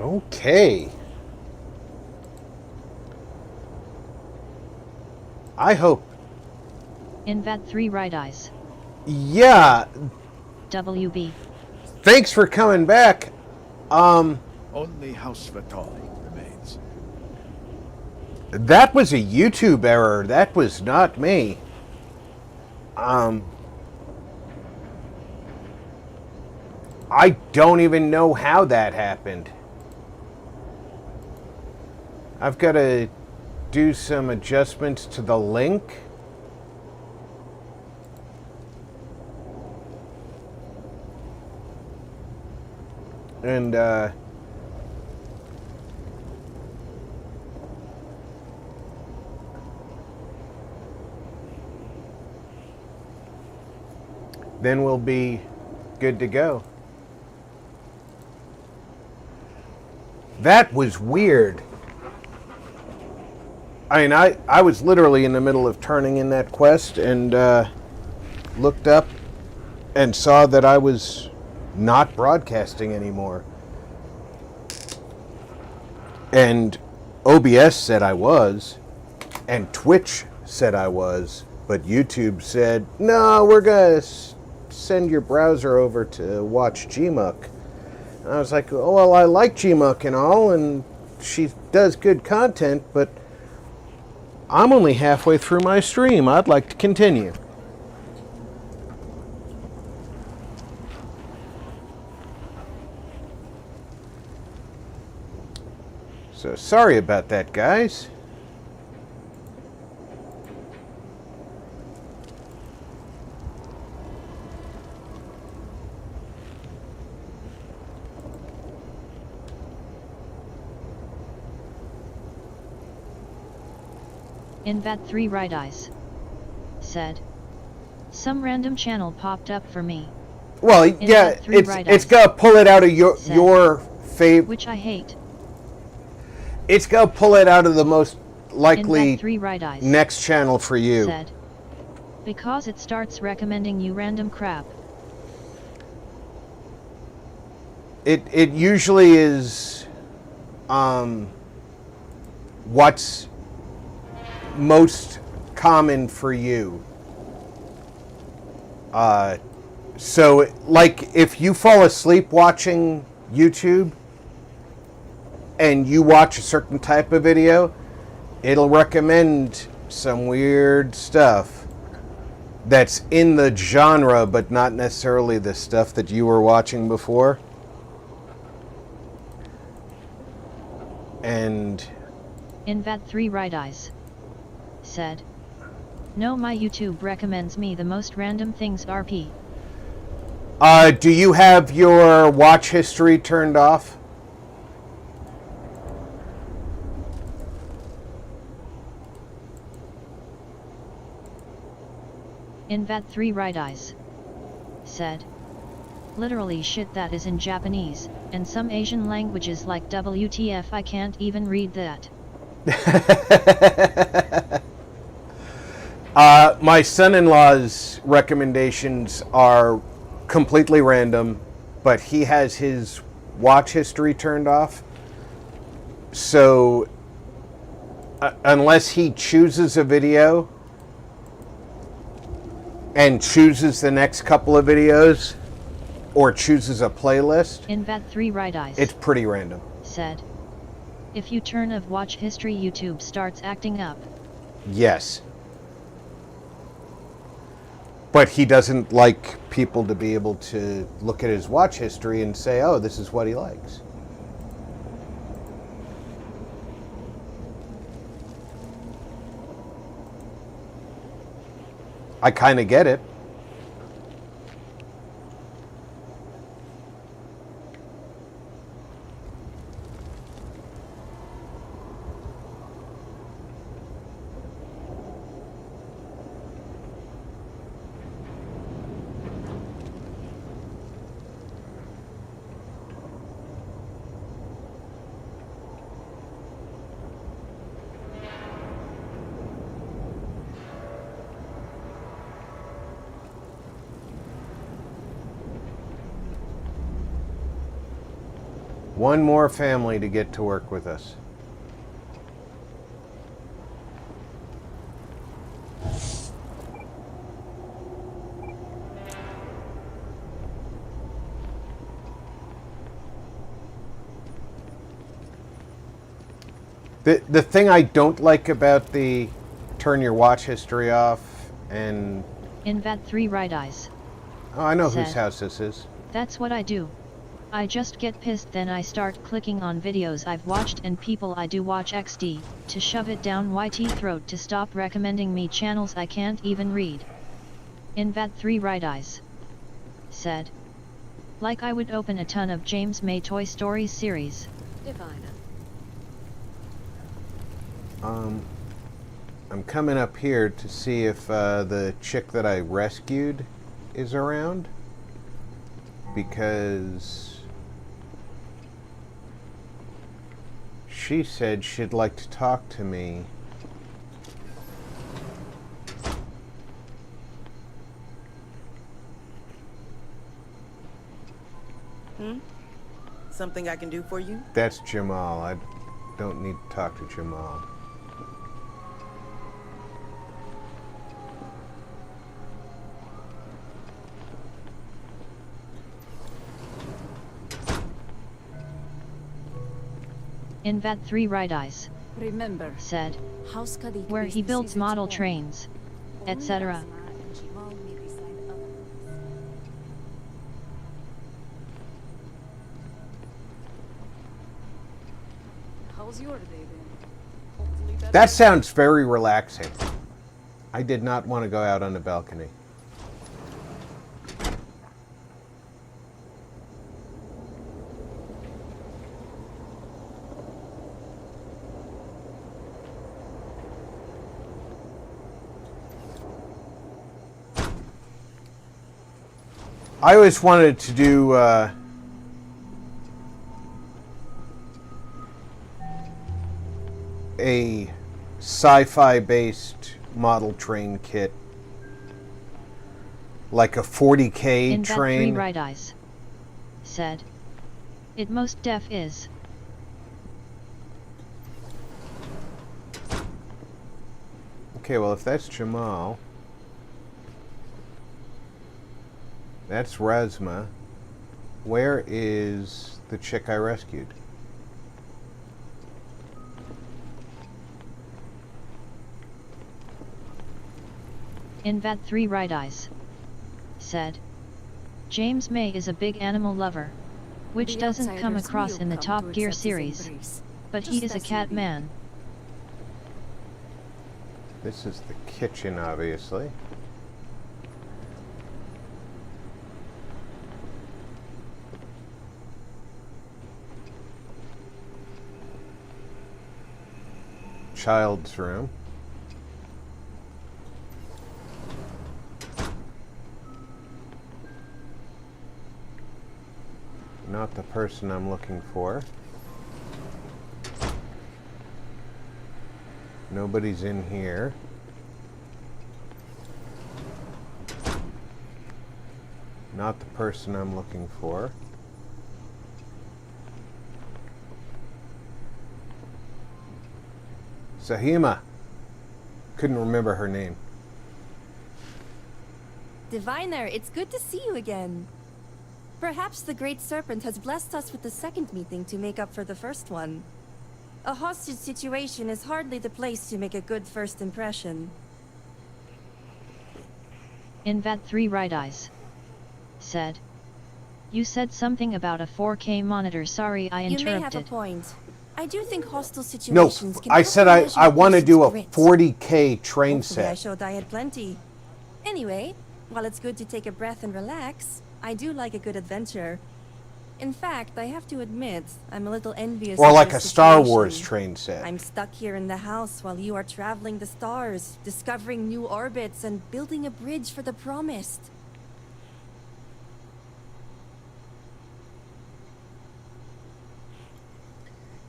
Okay. I hope. Invad 3 right eyes. Yeah. WB. Thanks for coming back. Only House Vitali remains. That was a YouTube error. That was not me. I don't even know how that happened. I've got to do some adjustments to the link. And, then we'll be good to go. That was weird. I mean, I was literally in the middle of turning in that quest and looked up and saw that I was not broadcasting anymore. And OBS said I was, and Twitch said I was, but YouTube said, no, we're going to send your browser over to watch Geemuck. And I was like, oh, well, I like Geemuck and all, and she does good content, but I'm only halfway through my stream. I'd like to continue. So sorry about that, guys. Invad 3 right eyes. Said. Some random channel popped up for me. Well, yeah, it's gonna pull it out of your favorite, which I hate. It's gonna pull it out of the most likely right eyes, next channel for you. Said. Because it starts recommending you random crap. It usually is what's most common for you. So, like, if you fall asleep watching YouTube and you watch a certain type of video, it'll recommend some weird stuff that's in the genre, but not necessarily the stuff that you were watching before. And Invad 3 right eyes. Said. No, my YouTube recommends me the most random things RP. Do you have your watch history turned off? Invad 3 right eyes. Said. Literally shit that is in Japanese, and some Asian languages like WTF I can't even read that. My son-in-law's recommendations are completely random, but he has his watch history turned off. So, unless he chooses a video and chooses the next couple of videos, or chooses a playlist, Invad 3 right eyes. It's pretty random. Said. If you turn off watch history, YouTube starts acting up. Yes. But he doesn't like people to be able to look at his watch history and say, oh, this is what he likes. I kind of get it. One more family to get to work with us. The thing I don't like about the turn your watch history off and... Invat 3 right eyes. Oh, I know Said, whose house this is. That's what I do. I just get pissed, then I start clicking on videos I've watched and people I do watch XD, to shove it down YT throat to stop recommending me channels I can't even read. Invat 3 right eyes. Said. Like I would open a ton of James May Toy Stories series. Diviner. I'm coming up here to see if the chick that I rescued is around, because she said she'd like to talk to me. Something I can do for you? That's Jamal. I don't need to talk to Jamal. Invat 3 right eyes. Remember, Said. House Khalid Where is he the builds Caesar's model home. trains, Only etc. Asma and Geemuck may decide otherwise. How's your day then? Hopefully better. That sounds very relaxing. I did not want to go out on the balcony. I always wanted to do a sci-fi based model train kit, like a 40K Invat 3 train. right eyes. Said. It most def is. Okay, well, if that's Jamal, that's Razma. Where is the chick I rescued? Invat 3 right eyes. Said. James May is a big animal lover, which The doesn't come outsiders across will in the come Top to Gear accept his series, embrace, but he just is a as you cat be. man. This is the kitchen, obviously. Child's room. Not the person I'm looking for. Nobody's in here. Not the person I'm looking for. Sahima. Couldn't remember her name. Diviner, it's good to see you again. Perhaps the Great Serpent has blessed us with the second meeting to make up for the first one. A hostage situation is hardly the place to make a good first impression. Invat 3 right eyes. Said. You said something about a 4K monitor. Sorry, I You may have a interrupted. point. I do think hostile No, situations can I help said to I measure want to person's do a grit. 40K train Hopefully I set. showed I had plenty. Anyway, while it's good to take a breath and relax, I do like a good adventure. In fact, I have to admit, I'm a little envious Or of like your a Star situation. Wars train set. I'm stuck here in the house while you are traveling the stars, discovering new orbits, and building a bridge for the promised.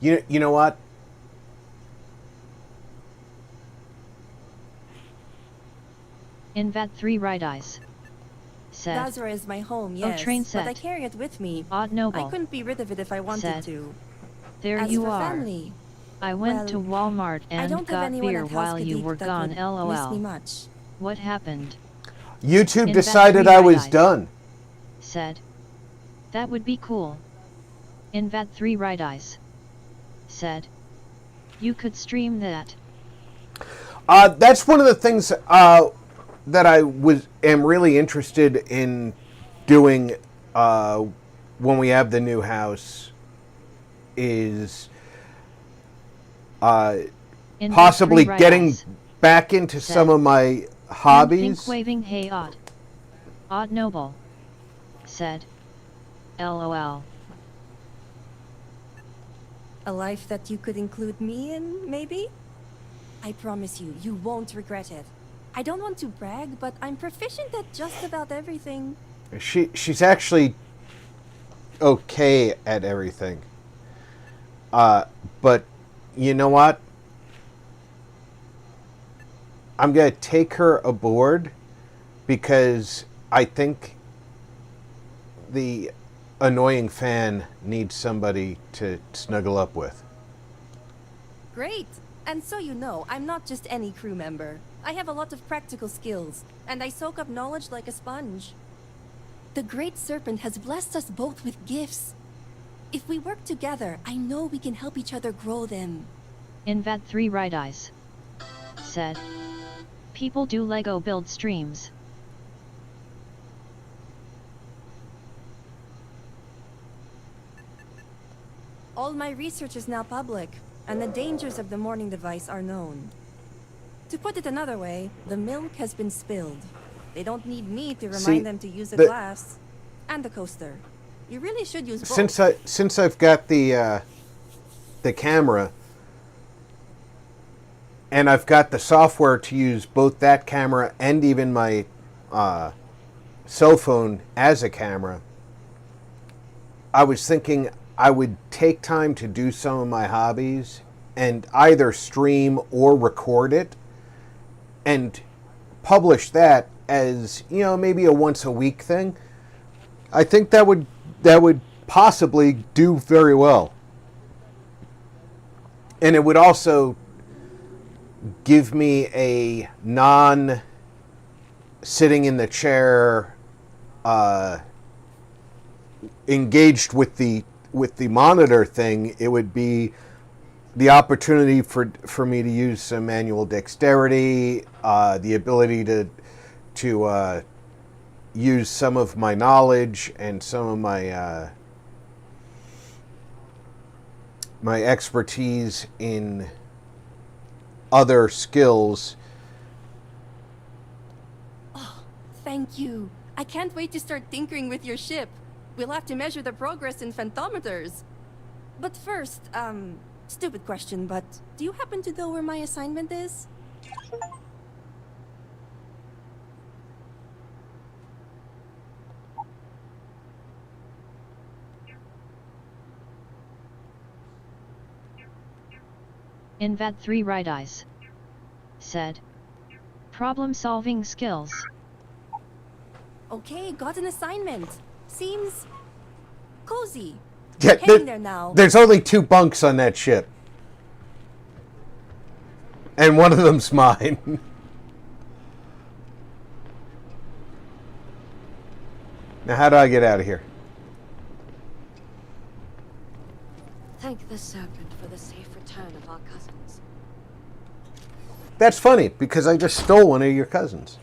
You know what? Invat 3 right eyes. said. Lazara is my home, yes, train but I set. carry it with me. Odd noble. I couldn't be rid of it if I wanted said. to. There As you for are. family, I went to well, Walmart I and don't have got anyone beer at House while you Kadik were that gone, would lol. miss me much. What happened? YouTube In decided that I 3 was right done. Said. That would be cool. In that 3 right eyes. Said. You could stream that. That's one of the things that I am really interested in doing when we have the new house is In possibly that 3 right getting eyes. back into Said. some of my hobbies. Think waving hey odd. Odd noble. Said. LOL. A life that you could include me in, maybe? I promise you, you won't regret it. I don't want to brag, but I'm proficient at just about everything. She's actually okay at everything. But you know what? I'm going to take her aboard because I think the annoying fan needs somebody to snuggle up with. Great! And so you know, I'm not just any crew member. I have a lot of practical skills, and I soak up knowledge like a sponge. The Great Serpent has blessed us both with gifts. If we work together, I know we can help each other grow them. In that 3 right eyes. Said. People do Lego build streams. All my research is now public, and the dangers of the morning device are known. To put it another way, the milk has been spilled. They don't need me to remind them to use a glass. And the coaster. You really should use both. Since I've got the camera, and I've got the software to use both that camera and even my cell phone as a camera, I was thinking I would take time to do some of my hobbies and either stream or record it and publish that as, you know, maybe a once a week thing. I think that would possibly do very well. And it would also give me a non sitting in the chair engaged with the monitor thing. It would be the opportunity for me to use some manual dexterity, the ability to use some of my knowledge and some of my my expertise in other skills. Oh, thank you. I can't wait to start tinkering with your ship. We'll have to measure the progress in phantometers. But first, stupid question, but do you happen to know where my assignment is? In that 3 right eyes. Said. Problem-solving skills. Okay, got an assignment. Seems cozy. Yeah, Heading there now. There's only 2 bunks on that ship. And one of them's mine. Now, how do I get out of here? Thank the serpent for the safe return of our cousins. That's funny, because I just stole one of your cousins.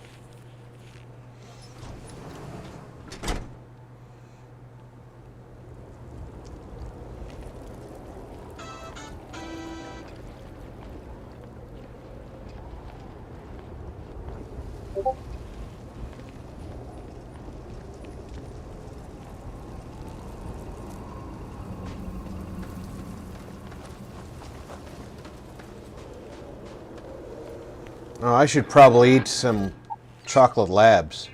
Oh, I should probably eat some chocolate labs.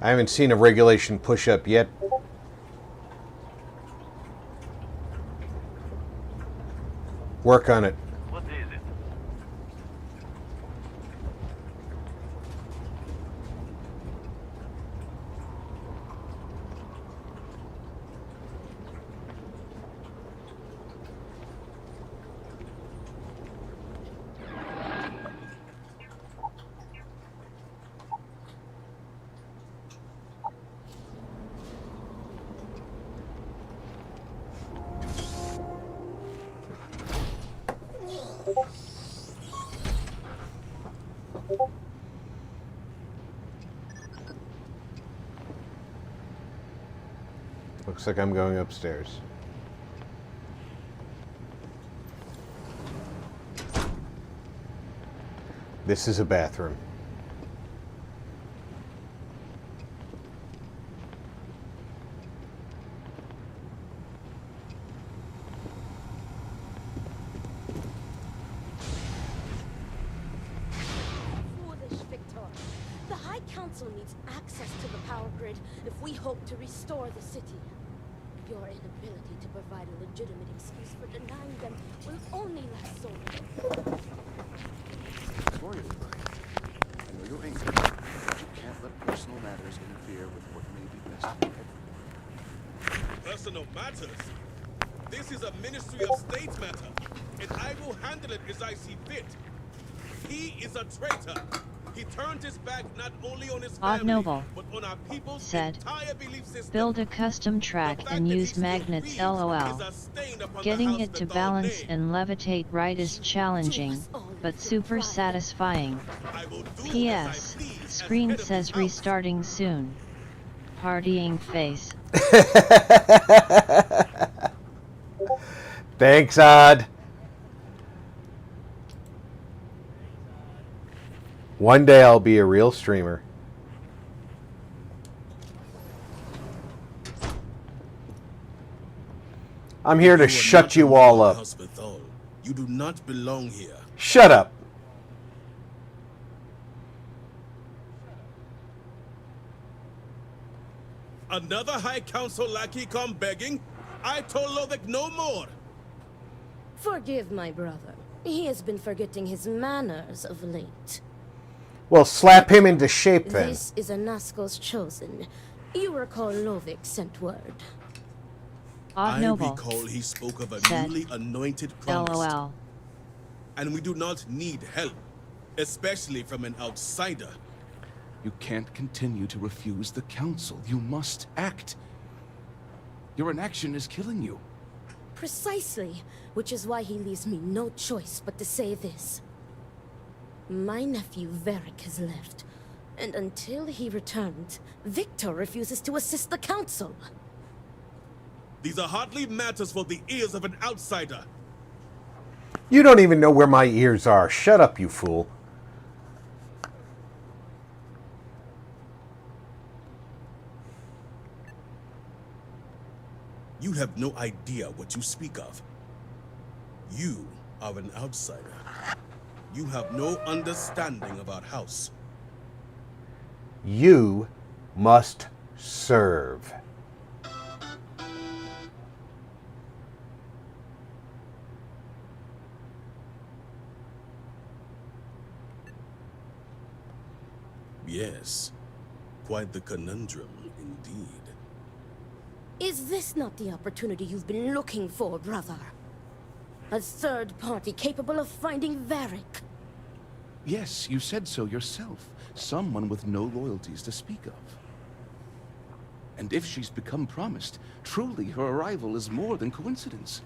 I haven't seen a regulation push-up yet. Work on it. What is it? Looks like I'm going upstairs. This is a bathroom. Foolish Victor. The High Council needs access to the power grid if we hope to restore the city. Your inability to provide a legitimate excuse for denying them will only last so long. Gloria, I know you're angry, but you can't let personal matters interfere with what may be best for everyone. Personal matters? This is a Ministry of State matter, and I will handle it as I see fit. He is a traitor. He turned his back not only on his Odd family, Noble but on our people's said, entire belief system. build a custom track and use magnets LOL. Getting it to balance and levitate right is challenging, but super satisfying. P.S. Screen says restarting soon. Partying face. Thanks, Odd. One day I'll be a real streamer. I'm here to shut you all up. You do not belong here. Shut up. Another High Council lackey come begging? I told Lovick no more. Forgive my brother. He has been forgetting his manners of late. Well, slap him into shape then. This is a Nazgul's chosen. You recall Lovick sent word. Odd I Noble recall he spoke of a said, newly anointed promised. LOL. And we do not need help, especially from an outsider. You can't continue to refuse the council. You must act. Your inaction is killing you. Precisely, which is why he leaves me no choice but to say this. My nephew Vaeric has left, and until he returns, Victor refuses to assist the council. These are hardly matters for the ears of an outsider. You don't even know where my ears are. Shut up, you fool. You have no idea what you speak of. You are an outsider. You have no understanding of our house. You must serve. Yes, quite the conundrum indeed. Is this not the opportunity you've been looking for, brother? A third party capable of finding Vaeric? Yes, you said so yourself. Someone with no loyalties to speak of. And if she's become promised, truly her arrival is more than coincidence.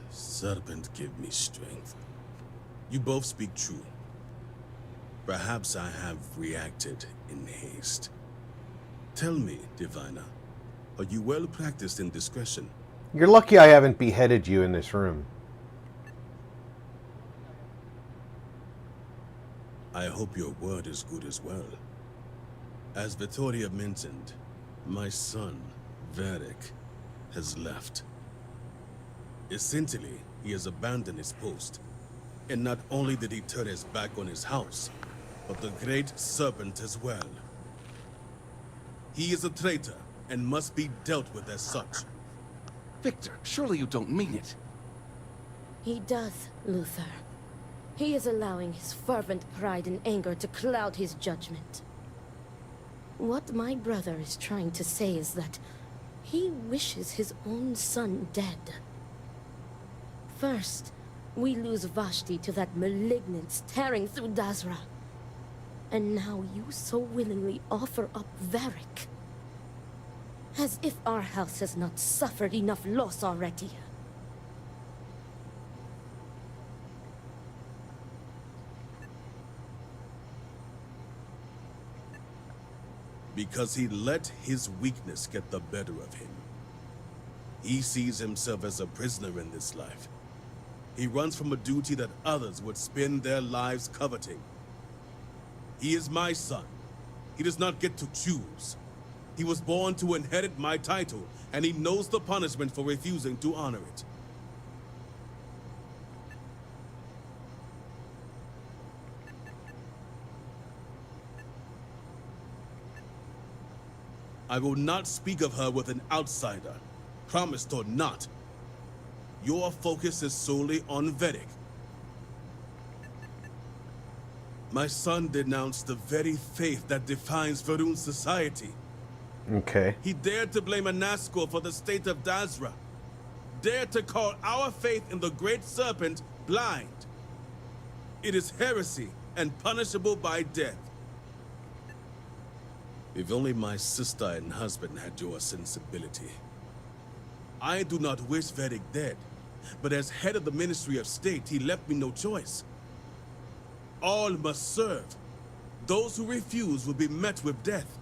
Serpent, give me strength. You both speak true. Perhaps I have reacted in haste. Tell me, Divina, are you well practiced in discretion? You're lucky I haven't beheaded you in this room. I hope your word is good as well. As Vittoria mentioned, my son, Vaeric, has left. Essentially, he has abandoned his post. And not only did he turn his back on his house, but the great serpent as well. He is a traitor and must be dealt with as such. Victor, surely you don't mean it. He does, Luther. He is allowing his fervent pride and anger to cloud his judgment. What my brother is trying to say is that he wishes his own son dead. First, we lose Vashti to that malignance tearing through Dazra. And now you so willingly offer up Vaeric. As if our house has not suffered enough loss already. Because he let his weakness get the better of him. He sees himself as a prisoner in this life. He runs from a duty that others would spend their lives coveting. He is my son. He does not get to choose. He was born to inherit my title, and he knows the punishment for refusing to honor it. I will not speak of her with an outsider, promised or not. Your focus is solely on Vaeric. My son denounced the very faith that defines Va'ruun's society. Okay. He dared to blame a Nazgul for the state of Dazra. Dared to call our faith in the Great Serpent blind. It is heresy and punishable by death. If only my sister and husband had your sensibility. I do not wish Vaeric dead, but as head of the Ministry of State, he left me no choice. All must serve. Those who refuse will be met with death.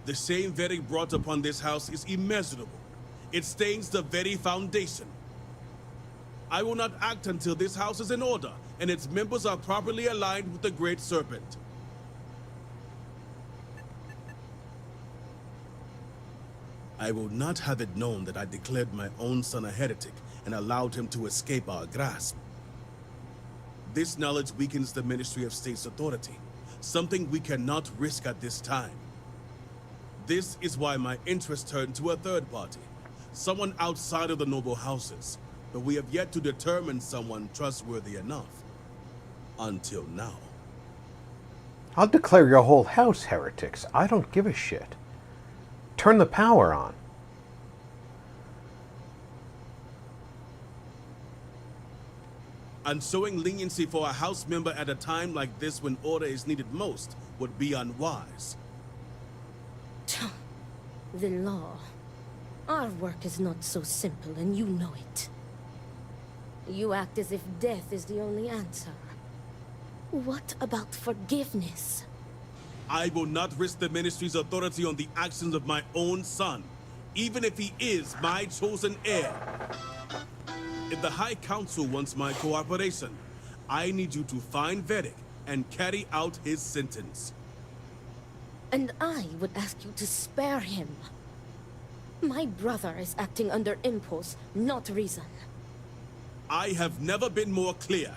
The shame Vaeric brought upon this house is immeasurable. It stains the very foundation. I will not act until this house is in order, and its members are properly aligned with the Great Serpent. I will not have it known that I declared my own son a heretic and allowed him to escape our grasp. This knowledge weakens the Ministry of State's authority, something we cannot risk at this time. This is why my interest turned to a third party, someone outside of the noble houses, but we have yet to determine someone trustworthy enough. Until now. I'll declare your whole house heretics. I don't give a shit. Turn the power on. And showing leniency for a house member at a time like this when order is needed most would be unwise. The law. Our work is not so simple, and you know it. You act as if death is the only answer. What about forgiveness? I will not risk the Ministry's authority on the actions of my own son, even if he is my chosen heir. If the High Council wants my cooperation, I need you to find Vaeric and carry out his sentence. And I would ask you to spare him. My brother is acting under impulse, not reason. I have never been more clear.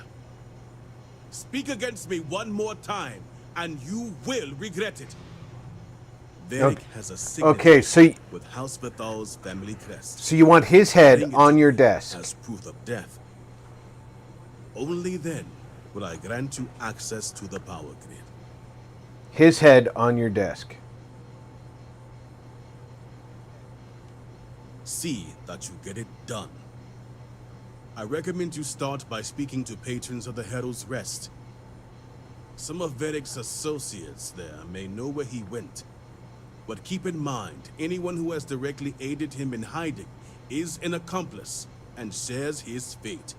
Speak against me one more time, and you will regret it. Vaeric has a signature with House Bethal's family crest. So you want his head on your desk? As proof of death. Only then will I grant you access to the power grid. His head on your desk. See that you get it done. I recommend you start by speaking to patrons of the Herald's Rest. Some of Vaeric's associates there may know where he went. But keep in mind, anyone who has directly aided him in hiding is an accomplice and shares his fate.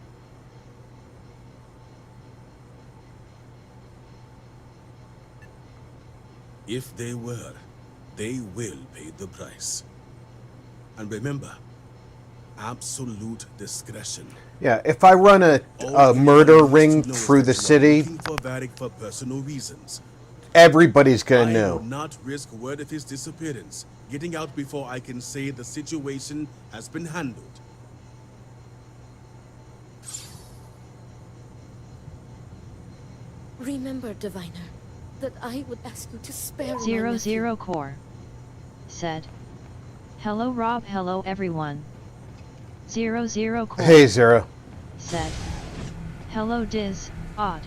If they were, they will pay the price. And remember, absolute discretion. Yeah, if I run a murder ring through the city, For Vaeric for personal reasons. everybody's gonna I know. will not risk word of his disappearance getting out before I can say the situation has been handled. Remember, Diviner, that I would ask you to spare my Zero nephew. Zero Core said, "Hello Rob, hello everyone." 00 Core Hey, Zero. said, "Hello Diz, odd."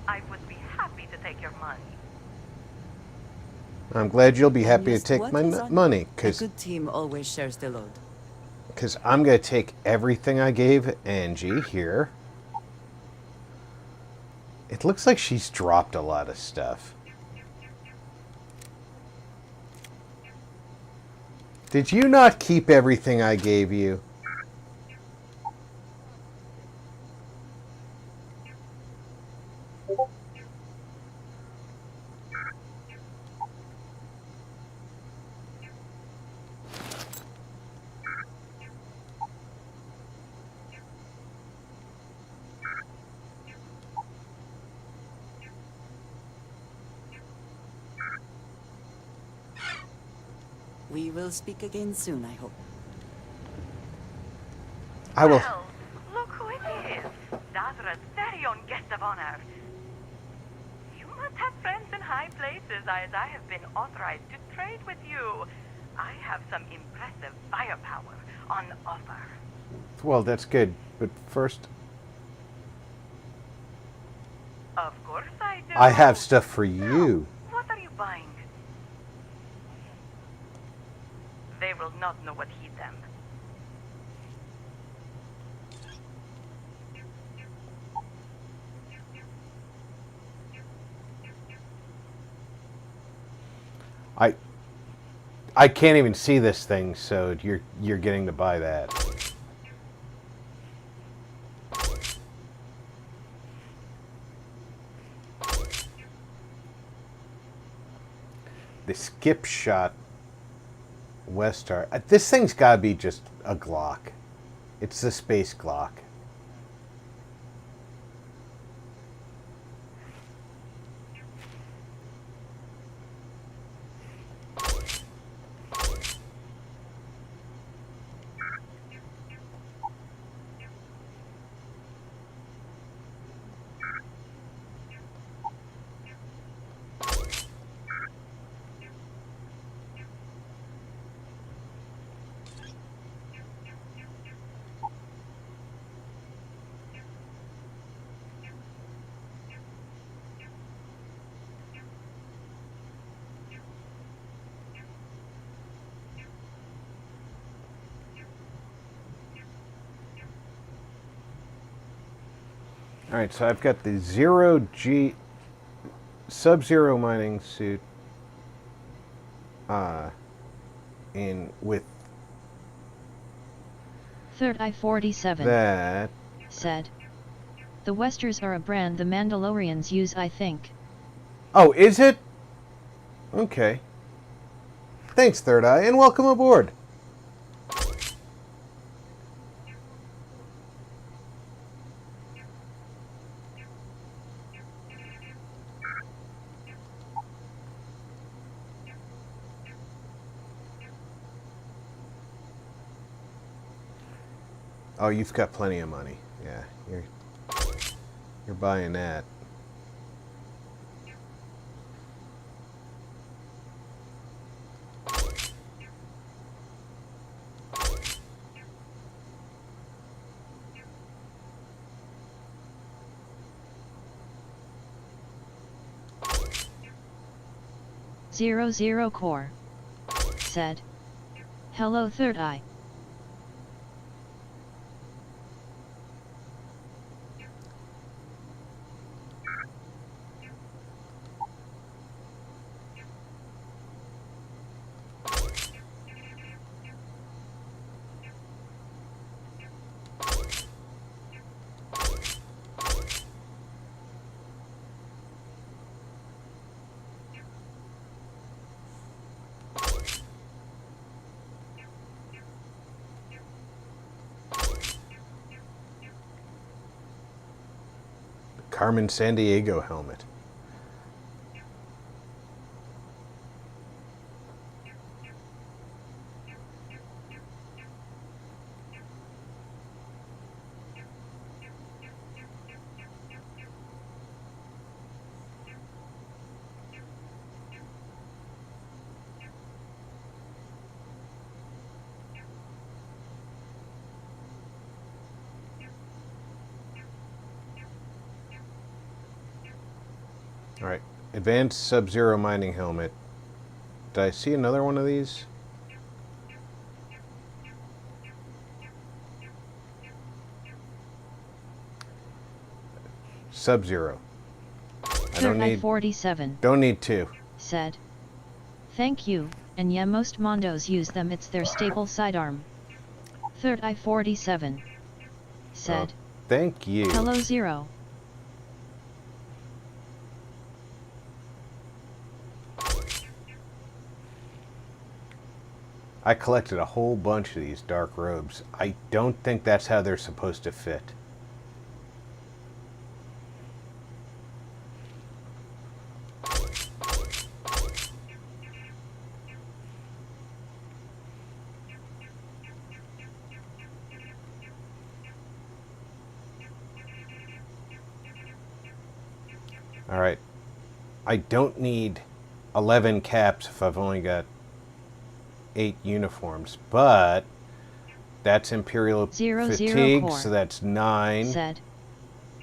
I would be happy to take your money. I'm glad you'll be happy to Yes, take what my is on- money, A because good team always shares the load. I'm going to take everything I gave Angie here. It looks like she's dropped a lot of stuff. Did you not keep everything I gave you? We will speak again soon, I hope. I will. Well, look who it is. Dazra's very own guest of honor. You must have friends in high places, as I have been authorized to trade with you. I have some impressive firepower on offer. Well, that's good. But first, Of course I do. I have stuff for you. What are you buying? They will not know what hit them. I can't even see this thing, so you're getting to buy that. The skip shot Westar. This thing's gotta be just a Glock. It's the space Glock. Alright, so I've got the zero-G Sub-Zero mining suit in with Third Eye 47 that. said, "The Westers are a brand the Mandalorians use, I think." Oh, is it? Okay. Thanks, Third Eye, and welcome aboard. Oh, you've got plenty of money. Yeah, you're buying that. Zero Zero Core said, "Hello Third Eye." Carmen Sandiego helmet. All right, advanced Sub-Zero mining helmet. Did I see another one of these? Sub-Zero. I don't need 47. Don't need two. Said. Thank you, and yeah, most Mondos use them. It's their staple sidearm. Third I-47. Said. Oh, thank you. Hello Zero. I collected a whole bunch of these dark robes. I don't think that's how they're supposed to fit. All right. I don't need 11 caps if I've only got 8 uniforms, but that's Imperial Fatigue, core. so that's 9. Said.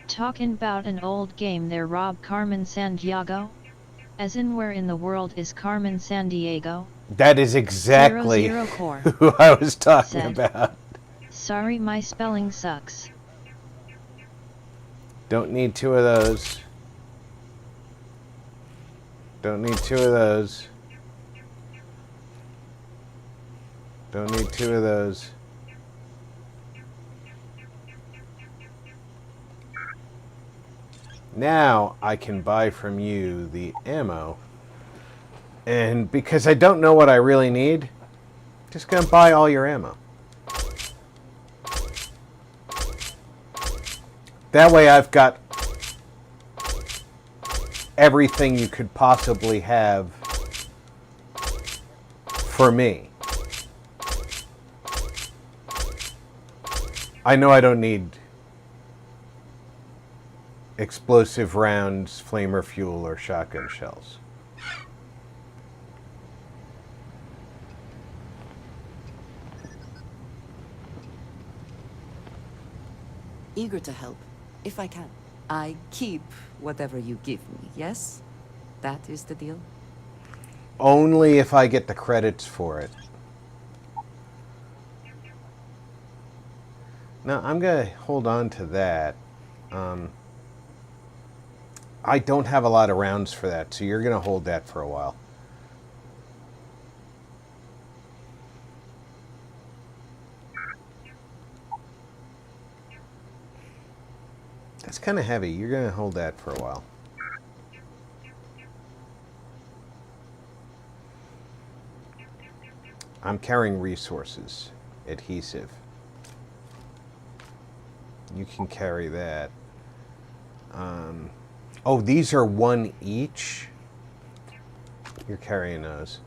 Talking about an old game there, Rob. Carmen Sandiego? As in, where in the world is Carmen Sandiego? That is exactly 00 core. who I was talking Said. about. Sorry, my spelling sucks. Don't need 2 of those. Don't need 2 of those. Don't need 2 of those. Now I can buy from you the ammo. And because I don't know what I really need, I'm just gonna buy all your ammo. That way I've got everything you could possibly have for me. I know I don't need explosive rounds, flamer fuel, or shotgun shells. Eager to help, if I can. I keep whatever you give me, yes? That is the deal? Only if I get the credits for it. Now, I'm going to hold on to that. I don't have a lot of rounds for that, so you're going to hold that for a while. That's kind of heavy. You're going to hold that for a while. I'm carrying resources. Adhesive. You can carry that. Oh, these are 1 each. You're carrying those.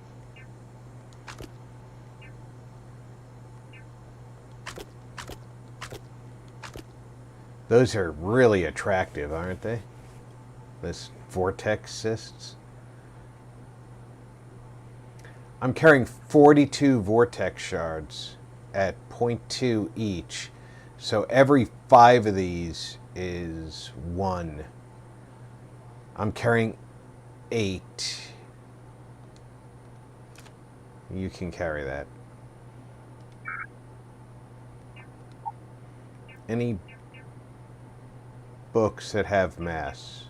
Those are really attractive, aren't they? This vortex cysts. I'm carrying 42 vortex shards at 0.2 each. So every 5 of these is 1. I'm carrying 8. You can carry that. Any books that have mass?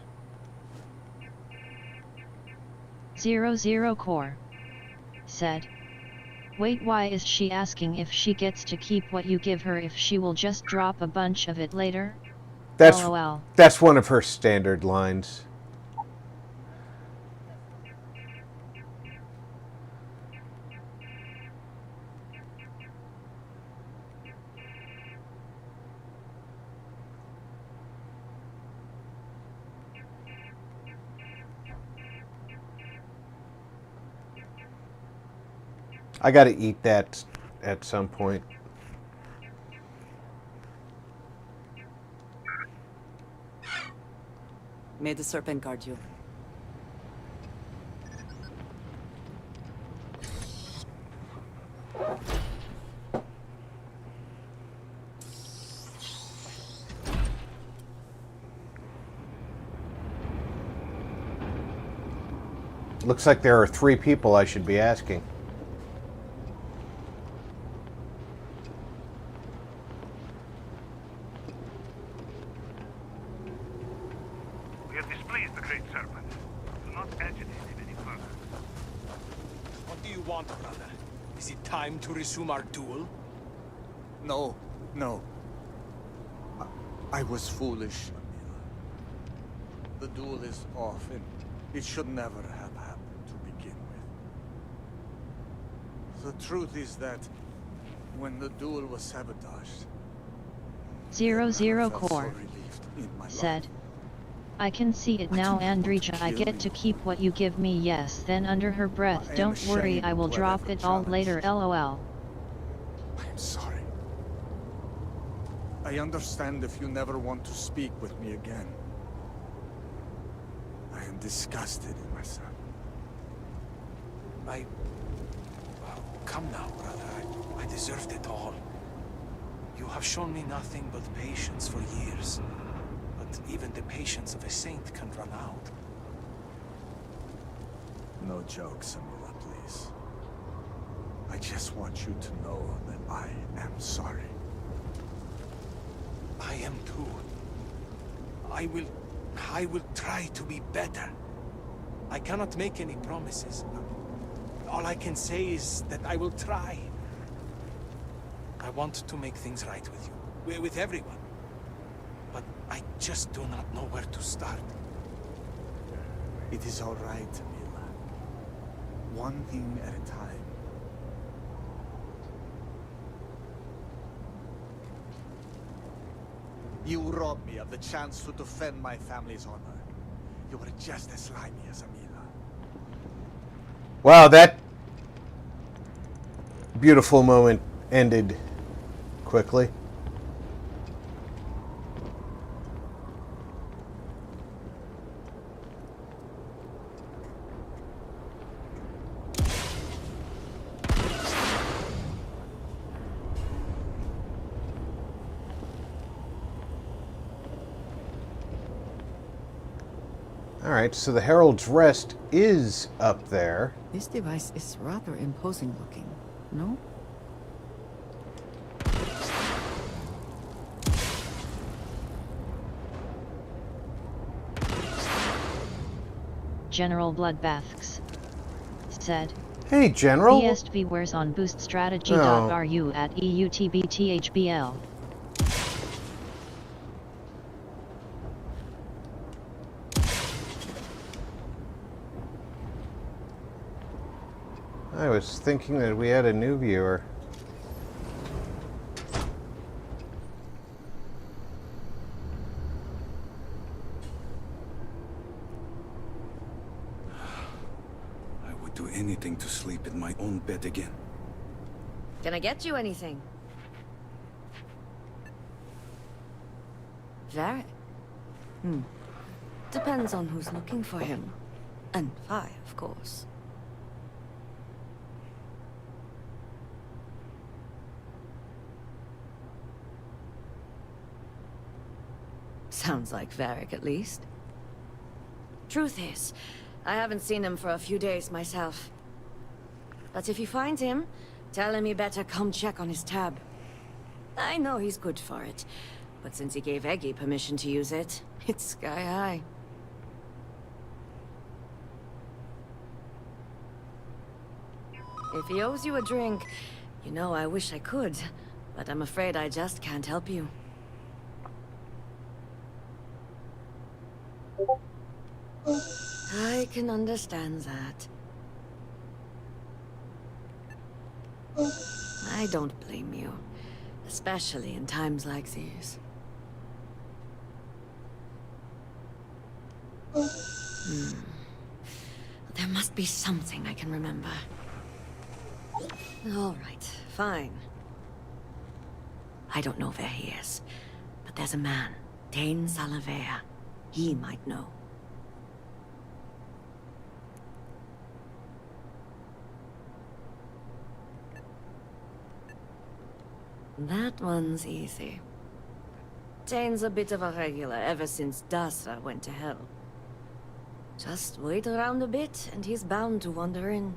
00 core. Said. Wait, why is she asking if she gets to keep what you give her if she will just drop a bunch of it later? LOL. That's one of her standard lines. I gotta eat that at some point. May the serpent guard you. Looks like there are 3 people I should be asking. We have displeased the Great Serpent. Do not agitate him any further. What do you want, brother? Is it time to resume our duel? No, no. I was foolish. The duel is off, and it should never have happened to begin with. The truth is that when the duel was sabotaged, 00 I felt so core relieved in my said. life. I can see it now, Andrija. I get to keep what you give me, yes. Then under her breath, I am don't worry, ashamed I will to drop ever it all challenge later, you. lol. I am sorry. I understand if you never want to speak with me again. I am disgusted in myself. Come now, brother. I deserved it all. You have shown me nothing but patience for years. But even the patience of a saint can run out. No jokes, Amila, please. I just want you to know that I am sorry. I am too. I will try to be better. I cannot make any promises. All I can say is that I will try. I want to make things right with you, with everyone. But I just do not know where to start. It is all right, Amila. One thing at a time. You robbed me of the chance to defend my family's honor. You were just as slimy as Amila. Wow, that beautiful moment ended quickly. Alright, so the Herald's Rest is up there. This device is rather imposing looking, no? General Bloodbaths said. Hey, General. BSV wears on booststrategy.ru at EUTBTHBL. I was thinking that we had a new viewer. I would do anything to sleep in my own bed again. Can I get you anything? Vaeric? Depends on who's looking for him. And I, of course. Sounds like Vaeric, at least. Truth is, I haven't seen him for a few days myself. But if you find him, tell him he better come check on his tab. I know he's good for it, but since he gave Eggy permission to use it, it's sky high. If he owes you a drink, you know I wish I could, but I'm afraid I just can't help you. I can understand that. I don't blame you, especially in times like these. There must be something I can remember. All right, fine. I don't know where he is, but there's a man, Dane Salavea. He might know. That one's easy. Dane's a bit of a regular ever since Dasra went to hell. Just wait around a bit, and he's bound to wander in.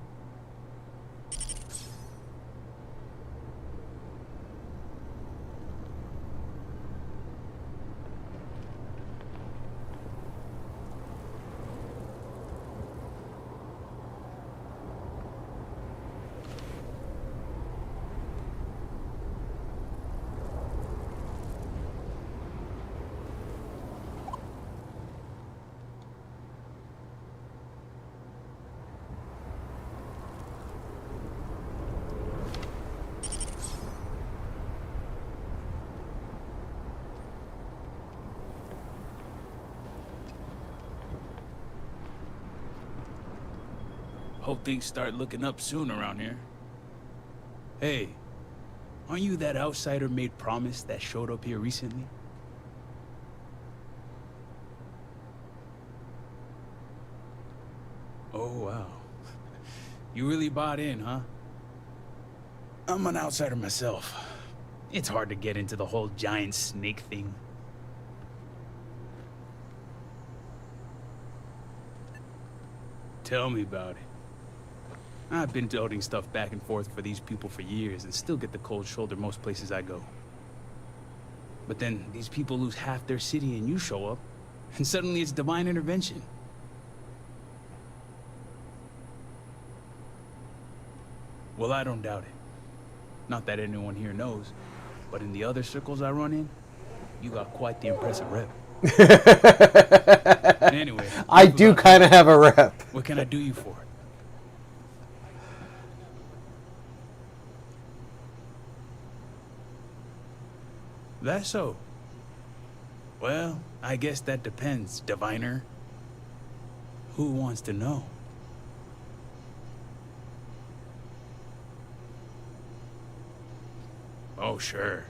Hope things start looking up soon around here. Hey, aren't you that outsider made promise that showed up here recently? Oh, wow. You really bought in, huh? I'm an outsider myself. It's hard to get into the whole giant snake thing. Tell me about it. I've been toting stuff back and forth for these people for years and still get the cold shoulder most places I go. But then these people lose half their city and you show up, and suddenly it's divine intervention. Well, I don't doubt it. Not that anyone here knows, but in the other circles I run in, you got quite the impressive rep. Anyway, I do kind of have a rep. What can I do you for? That's so. Well, I guess that depends, diviner. Who wants to know? Oh, sure.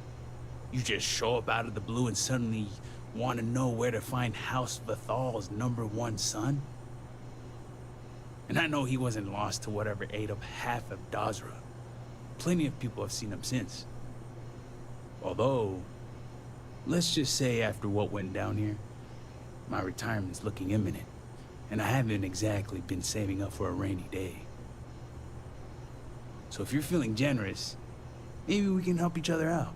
You just show up out of the blue and suddenly want to know where to find House Vathal's #1 son? And I know he wasn't lost to whatever ate up half of Dazra. Plenty of people have seen him since. Although, let's just say after what went down here, my retirement's looking imminent, and I haven't exactly been saving up for a rainy day. So if you're feeling generous, maybe we can help each other out.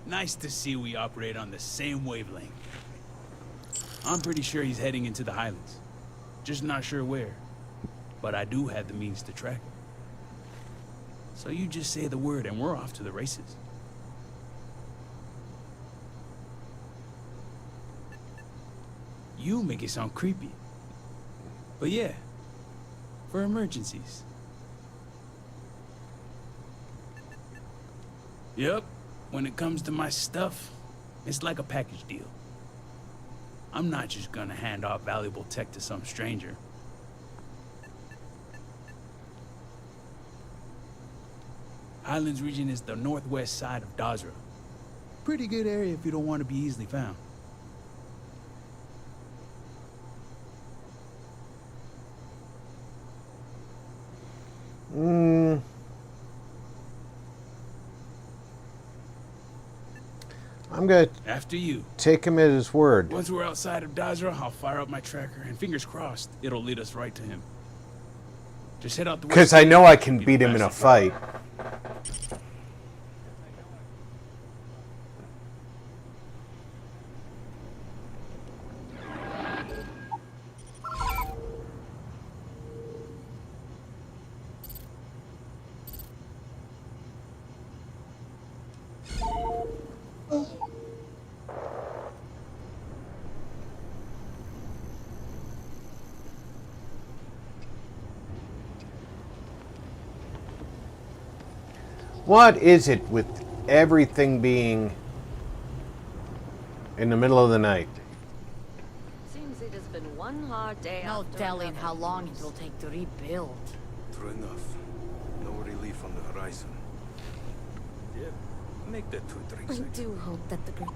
Nice to see we operate on the same wavelength. I'm pretty sure he's heading into the highlands. Just not sure where. But I do have the means to track him. So you just say the word and we're off to the races. You make it sound creepy. But yeah, for emergencies. Yep, when it comes to my stuff, it's like a package deal. I'm not just gonna hand off valuable tech to some stranger. Highlands region is the northwest side of Dazra. Pretty good area if you don't want to be easily found. I'm gonna After you. take him at his word. Once we're outside of Dazra, I'll fire up my tracker, and fingers crossed, it'll lead us right to him. Just head out the Because I know I can beat him in a fight. What is it with everything being in the middle of the night? Seems it has been One hard day No after telling another. how long it will take to rebuild. True enough. No relief on the horizon. Yeah, make that 2 I drinks. do hope that the great...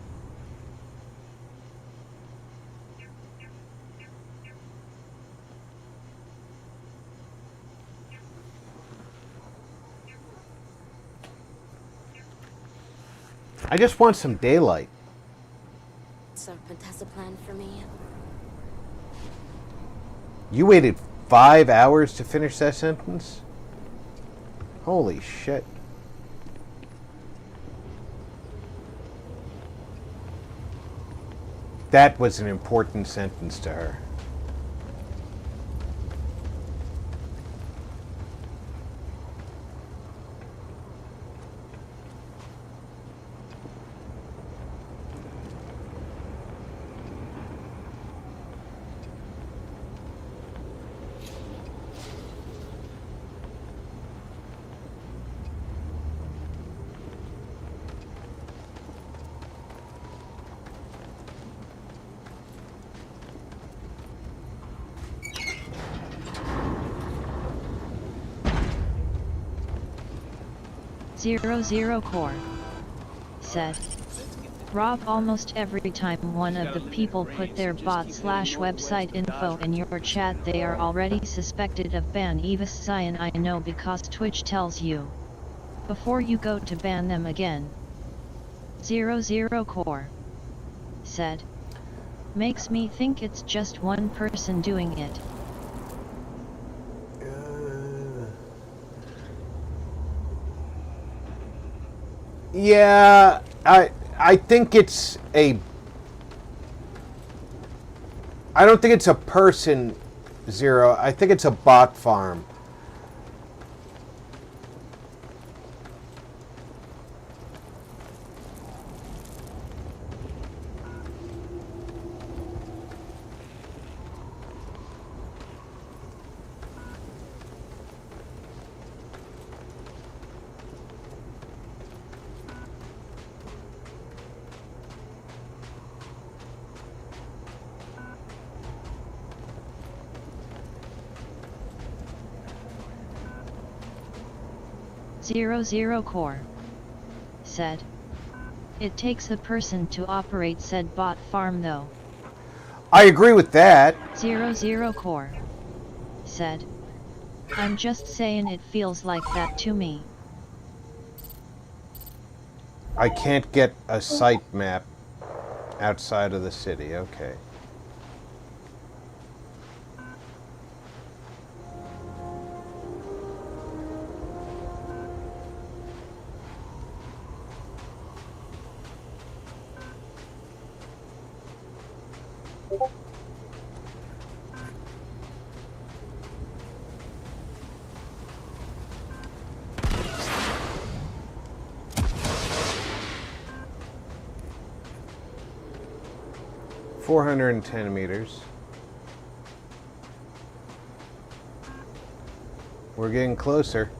I just want some daylight. serpent has a plan for me. You waited 5 hours to finish that sentence? Holy shit. That was an important sentence to her. Zero Core said, Rob, almost every time one of the people put their bot/website info in your chat, they are already suspected of ban Evis Cyan. I know because Twitch tells you before you go to ban them again. Zero Core said, makes me think it's just one person doing it. Yeah, I think it's a... I don't think it's a person, Zero. I think it's a bot farm. Zero Core said, it takes a person to operate said bot farm though. I agree with that. Zero Core said, I'm just saying it feels like that to me. I can't get a site map outside of the city. Okay. $410 meters. We're getting closer.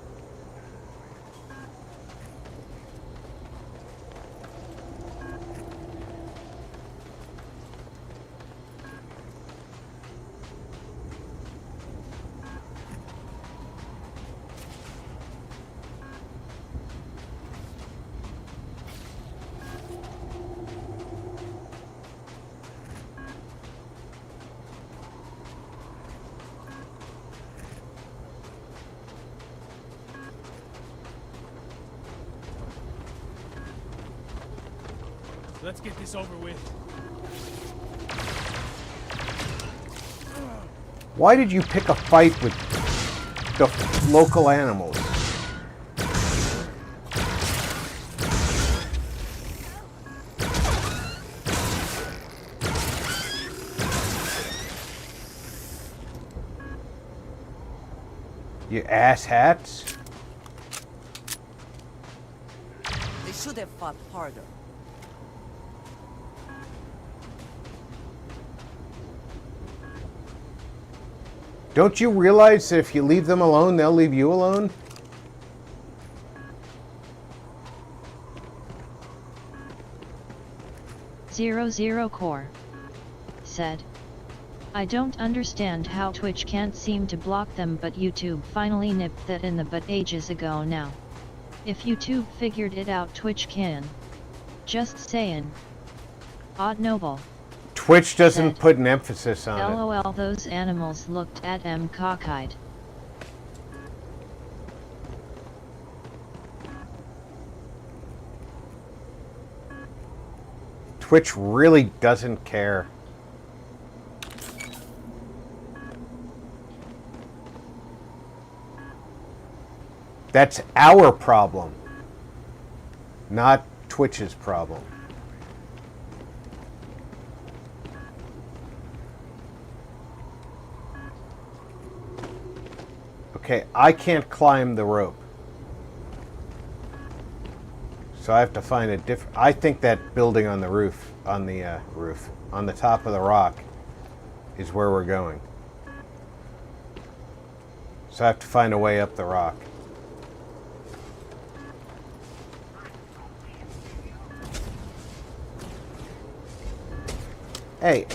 Let's get this over with. Why did you pick a fight with the local animals? You asshats. They should have fought harder. Don't you realize that if you leave them alone, they'll leave you alone? Zero Core said, I don't understand how Twitch can't seem to block them, but YouTube finally nipped that in the butt ages ago now. If YouTube figured it out, Twitch can. Just saying. Odd Noble. Twitch doesn't put an emphasis on it. LOL, those animals looked at cockeyed. Twitch really doesn't care. That's our problem, not Twitch's problem. Okay, I can't climb the rope. So I have to find a different... I think that building on the roof, on the top of the rock, is where we're going. So I have to find a way up the rock. Hey.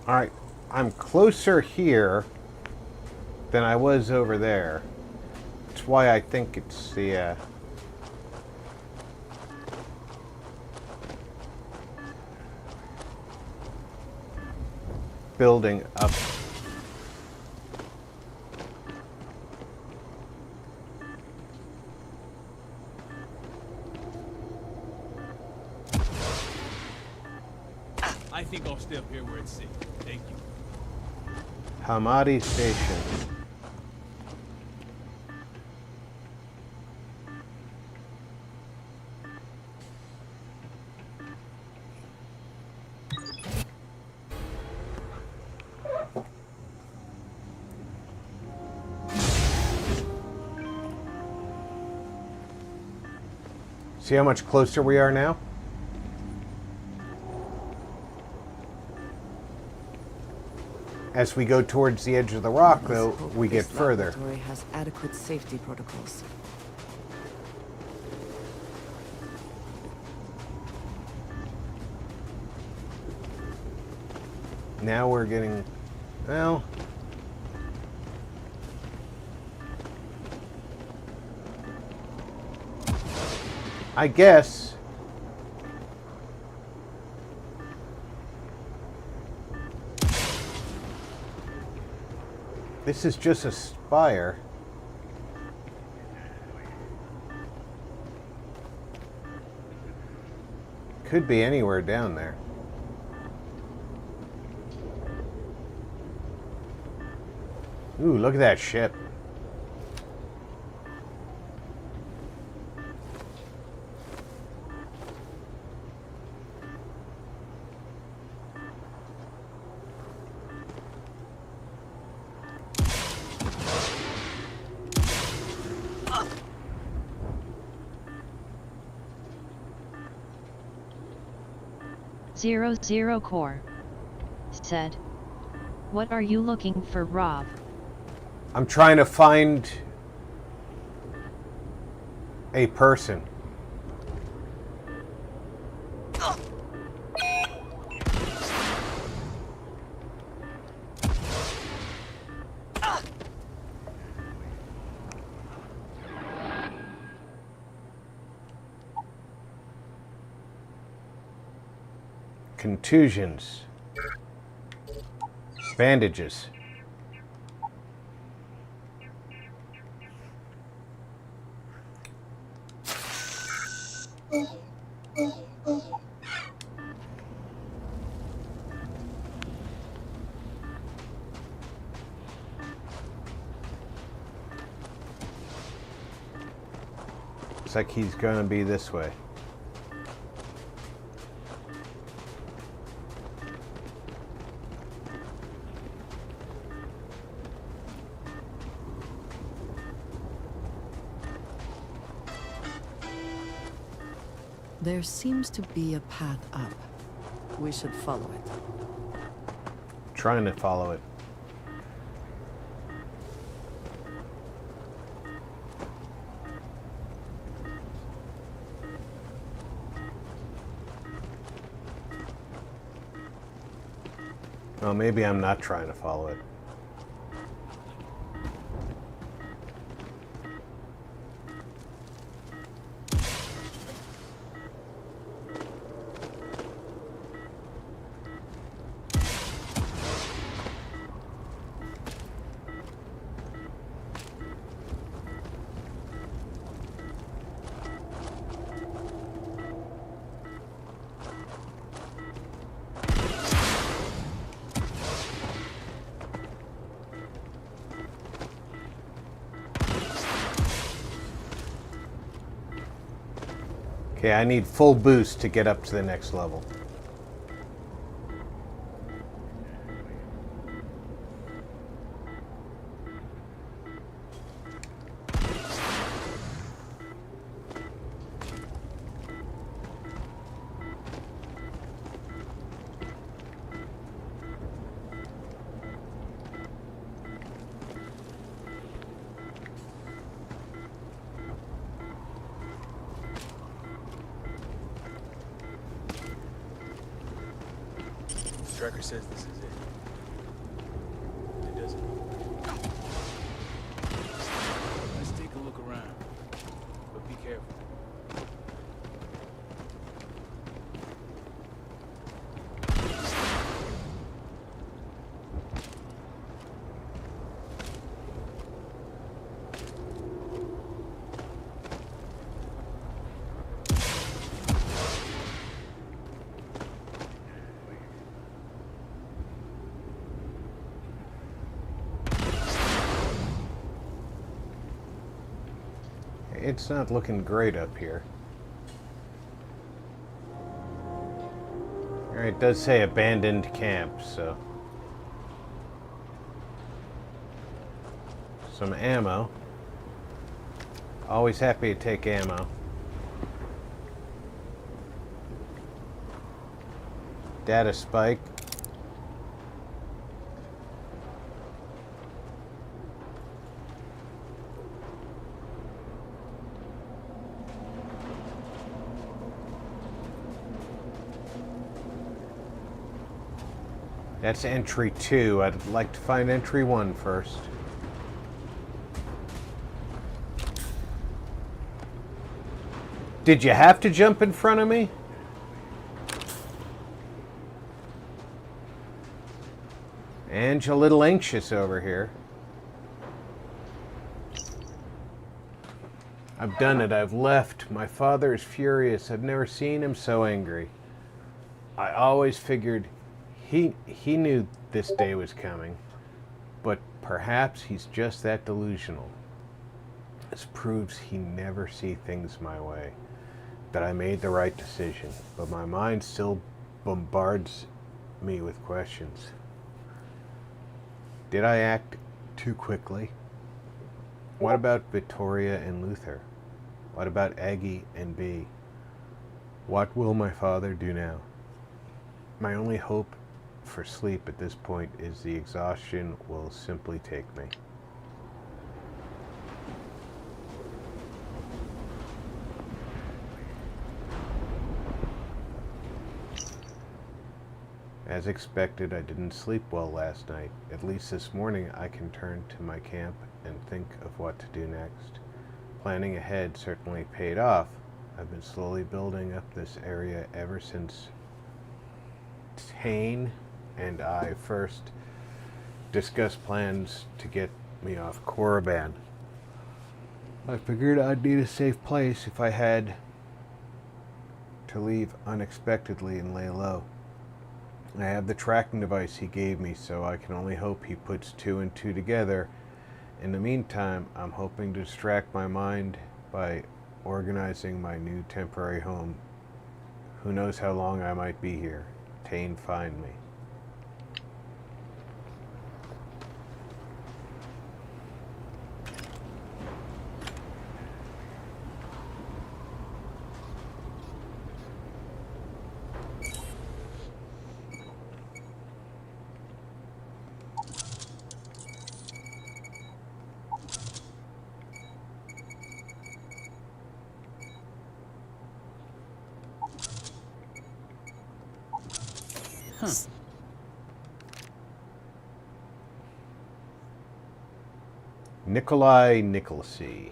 Alright, I'm closer here than I was over there. That's why I think it's the... building up. I think I'll stay up here where it's safe. Thank you. Hamadi Station. See how much closer we are now? As we go towards the edge of the rock, though, we get further. This laboratory has adequate safety protocols. Now we're getting, well... I guess... This is just a spire. Could be anywhere down there. Ooh, look at that ship. Zero Core said, "What are you looking for, Rob?" I'm trying to find a person. Contusions. Bandages. Looks like he's gonna be this way. There seems to be a path up. We should follow it. Trying to follow it. Well, maybe I'm not trying to follow it. Okay, I need full boost to get up to the next level. Tracker says this is it. It doesn't. Let's take a look around, but be careful. It's not looking great up here. Alright, it does say abandoned camp, so. Some ammo. Always happy to take ammo. Data spike. That's entry 2. I'd like to find entry 1 first. Did you have to jump in front of me? Ange a little anxious over here. I've done it. I've left. My father is furious. I've never seen him so angry. I always figured he knew this day was coming, but perhaps he's just that delusional. This proves he never see things my way, that I made the right decision, but my mind still bombards me with questions. Did I act too quickly? What about Victoria and Luther? What about Aggie and Bee? What will my father do now? My only hope for sleep at this point is the exhaustion will simply take me. As expected, I didn't sleep well last night. At least this morning I can turn to my camp and think of what to do next. Planning ahead certainly paid off. I've been slowly building up this area ever since Tane and I first discussed plans to get me off Korriban, I figured I'd need a safe place if I had to leave unexpectedly and lay low. I have the tracking device he gave me, so I can only hope he puts two and two together. In the meantime, I'm hoping to distract my mind by organizing my new temporary home. Who knows how long I might be here. Tane, find me. Huh. Nikolai Nicolasi.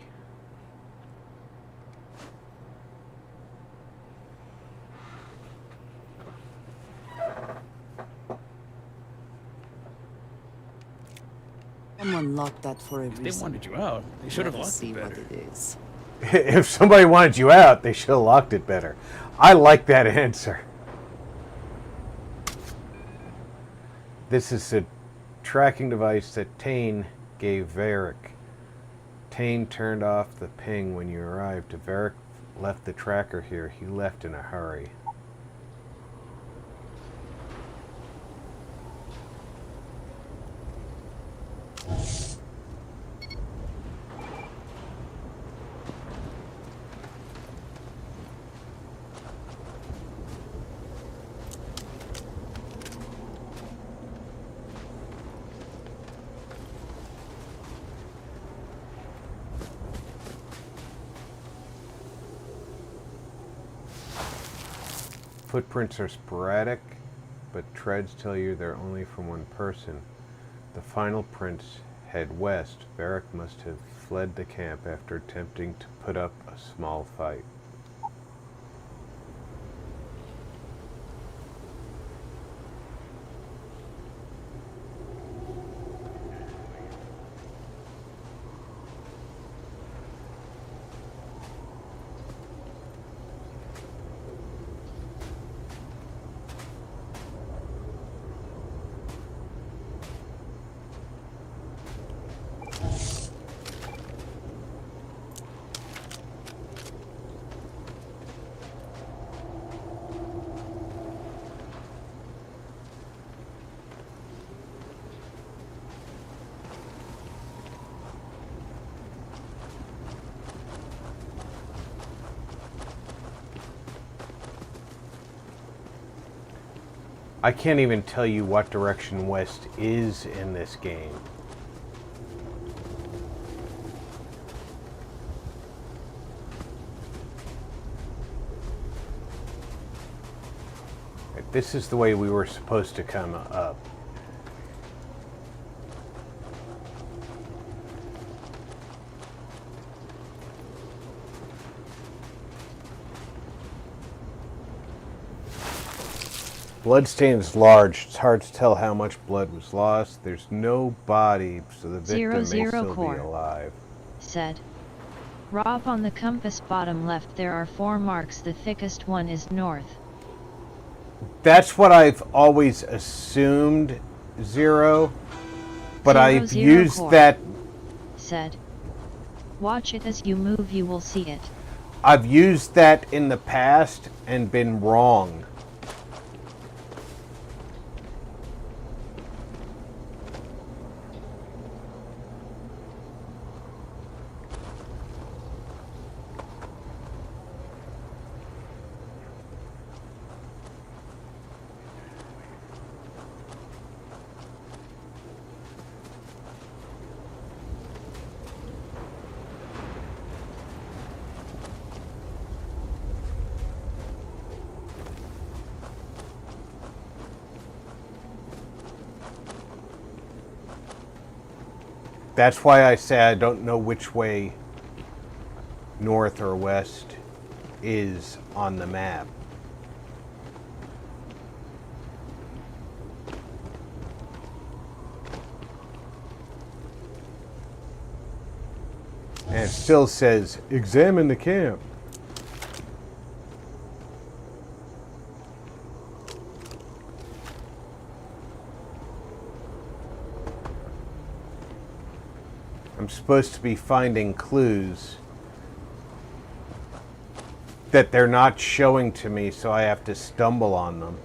Someone locked that for a reason. They wanted you out. They should have Let us locked see it what better. it is. If somebody wanted you out, they should have locked it better. I like that answer. This is a tracking device that Tane gave Vaeric. Tane turned off the ping when you arrived. Vaeric left the tracker here. He left in a hurry. Footprints are sporadic, but treads tell you they're only from one person. The final prints head west. Vaeric must have fled the camp after attempting to put up a small fight. I can't even tell you what direction west is in this game. This is the way we were supposed to come up. Bloodstain's large. It's hard to tell how much blood was lost. There's no body, so the victim may still be alive. Said. Rob, on the compass bottom left there are 4 marks. The thickest one is north. That's what I've always assumed, Zero. But I've used core. that. Said. Watch it as you move, you will see it. I've used that in the past and been wrong. That's why I say I don't know which way north or west is on the map. And it still says, examine the camp. I'm supposed to be finding clues that they're not showing to me, so I have to stumble on them.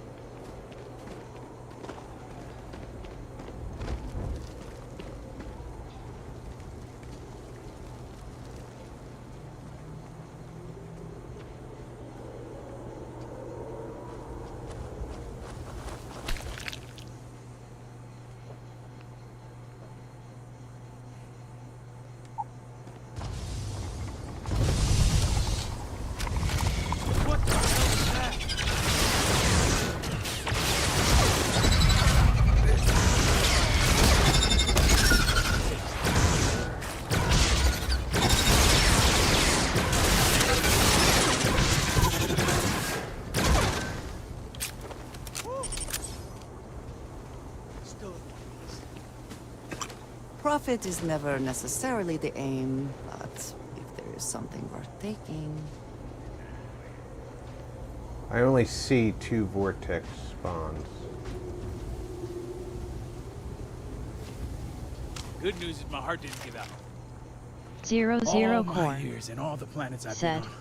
Profit is never necessarily the aim, but if there is something worth taking... I only see 2 vortex spawns. Good news is my heart didn't give out. 00 all my core years and all the planets I've said, been on.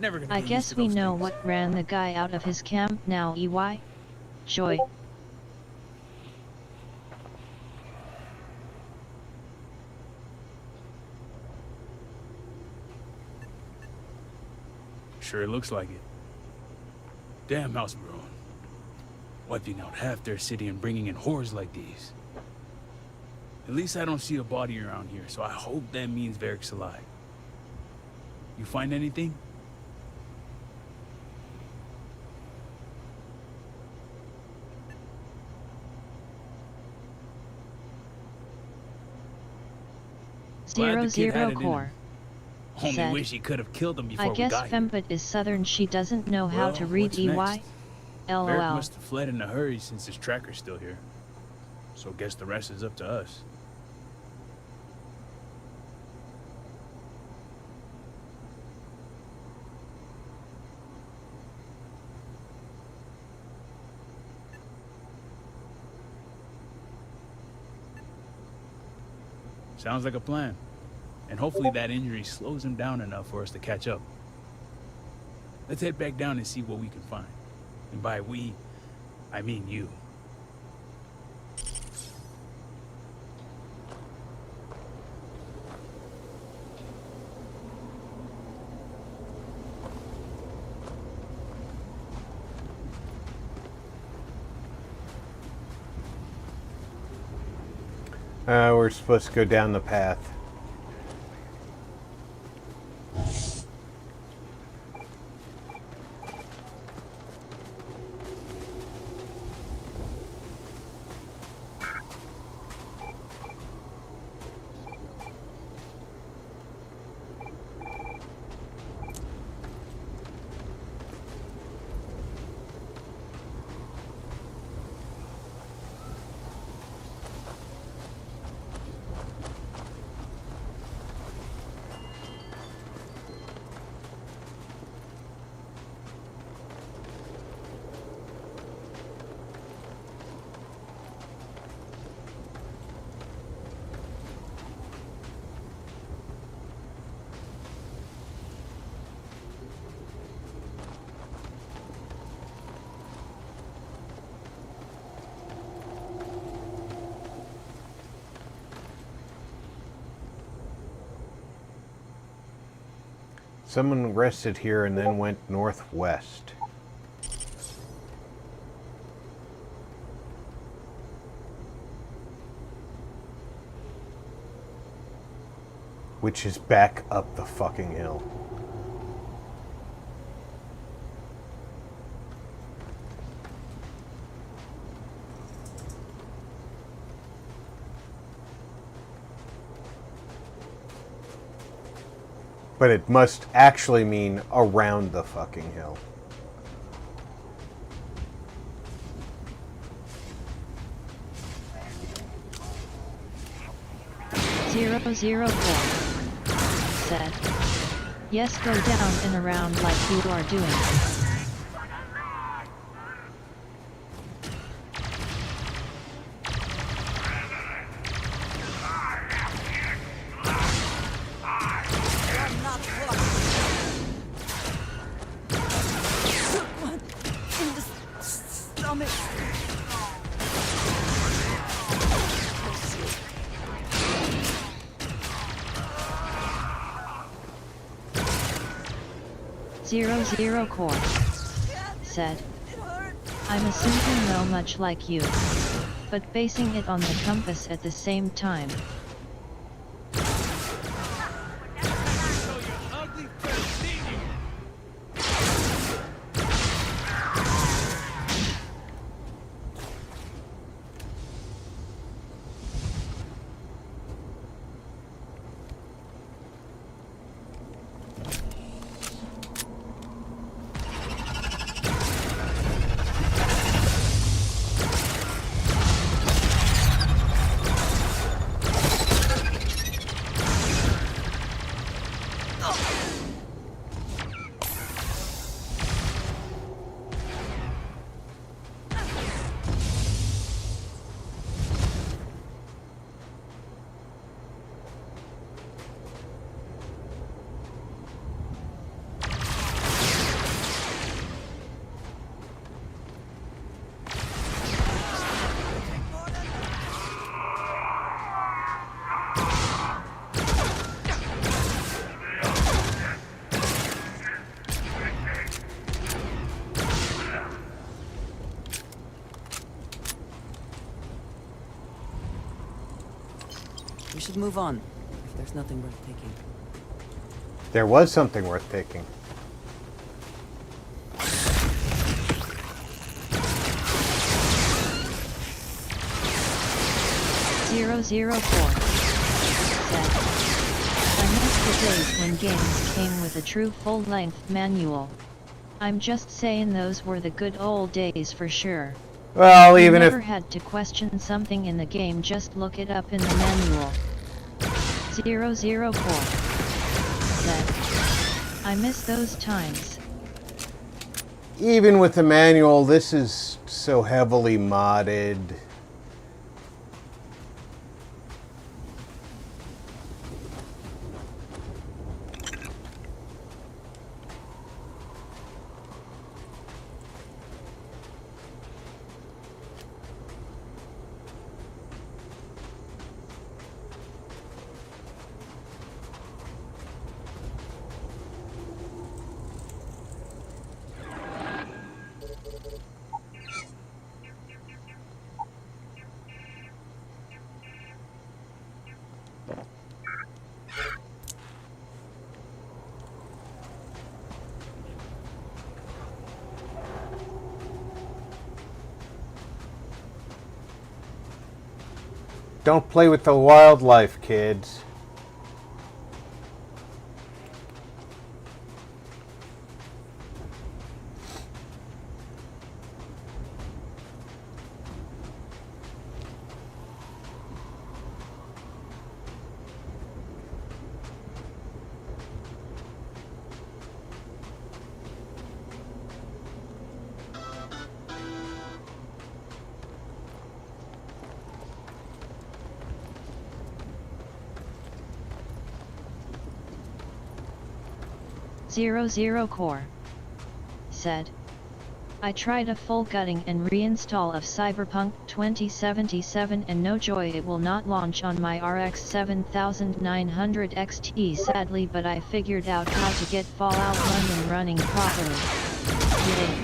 Never gonna I get used guess to we those know things. what ran the guy out of his camp now, EY? Joy. Sure looks like it. Damn house bro. Wiping out half their city and bringing in whores like these. At least I don't see a body around here, so I hope that means Vaeric's alive. You find anything? Glad the kid had it in him. Core Only said, wish he could have killed them before I we guess got here. Fembot is southern, she doesn't know how to Well, read what's EY? next? Vaeric LOL. must have fled in a hurry since his tracker's still here. So guess the rest is up to us. Sounds like a plan. And hopefully that injury slows him down enough for us to catch up. Let's head back down and see what we can find. And by we, I mean you. We're supposed to go down the path. Someone rested here and then went northwest. Which is back up the fucking hill. But it must actually mean around the fucking hill. Zero 04 said. Yes, go down and around like you are doing. In the stomach. 00 core said. I'm assuming no much like you, but basing it on the compass at the same time. We should move on, if there's nothing worth taking. There was something worth taking. Zero 04 said. I miss the days when games came with a true full-length manual. I'm just saying those were the good old days for sure. Well, even if... never had to question something in the game, just look it up in the manual. 00 core said. I miss those times. Even with the manual, this is so heavily modded. Don't play with the wildlife, kids. Zero core said. I tried a full gutting and reinstall of Cyberpunk 2077 and no joy, it will not launch on my RX 7900 XT sadly, but I figured out how to get Fallout London running properly. Yay.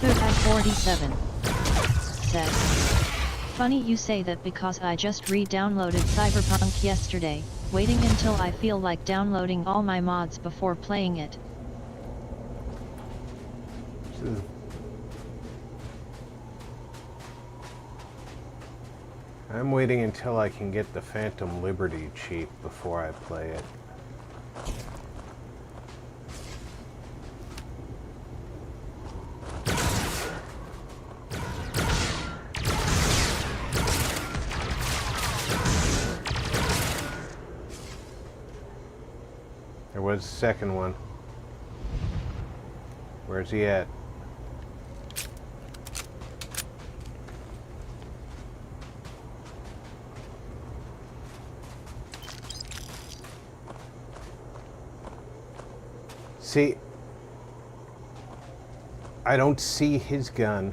At 47 said. Funny you say that because I just re-downloaded Cyberpunk yesterday, waiting until I feel like downloading all my mods before playing it. I'm waiting until I can get the Phantom Liberty cheap before I play it. There was a second one. Where's he at? See, I don't see his gun.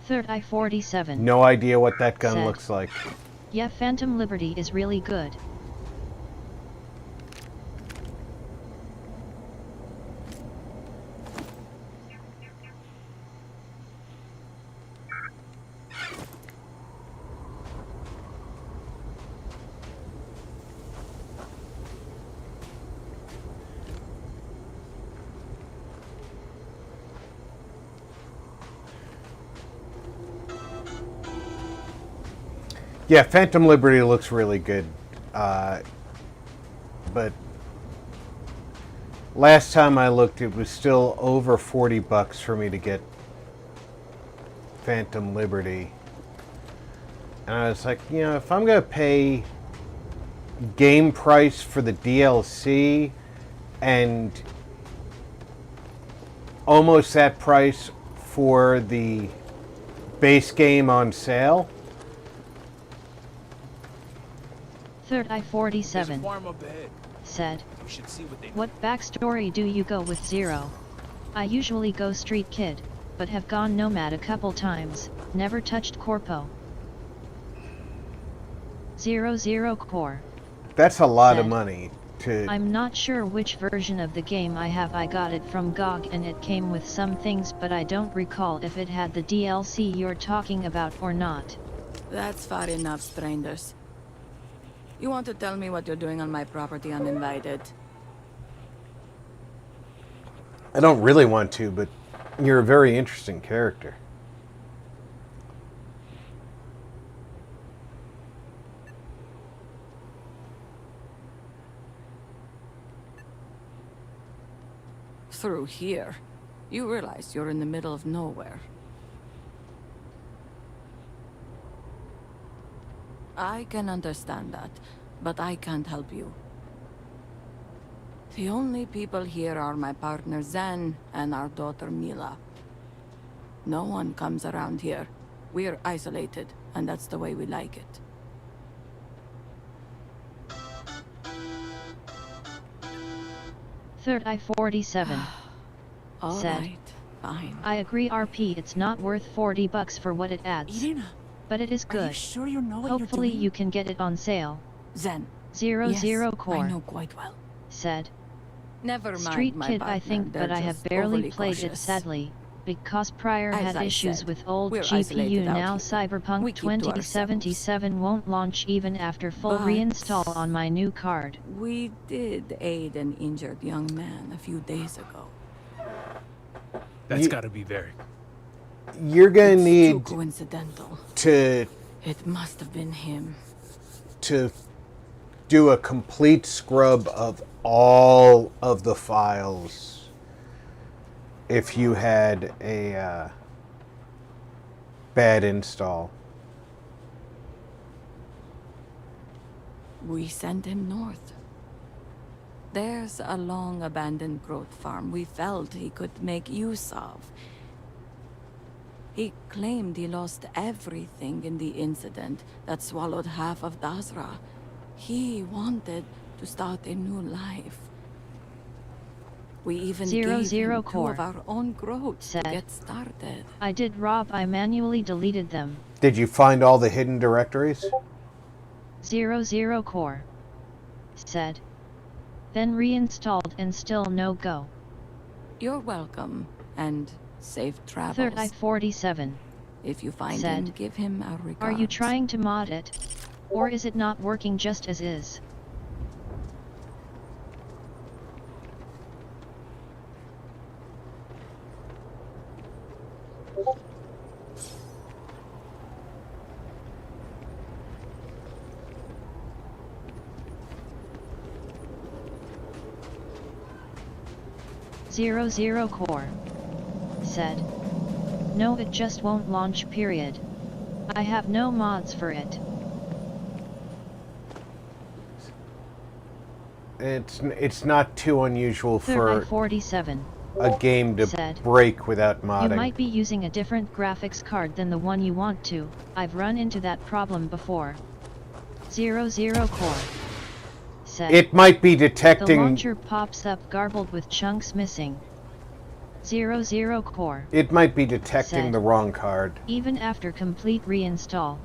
Third I-47. No idea what that gun Said. looks like. Yeah, Phantom Liberty is really good. Yeah, Phantom Liberty looks really good. But last time I looked, it was still over $40 for me to get Phantom Liberty. And I was like, you know, if I'm going to pay game price for the DLC and almost that price for the base game on sale. Third I-47 said, what backstory do you go with Zero? I usually go street kid, but have gone nomad a couple times, never touched corpo. 00 core. That's a lot of money to... I'm not sure which version of the game I have. I got it from GOG and it came with some things, but I don't recall if it had the DLC you're talking about or not. That's far enough, strangers. You want to tell me what you're doing on my property uninvited? I don't really want to, but you're a very interesting character. Through here. You realize you're in the middle of nowhere. I can understand that, but I can't help you. The only people here are my partner Zen and our daughter Mila. No one comes around here. We're isolated, and that's the way we like it. Third I-47 said, Alright, fine. I agree RP, it's not worth $40 for what it adds. Irina, but it is good. Are you sure you know what Hopefully you're doing? you can get it on sale. Zen. 00 core. I know quite well. Said. Never mind, Street my kid partner. I think, They're but I have just barely overly played it cautious. sadly. Because prior As had I issues said, with old we're GPU. isolated out Now here. Cyberpunk We keep to 2077 won't launch even after full But reinstall on my new card. We did aid an injured young man a few days ago. That's gotta be Vaeric. You're gonna It's need too coincidental. to It must have been him. to do a complete scrub of all of the files if you had a bad install. We sent him north. There's a long abandoned growth farm we felt he could make use of. He claimed he lost everything in the incident that swallowed half of Dazra. He wanted to start a new life. We even gave him 2 core of our own growths said, to get started. I did Rob, I manually deleted them. Did you find all the hidden directories? 00 core said. Then reinstalled and still no go. You're welcome, and Safe travels. Third I-47 If you find said, him, give him our regards. Are you trying to mod it? Or is it not working just as is? Zero Core said, no, it just won't launch, period. I have no mods for it. It's not too unusual for 47 a game to said, break without modding. You might be using a different graphics card than the one you want to. I've run into that problem before. Zero Core said, it might be detecting. The launcher pops up garbled with chunks missing. Zero Core. It might be detecting said, the wrong card. Even after complete reinstall.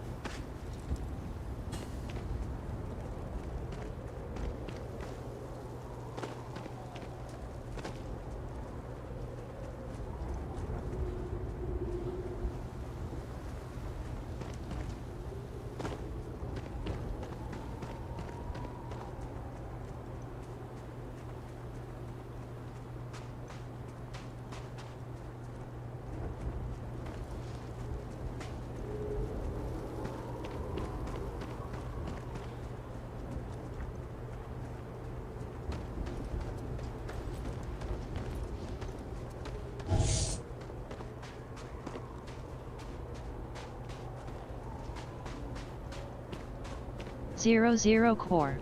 Zero Core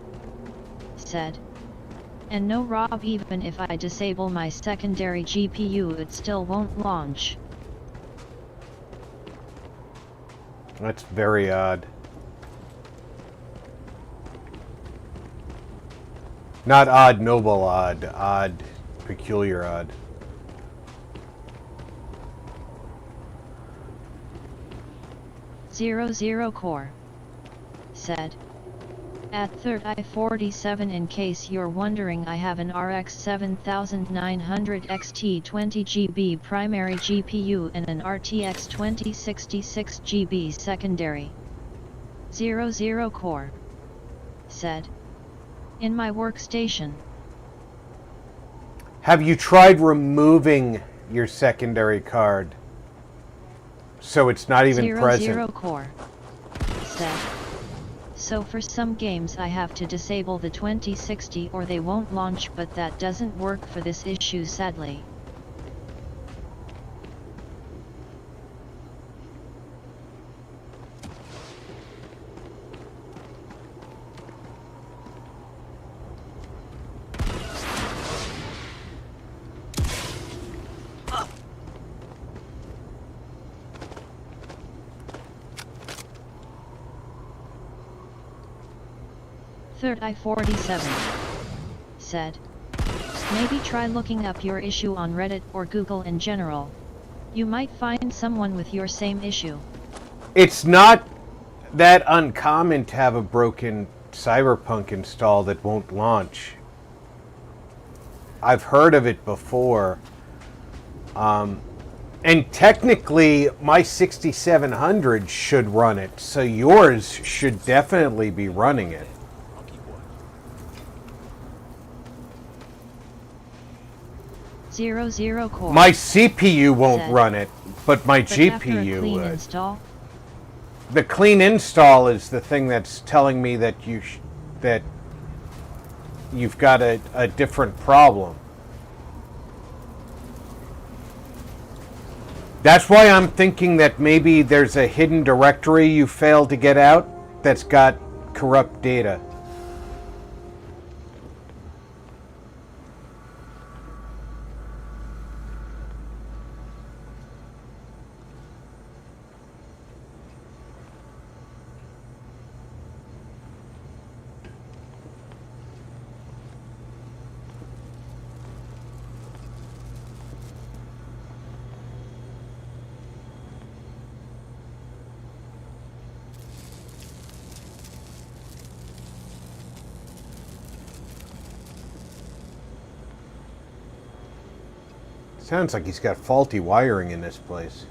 said, and no Rob, even if I disable my secondary GPU it still won't launch. That's very odd. Not odd, noble odd. Odd, peculiar odd. Zero Core said, at third I-47, in case you're wondering, I have an RX 7900 XT 20GB primary GPU and an RTX 2066 GB secondary. Zero Core said, in my workstation. Have you tried removing your secondary card so it's not even present? Zero Core said, so for some games I have to disable the 2060 or they won't launch, but that doesn't work for this issue, sadly. Third I-47 said, maybe try looking up your issue on Reddit or Google in general. You might find someone with your same issue. It's not that uncommon to have a broken Cyberpunk install that won't launch. I've heard of it before. And technically my 6700 should run it, so yours should definitely be running it. Zero Core. My CPU won't said, run it, but my GPU after a clean would. install? The clean install is the thing that's telling me that you've got a different problem. That's why I'm thinking that maybe there's a hidden directory you failed to get out that's got corrupt data. Sounds like he's got faulty wiring in this place.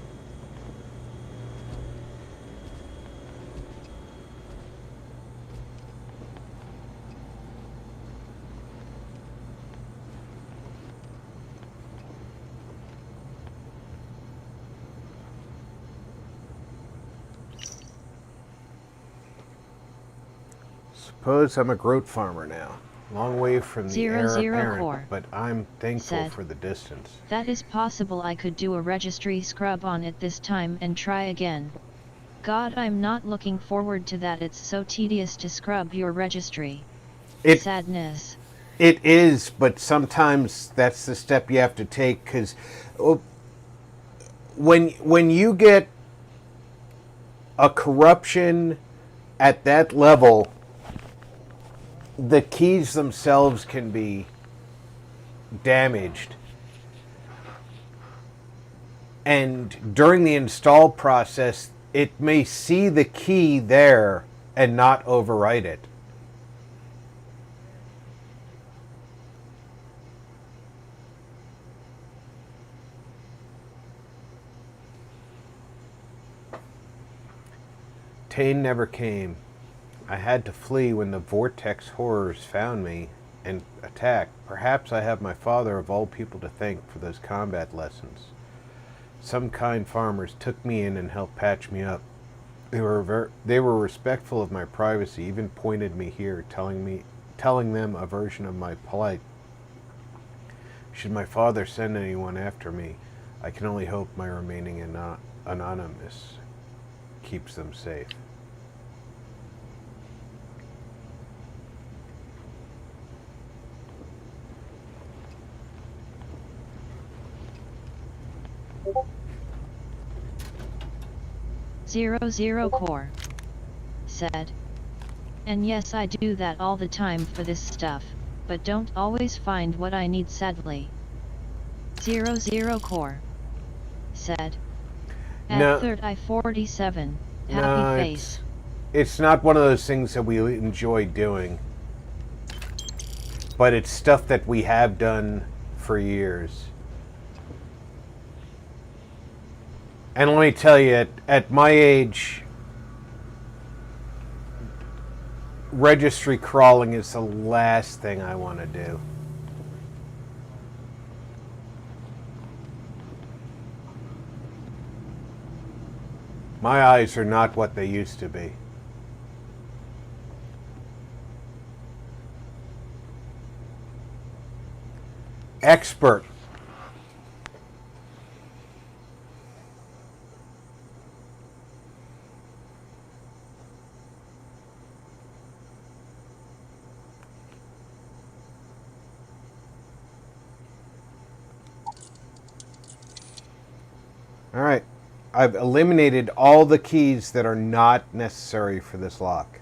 Suppose I'm a groat farmer now. Long way from the heir apparent, core, but I'm thankful said, for the distance. That is possible. I could do a registry scrub on it this time and try again. God, I'm not looking forward to that. It's so tedious to scrub your registry. Sadness. It is, but sometimes that's the step you have to take, because when you get a corruption at that level, the keys themselves can be damaged. And during the install process, it may see the key there and not overwrite it. Tane never came. I had to flee when the vortex horrors found me and attacked. Perhaps I have my father of all people to thank for those combat lessons. Some kind farmers took me in and helped patch me up. They were respectful of my privacy, even pointed me here, telling them a version of my plight. Should my father send anyone after me, I can only hope my remaining anonymous keeps them safe. Zero core, said. And yes, I do that all the time for this stuff, but don't always find what I need, sadly. 00 core, said. At No. third I-47, happy face. It's not one of those things that we enjoy doing, but it's stuff that we have done for years. And let me tell you, at my age, registry crawling is the last thing I want to do. My eyes are not what they used to be. Expert. All right, I've eliminated all the keys that are not necessary for this lock.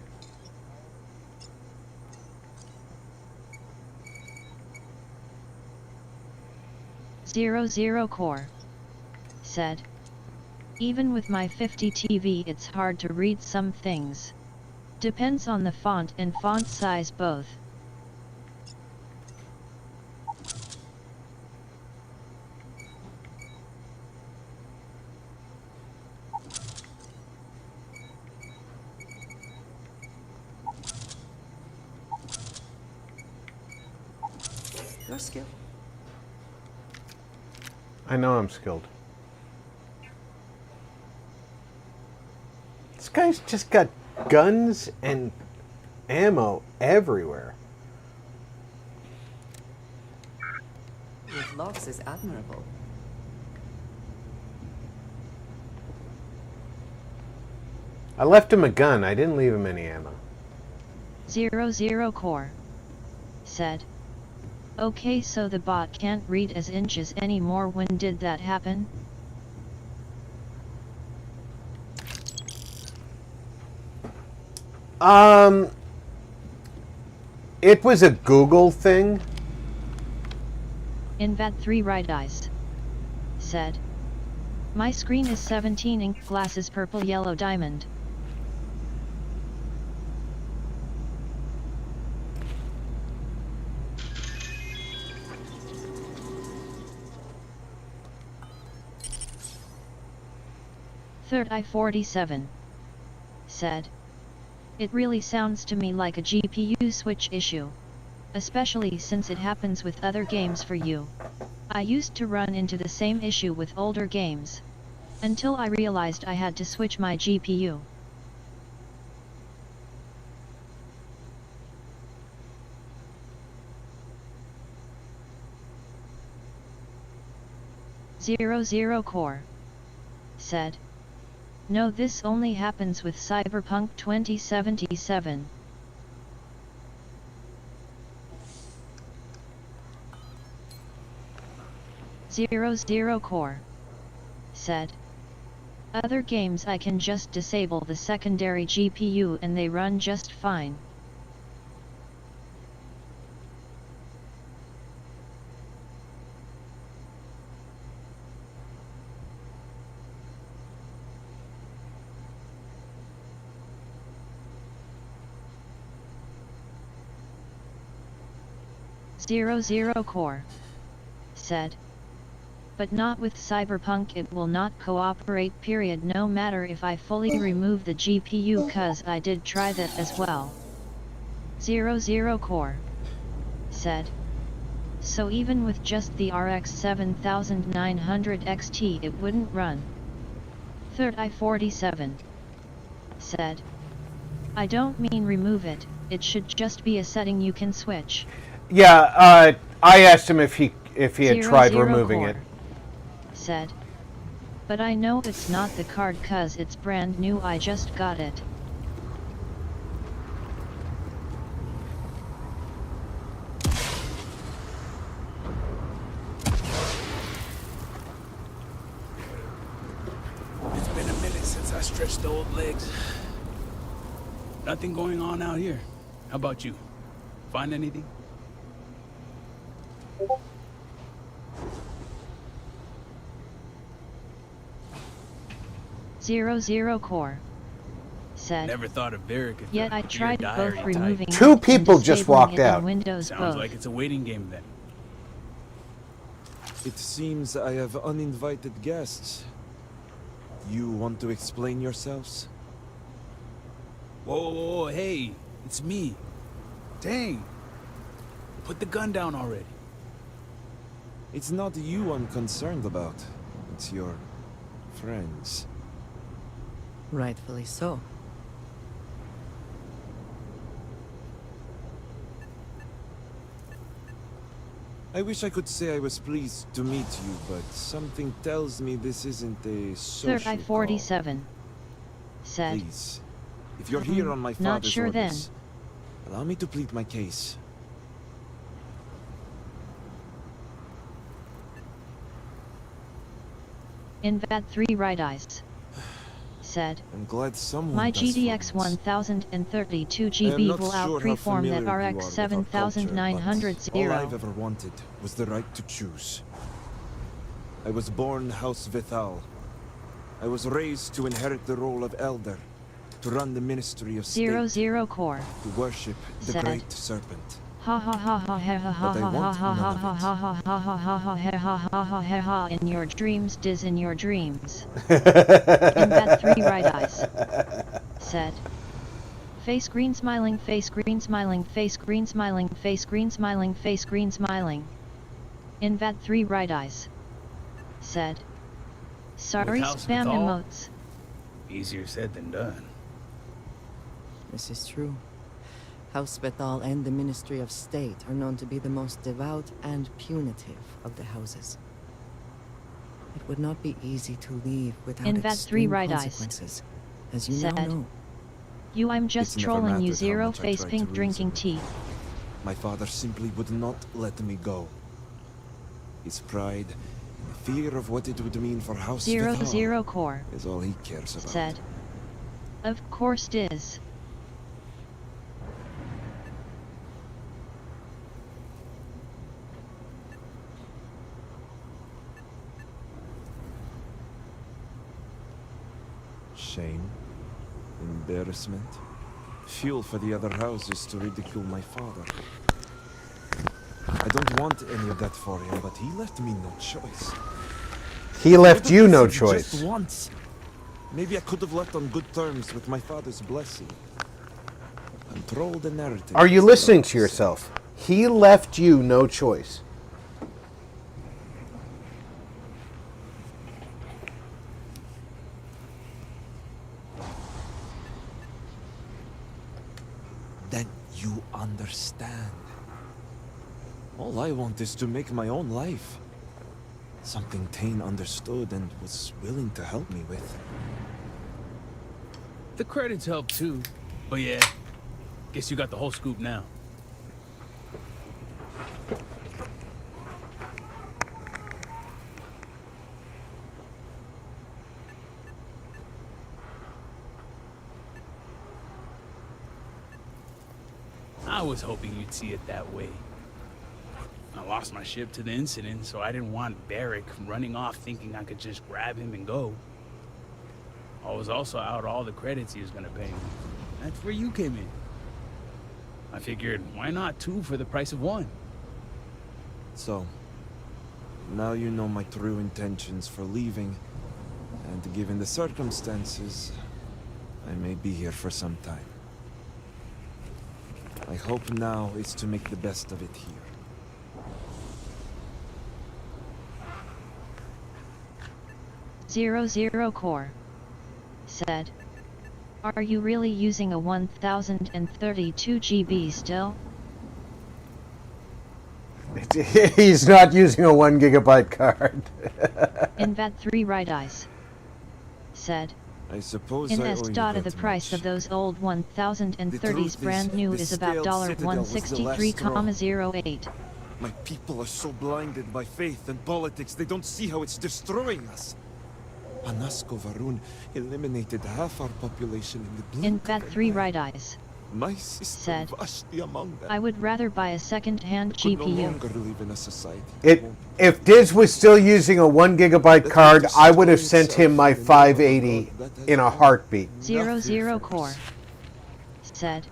Zero core, said. Even with my 50 TV, it's hard to read some things. Depends on the font and font size both. You're skilled. I know I'm skilled. This guy's just got guns and ammo everywhere. With Lopes is admirable. I left him a gun. I didn't leave him any ammo. 00 core, said. Okay, so the bot can't read as inches anymore. When did that happen? It was a Google thing. Invat 3 right eyes, said. My screen is 17 ink glasses purple yellow diamond. Third I-47 said. It really sounds to me like a GPU switch issue. Especially since it happens with other games for you. I used to run into the same issue with older games. Until I realized I had to switch my GPU. Zero Core said. No, this only happens with Cyberpunk 2077. Zero Core said. Other games I can just disable the secondary GPU and they run just fine. Zero Core said. But not with Cyberpunk, it will not cooperate period, no matter if I fully remove the GPU, cause I did try that as well. Zero Core said. So even with just the RX 7900 XT it wouldn't run. Third I-47 said. I don't mean remove it, it should just be a setting you can switch. Yeah, I asked him if he had tried removing Core it. Said. But I know it's not the card cause it's brand new, I just got it. It's been a minute since I stretched the old legs. Nothing going on out here. How about you? Find anything? Zero Core said. Never thought of Vaeric. Yet I tried both removing Two it people and just disabling walked it in out. Windows Sounds both. like it's a waiting game then. It seems I have uninvited guests. You want to explain yourselves? Whoa, hey, it's me. Dang. Put the gun down already. It's not you I'm concerned about. It's your friends. Rightfully so. I wish I could say I was pleased to meet you, but something tells me this isn't a social Third I-47 said. Please, if you're here on my Not father's sure orders, allow me to plead my case. Invad 3 Right Eyes said. I'm glad someone My does GDX for once. 1032 I am GB not will sure how outperform familiar that you are RX with our 7900 culture, but all I've ever wanted was the right to choose. I was born House Vithal. I was raised to inherit the role of elder, to run the ministry of state, Zero Core to worship the said. great serpent. Ha ha ha ha ha ha ha But I ha want ha ha none ha of ha ha ha ha ha ha ha ha ha ha ha in your dreams, diz in your dreams. Invad 3 Right Eyes said. Face green smiling, face green smiling, face green smiling, face green smiling, face green smiling. Invad 3 Right Eyes said. Sorry, House spam Vithal? emotes. Easier said than done. This is true. House Bethal and the Ministry of State are known to be the most devout and punitive of the houses. It would not be easy to leave without Invad 3 extreme Right Eyes consequences, as you said. now know. You, I'm just It's never trolling you. mattered how Zero much I face tried pink to drinking reason. tea. My father simply would not let me go. His pride, and the fear of what it would mean for House Vithal Zero Core is all he cares about. said. Of course it is. Shame, embarrassment, fuel for the other houses to ridicule my father. I don't want any of that for him, but he left me no choice. He left you no Just choice. once. Maybe I could have left on good terms with my father's blessing. Control the narrative. Are you listening to yourself? He left you no choice. Then you understand. All I want is to make my own life. Something Tane understood and was willing to help me with. The credits help too. But yeah, guess you got the whole scoop now. I was hoping you'd see it that way. I lost my ship to the incident, so I didn't want Vaeric running off thinking I could just grab him and go. I was also out all the credits he was gonna pay me. That's where you came in. I figured, why not 2 for the price of 1? So, now you know my true intentions for leaving, and given the circumstances, I may be here for some time. My hope now is to make the best of it here. Zero Core said, "Are you really using a 1032 GB still?" He's not using a 1 gigabyte card. Invat3 Right Eyes said, I suppose in I owe S. you The that price much. of those old 1030s brand new the is about scaled citadel was the last straw. $163,08. My people are so blinded by faith and politics, they don't see how it's destroying us. Anasko Varun eliminated half our population in the blink of Invat3 an eye. Right Eyes My sister said, Vashti among them. I would rather buy a second-hand Could no GPU. longer live in a society. If Diz was still using a 1 gigabyte card, I would have sent him my 580 in a heartbeat. Zero Core said,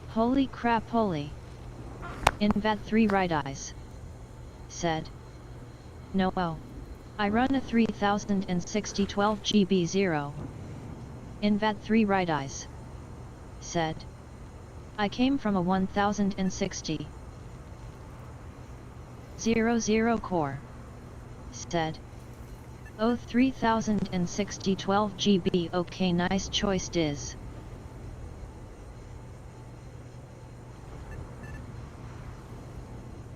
holy crap holy. Invat3 Right Eyes said, no I run a 3060 12 GB 0. Invat3 Right Eyes said, I came from a 1060. 00 Core said, oh 3060 12 GB okay nice choice Diz.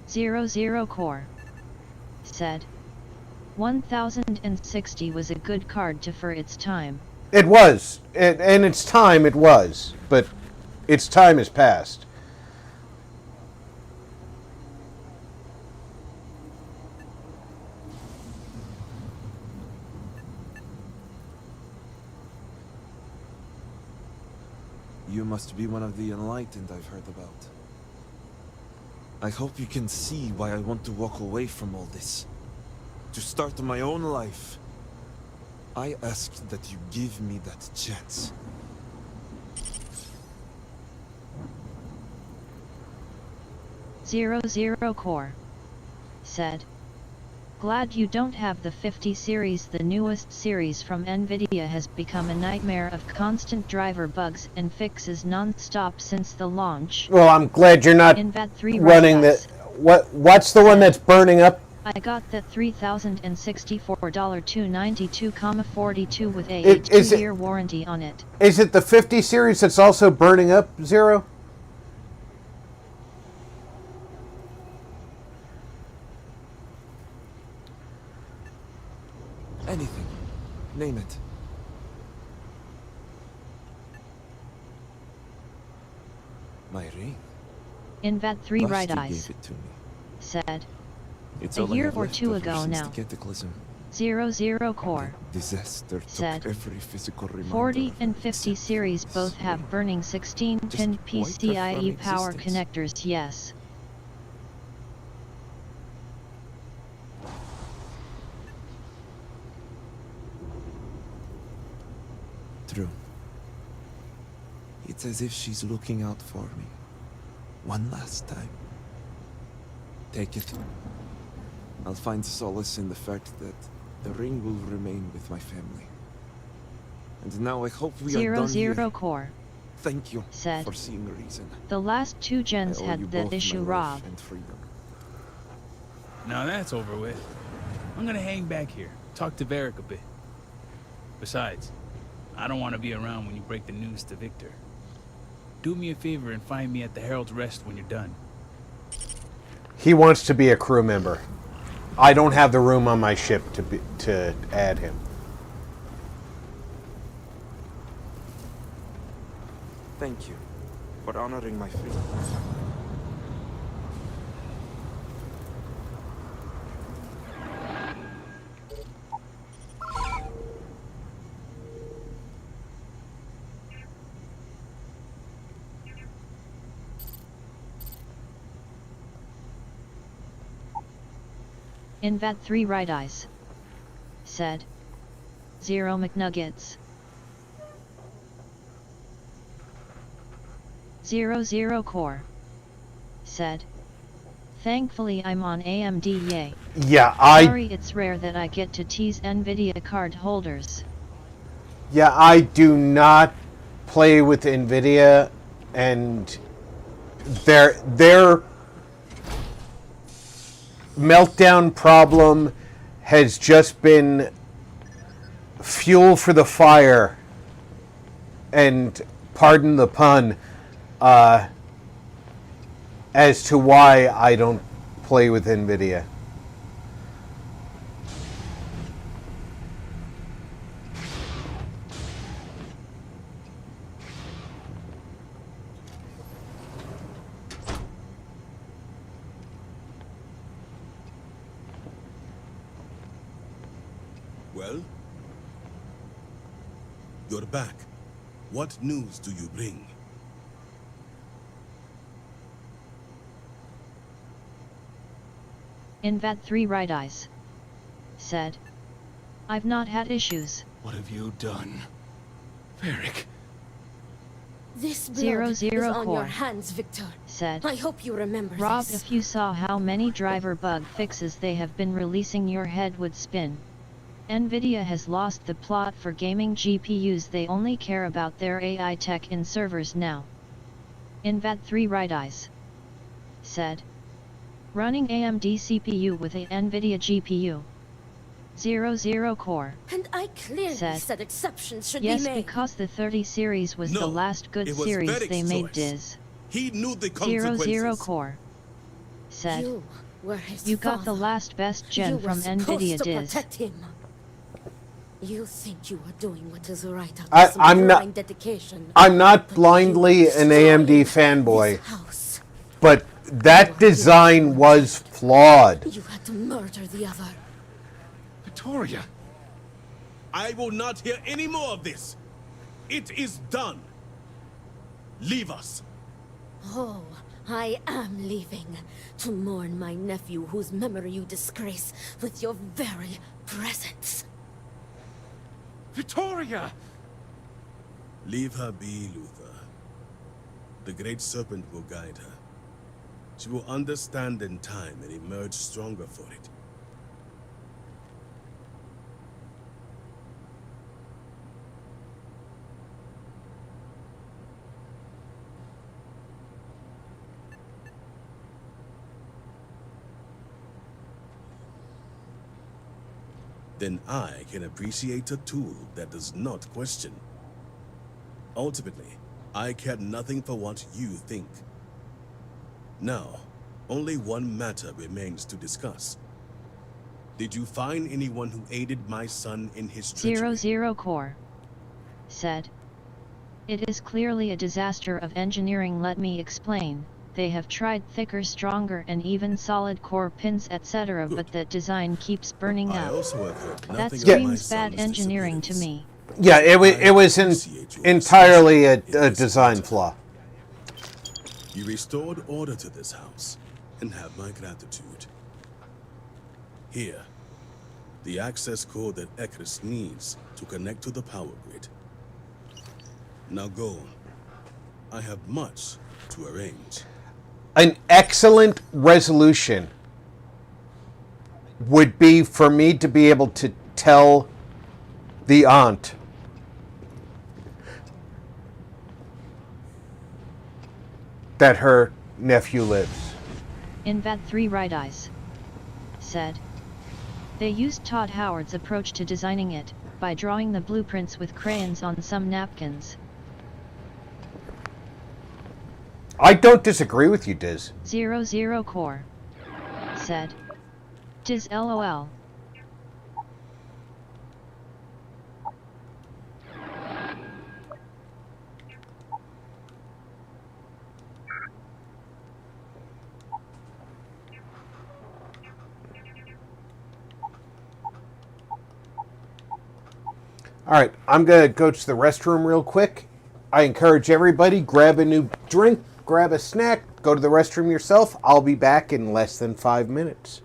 Zero Core said, 1060 was a good card for its time. It was. And its time it was. But its time is past. You must be one of the enlightened I've heard about. I hope you can see why I want to walk away from all this. To start my own life. I ask that you give me that chance. Zero Core said, glad you don't have the 50 series. The newest series from Nvidia has become a nightmare of constant driver bugs and fixes non-stop since the launch. Well, I'm glad you're not running the... What's the one that's burning up? I got that $3,064 $292,42 with a 2-year warranty on it. Is it the 50 series that's also burning up, Zero? Anything. Name it. My ring. Invat3 Right Vashti Eyes gave it to me. said, It's a all I year have or left two of her ago since now. the cataclysm. Zero Core Disaster said, took every physical reminder 40 of and it 50 except series this both have ring. burning 16-pin Just wiped her from PCIe power existence. connectors. Yes. True. It's as if she's looking out for me. One last time. Take it. I'll find solace in the fact that the ring will remain with my family. And now I hope we are Zero done Zero here. Core Thank you said, for seeing reason. the last two gens I owe you had the both issue my life Rob. and freedom. Now that's over with. I'm gonna hang back here, talk to Vaeric a bit. Besides, I don't want to be around when you break the news to Victor. Do me a favor and find me at the Herald's Rest when you're done. He wants to be a crew member. I don't have the room on my ship to add him. Thank you for honoring my freedom. Invat 3 right eyes. Said. 0 McNuggets. 00 Core. Said. Thankfully I'm on AMD yay. Yeah, Sorry it's rare that I get to tease Nvidia card holders. Yeah, I do not play with Nvidia, and their meltdown problem has just been fuel for the fire, and pardon the pun, as to why I don't play with Nvidia. Well? You're back. What news do you bring? Invat 3 right eyes. Said. I've not had issues. What have you done? Vaeric. This blood 00 is on Core. your hands, Victor. Said. I hope you remember Rob, this. if you saw how many driver bug fixes they have been releasing, your head would spin. Nvidia has lost the plot for gaming GPUs. They only care about their AI tech in servers now. Invat 3 right eyes. Said. Running AMD CPU with a Nvidia GPU. 00 Core. And I clearly said exceptions should be made. Yes, because the 30 series was the last good it was series Vaeric's they made. choice. Diz. He knew the consequences. 00 Core. Said. You were his You got the father. last best gen You from were supposed Nvidia. to Diz. protect him. You think you are doing what is right out of some I'm not. blind dedication. I'm not blindly an AMD fanboy, but that design was flawed. You had to murder the other. Victoria! I will not hear any more of this. It is done. Leave us. Oh, I am leaving to mourn my nephew whose memory you disgrace with your very presence. Victoria! Leave her be, Luther. The Great Serpent will guide her. She will understand in time and emerge stronger for it. Then I can appreciate a tool that does not question. Ultimately, I care nothing for what you think. Now, only one matter remains to discuss. Did you find anyone who aided my son in his treachery? 00 Core. Said. It is clearly a disaster of engineering. Let me explain. They have tried thicker, stronger and even solid core pins etc. but the design keeps burning I out. also have heard That nothing of my screams bad son's engineering to me. Yeah, it was entirely a design flaw. You restored order to this house, and have my gratitude. Here, the access code that Ekris needs to connect to the power grid. Now go. I have much to arrange. An excellent resolution would be for me to be able to tell the aunt that her nephew lives. Invad 3 Right Eyes said. They used Todd Howard's approach to designing it, by drawing the blueprints with crayons on some napkins. I don't disagree with you, Diz. 00 Core said. Diz LOL. All right, I'm going to go to the restroom real quick. I encourage everybody, grab a new drink, grab a snack, go to the restroom yourself. I'll be back in less than 5 minutes.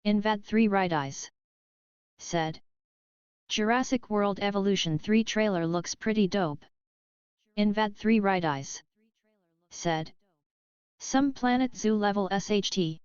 Invad 3 Right Eyes said. Jurassic World Evolution 3 trailer looks pretty dope. Invad 3 Right Eyes said. Some Planet Zoo level SHT.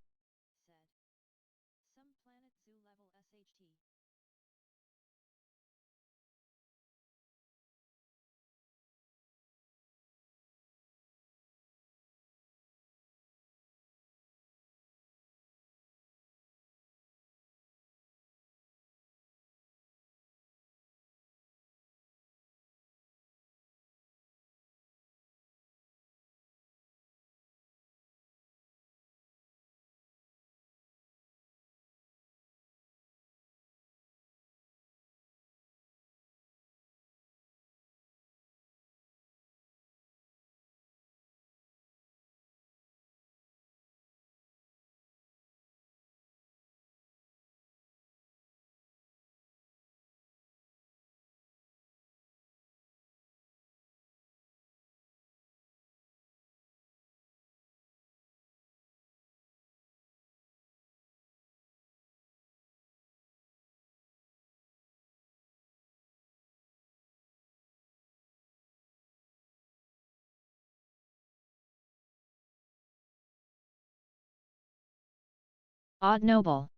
Odd Noble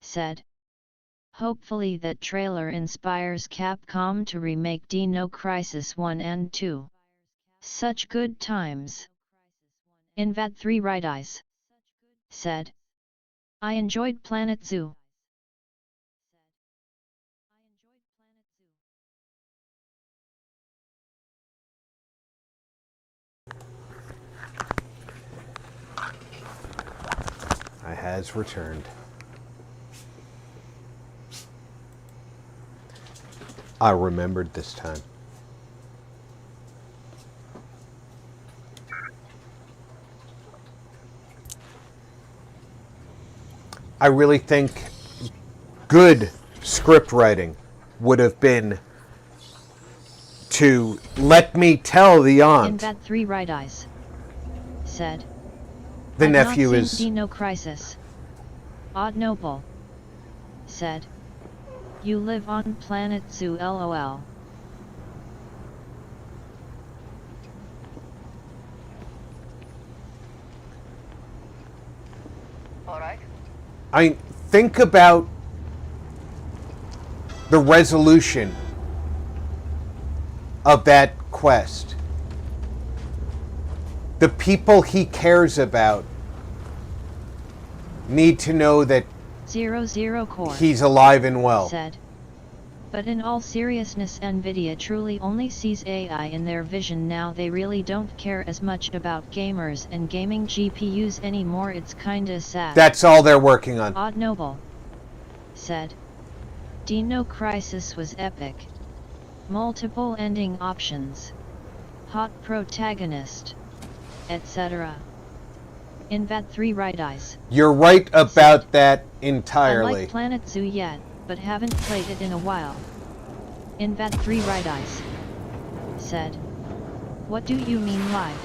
said. Hopefully that trailer inspires Capcom to remake Dino Crisis 1 and 2. Such good times. Invad 3 Right Eyes said. I enjoyed Planet Zoo. I has returned. I remembered this time. I really think good script writing would have been to let me tell the aunt. Invad 3 Right Eyes said. The I've nephew not is... seen Dino Crisis. Odd Noble said, "You live on planet Zoo, lol." Alright. I think about the resolution of that quest. The people he cares about need to know that 00 Core he's alive and well. said, "But in all seriousness, Nvidia truly only sees AI in their vision now. They really don't care as much about gamers and gaming GPUs anymore. It's kinda sad." That's all they're working on. Odd Noble said, "Dino Crisis was epic. Multiple ending options, hot protagonist, etc. Invat 3 Right Eyes. You're right about that I entirely. like Planet Zoo yet, but haven't played it in a while." Invat 3 Right Eyes said, "What do you mean live?"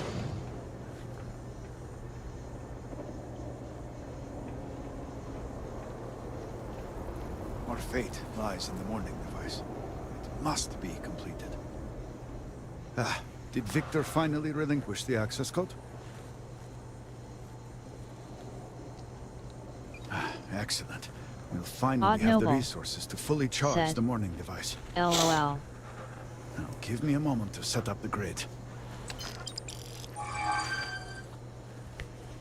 Our fate lies in the morning device. It must be completed. Did Victor finally relinquish the access code? Excellent. We'll finally Odd have the Noble resources to fully charge said, the morning device. LOL. Now, give me a moment to set up the grid.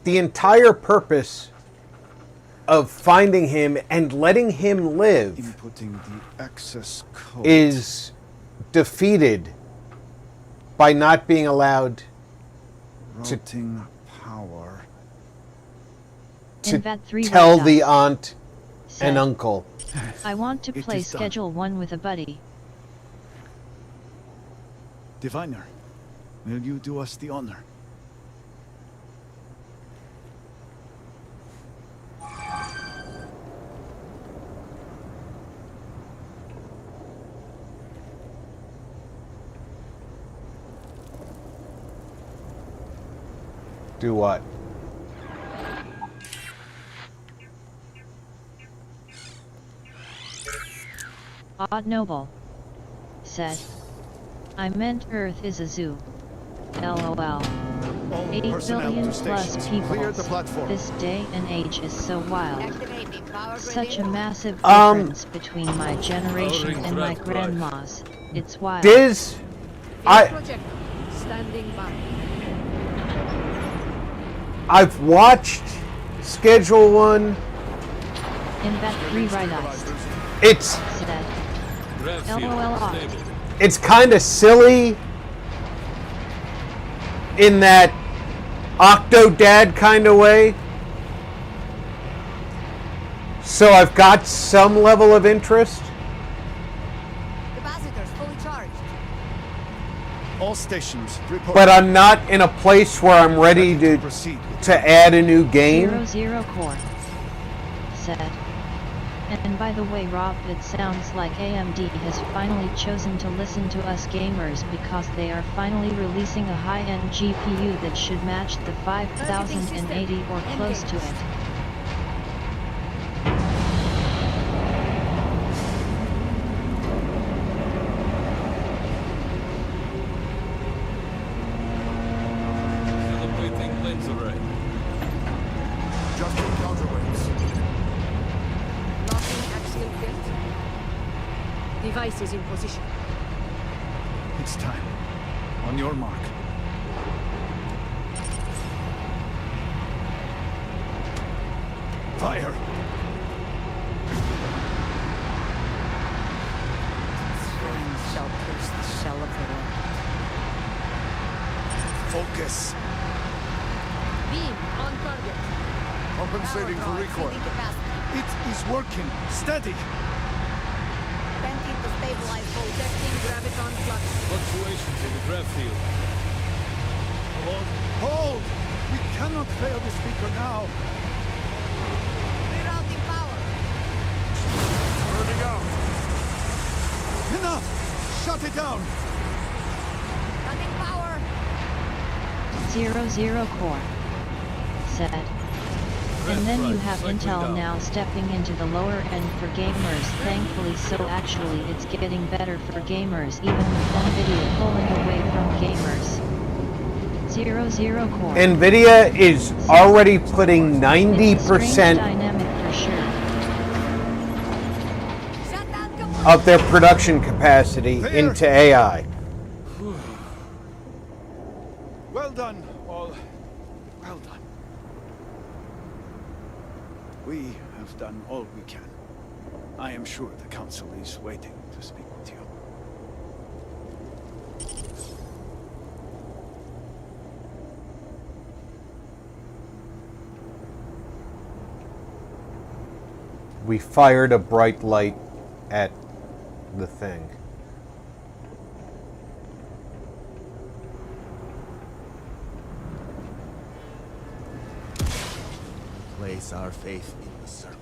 The entire purpose of finding him and letting him live Inputting the access code is defeated by not being allowed to routing power. Invat 3 tell Right the Eyes aunt said, and uncle. "I want to It play is done. Schedule 1 with a buddy." Diviner, will you do us the honor? Do what? Odd Noble said, "I meant Earth is a zoo. LOL. 8 personnel billion to plus stations. people. Clear the platform. This day and age is so wild. Such a massive Um, difference between my generation and my grandma's. It's wild." Diz, Standing by. I've watched Schedule 1. Invat 3 Right Eyes It's said, "LOL off." it's kind of silly in that Octodad kind of way. So I've got some level of interest. Capacitors fully charged. All stations report. But I'm not in a place where I'm ready to add a new game. 00 Core said, "And by the way, Rob, it sounds like AMD has finally chosen to listen to us gamers because they are finally releasing a high-end GPU that should match the 5080 or close to it." Celebrating lens array. Adjusting counterweights. Locking absolute tilt. Device is in position. It's time. On your mark. Fire! Flames shall pierce the shell of the world. Focus. Beam on target. Compensating for recoil. It is working. Steady. Venting to stabilize full. Testing graviton flux. Fluctuations in the draft field. Hold. Hold! We cannot fail the speaker now. Rerouting power. Burning out. Enough! Shut it down! Cutting power. 00 Core said. And then you have Intel now stepping into the lower end for gamers, thankfully, so actually it's getting better for gamers even with Nvidia pulling away from gamers. 00 core. Nvidia is already putting 90% dynamic for sure. of their production capacity into AI. Well done, all. Well done. We have done all we can. I am sure the council is waiting to speak with you. We fired a bright light at the thing. Place our faith in the serpent.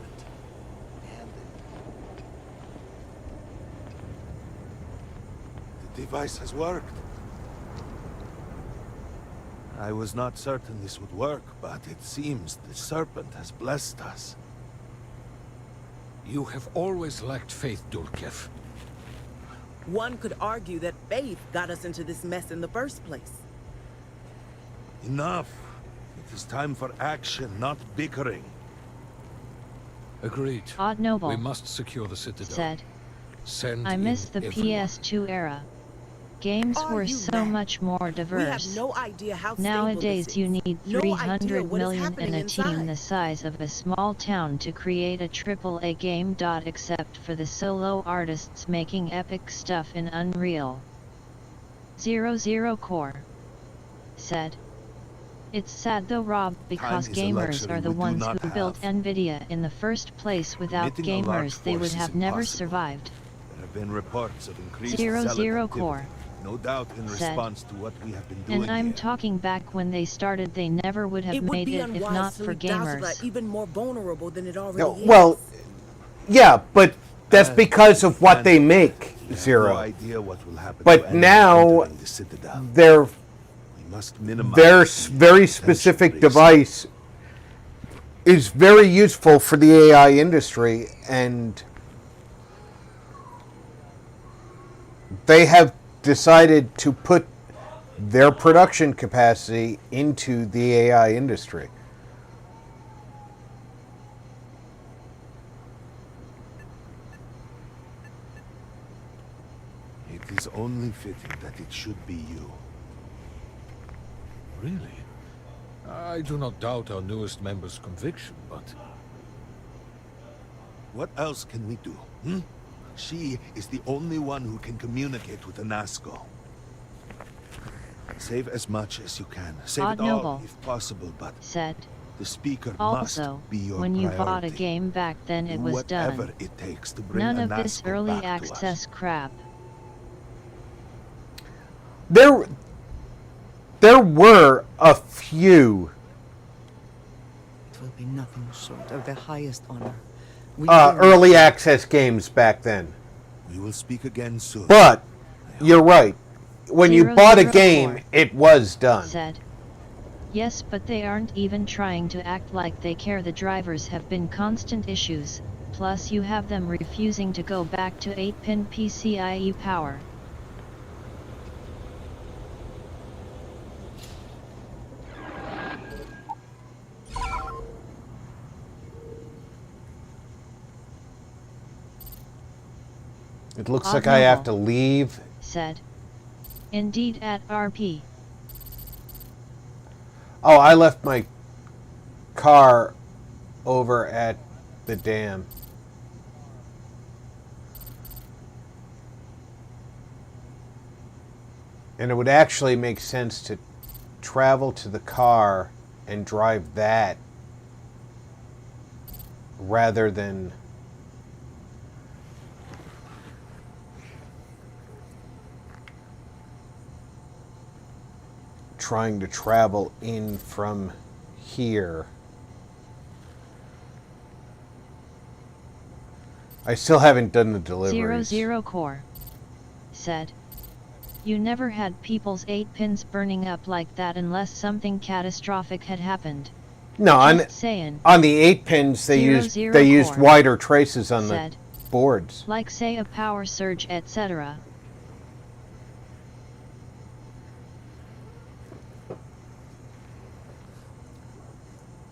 The device has worked. I was not certain this would work, but it seems the serpent has blessed us. You have always lacked faith, Dulkev. One could argue that faith got us into this mess in the first place. Enough. It is time for action, not bickering. Agreed. Odd Noble We must secure the citadel. said, Send I miss in the everyone. PS2 era. Games Are were you so mad? much more We have diverse. no idea how Nowadays stable you this is. need No idea 300 what is million happening and a team inside. the size of a small town to create a AAA game. Except for the solo artists making epic stuff in Unreal. 00 Core said. It's sad though, Rob, because Time is a gamers luxury are the we do ones not who built have. Nvidia in the first place. Without Committing a large gamers they would force have is never impossible. survived. There have been reports of increased 00 zealot Core activity, no doubt in said. response to what we have been doing And I'm here. talking back when they started, they never would have It would made be it if unwise not to for leave Dazra gamers. even more vulnerable than it already No, is. well, yeah, but that's because of what they make, We have Zero. no idea what will happen to But enemies now entering the citadel. their We must minimize their the very potential specific risk. device is very useful for the AI industry, and they have decided to put their production capacity into the AI industry. It is only fitting that it should be you. Really? I do not doubt our newest member's conviction, but... What else can we do? She is the only one who can communicate with the Nazgul. Save as much as you can. Save Odd it all, Noble if possible, but said. the speaker Also, must be your when you priority. bought a game back then it was Whatever done. it takes to bring None a of this Nazgul early back to us. access crap. There were a few It will be nothing short of the highest honor. We early access games back then. We will speak again soon. But you're right. When you 00 bought a game, it was done. Said. Yes, but they aren't even trying to act like they care. The drivers have been constant issues, plus you have them refusing to go back to 8-pin PCIe power. It looks Odd like I have Noble to leave. Said. Indeed at RP. Oh, I left my car over at the dam. And it would actually make sense to travel to the car and drive that rather than trying to travel in from here. I still haven't done the deliveries. 00 Core said. You never had people's 8 pins burning up like that unless something catastrophic had happened. No, on the 8 pins they used wider traces on the boards. Like say a power surge, etc.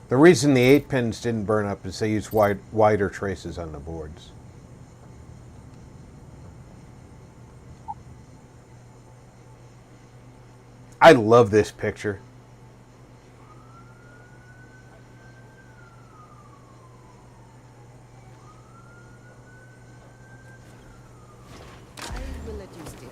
The reason the 8 pins didn't burn up is they used wider traces on the boards. I love this picture. I will let you steer.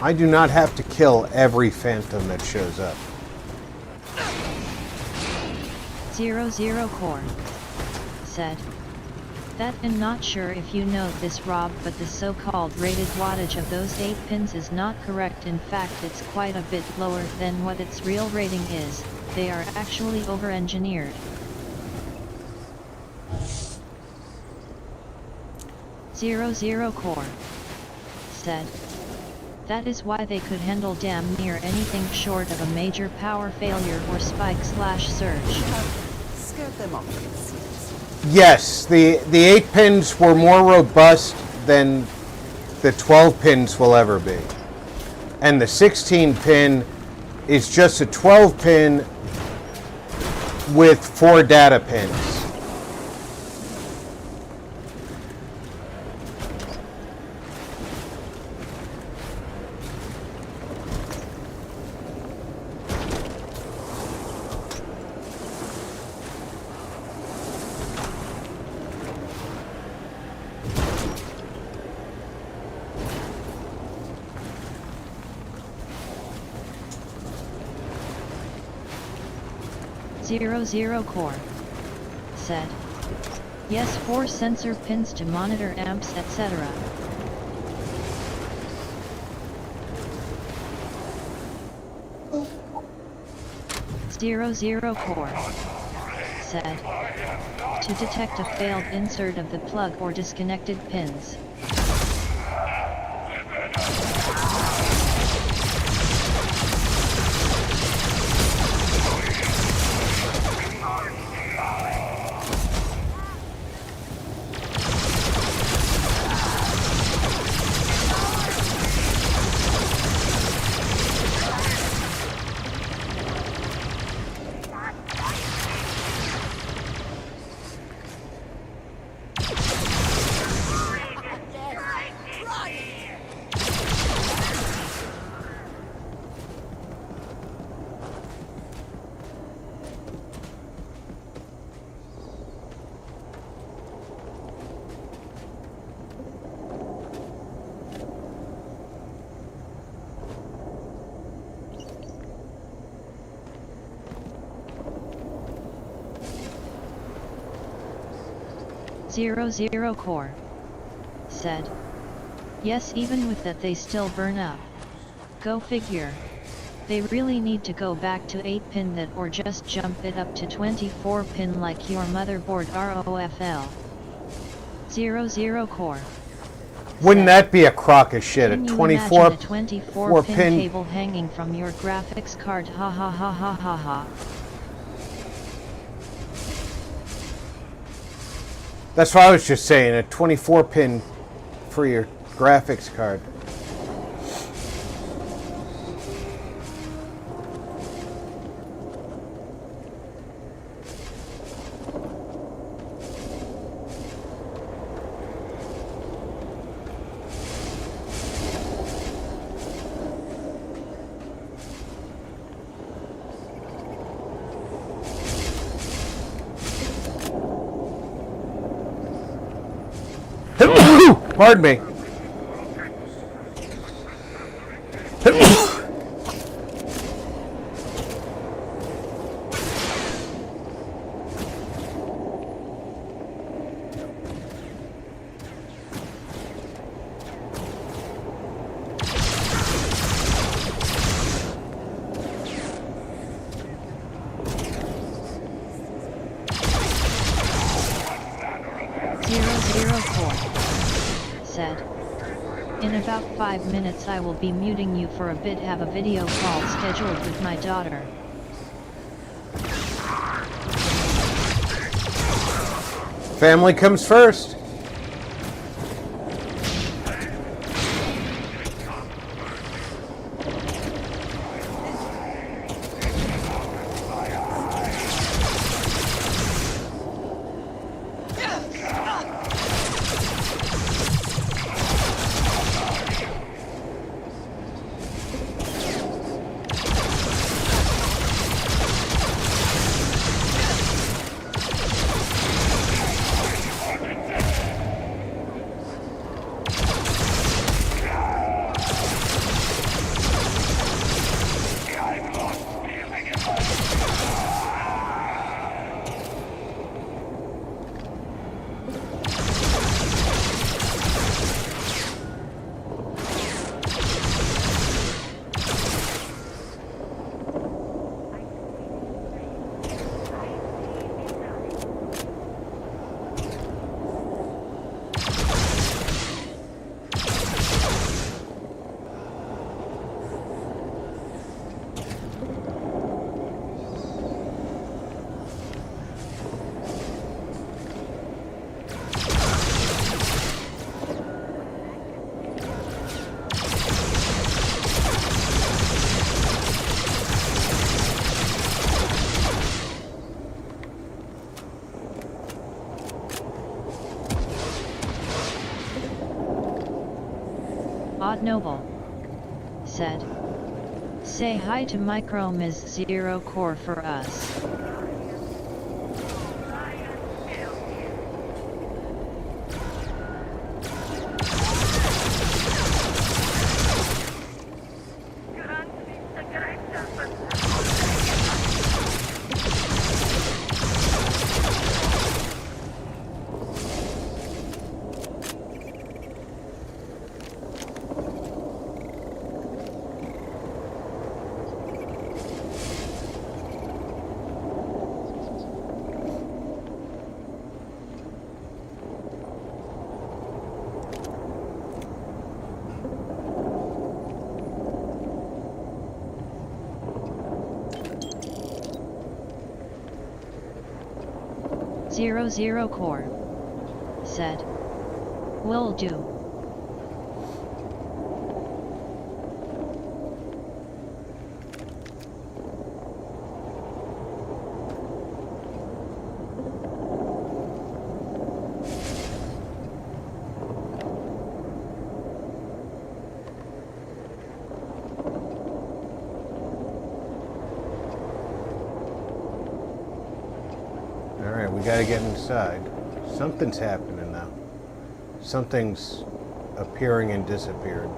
I do not have to kill every phantom that shows up. 00 Core said that, and not sure if you know this, Rob, but the so-called rated wattage of those 8 pins is not correct. In fact, it's quite a bit lower than what its real rating is. They are actually over-engineered. 00 Core said that is why they could handle damn near anything short of a major power failure or spike/surge. Skirt them off. Yes, the 8 pins were more robust than the 12 pins will ever be. And the 16 pin is just a 12 pin with 4 data pins. Zero Core said yes, 4 sensor pins to monitor amps, etc. Zero Core said to detect a failed insert of the plug or disconnected pins. Zero Core said yes, even with that they still burn up. Go figure. They really need to go back to 8 pin that, or just jump it up to 24 pin like your motherboard ROFL. Zero Core. Wouldn't that be a crock of shit? A 24 pin cable hanging from your graphics card. Ha ha ha ha ha ha. That's what I was just saying, a 24 pin for your graphics card. Pardon me. Said. In about 5 minutes I will be muting you for a bit. Have a video call scheduled with my daughter. Family comes first. Odd Noble said. Say hi to Micro Ms. Zero Core for us. Zero Core said. Will do. Alright, we gotta get inside. Something's happening now. Something's appearing and disappearing.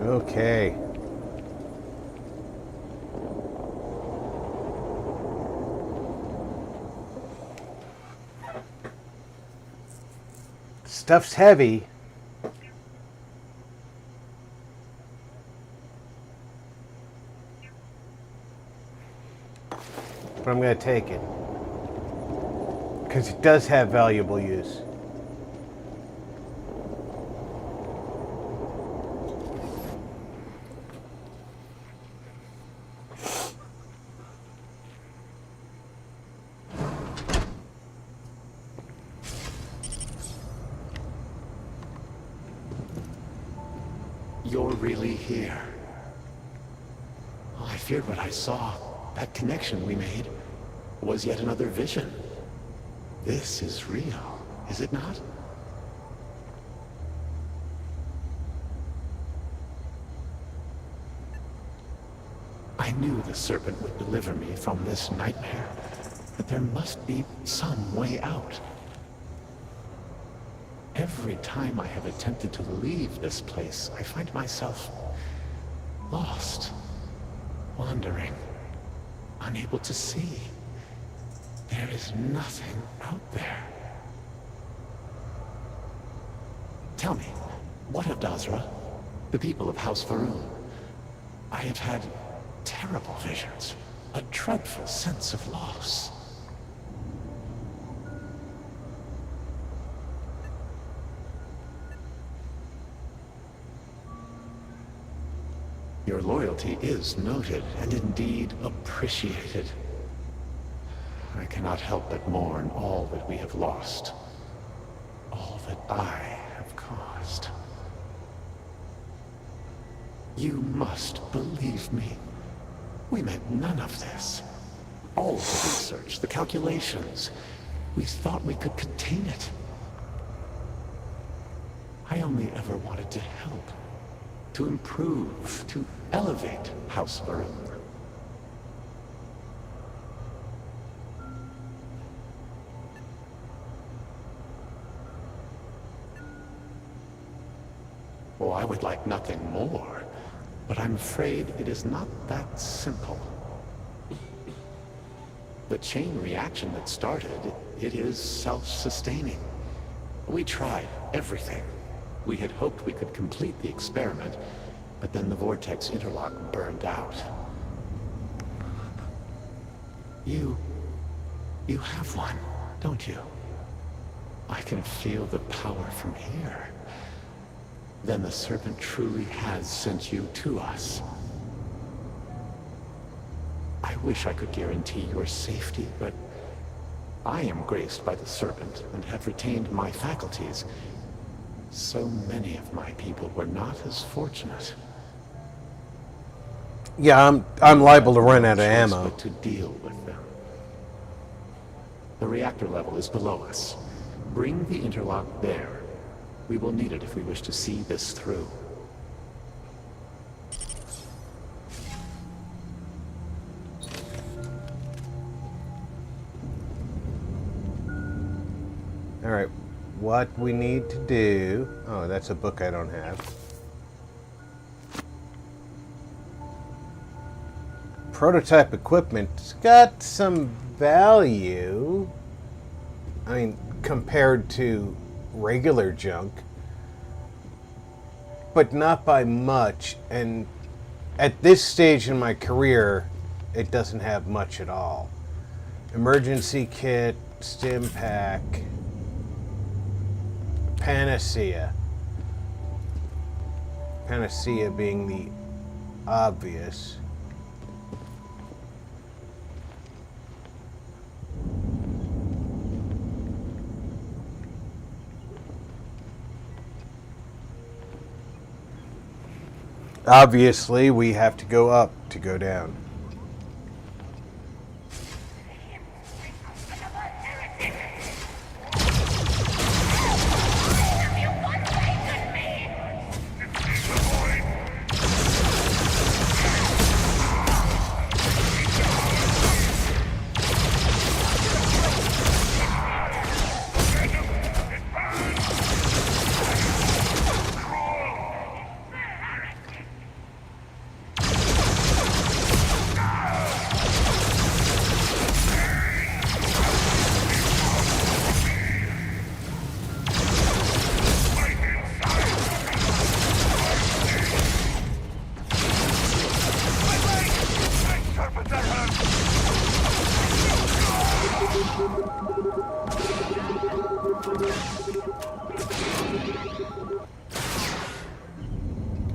Okay. Stuff's heavy. But I'm going to take it. Because it does have valuable use. You're really here. Oh, I feared what I saw. That connection we made was yet another vision. This is real, is it not? I knew the serpent would deliver me from this nightmare, but there must be some way out. Every time I have attempted to leave this place, I find myself lost, wandering, unable to see. There is nothing out there. Tell me, what of Dazra, the people of House Varun? I have had terrible visions, a dreadful sense of loss. Your loyalty is noted and indeed appreciated. I cannot help but mourn all that we have lost, all that I have caused. You must believe me. We meant none of this. All the research, the calculations, we thought we could contain it. I only ever wanted to help, to improve, to elevate House Varun. Oh, I would like nothing more, but I'm afraid it is not that simple. The chain reaction that started, it is self-sustaining. We tried everything. We had hoped we could complete the experiment, but then the vortex interlock burned out. You have one, don't you? I can feel the power from here. Then the serpent truly has sent you to us. I wish I could guarantee your safety, but I am graced by the serpent and have retained my faculties. So many of my people were not as fortunate. Yeah, I'm liable to run out of ammo. But to deal with them. The reactor level is below us. Bring the interlock there. We will need it if we wish to see this through. All right, what we need to do... Oh, that's a book I don't have. Prototype equipment's got some value. I mean, compared to regular junk, but not by much, and at this stage in my career it doesn't have much at all. Emergency kit, stim pack, panacea being the obvious. Obviously, we have to go up to go down.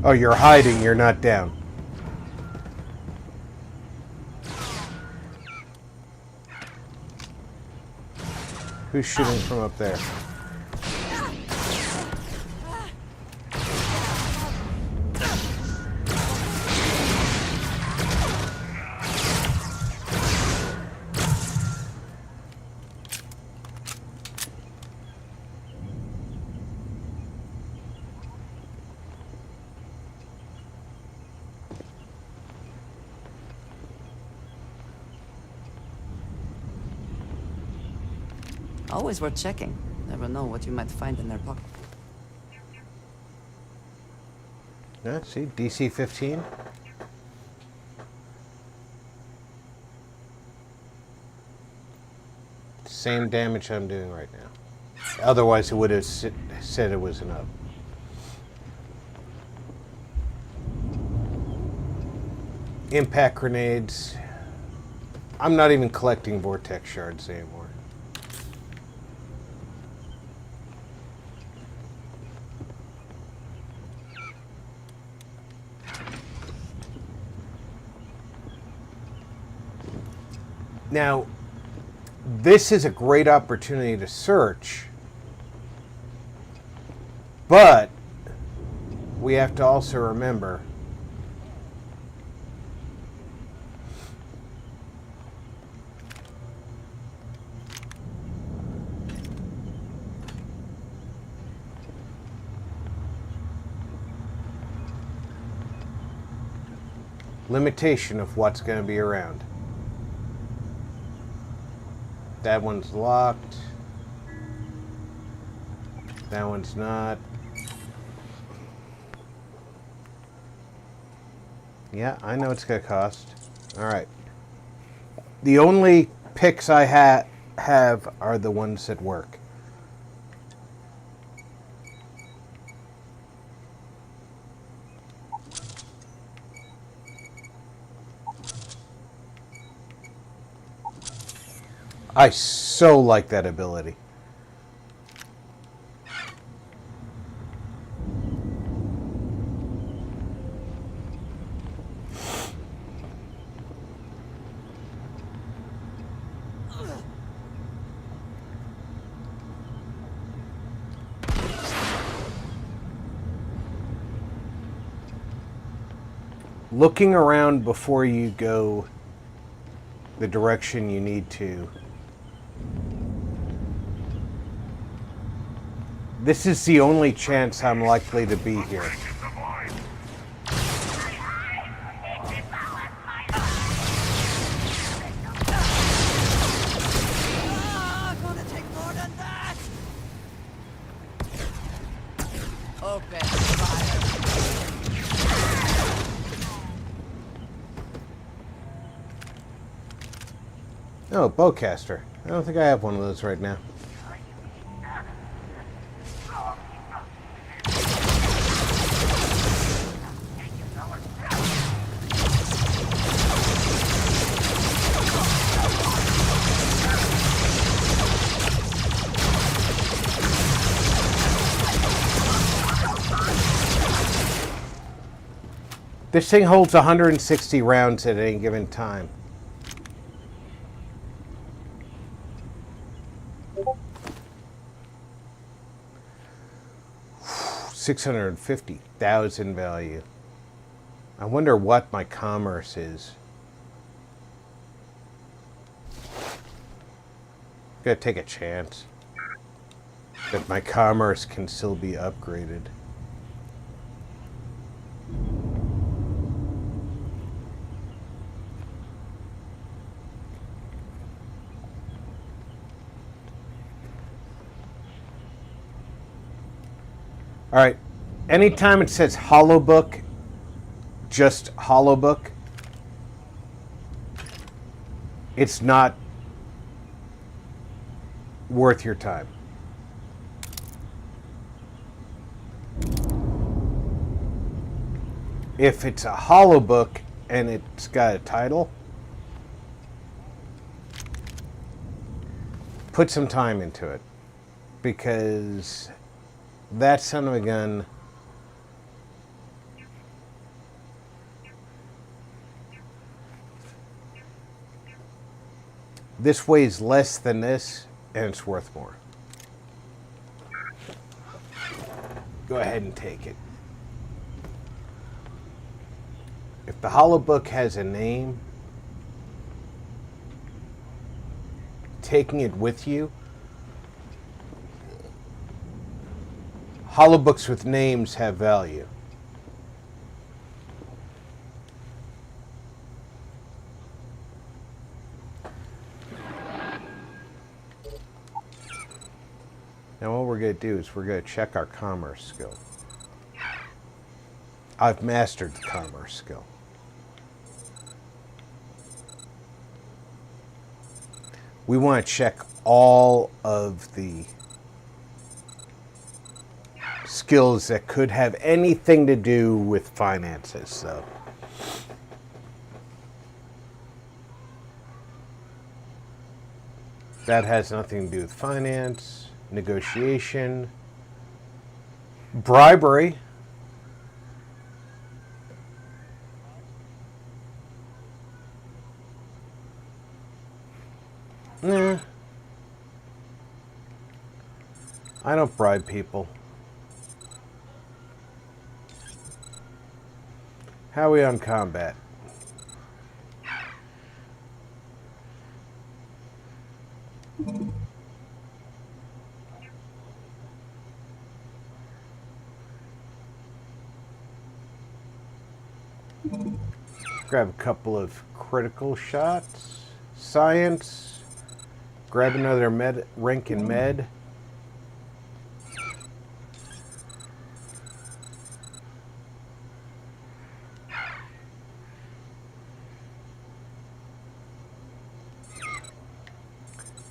Oh, you're hiding, you're not down. Who's shooting from up there? Always worth checking. Never know what you might find in their pocket. Yeah, see, DC 15. Same damage I'm doing right now. Otherwise, it would have said it was enough. Impact grenades. I'm not even collecting vortex shards anymore. Now, this is a great opportunity to search, but we have to also remember limitation of what's going to be around. That one's locked. That one's not. Yeah, I know it's going to cost. Alright. The only picks I have are the ones that work. I so like that ability. Looking around before you go the direction you need to. This is the only chance I'm likely to be here. Open fire. Oh, bowcaster. I don't think I have one of those right now. This thing holds 160 rounds at any given time. $650,000 value. I wonder what my commerce is. Gotta take a chance that my commerce can still be upgraded. All right, anytime it says hollow book, just hollow book, it's not worth your time. If it's a hollow book and it's got a title, put some time into it, because that son of a gun This weighs less than this, and it's worth more. Go ahead and take it. If the hollow book has a name, taking it with you, hollow books with names have value. Now what we're going to do is we're going to check our commerce skill. I've mastered the commerce skill. We want to check all of the skills that could have anything to do with finances. So that has nothing to do with finance, negotiation, bribery. Nah. I don't bribe people. How are we on combat? Grab a couple of critical shots. Science. Grab another rank in med.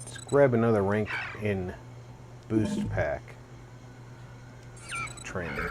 Let's grab another rank in boost pack. Training.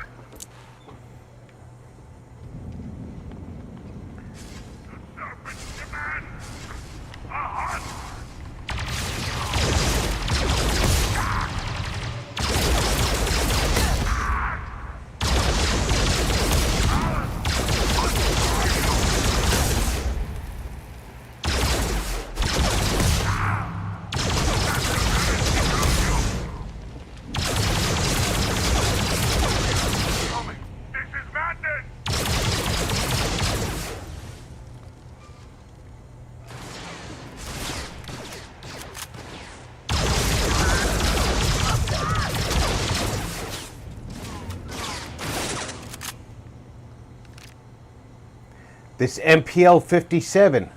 This MPL 57,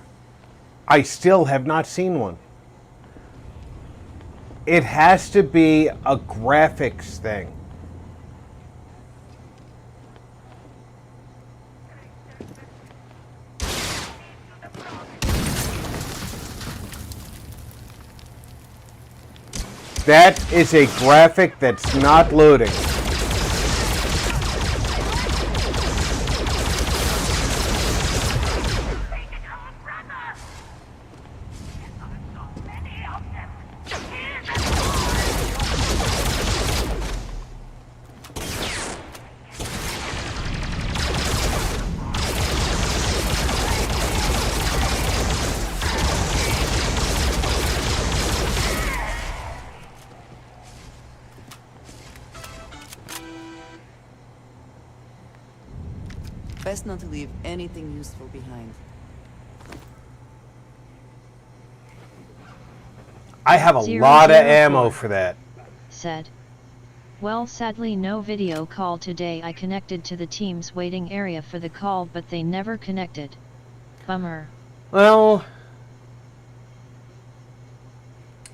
I still have not seen one. It has to be a graphics thing. That is a graphic that's not loading. Best not to leave anything useful behind. I have a lot of ammo for that. Said. Well, sadly no video call today. I connected to the team's waiting area for the call, but they never connected. Bummer. Well,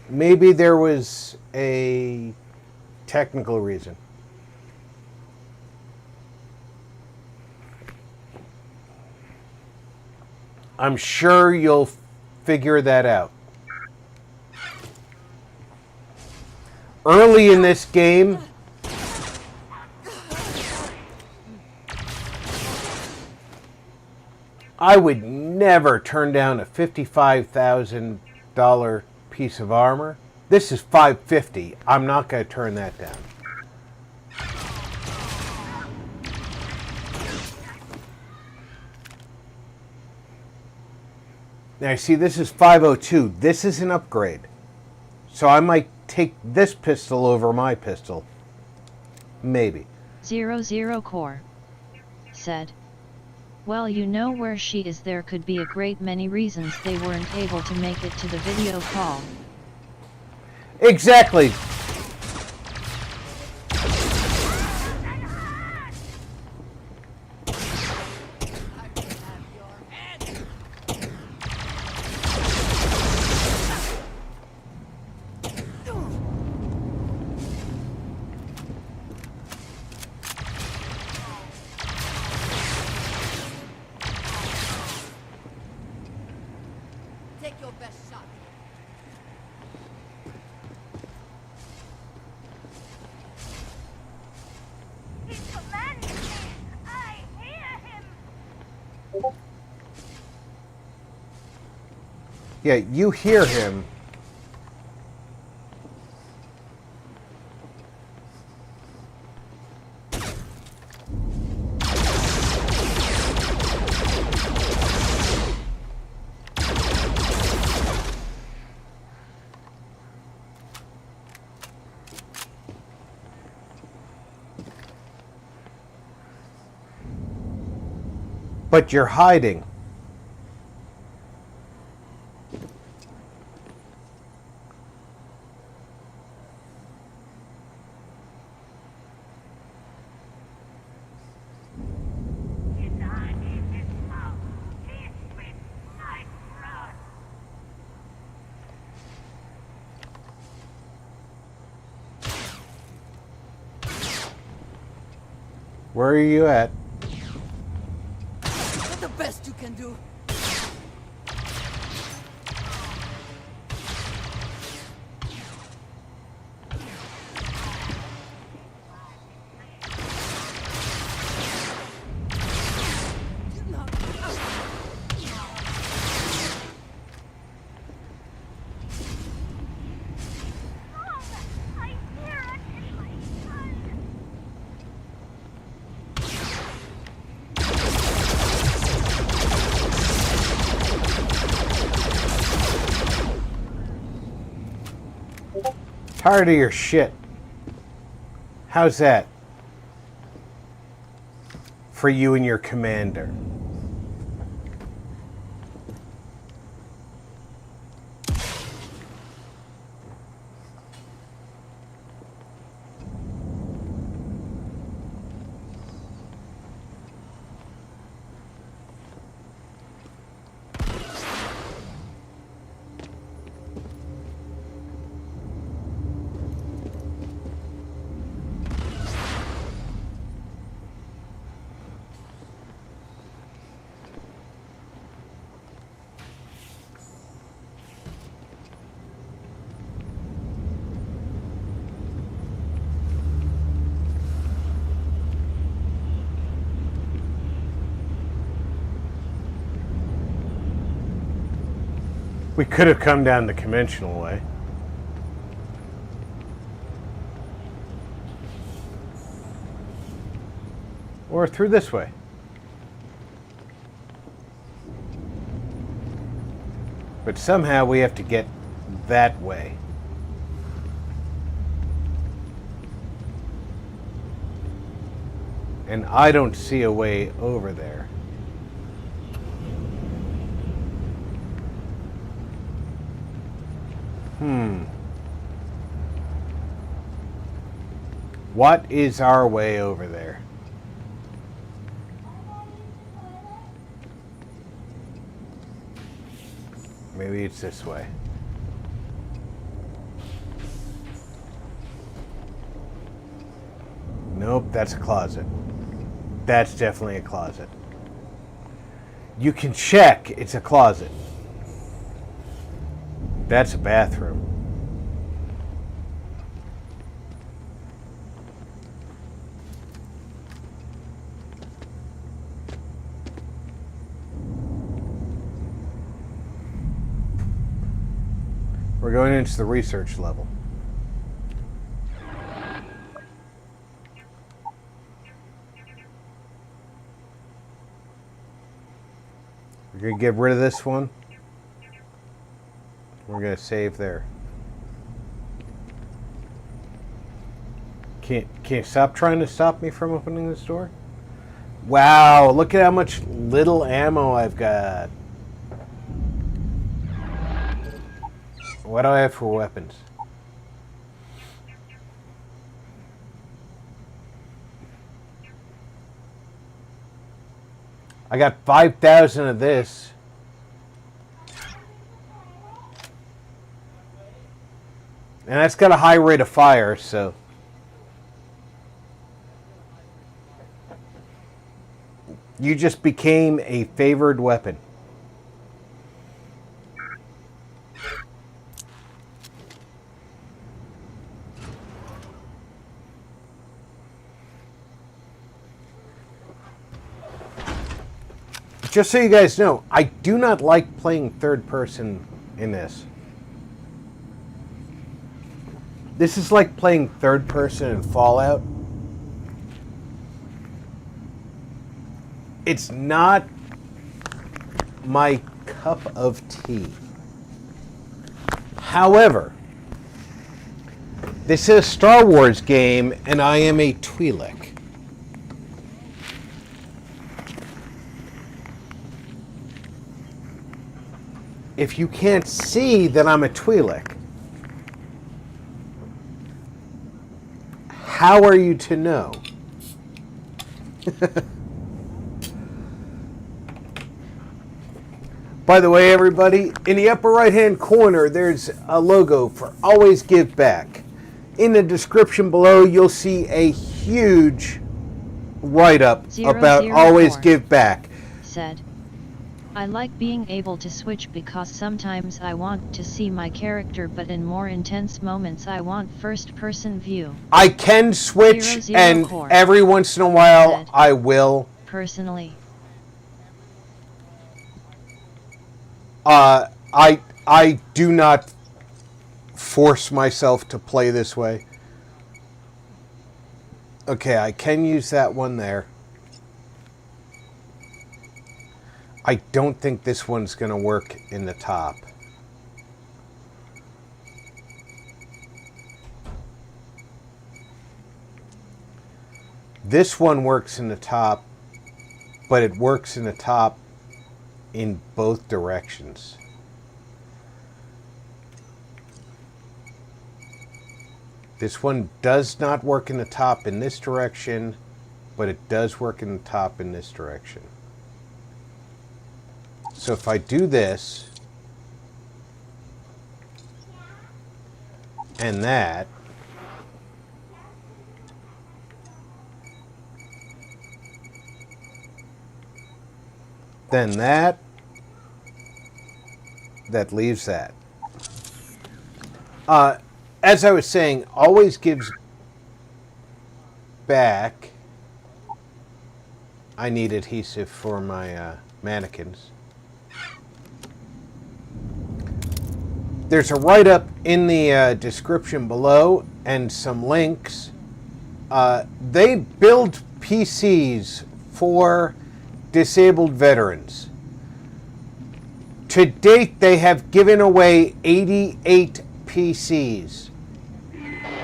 maybe there was a technical reason. I'm sure you'll figure that out. Early in this game, I would never turn down a $55,000 piece of armor. This is $550. I'm not going to turn that down. Now, see, this is 502. This is an upgrade. So I might take this pistol over my pistol. Maybe. 00 Core said, well, you know where she is. There could be a great many reasons they weren't able to make it to the video call. Exactly. Take your best shot. He's commanding me. I hear him. Yeah, you hear him. But you're hiding. Where are you at? That's the best you can do. Tired of your shit. How's that? For you and your commander. We could have come down the conventional way. Or through this way. But somehow we have to get that way. And I don't see a way over there. What is our way over there? Maybe it's this way. Nope, that's a closet. That's definitely a closet. You can check, it's a closet. That's a bathroom. We're going into the research level. We're going to get rid of this one. We're gonna save there. Can't you stop trying to stop me from opening this door? Wow, look at how much little ammo I've got. What do I have for weapons? I got 5,000 of this. And that's got a high rate of fire, so... You just became a favored weapon. Just so you guys know, I do not like playing third person in this. This is like playing third person in Fallout. It's not my cup of tea. However, this is a Star Wars game, and I am a Twi'lek. If you can't see that I'm a Twi'lek, how are you to know? By the way, everybody, in the upper right-hand corner, there's a logo for Always Give Back. In the description below, you'll see a huge write-up about Always Give Back. Said, I like being able to switch because sometimes I want to see my character, but in more intense moments I want first-person view. I can switch, and every once in a while I will. Personally. I do not force myself to play this way. Okay, I can use that one there. I don't think this one's going to work in the top. This one works in the top, but it works in the top in both directions. This one does not work in the top in this direction, but it does work in the top in this direction. So if I do this, and that, then that leaves that. As I was saying, Always Gives Back. I need adhesive for my mannequins. There's a write-up in the description below and some links. They build PCs for disabled veterans. To date, they have given away 88 PCs.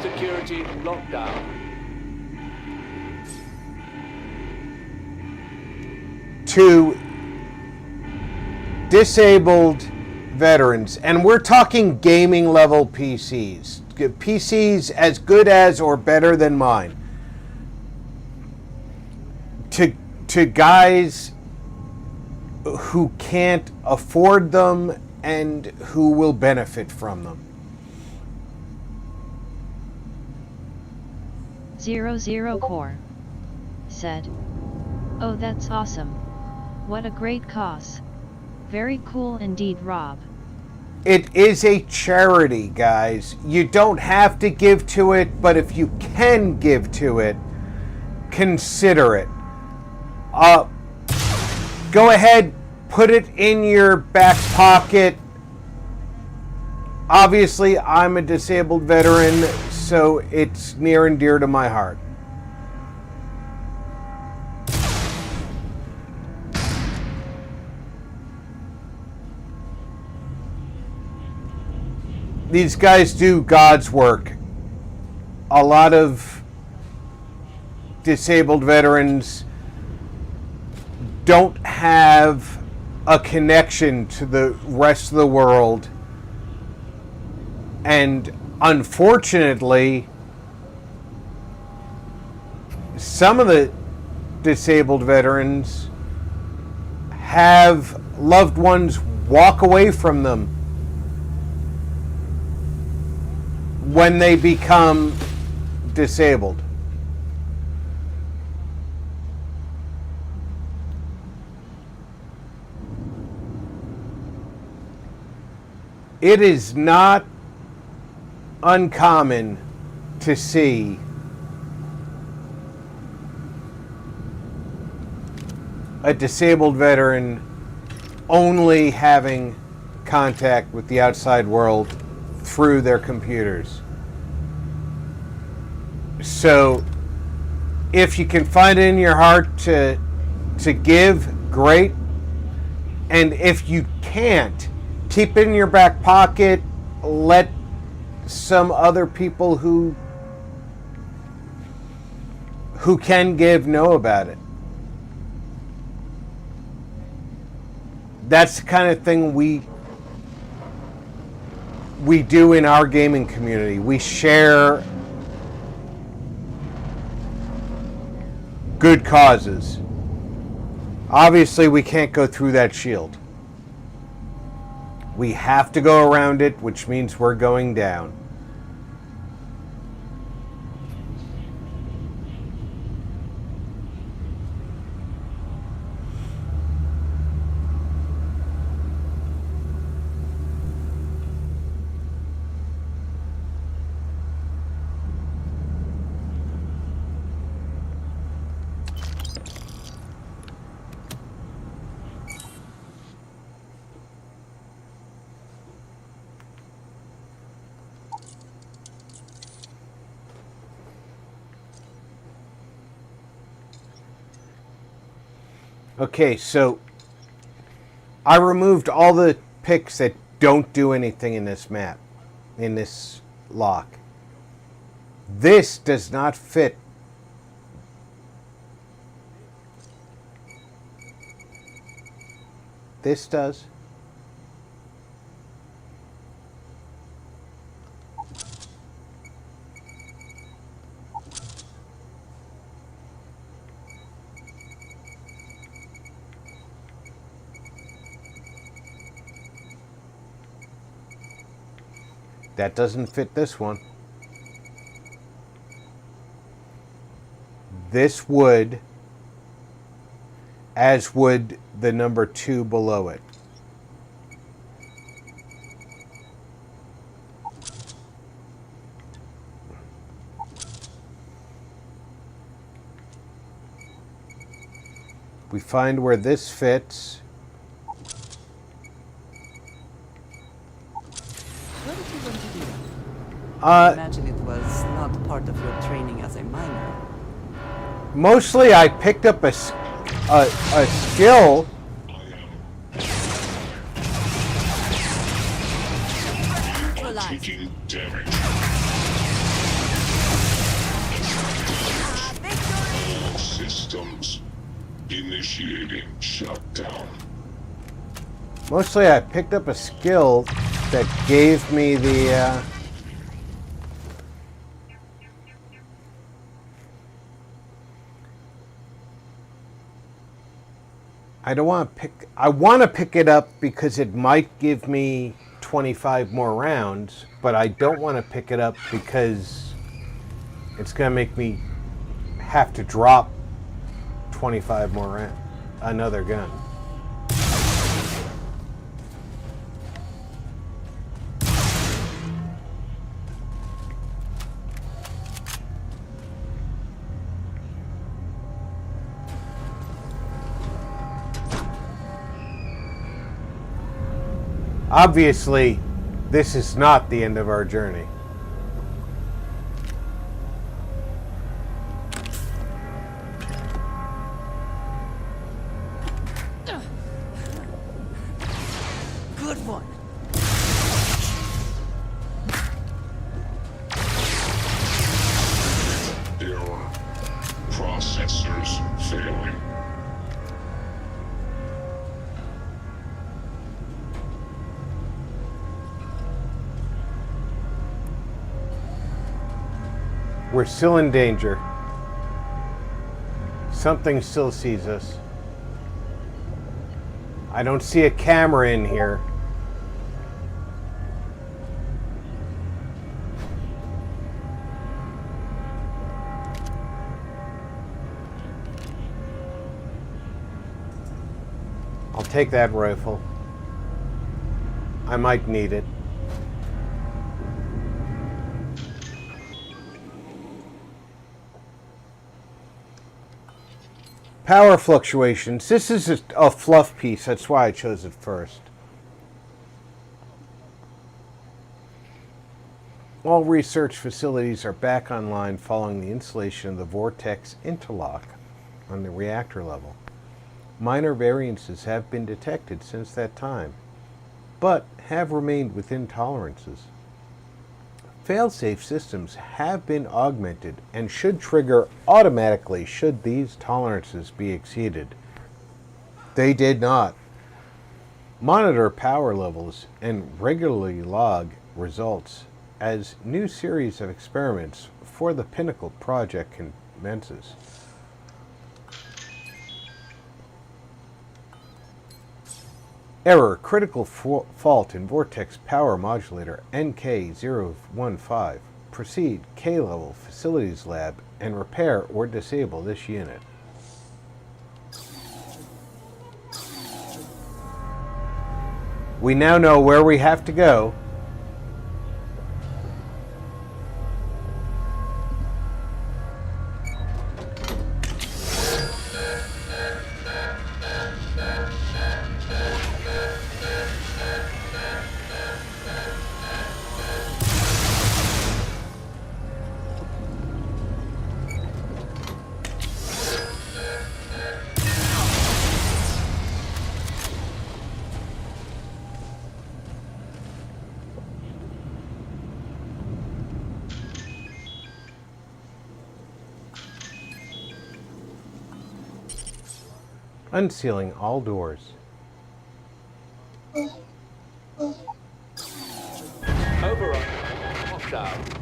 Security lockdown. To disabled veterans, and we're talking gaming level PCs. PCs as good as or better than mine. To guys who can't afford them and who will benefit from them. 00 Core said, oh, that's awesome. What a great cause. Very cool indeed, Rob. It is a charity, guys. You don't have to give to it, but if you can give to it, consider it. Go ahead, put it in your back pocket. Obviously, I'm a disabled veteran, so it's near and dear to my heart. these guys do God's work. A lot of disabled veterans don't have a connection to the rest of the world, and unfortunately some of the disabled veterans have loved ones walk away from them when they become disabled. It is not uncommon to see a disabled veteran only having contact with the outside world through their computers. So if you can find it in your heart to give, great. And if you can't, keep it in your back pocket. Let some other people who can give know about it. That's the kind of thing we do in our gaming community. We share good causes. Obviously, we can't go through that shield. We have to go around it, which means we're going down. Okay, so I removed all the picks that don't do anything in this map, in this lock. This does not fit. This does. That doesn't fit this one. This would, as would the number 2 below it. We find where this fits. What did you want to do? I imagine it was not part of your training as a miner. Mostly I picked up a skill. Taking damage. All systems initiating shutdown. Mostly I picked up a skill that gave me the I don't want to pick. I want to pick it up because it might give me 25 more rounds, but I don't want to pick it up because it's going to make me have to drop 25 more rounds. Another gun. Obviously, this is not the end of our journey. Good one. We're still in danger. Something still sees us. I don't see a camera in here. I'll take that rifle. I might need it. Power fluctuations. This is a fluff piece. That's why I chose it first. All research facilities are back online following the installation of the vortex interlock on the reactor level. Minor variances have been detected since that time, but have remained within tolerances. Failsafe systems have been augmented and should trigger automatically should these tolerances be exceeded. They did not. Monitor power levels and regularly log results as new series of experiments for the Pinnacle project commences. Error, critical fault in Vortex Power Modulator NK015. Proceed K-level Facilities Lab and repair or disable this unit. We now know where we have to go. Unsealing all doors. Overrun. Lockdown.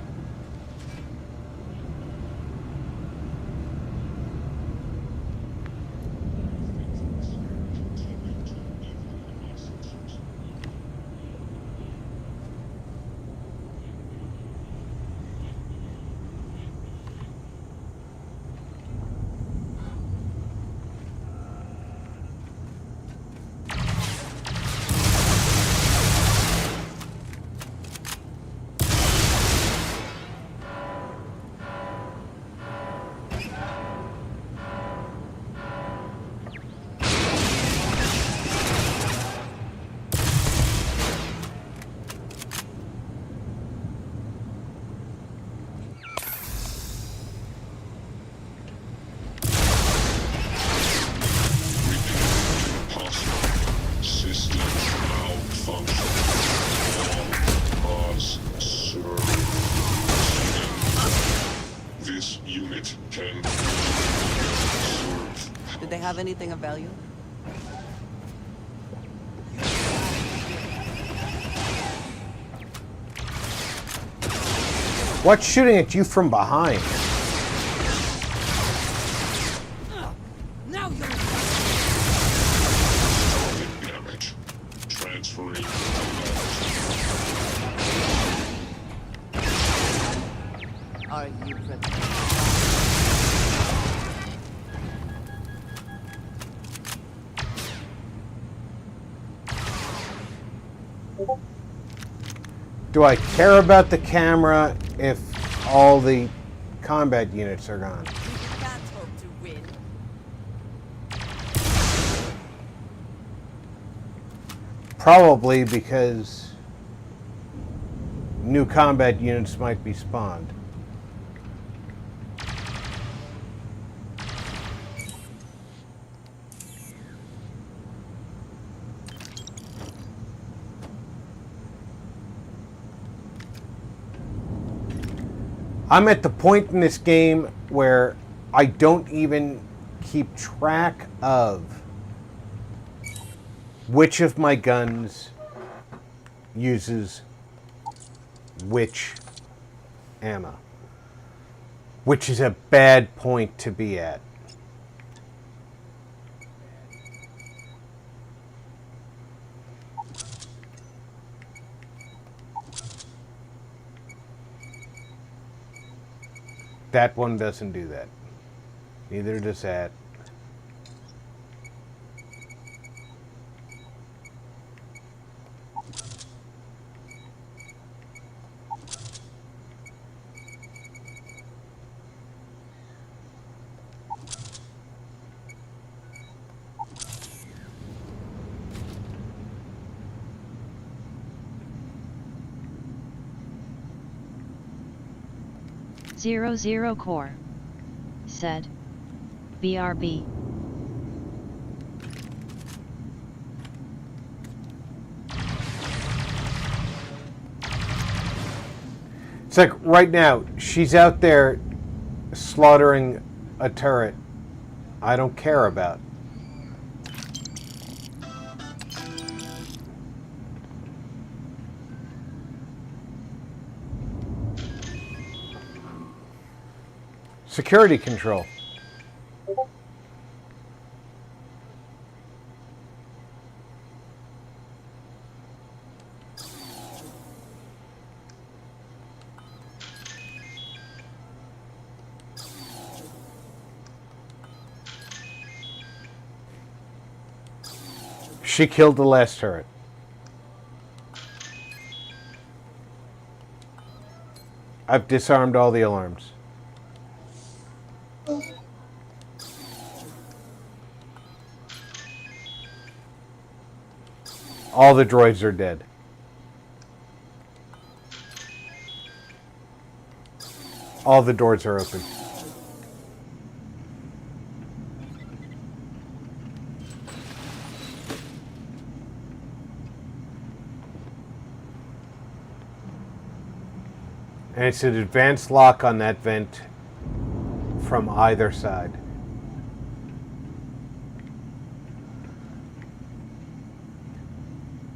Did they have anything of value? What's shooting at you from behind? Now you're damage. Transferring. Are you prepared? Do I care about the camera if all the combat units are gone? You can't hope to win. Probably because new combat units might be spawned. I'm at the point in this game where I don't even keep track of which of my guns uses which ammo. Which is a bad point to be at. That one doesn't do that. Neither does that. Zero core. Said. BRB. It's like right now, she's out there slaughtering a turret I don't care about. Security control. She killed the last turret. I've disarmed all the alarms. All the droids are dead. All the doors are open. And it's an advanced lock on that vent from either side.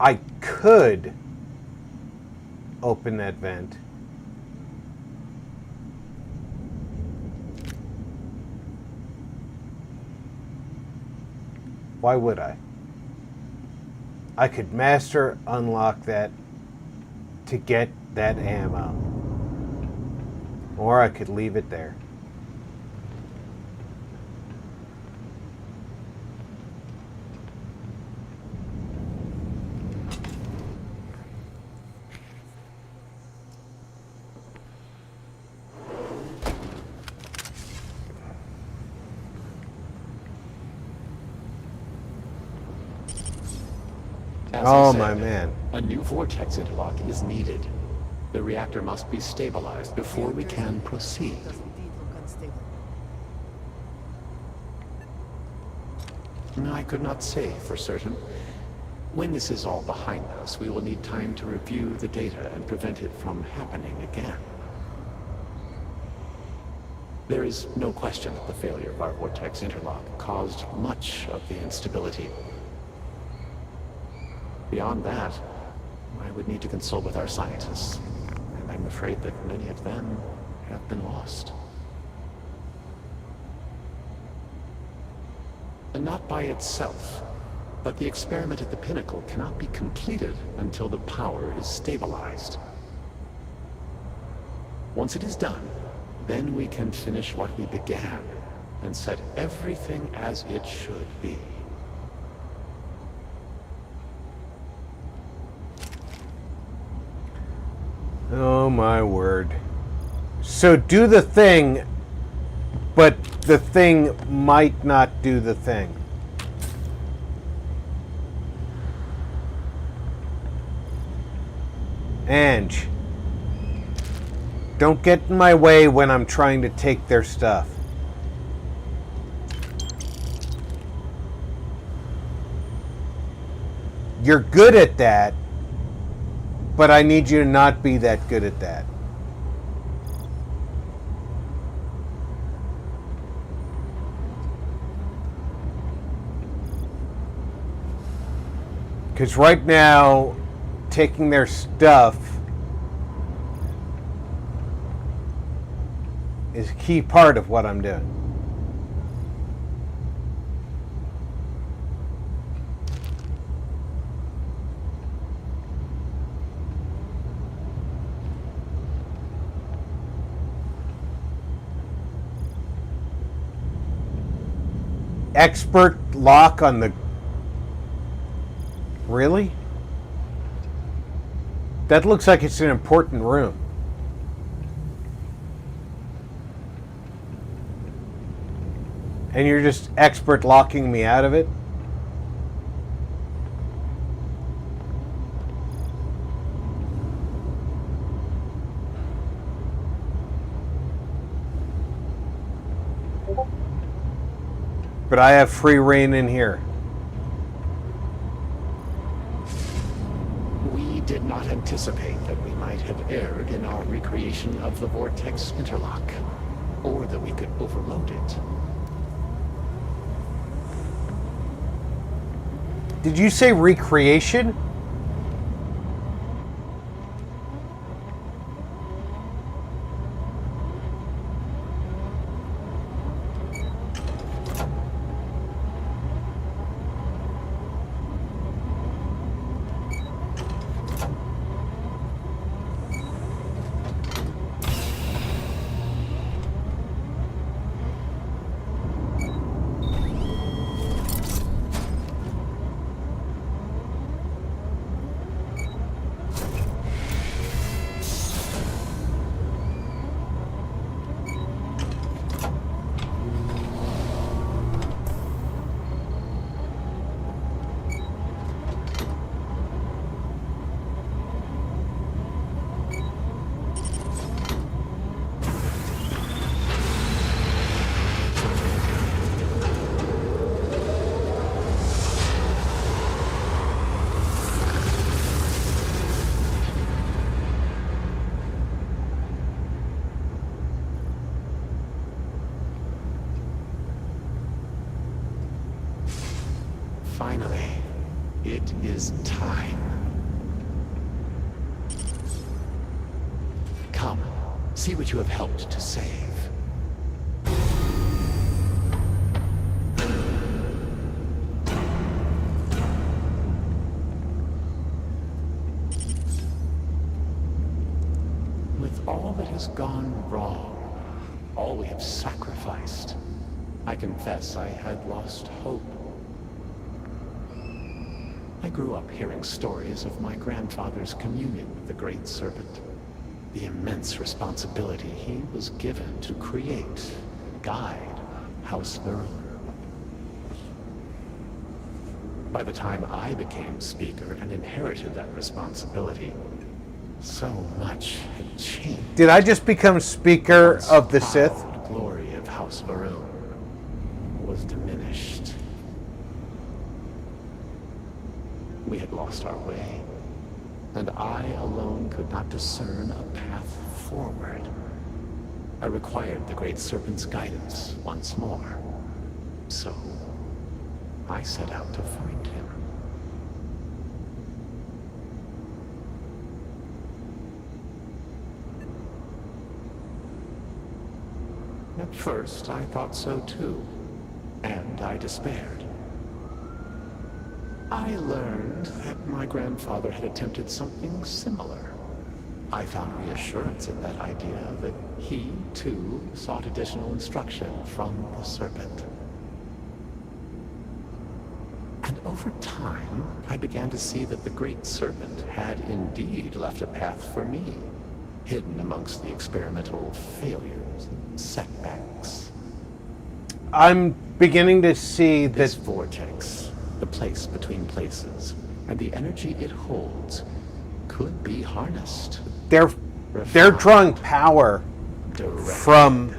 I could open that vent. Why would I? I could master unlock that to get that ammo. Or I could leave it there. As I said, my man. A new vortex interlock is needed. The reactor must be stabilized before we can proceed. I could not say for certain. When this is all behind us, we will need time to review the data and prevent it from happening again. There is no question that the failure of our vortex interlock caused much of the instability. Beyond that, I would need to consult with our scientists, and I'm afraid that many of them have been lost. And not by itself, but the experiment at the pinnacle cannot be completed until the power is stabilized. Once it is done, then we can finish what we began and set everything as it should be. Oh my word. So do the thing, but the thing might not do the thing. Ange, don't get in my way when I'm trying to take their stuff. You're good at that, but I need you to not be that good at that. Because right now, taking their stuff is a key part of what I'm doing. Expert lock on the... Really? That looks like it's an important room. And you're just expert locking me out of it? But I have free reign in here. We did not anticipate that we might have erred in our recreation of the vortex interlock, or that we could overload it. Did you say recreation? Finally, it is time. Come, see what you have helped to save. With all that has gone wrong, all we have sacrificed, I confess I had lost hope. I grew up hearing stories of my grandfather's communion with the Great Serpent, the immense responsibility he was given to create, guide House Vaeric. By the time I became Speaker and inherited that responsibility, so much had changed. Did I just become Speaker of the Sith? The glory of House Vaeric was diminished. We had lost our way, and I alone could not discern a path forward. I required the Great Serpent's guidance once more, so I set out to find him. At first, I thought so too, and I despaired. I learned that my grandfather had attempted something similar. I found reassurance in that idea that he, too, sought additional instruction from the Serpent. And over time, I began to see that the Great Serpent had indeed left a path for me, hidden amongst the experimental failures and setbacks. I'm beginning to see that this vortex, the place between places, and the energy it holds could be harnessed. They're drawing power from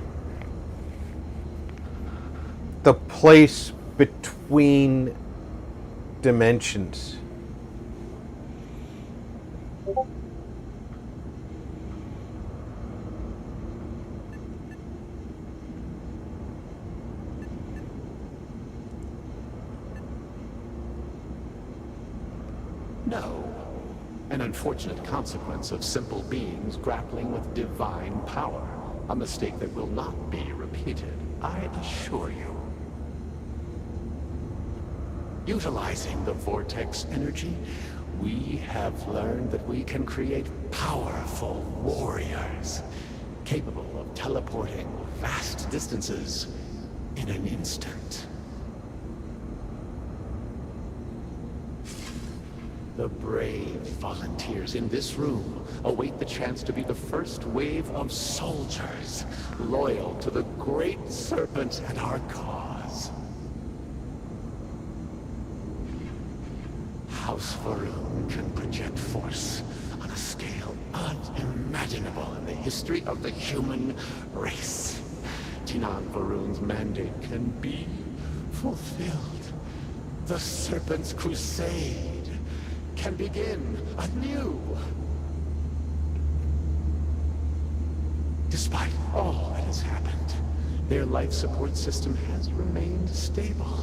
the place between dimensions. No. An unfortunate consequence of simple beings grappling with divine power. A mistake that will not be repeated, I assure you. Utilizing the vortex energy, we have learned that we can create powerful warriors, capable of teleporting vast distances in an instant. The brave volunteers in this room await the chance to be the first wave of soldiers loyal to the Great Serpent and our cause. House Varun can project force on a scale unimaginable in the history of the human race. Tinan Varun's mandate can be fulfilled. The Serpent's crusade can begin anew. Despite all that has happened, their life support system has remained stable.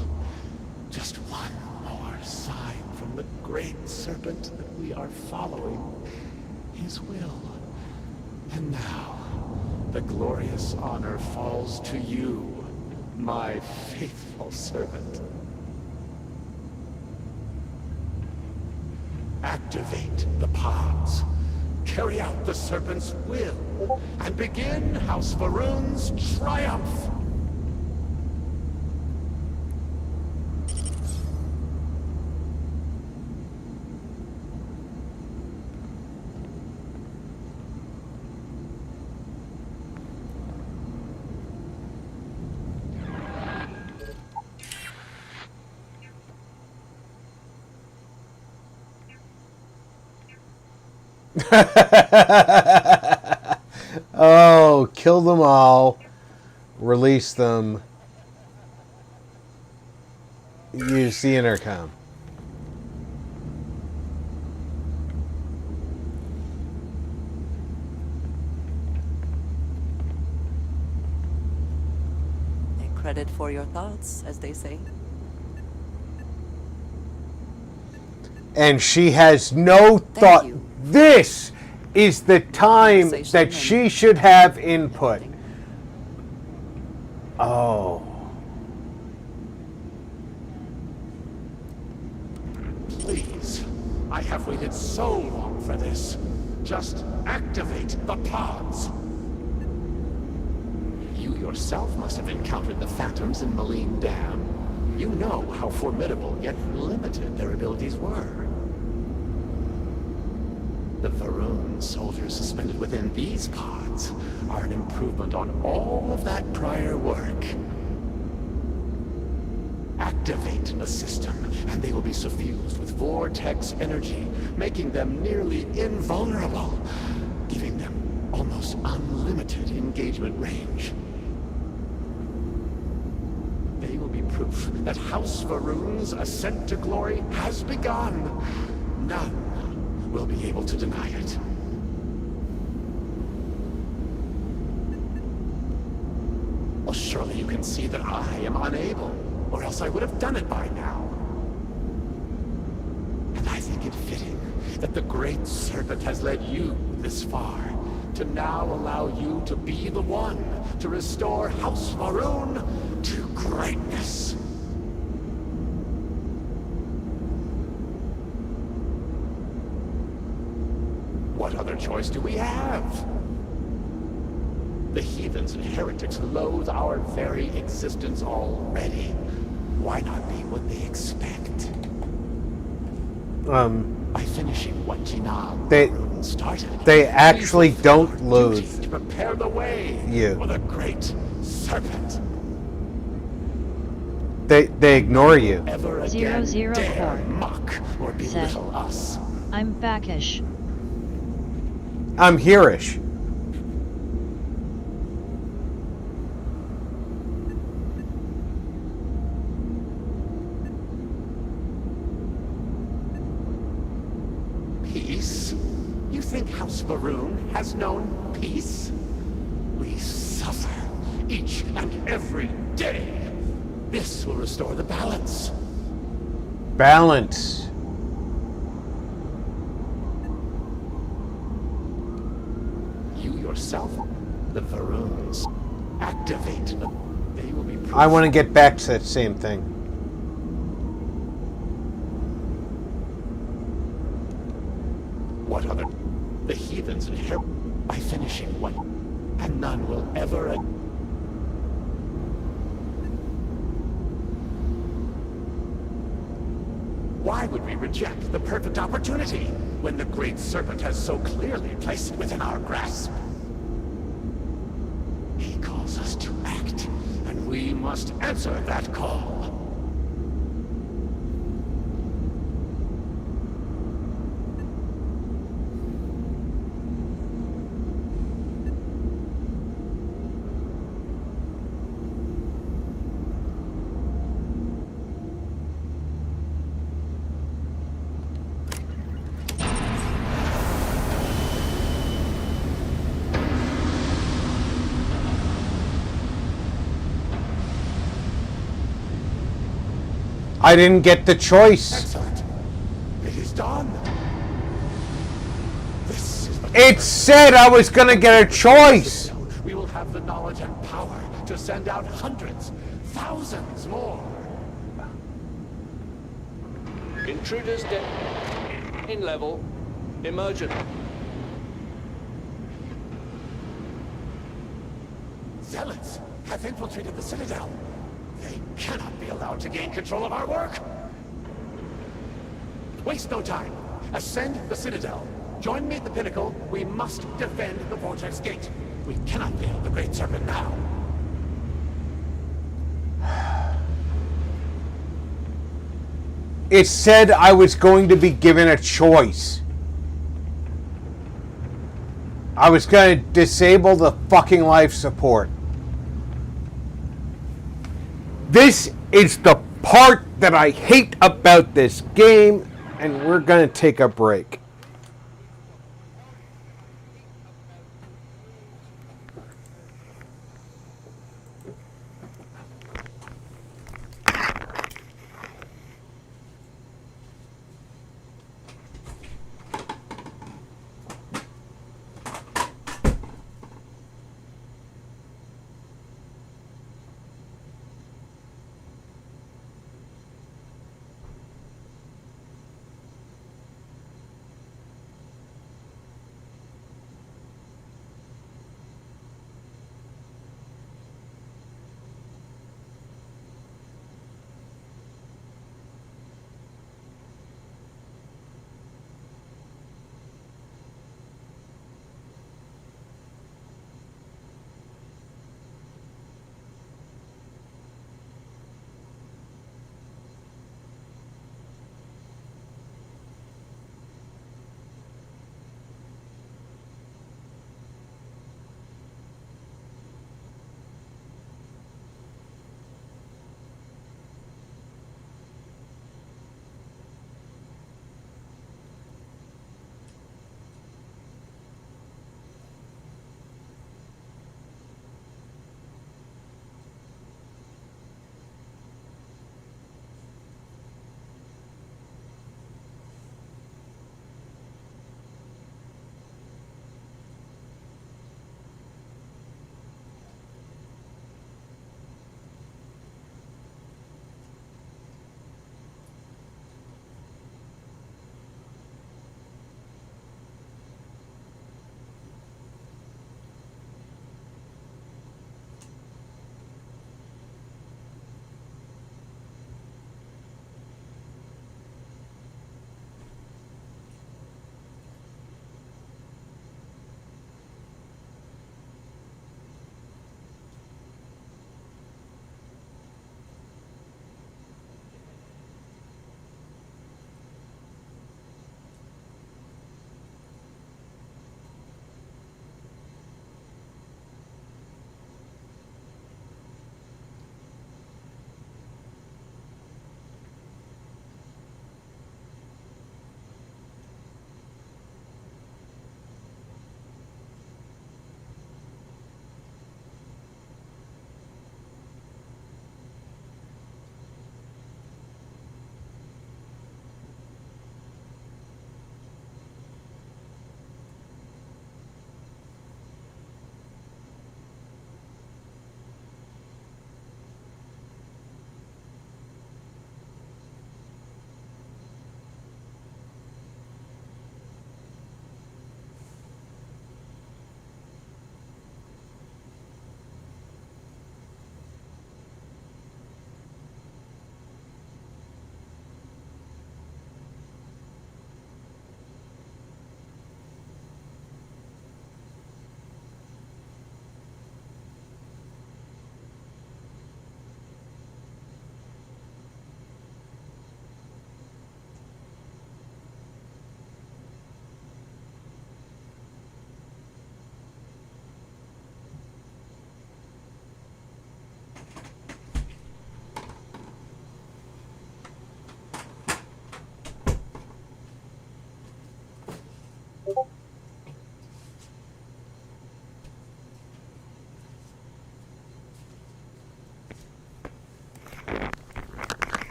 Just one more sign from the Great Serpent that we are following his will. And now, the glorious honor falls to you, my faithful servant. Activate the pods, carry out the Serpent's will, and begin House Varun's triumph! Oh, kill them all. Release them. Use the intercom. Take credit for your thoughts, as they say. And she has no thought. This is the time that she should have input. Oh. Please, I have waited so long for this. Just activate the pods. You yourself must have encountered the phantoms in Malign Dam. You know how formidable yet limited their abilities were. The Varun soldiers suspended within these pods are an improvement on all of that prior work. Activate the system, and they will be suffused with vortex energy, making them nearly invulnerable, giving them almost unlimited engagement range. They will be proof that House Varun's ascent to glory has begun. None will be able to deny it. Well, surely you can see that I am unable, or else I would have done it by now. And I think it fitting that the Great Serpent has led you this far, to now allow you to be the one to restore House Varun to greatness. What other choice do we have? The heathens and heretics loathe our very existence already. Why not be what they expect? By finishing what Jinan started. They actually don't loathe to prepare the way you. For the Great Serpent. They ignore you. Ever again dare mock or belittle us. I'm backish. I'm hereish. Peace? You think House Varun has known peace? We suffer each and every day. This will restore the balance. Balance. You yourself, the Varun I want to get back to that same thing. What other? The heathens inherit by finishing what, and none will ever. Why would we reject the perfect opportunity when the Great Serpent has so clearly placed it within our grasp? He calls us to act, and we must answer that call. I didn't get the choice. Excellent. It is done. This is the It said I was gonna get a choice. We will have the knowledge and power to send out hundreds, thousands more. Intruders dead. In level. Emergent. Zealots have infiltrated the citadel. They cannot be allowed to gain control of our work. Waste no time. Ascend the citadel. Join me at the pinnacle. We must defend the vortex gate. We cannot fail the Great Serpent now. It said I was going to be given a choice. I was going to disable the fucking life support. This is the part that I hate about this game, and we're going to take a break.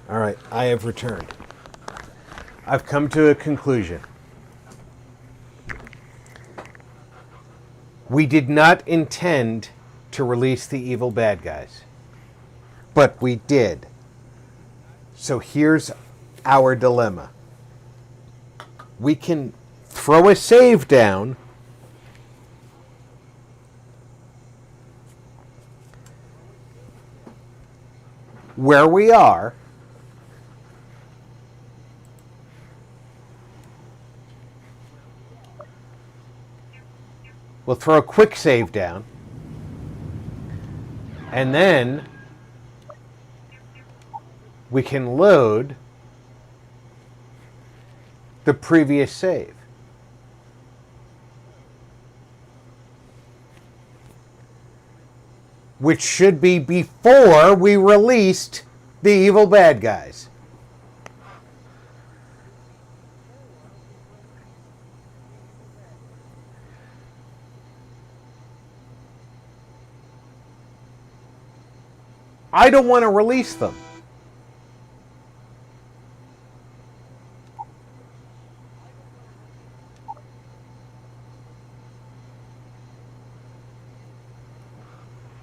All right, I have returned. I've come to a conclusion. We did not intend to release the evil bad guys, but we did. So here's our dilemma. We can throw a save down where we are. We'll throw a quick save down. And then we can load the previous save. Which should be before we released the evil bad guys. I don't want to release them.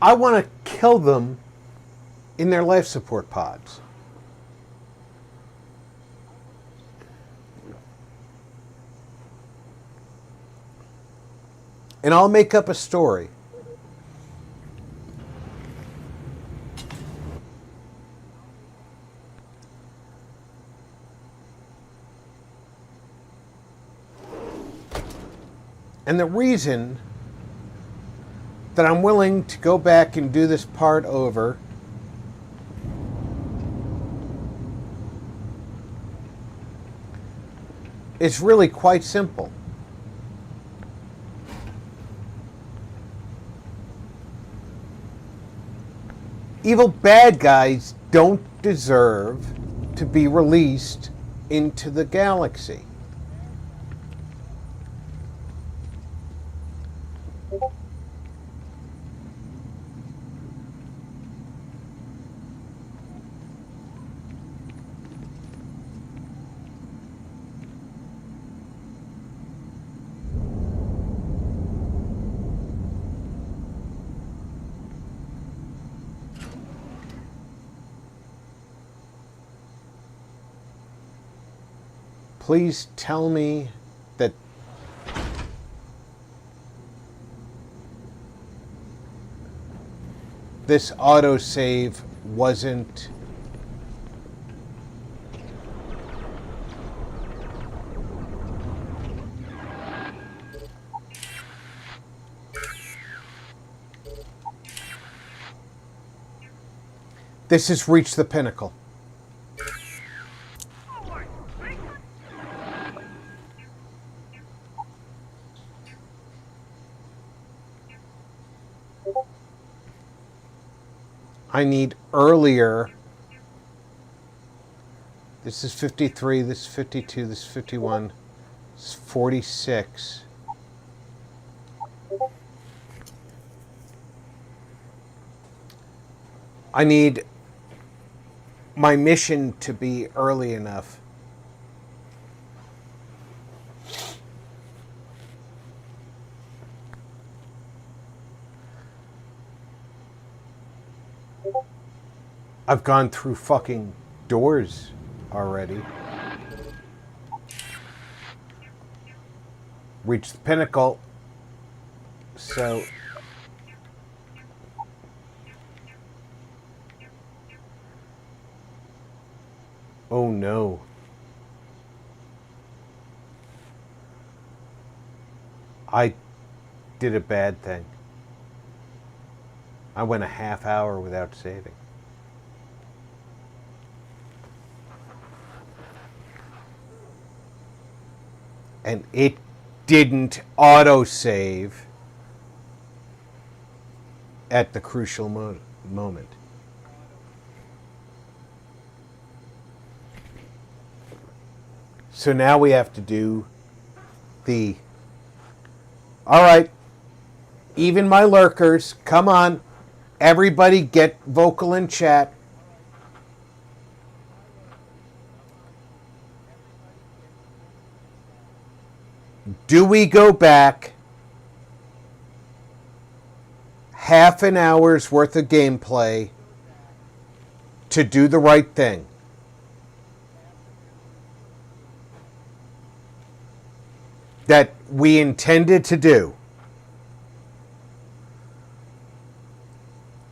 I want to kill them in their life support pods. And I'll make up a story. And the reason that I'm willing to go back and do this part over is really quite simple. Evil bad guys don't deserve to be released into the galaxy. Please tell me that this autosave wasn't this has reached the pinnacle. I need earlier. This is 53, this is 52, this is 51, this is 46. I need my mission to be early enough. I've gone through fucking doors already. Reached the pinnacle. So oh no. I did a bad thing. I went a half hour without saving. And it didn't autosave at the crucial moment. So now we have to do the... All right, even my lurkers, come on. Everybody get vocal in chat. Do we go back half an hour's worth of gameplay to do the right thing? That we intended to do?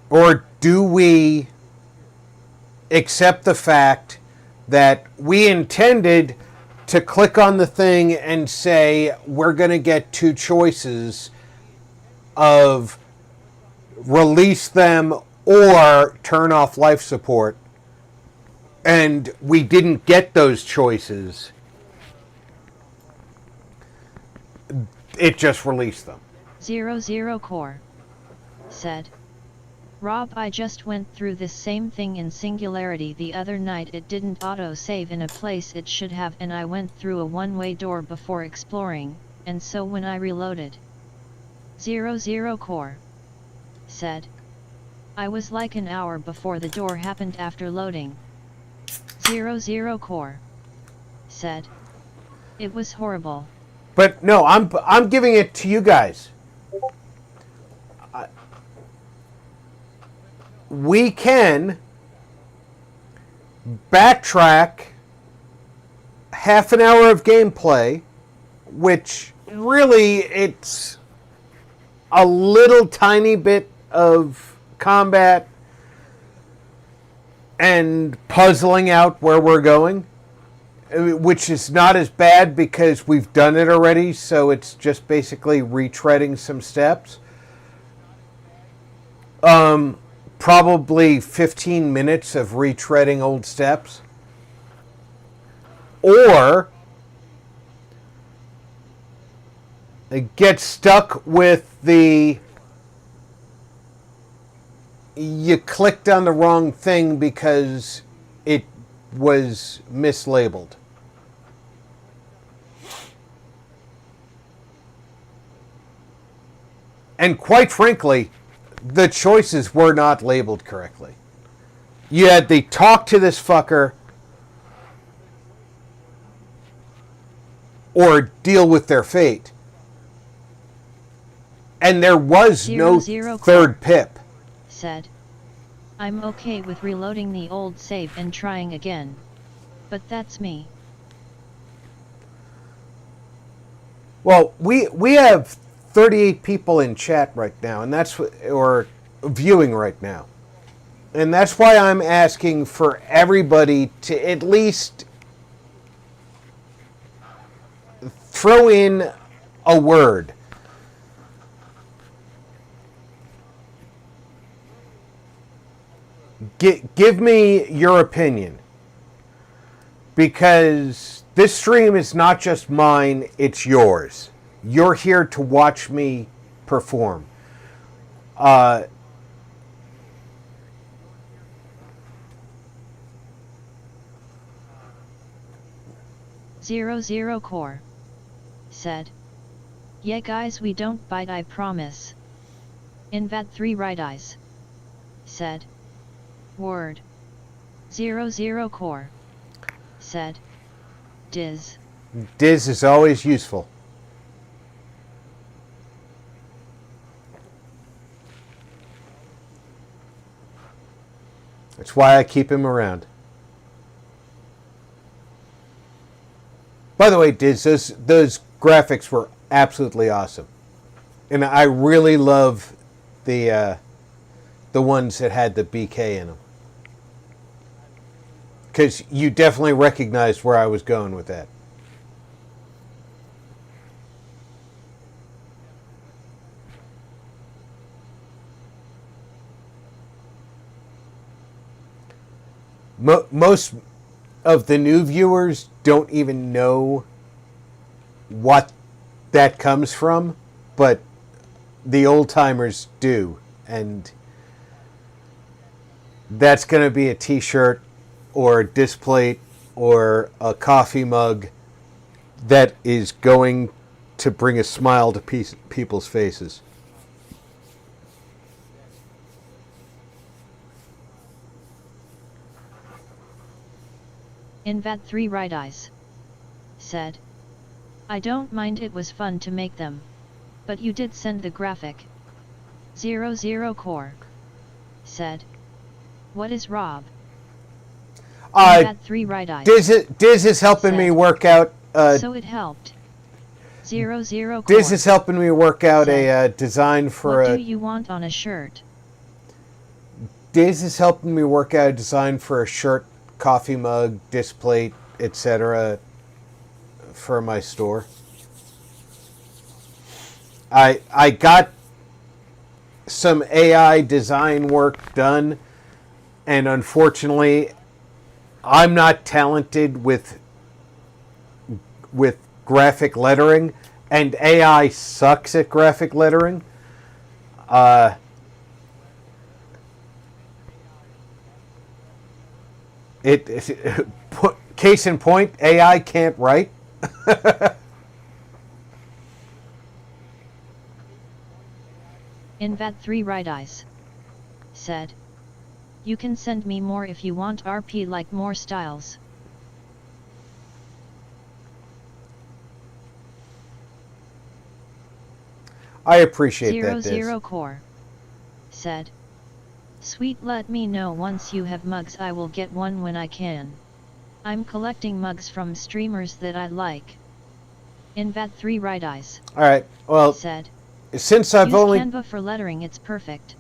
Or do we accept the fact that we intended to click on the thing and say we're going to get two choices of release them or turn off life support, and we didn't get those choices? It just released them. 00 Core said, Rob, I just went through this same thing in Singularity the other night. It didn't auto-save in a place it should have, and I went through a one-way door before exploring, and so when I reloaded. 00 Core said, I was like an hour before the door happened after loading. 00 Core said, it was horrible. But no, I'm giving it to you guys. We can backtrack half an hour of gameplay, which really it's a little tiny bit of combat and puzzling out where we're going, which is not as bad because we've done it already, so it's just basically retreading some steps. Probably 15 minutes of retreading old steps. Or get stuck with the you clicked on the wrong thing because it was mislabeled. And quite frankly, the choices were not labeled correctly. You had the talk to this fucker or deal with their fate. And there was no third pip. Said, I'm okay with reloading the old save and trying again. But that's me. Well, we have 38 people in chat right now, and that's or viewing right now. And that's why I'm asking for everybody to at least throw in a word. Give me your opinion. Because this stream is not just mine, it's yours. You're here to watch me perform. 00 Core said, yeah guys, we don't bite, I promise. Invad 3 right eyes said, word. 00 Core said, Diz. Diz is always useful. That's why I keep him around. By the way, Diz, those graphics were absolutely awesome. And I really love the ones that had the BK in them. Because you definitely recognized where I was going with that. Most of the new viewers don't even know what that comes from, but the old timers do, and that's going to be a t-shirt or a disc plate or a coffee mug that is going to bring a smile to people's faces. Invad 3 Right Eyes said, I don't mind, it was fun to make them. But you did send the graphic. 00 Core said, what is Rob? Invad 3 Right Eyes. Diz is helping me work out. So it helped. 00 Core. Diz is helping me work out a design for what do you want on a shirt? Diz is helping me work out a design for a shirt, coffee mug, display, etc. for my store. I got some AI design work done, and unfortunately, I'm not talented with graphic lettering, and AI sucks at graphic lettering. Case in point, AI can't write. Invad 3 Right Eyes said, you can send me more if you want RP, like more styles. I appreciate that, Diz. 00 Core said, sweet, let me know once you have mugs, I will get one when I can. I'm collecting mugs from streamers that I like. Invad 3 Right Eyes. Alright, well, said, since I've use only Canva for lettering, it's perfect.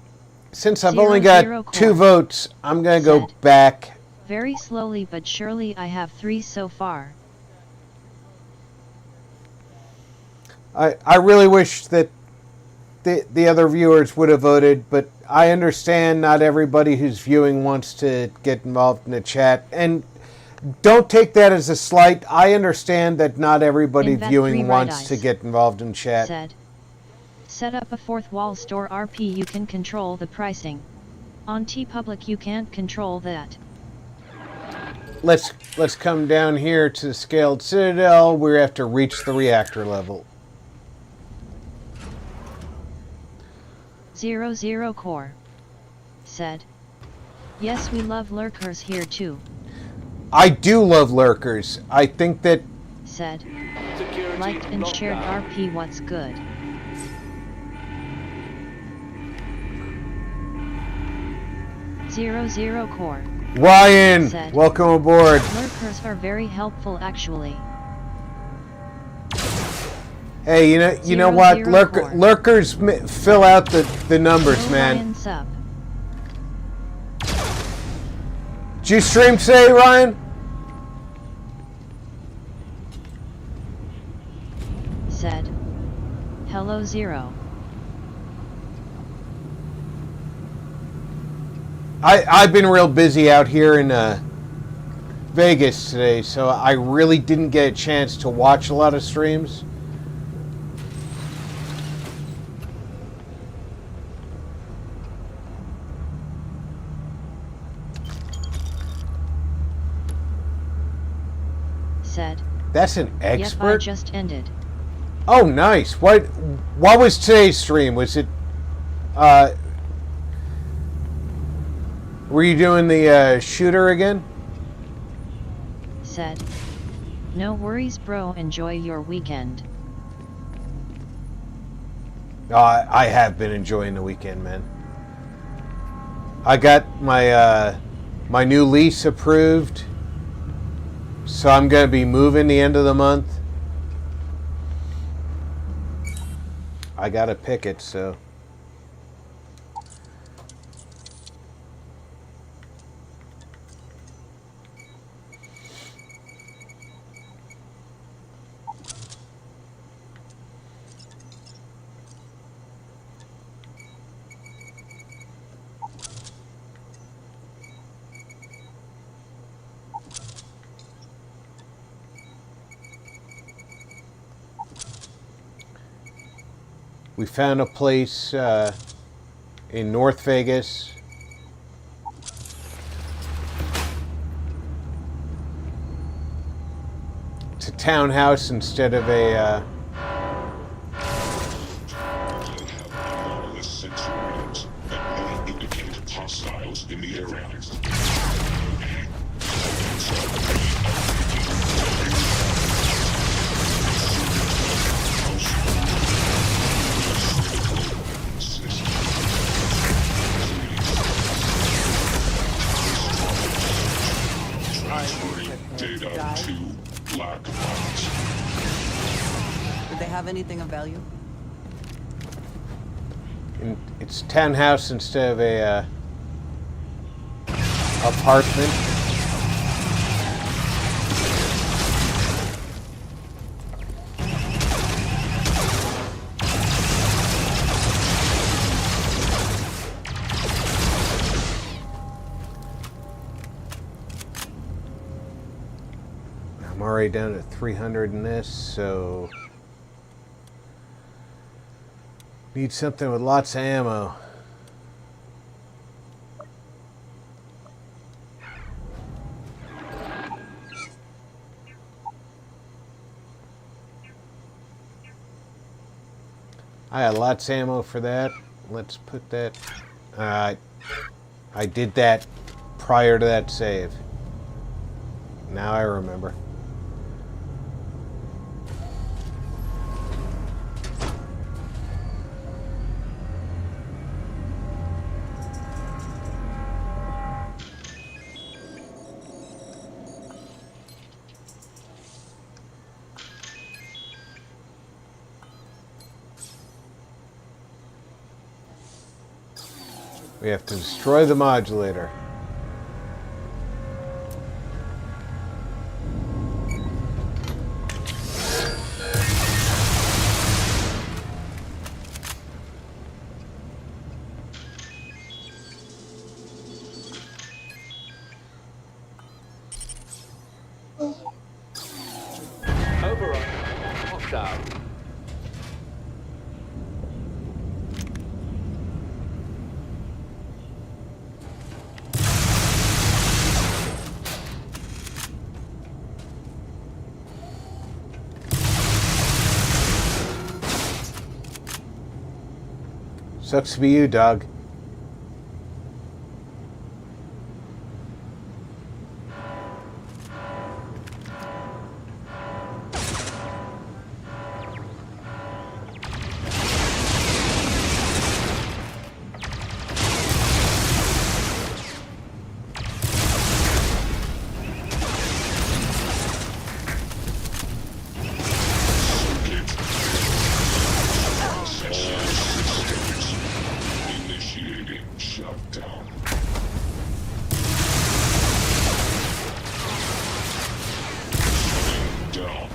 Since I've only got 2 votes, I'm gonna go back. Very slowly but surely, I have 3 so far. I really wish that the other viewers would have voted, but I understand not everybody who's viewing wants to get involved in the chat, and don't take that as a slight. I understand that not everybody viewing wants to get involved in chat. Said, set up a 4th wall store RP, you can control the pricing. On TeePublic you can't control that. Let's come down here to the scaled citadel. We have to reach the reactor level. 00 Core said, yes, we love lurkers here too. I do love lurkers. I think that said, liked and shared RP, what's good. Zero Core. Ryan, said, welcome aboard. Lurkers are very helpful actually. Hey, you know what? Lurkers fill out the numbers, man. Sub. Did you stream today, Ryan? Said, hello 0. I've been real busy out here in Vegas today, so I really didn't get a chance to watch a lot of streams. Said, that's an expert. Yep, I just ended. Oh, nice. What was today's stream? Was it were you doing the shooter again? Said, no worries bro, enjoy your weekend. I have been enjoying the weekend, man. I got my my new lease approved, so I'm going to be moving the end of the month. I got to pick it, so. We found a place in North Vegas. It's a townhouse instead of a, Anomalous sensor readings that may indicate hostiles in the area. Data to black box. Did they have anything of value? it's townhouse instead of a apartment. I'm already down to 300 in this, so need something with lots of ammo. I had lots of ammo for that. Let's put that. I did that prior to that save. Now I remember. We have to destroy the modulator. Override. Hostile. Sucks to be you, dog. Initiating shutdown. Shutting down.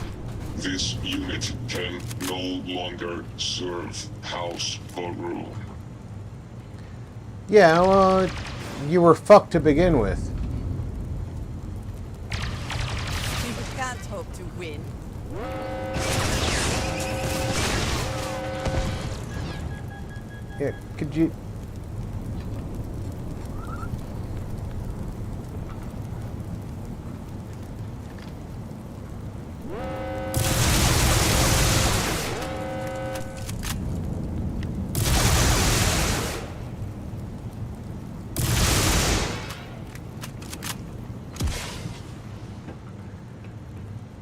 This unit can no longer serve House Baru. Yeah, well, you were fucked to begin with. You can't hope to win. Yeah, could you...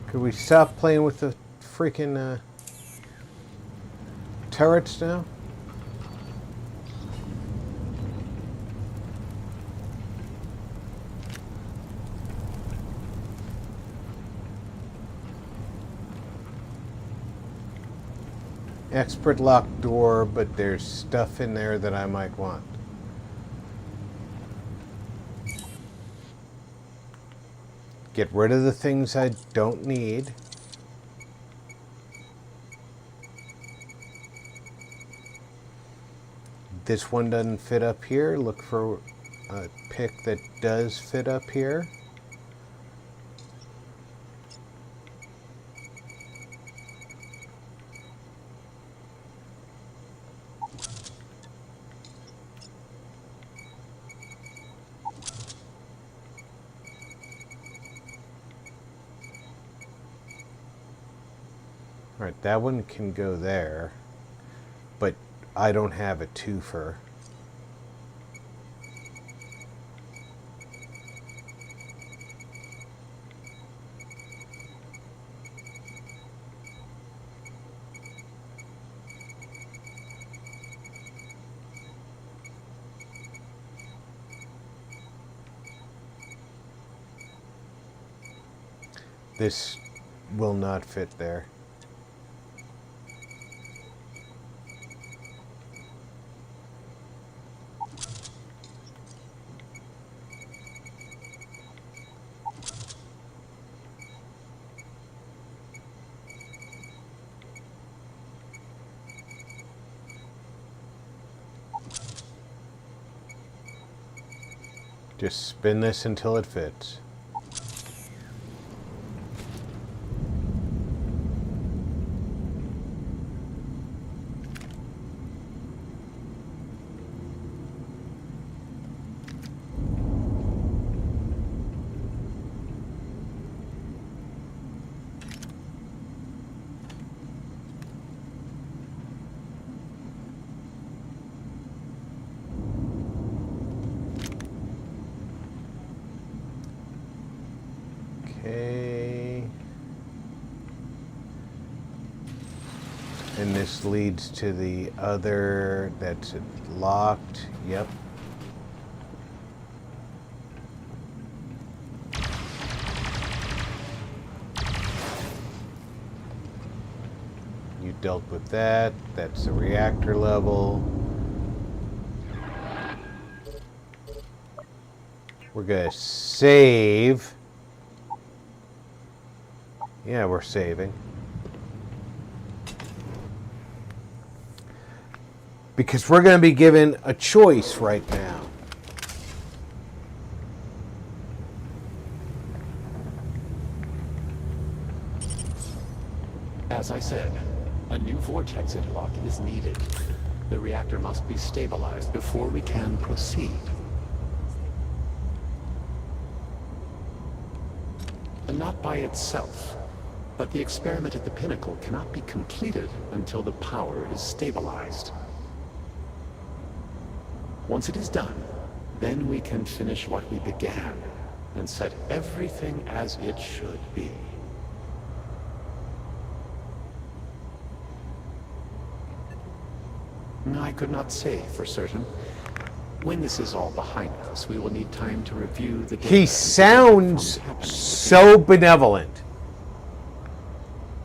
Could we stop playing with the freaking turrets now? Expert locked door, but there's stuff in there that I might want. Get rid of the things I don't need. This one doesn't fit up here. Look for a pick that does fit up here. Alright, that one can go there. But I don't have a twofer. This will not fit there. Just spin this until it fits. Okay. And this leads to the other that's locked. Yep. You dealt with that. That's the reactor level. We're gonna save. Yeah, we're saving. Because we're going to be given a choice right now. As I said, a new vortex interlock is needed. The reactor must be stabilized before we can proceed. And not by itself. But the experiment at the pinnacle cannot be completed until the power is stabilized. Once it is done, then we can finish what we began and set everything as it should be. I could not say for certain. When this is all behind us, we will need time to review the data. He sounds so benevolent.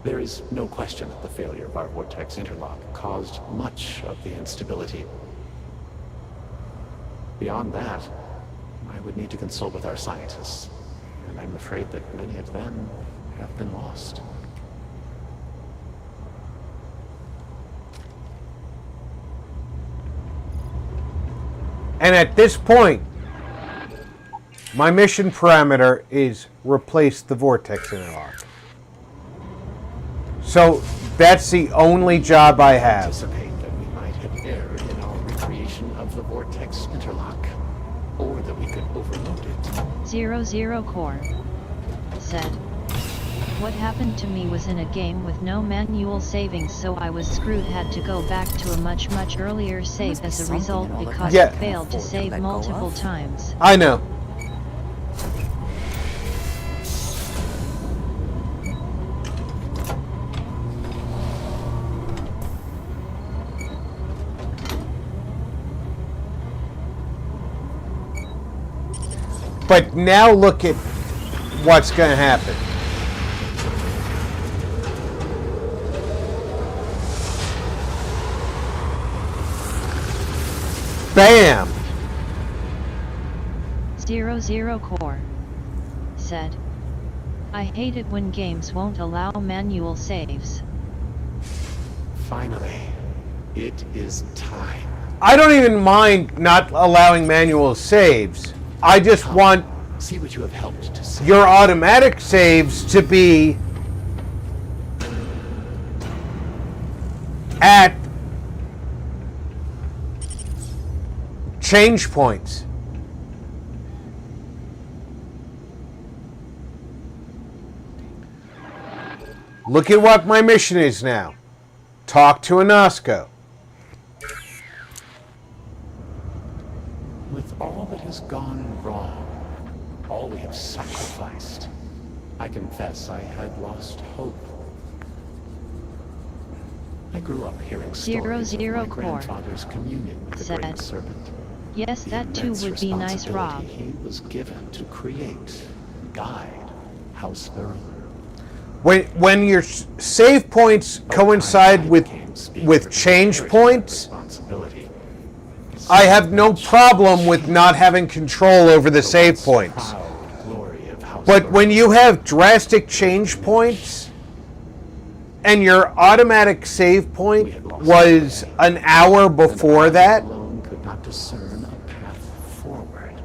There is no question that the failure of our vortex interlock caused much of the instability. Beyond that, I would need to consult with our scientists, and I'm afraid that many of them have been lost. And at this point, my mission parameter is replace the vortex interlock. So that's the only job I have. Anticipate that we might have erred in our recreation of the vortex interlock, or that we could overload it. 00 Core said, "What happened to me was in a game with no manual savings, so I was screwed. Had to go back to a much earlier save as a result because I failed to save multiple times." I know. But now look at what's going to happen. Bam! 00 Core said, "I hate it when games won't allow manual saves." Finally, it is time. I don't even mind not allowing manual saves. I just want see what you have helped to save. Your automatic saves to be at change points. Look at what my mission is now. Talk to Anasko. With all that has gone wrong, all we have sacrificed, I confess I had lost hope. I grew up hearing stories of my grandfather's communion with the Great Serpent. Yes, that too would be nice, Rob. He was given to create, guide House Vaeric. When your save points coincide with change points, I have no problem with not having control over the save points. But when you have drastic change points, and your automatic save point was an hour before that, Could not discern a path forward.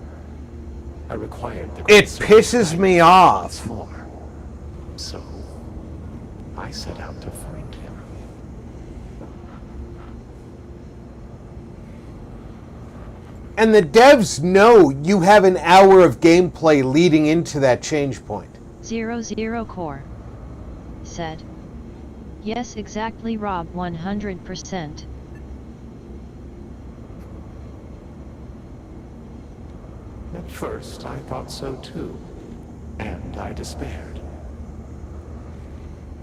I required the it pisses me off. more. So I set out to find him. And the devs know you have an hour of gameplay leading into that change point. 00 Core said. Yes, exactly, Rob, 100%. At first, I thought so too, and I despaired.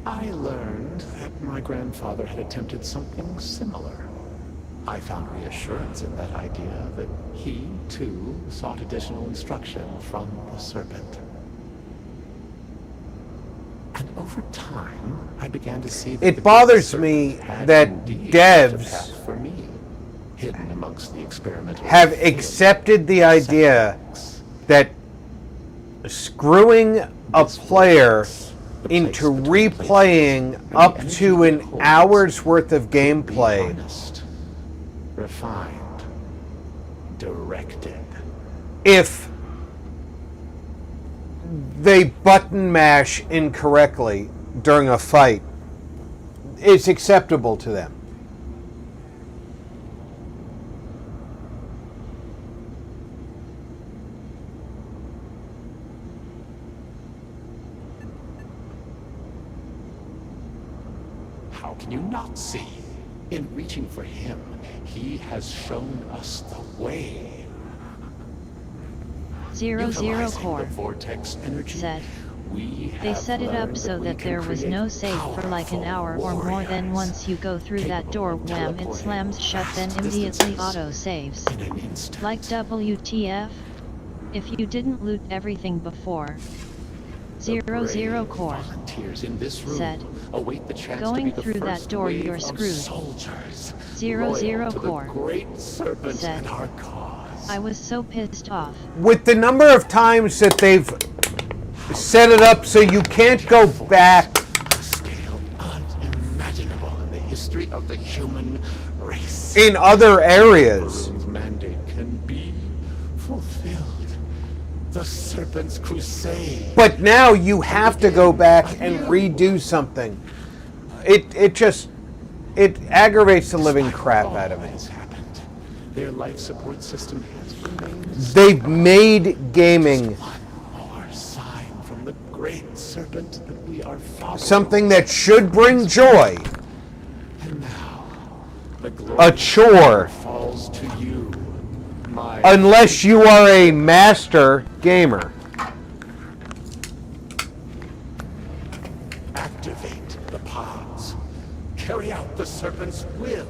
I learned that my grandfather had attempted something similar. I found reassurance in that idea that he, too, sought additional instruction from the Serpent. And over time, I began to see that It bothers me that devs for me, hidden amongst the experimental have accepted the idea that screwing a player into replaying up to an hour's worth of gameplay refined, directed. If they button mash incorrectly during a fight, it's acceptable to them. How can you not see? In reaching for him, he has shown us the way. 00 Core the vortex energy, said. They set it up so that there was no save for like an hour or more, then once you go through that door, wham, it slams shut, then immediately auto saves. Like WTF? If you didn't loot everything before. 00 Core said. Going through that door, you're screwed. 00 Core said. I was so pissed off. With the number of times that they've set it up so you can't go back, unimaginable in the history of the human race. In other areas, Vaeric's mandate can be fulfilled. The Serpent's crusade. but now you have to go back and redo something. It aggravates the living crap out of me. Their life support system has remained. They've made gaming More sign from the Great Serpent that we are following. something that should bring joy. And now, the A chore. falls to you, my Unless you are a master gamer. activate the pods, carry out the Serpent's will,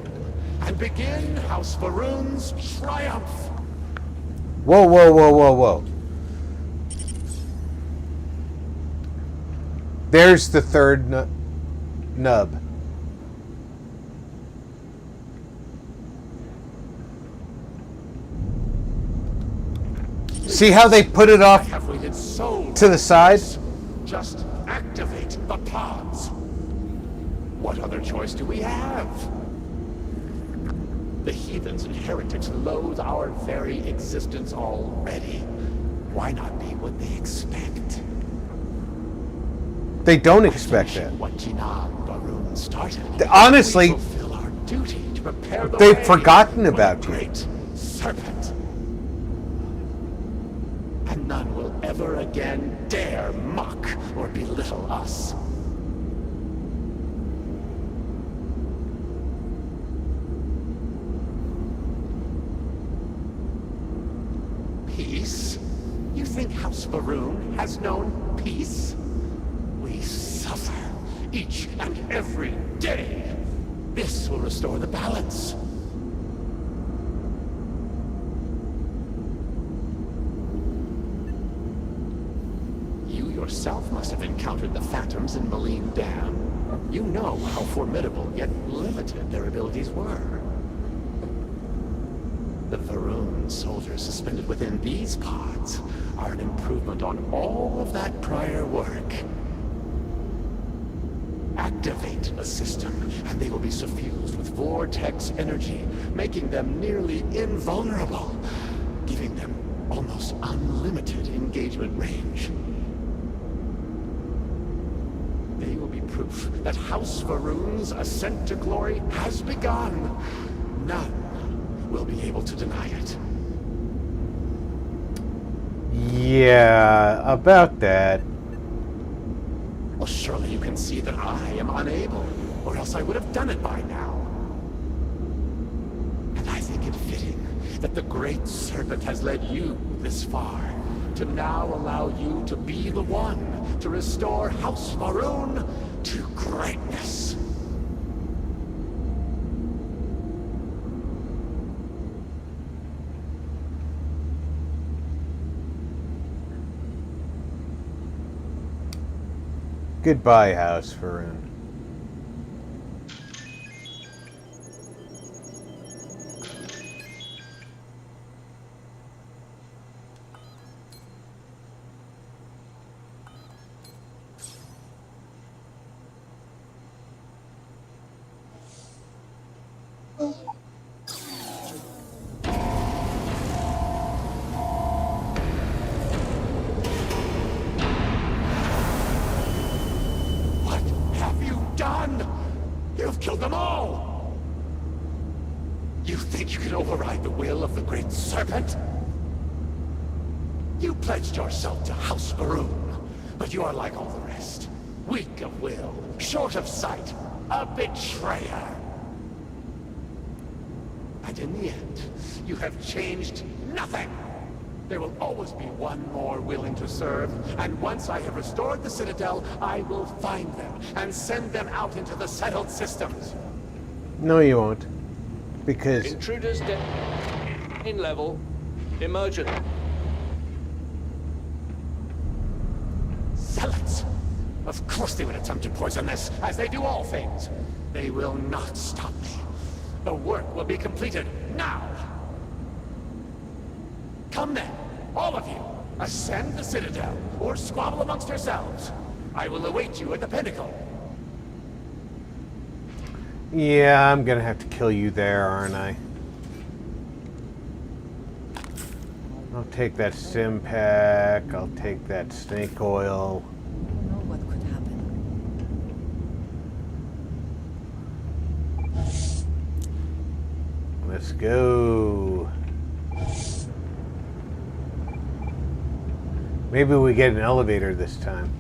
and begin House Vaeric's triumph. Whoa, whoa, whoa, whoa, whoa. There's the third nub. See how they put it off Have waited so to the side? Just activate the pods. What other choice do we have? The heathens and heretics loathe our very existence already. Why not be what they expect? They don't expect it. What Vaerec started. Honestly, We fulfill our duty to prepare the they've way forgotten for about the you. Great Serpent. And none will ever again dare mock or belittle us. Faerun has known peace? We suffer each and every day. This will restore the balance. You yourself must have encountered the Phantoms in Malign Dam. You know how formidable yet limited their abilities were. The Faerun soldiers suspended within these pods are an improvement on all of that prior work. Activate a system, and they will be suffused with vortex energy, making them nearly invulnerable, giving them almost unlimited engagement range. They will be proof that House Faerun's ascent to glory has begun. None will be able to deny it. Yeah, about that. Well, surely you can see that I am unable, or else I would have done it by now. And I think it fitting that the Great Serpent has led you this far, to now allow you to be the one to restore House Faerun to greatness. Goodbye, House Faerun. You've killed them all! You think you can override the will of the Great Serpent? You pledged yourself to House Faerun, but you are like all the rest. Weak of will, short of sight, a betrayer. And in the end, you have changed nothing. There will always be one more willing to serve, and once I have restored the Citadel, I will find them and send them out into the settled systems. No, you won't. Because... Intruders in level. Emergent. Zealots! Of course they would attempt to poison this, as they do all things. They will not stop me. The work will be completed now! Come then, all of you, ascend the Citadel, or squabble amongst yourselves. I will await you at the pinnacle. Yeah, I'm gonna have to kill you there, aren't I? I'll take that sim pack, I'll take that snake oil. I don't know what could happen. Let's go. Maybe we get an elevator this time.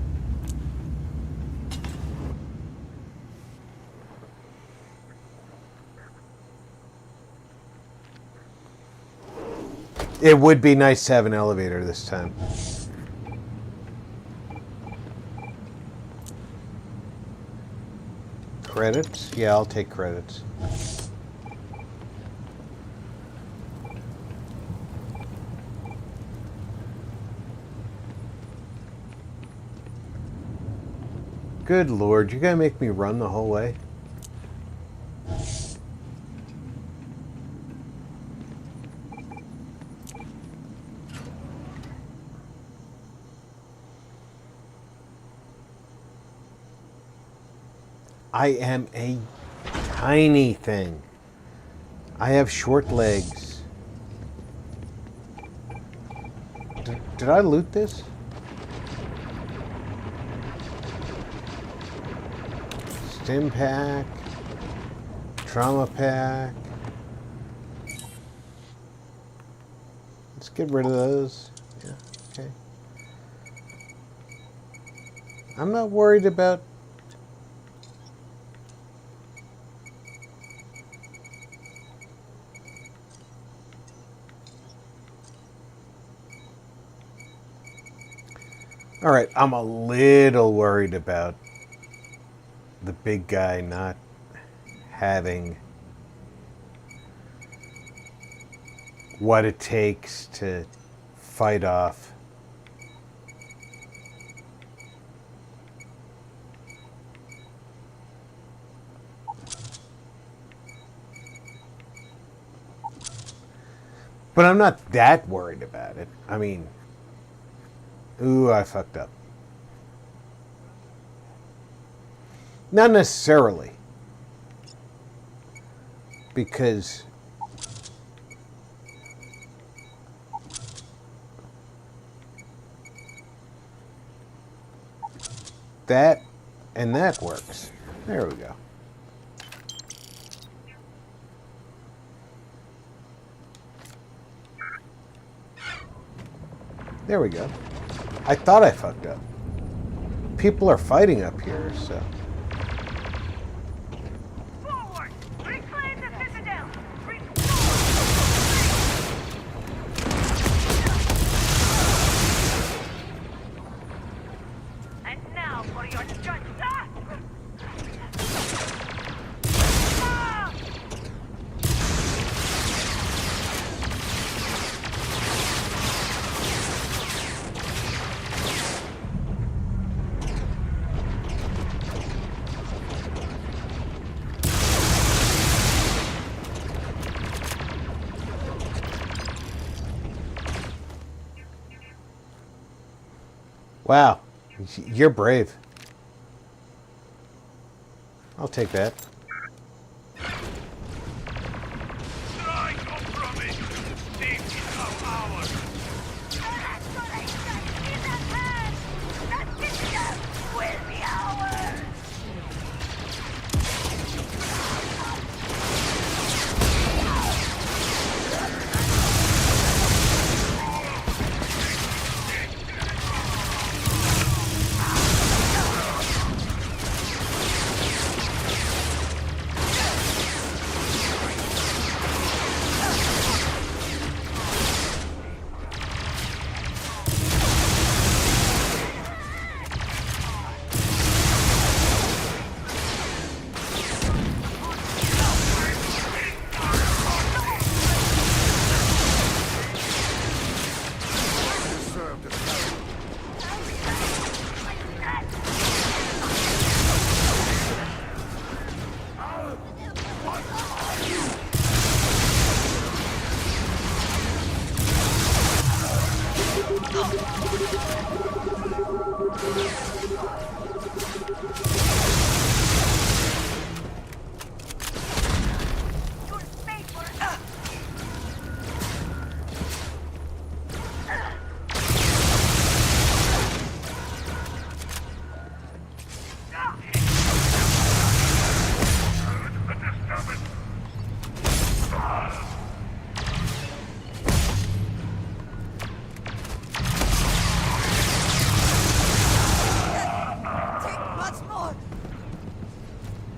It would be nice to have an elevator this time. Credits? Yeah, I'll take credits. Good Lord, you gotta make me run the whole way? I am a tiny thing. I have short legs. Did I loot this? Stim pack, trauma pack. Let's get rid of those. Yeah, okay. I'm not worried about... Alright, I'm a little worried about the big guy not having what it takes to fight off but I'm not that worried about it. I mean, ooh, I fucked up. Not necessarily. Because that and that works. There we go. There we go. I thought I fucked up. People are fighting up here, so. Forward! Reclaim the citadel! And now for your judge. Wow, you're brave. I'll take that.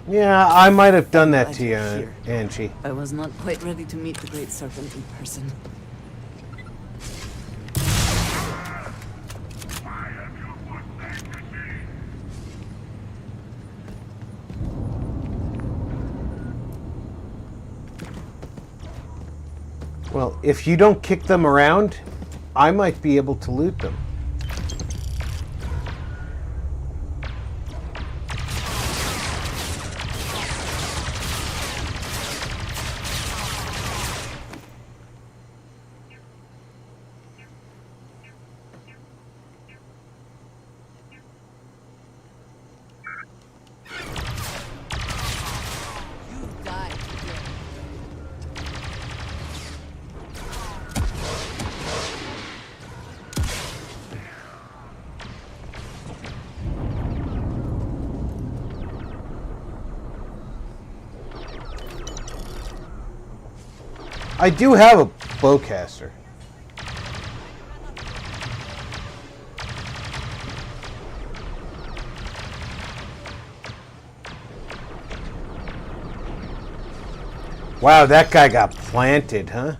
Yeah, I might have done that to you, Angie. I was not quite ready to meet the Great Serpent in person. Well, if you don't kick them around, I might be able to loot them. I do have a bowcaster. Wow, that guy got planted, huh?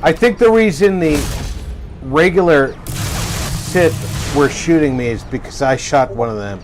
I think the reason the regular Sith were shooting me is because I shot one of them.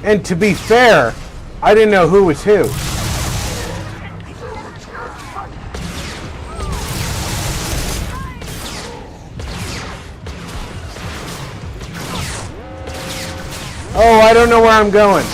And to be fair, I didn't know who was who. Oh, I don't know where I'm going.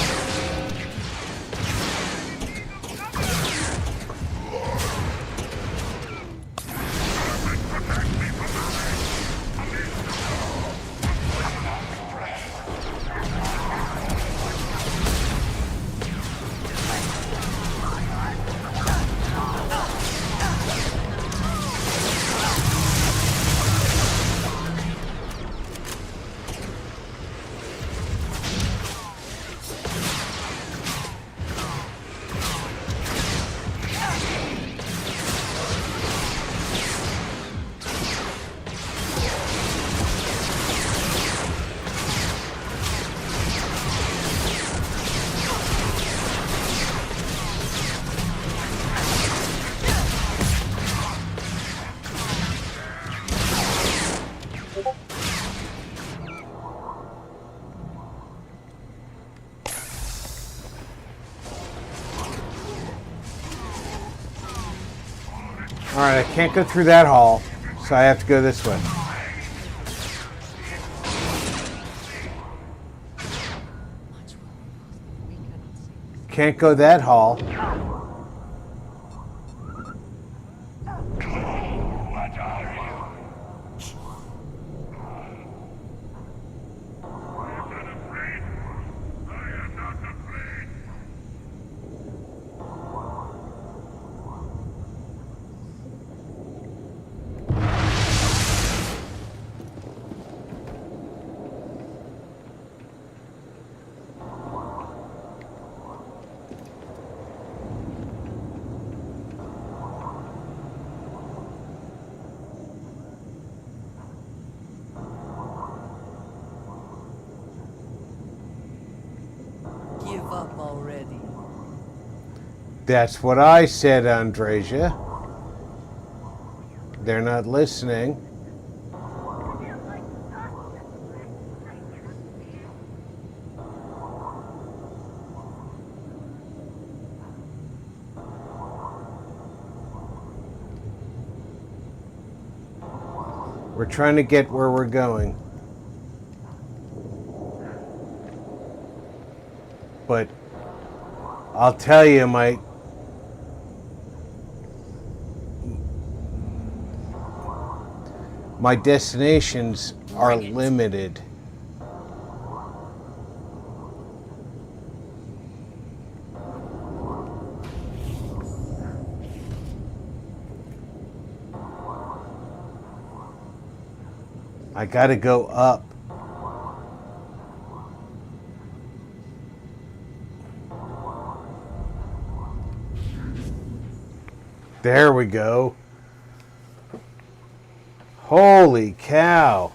Alright, I can't go through that hall, so I have to go this way. Can't go that hall. Give up already. That's what I said, Andresia. They're not listening. We're trying to get where we're going. But I'll tell you, my destinations are limited. I gotta go up. There we go. Holy cow.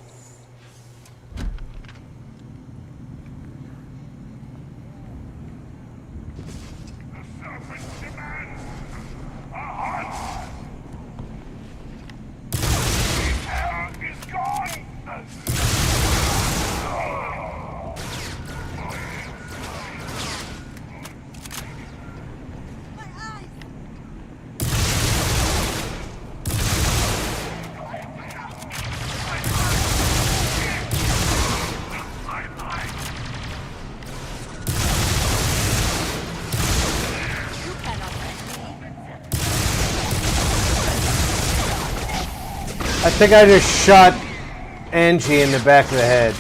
I think I just shot Angie in the back of the head.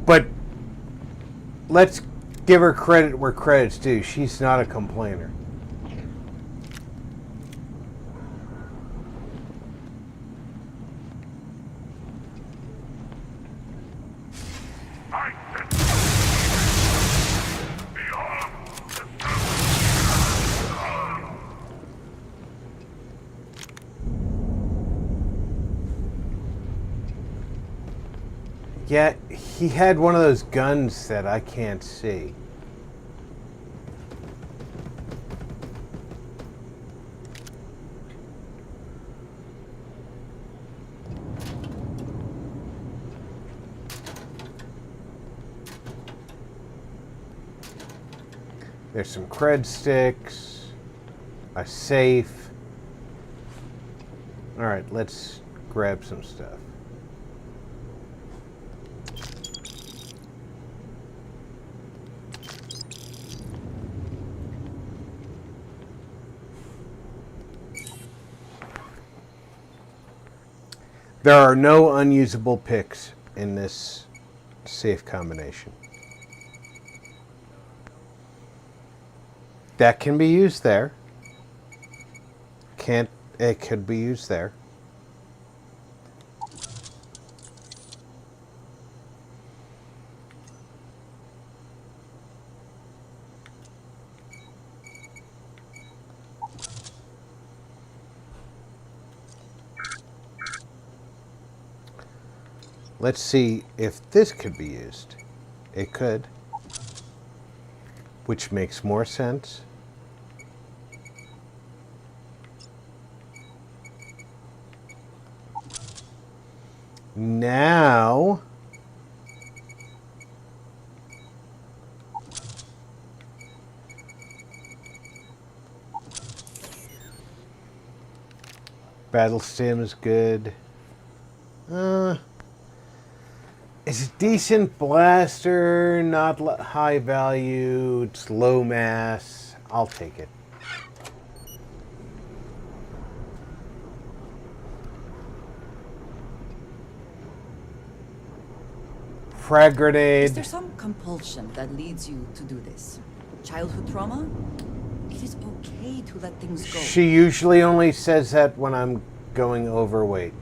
But let's give her credit where credit's due. She's not a complainer. Yeah, he had one of those guns that I can't see. There's some cred sticks, a safe. All right, let's grab some stuff. There are no unusable picks in this safe combination. That can be used there. It could be used there. Let's see if this could be used. It could. Which makes more sense. Now, battle stim is good. It's a decent blaster, not high value, it's low mass. I'll take it. Frag grenade. Is there some compulsion that leads you to do this? Childhood trauma? It is okay to let things go. She usually only says that when I'm going overweight.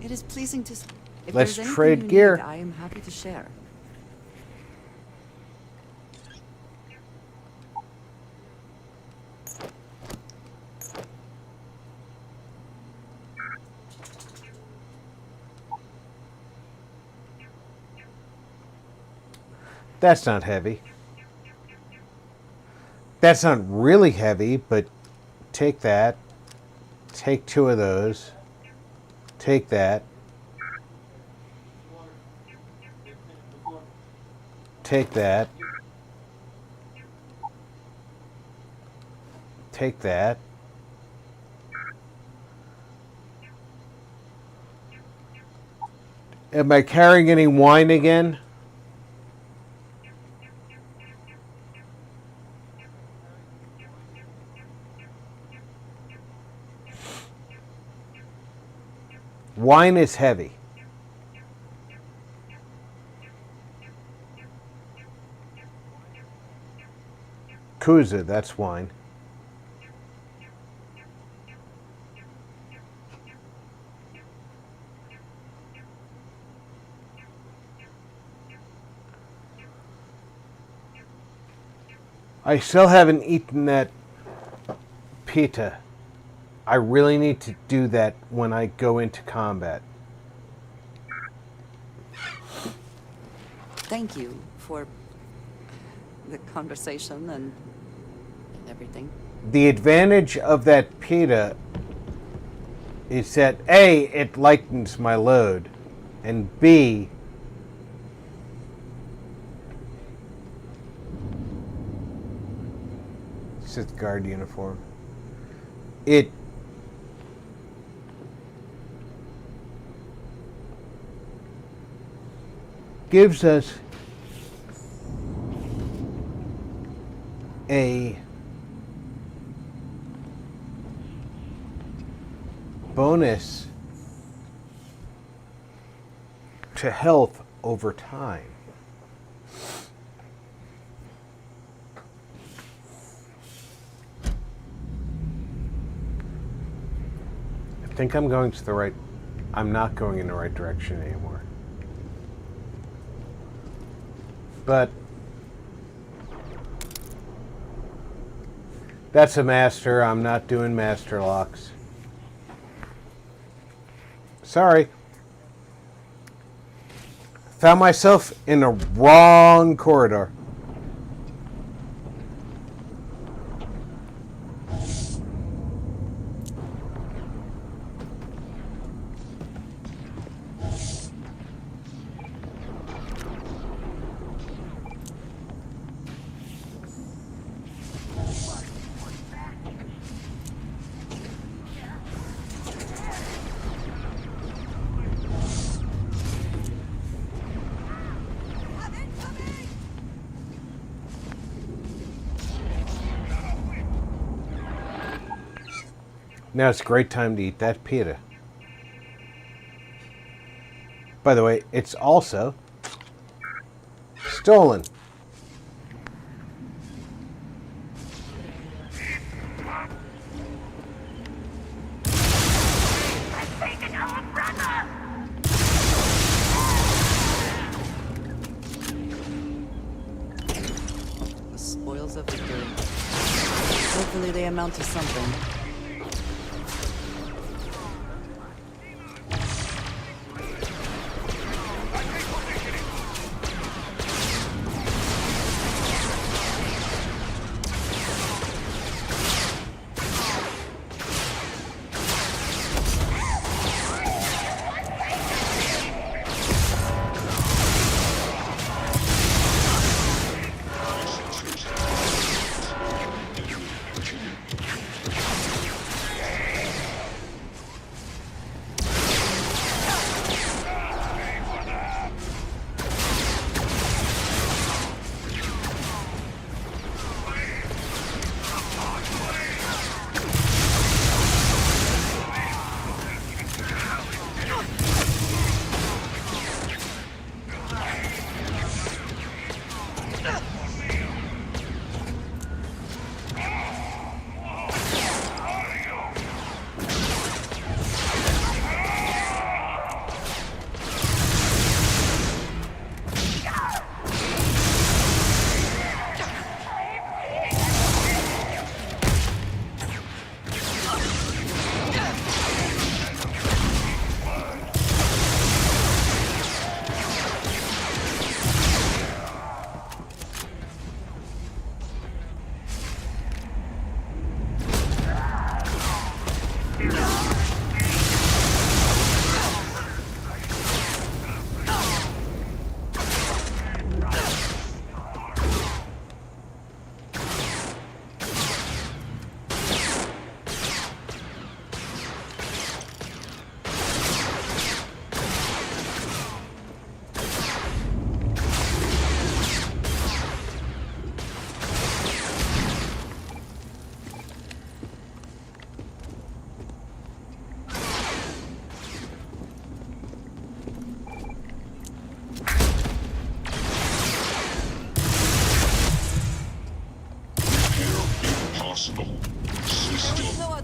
It is pleasing to... If Let's there's trade anything you gear. need, I am happy to share. That's not heavy. That's not really heavy, but take that. Take 2 of those. Take that. Take that. Take that. Am I carrying any wine again? Wine is heavy. Kuza, that's wine. I still haven't eaten that pita. I really need to do that when I go into combat. Thank you for the conversation and everything. The advantage of that pita is that A, it lightens my load, and B, Sith Guard uniform. It gives us a bonus to health over time. I think I'm going to the right. I'm not going in the right direction anymore. But that's a master. I'm not doing master locks. Sorry. Found myself in the wrong corridor. Now it's a great time to eat that pita. By the way, it's also stolen. The spoils of victory. Hopefully they amount to something.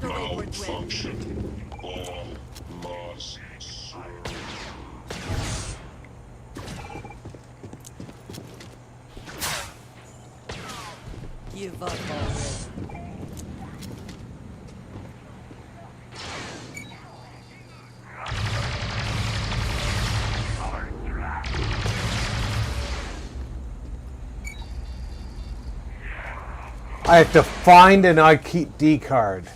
Malfunction. All must serve. Give up already. I have to find an ID card.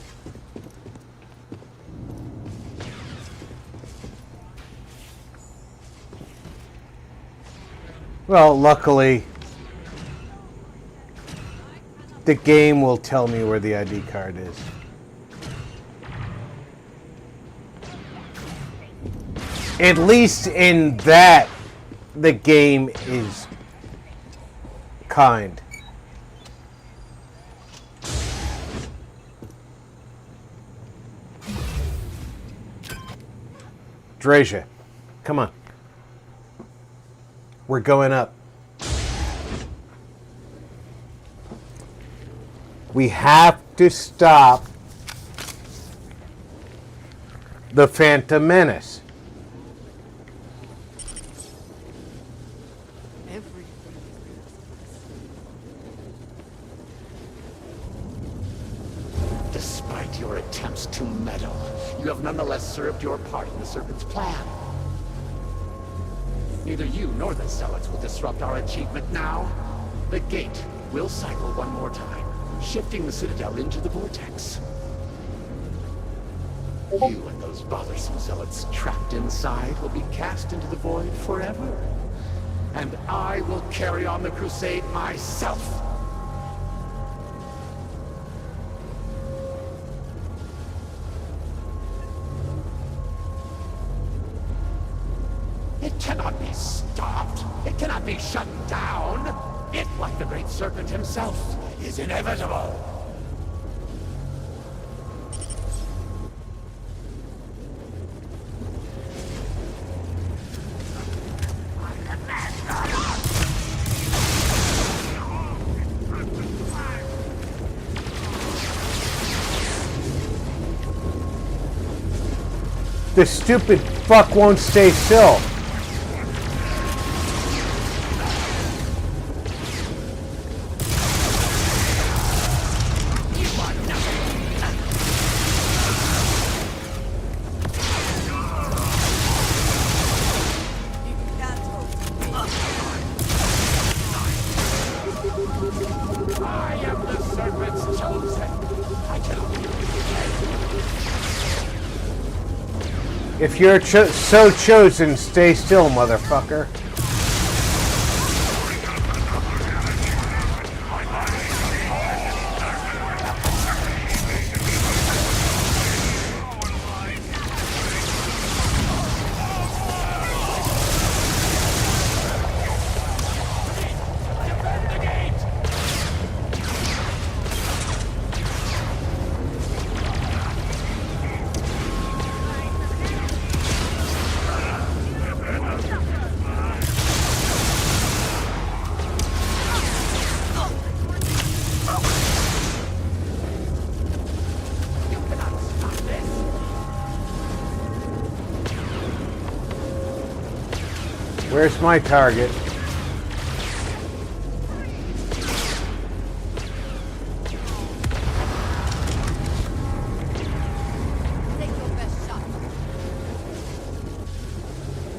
Well, luckily, the game will tell me where the ID card is. At least in that the game is kind. Drasia, come on. We're going up. We have to stop the Phantom Menace. Despite your attempts to meddle, you have nonetheless served your part in the Serpent's plan. Neither you nor the Zealots will disrupt our achievement now. The gate will cycle one more time, shifting the Citadel into the vortex. You and those bothersome Zealots trapped inside will be cast into the void forever. And I will carry on the crusade myself. It cannot be stopped. It cannot be shut down. It, like the great serpent himself, is inevitable. The stupid fuck won't stay still. I am the Serpent's chosen. I cannot be If you're so chosen, stay still, motherfucker. Where's my target?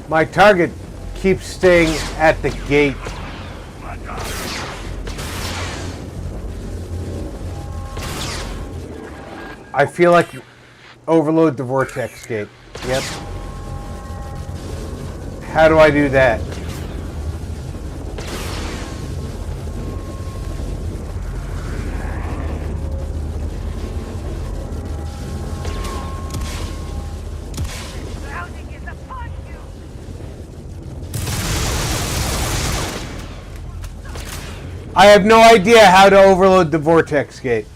My target keeps staying at the gate. I feel like overload the vortex gate. Yep. How do I do that? I have no idea how to overload the vortex gate.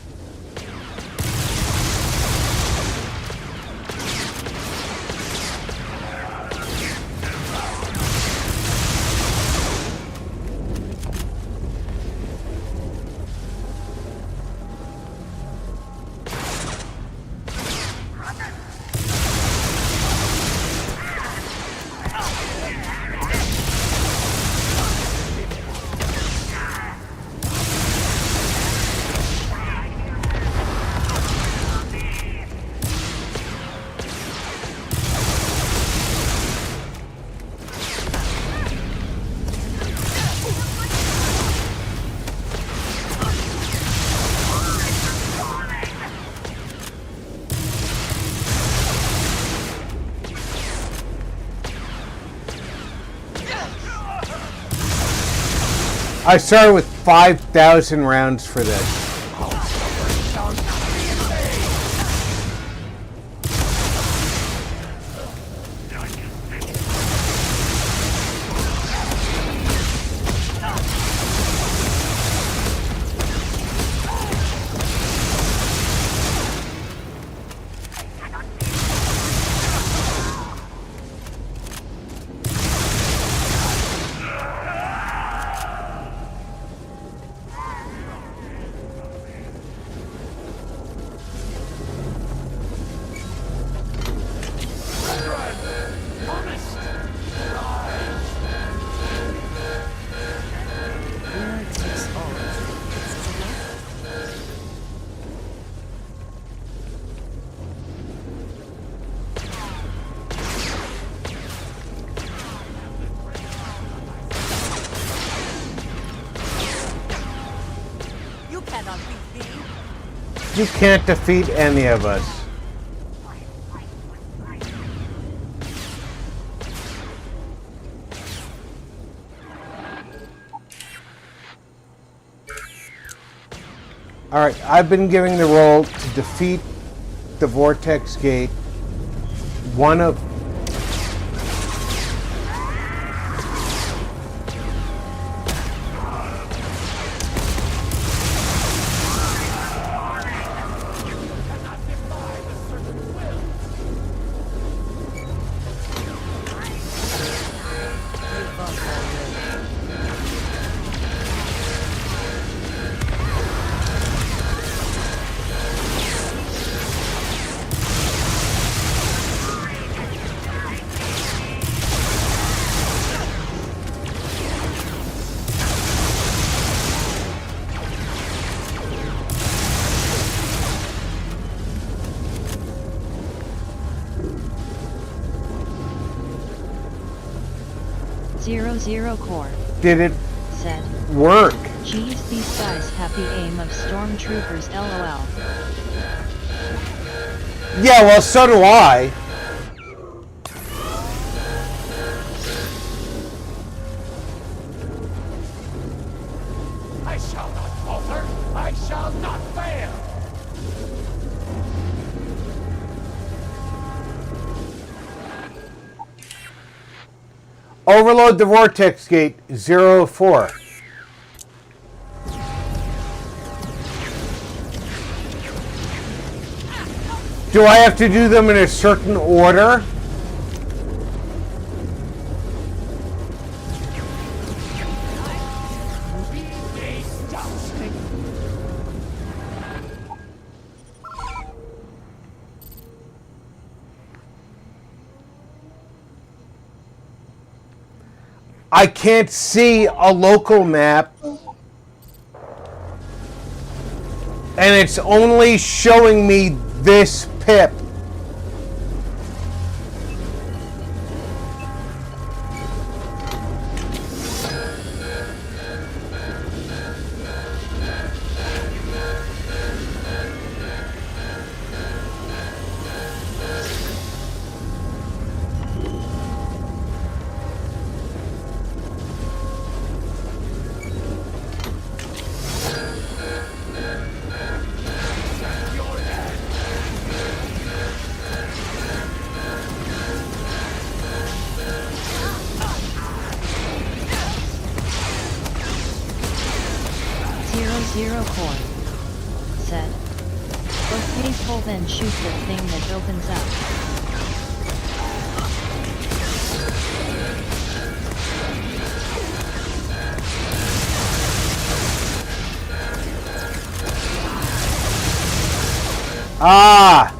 I started with 5,000 rounds for this. You can't defeat any of us. Alright, I've been giving the role to defeat the Vortex Gate. One of... Zero core. Did it said. work? Geez, these guys have the aim of stormtroopers, lol. Yeah, well, so do I. I shall not falter. I shall not fail. Overload the Vortex Gate 04. Do I have to do them in a certain order? I can't see a local map, and it's only showing me this pip. Zero core. Said. Okay, pull then shoot the thing that opens up. Ah!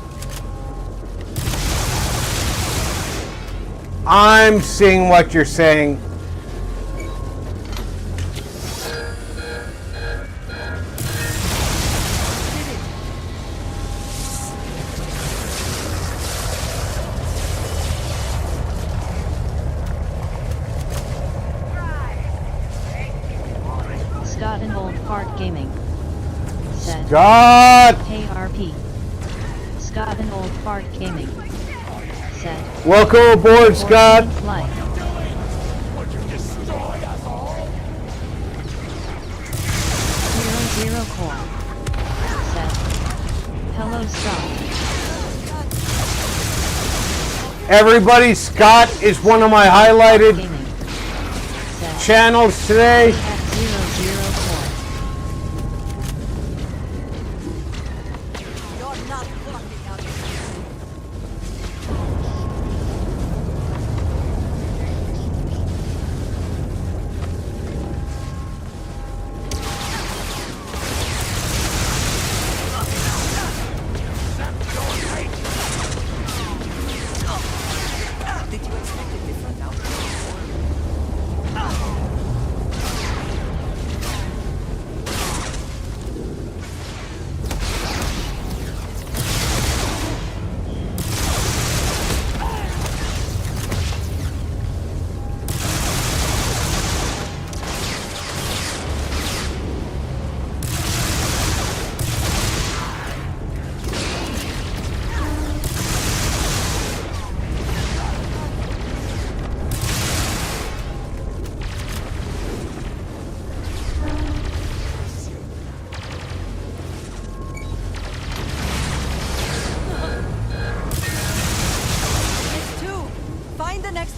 I'm seeing what you're saying. Scott and Old Fart Gaming. Said. Scott! KRP. Scott and Old Fart Gaming. Said. Welcome aboard, Scott. Zero core. Said. Hello, Scott. Everybody, Scott is one of my highlighted channels today.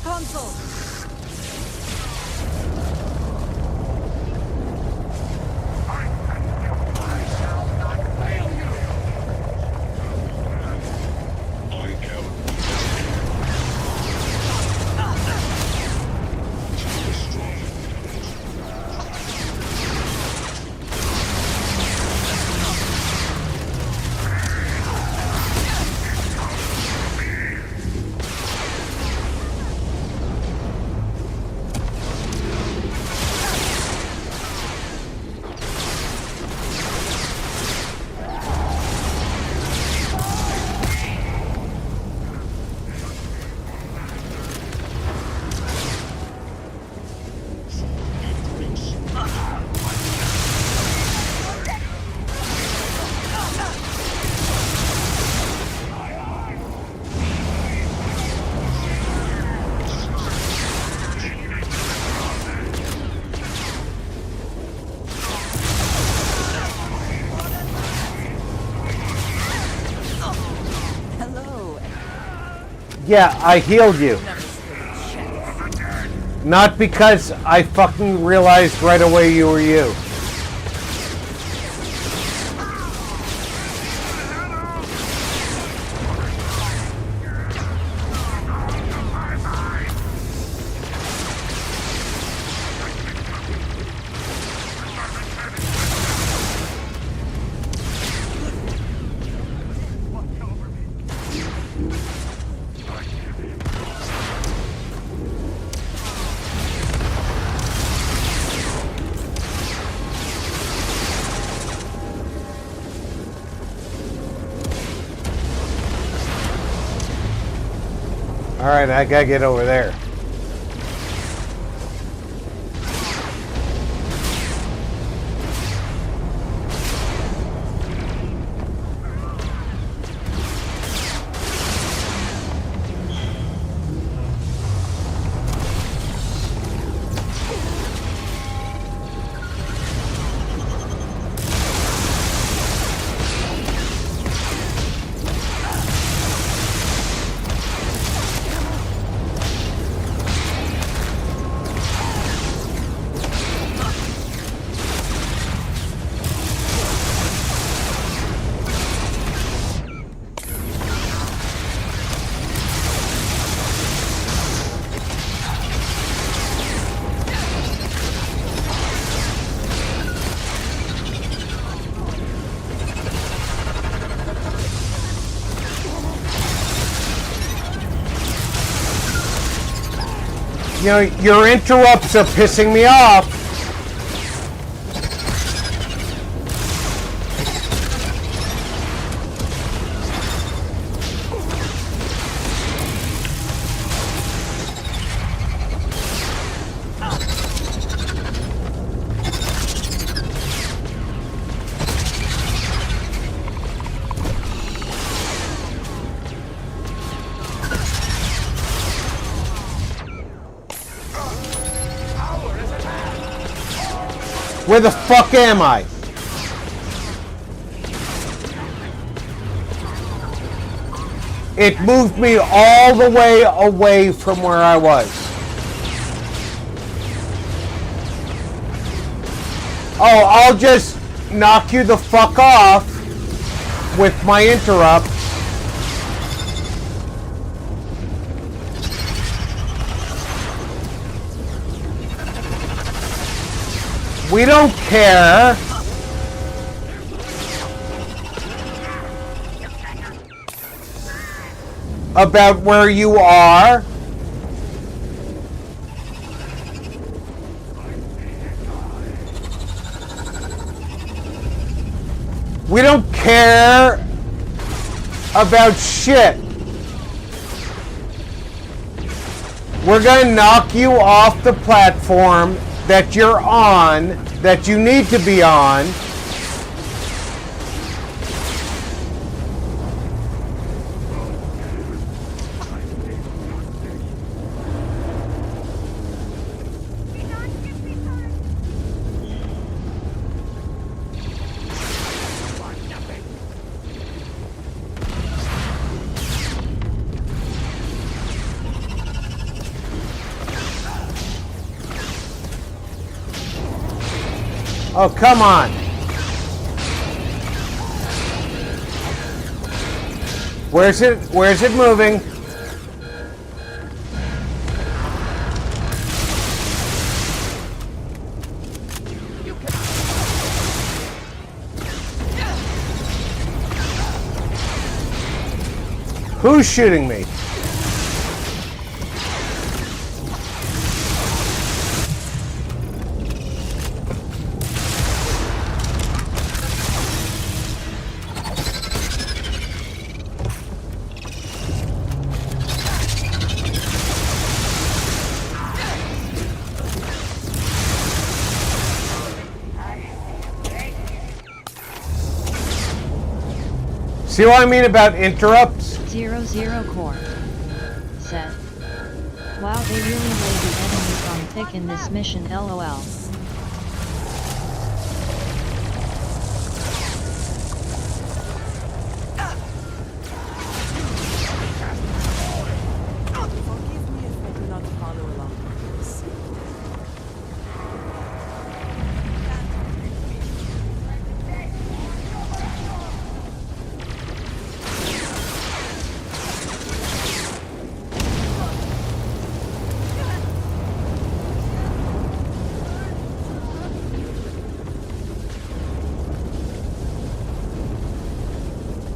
console. Yeah, I healed you. Not because I fucking realized right away you were you. Alright, I gotta get over there. You know, your interrupts are pissing me off. Where the fuck am I? It moved me all the way away from where I was. Oh, I'll just knock you the fuck off with my interrupt. We don't care about where you are. We don't care about shit. We're gonna knock you off the platform that you're on, that you need to be on. Oh, come on. Where's it? Where's it moving? Who's shooting me? See what I mean about interrupts? 00 Core said, wow, they really lay the enemies on thick in this mission, lol. Forgive me if I do not follow along with this.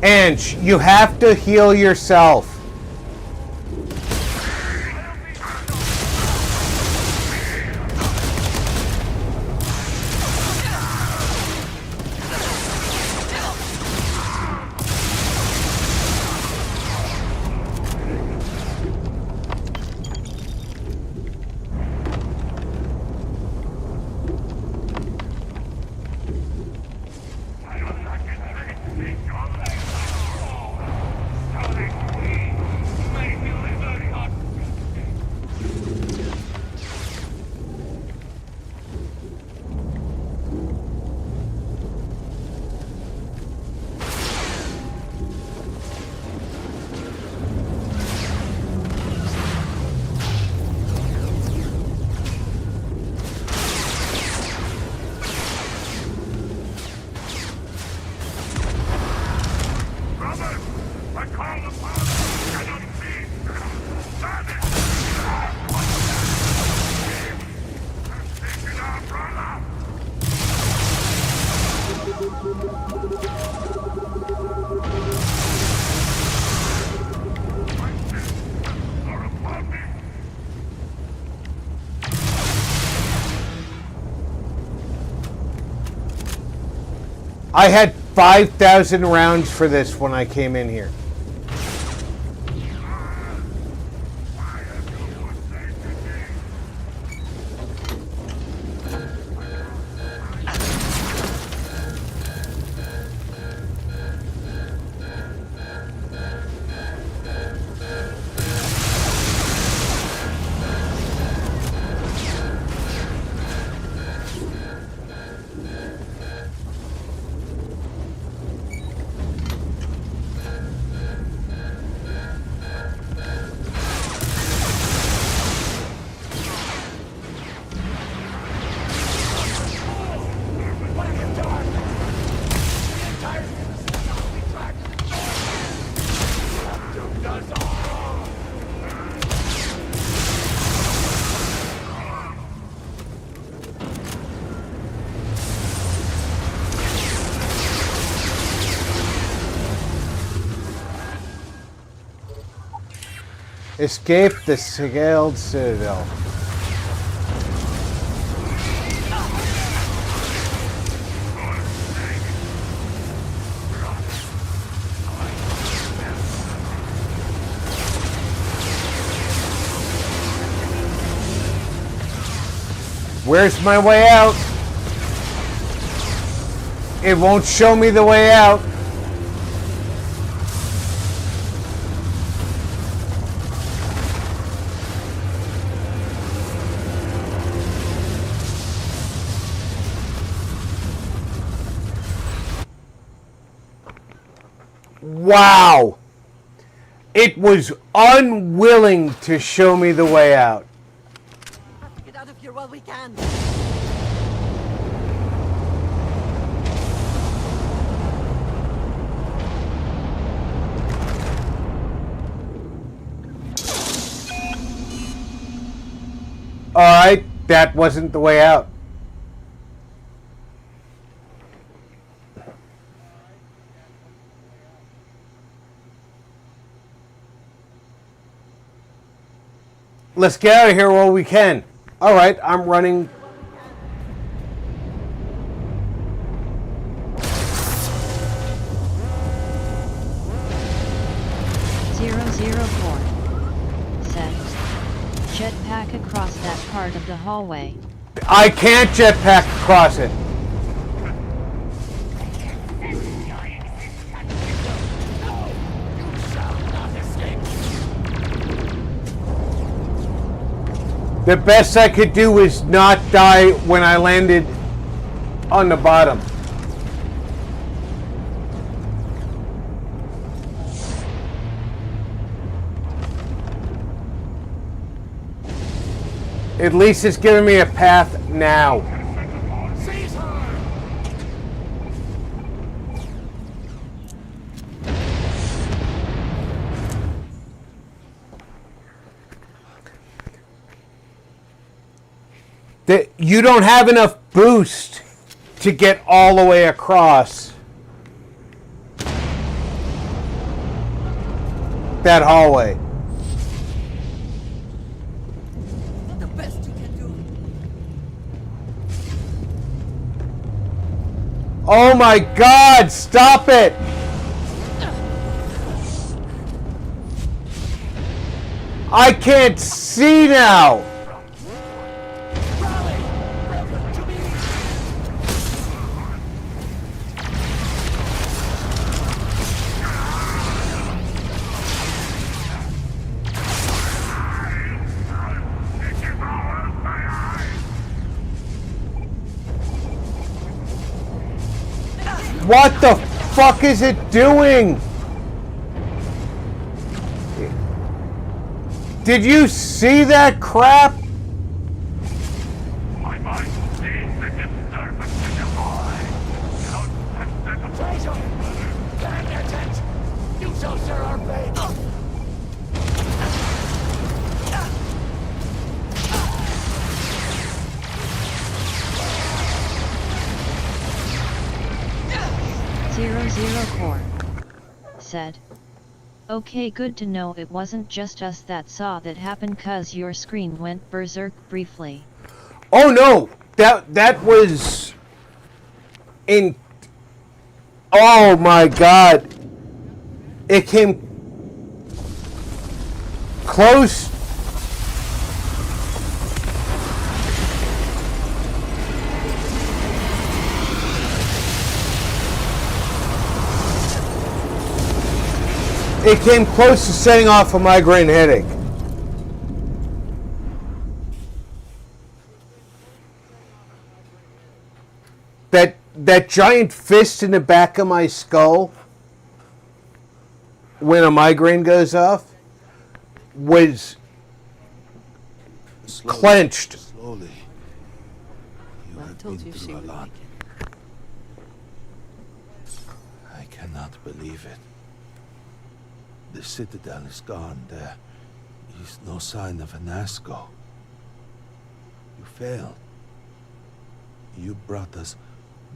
Ange, you have to heal yourself. I had 5,000 rounds for this when I came in here. Escape the scaled citadel. Where's my way out? It won't show me the way out. Wow! It was unwilling to show me the way out. Get out of here while we can. Alright, that wasn't the way out. Let's get out of here while we can. Alright, I'm running. Set. Jetpack across that part of the hallway. I can't jetpack across it. The best I could do was not die when I landed on the bottom. At least it's giving me a path now. That you don't have enough boost to get all the way across that hallway. The best you can do. Oh my God, stop it! I can't see now! What the fuck is it doing? Did you see that crap? You shall share our fate. Core said. Okay, good to know it wasn't just us that saw that happen, cause your screen went berserk briefly. Oh no! That was in. Oh my God! It came close. It came close to setting off a migraine headache. That giant fist in the back of my skull when a migraine goes off was clenched. Slowly. You have been through a lot. I cannot believe it. The citadel is gone. There is no sign of an Asco. You failed. You brought us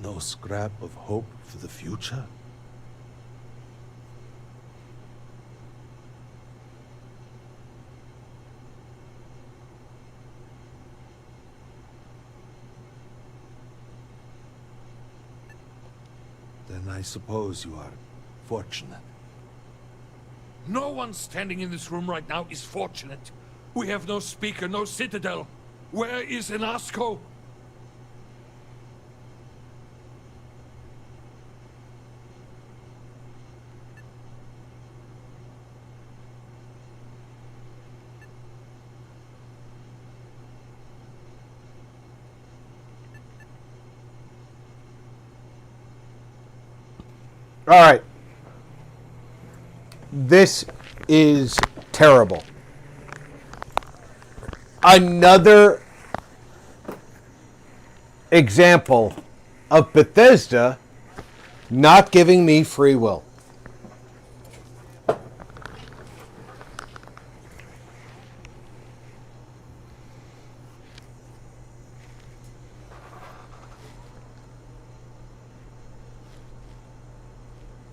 no scrap of hope for the future. Then I suppose you are fortunate. No one standing in this room right now is fortunate. We have no speaker, no citadel. Where is Inasco? All right. This is terrible. Another example of Bethesda not giving me free will.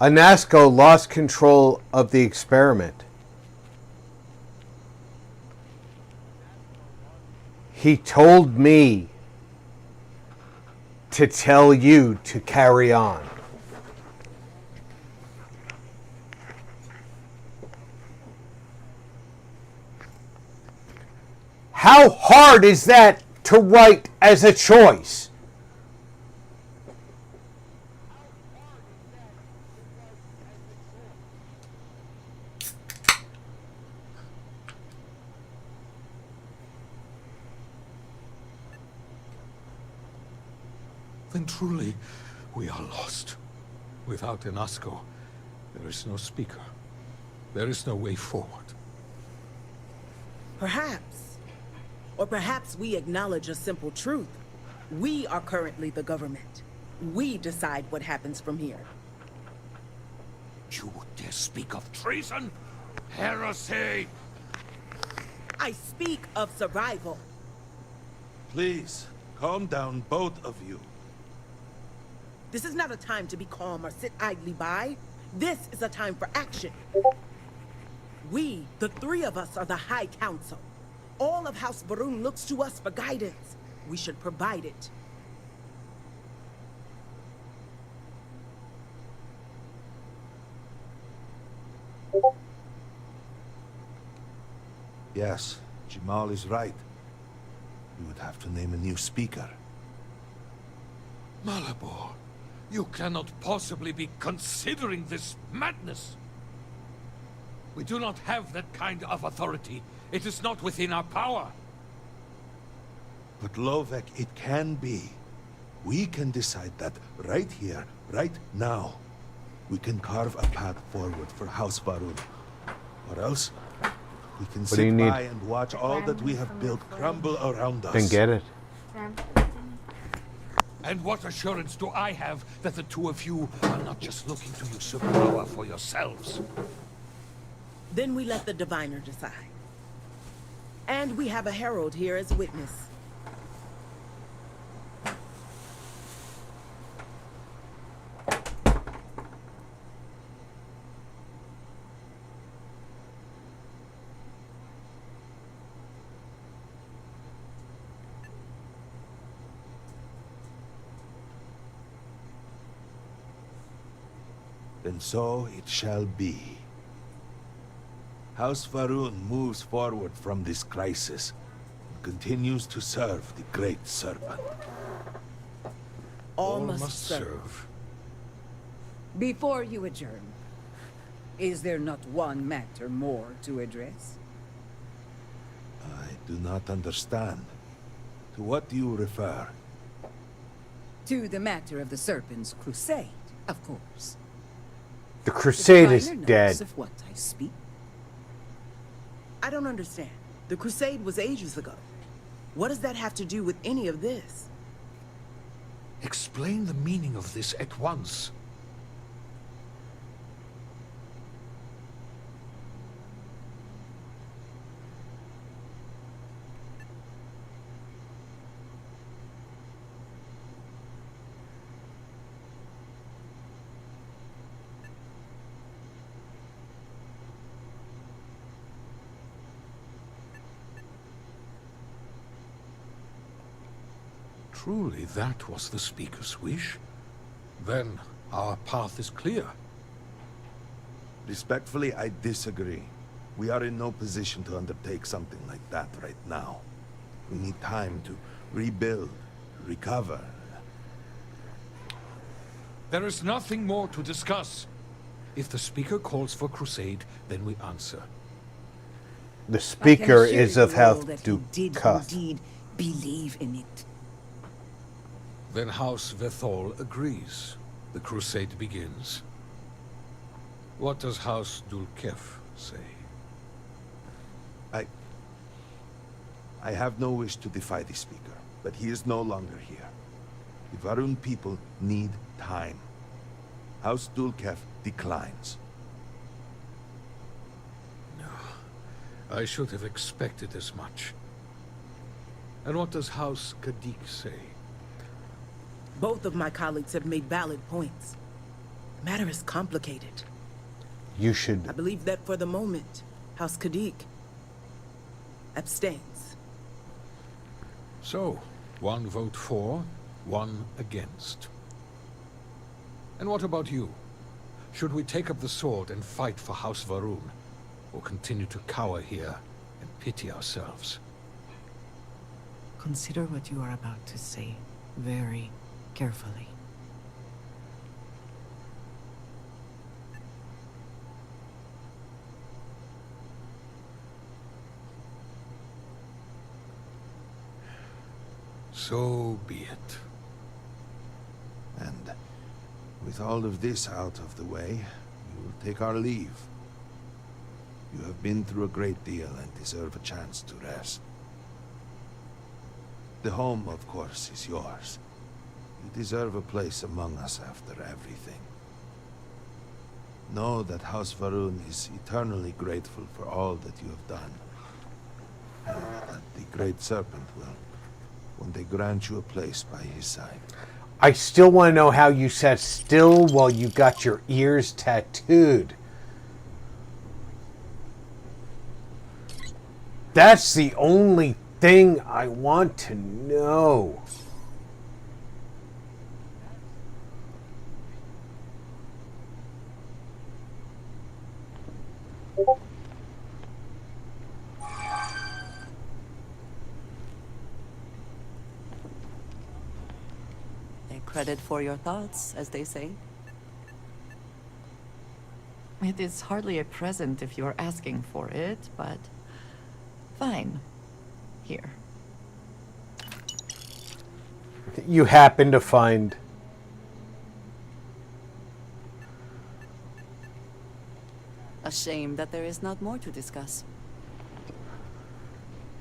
Anasco lost control of the experiment. He told me to tell you to carry on. How hard is that to write as a choice? Then truly, we are lost. Without Anasco, there is no speaker. There is no way forward. Perhaps. Or perhaps we acknowledge a simple truth. We are currently the government. We decide what happens from here. You dare speak of treason? Heresy! I speak of survival. Please, calm down, both of you. This is not a time to be calm or sit idly by. This is a time for action. We, the three of us, are the High Council. All of House Va'ruun looks to us for guidance. We should provide it. Yes, Jamal is right. We would have to name a new speaker. Malabor, you cannot possibly be considering this madness. We do not have that kind of authority. It is not within our power. But Lovek, it can be. We can decide that right here, right now. We can carve a path forward for House Va'ruun. Or else, we can What do you sit need? by and watch all that we have built crumble around us. Then get it. And what assurance do I have that the two of you are not just looking to usurp power for yourselves? Then we let the diviner decide. And we have a herald here as a witness. And so it shall be. House Va'ruun moves forward from this crisis and continues to serve the Great Serpent. All must serve. Before you adjourn, is there not one matter more to address? I do not understand. To what do you refer? To the matter of the Serpent's crusade, of course. The crusade is diviner knows dead. of what I speak. I don't understand. The crusade was ages ago. What does that have to do with any of this? Explain the meaning of this at once. Truly, that was the Speaker's wish. Then our path is clear. Respectfully, I disagree. We are in no position to undertake something like that right now. We need time to rebuild, recover. There is nothing more to discuss. If the Speaker calls for crusade, then we answer. The speaker I can is assure of you all Health that to he did Cuth. indeed believe in it. Then House Vethol agrees. The crusade begins. What does House Dulkef say? I have no wish to defy the Speaker, but he is no longer here. The Va'ruun people need time. House Dulkef declines. I should have expected as much. And what does House Kadik say? Both of my colleagues have made valid points. The matter is complicated. You should... I believe that for the moment, House Kadik abstains. So, one vote for, one against. And what about you? Should we take up the sword and fight for House Va'ruun, or continue to cower here and pity ourselves? Consider what you are about to say very carefully. So be it. And with all of this out of the way, we will take our leave. You have been through a great deal and deserve a chance to rest. The home, of course, is yours. You deserve a place among us after everything. Know that House Va'ruun is eternally grateful for all that you have done. And that the Great Serpent will one day grant you a place by his side. I still want to know how you sat still while you got your ears tattooed. That's the only thing I want to know. Take credit for your thoughts, as they say. It is hardly a present if you're asking for it, but fine. Here. You happen to find... A shame that there is not more to discuss.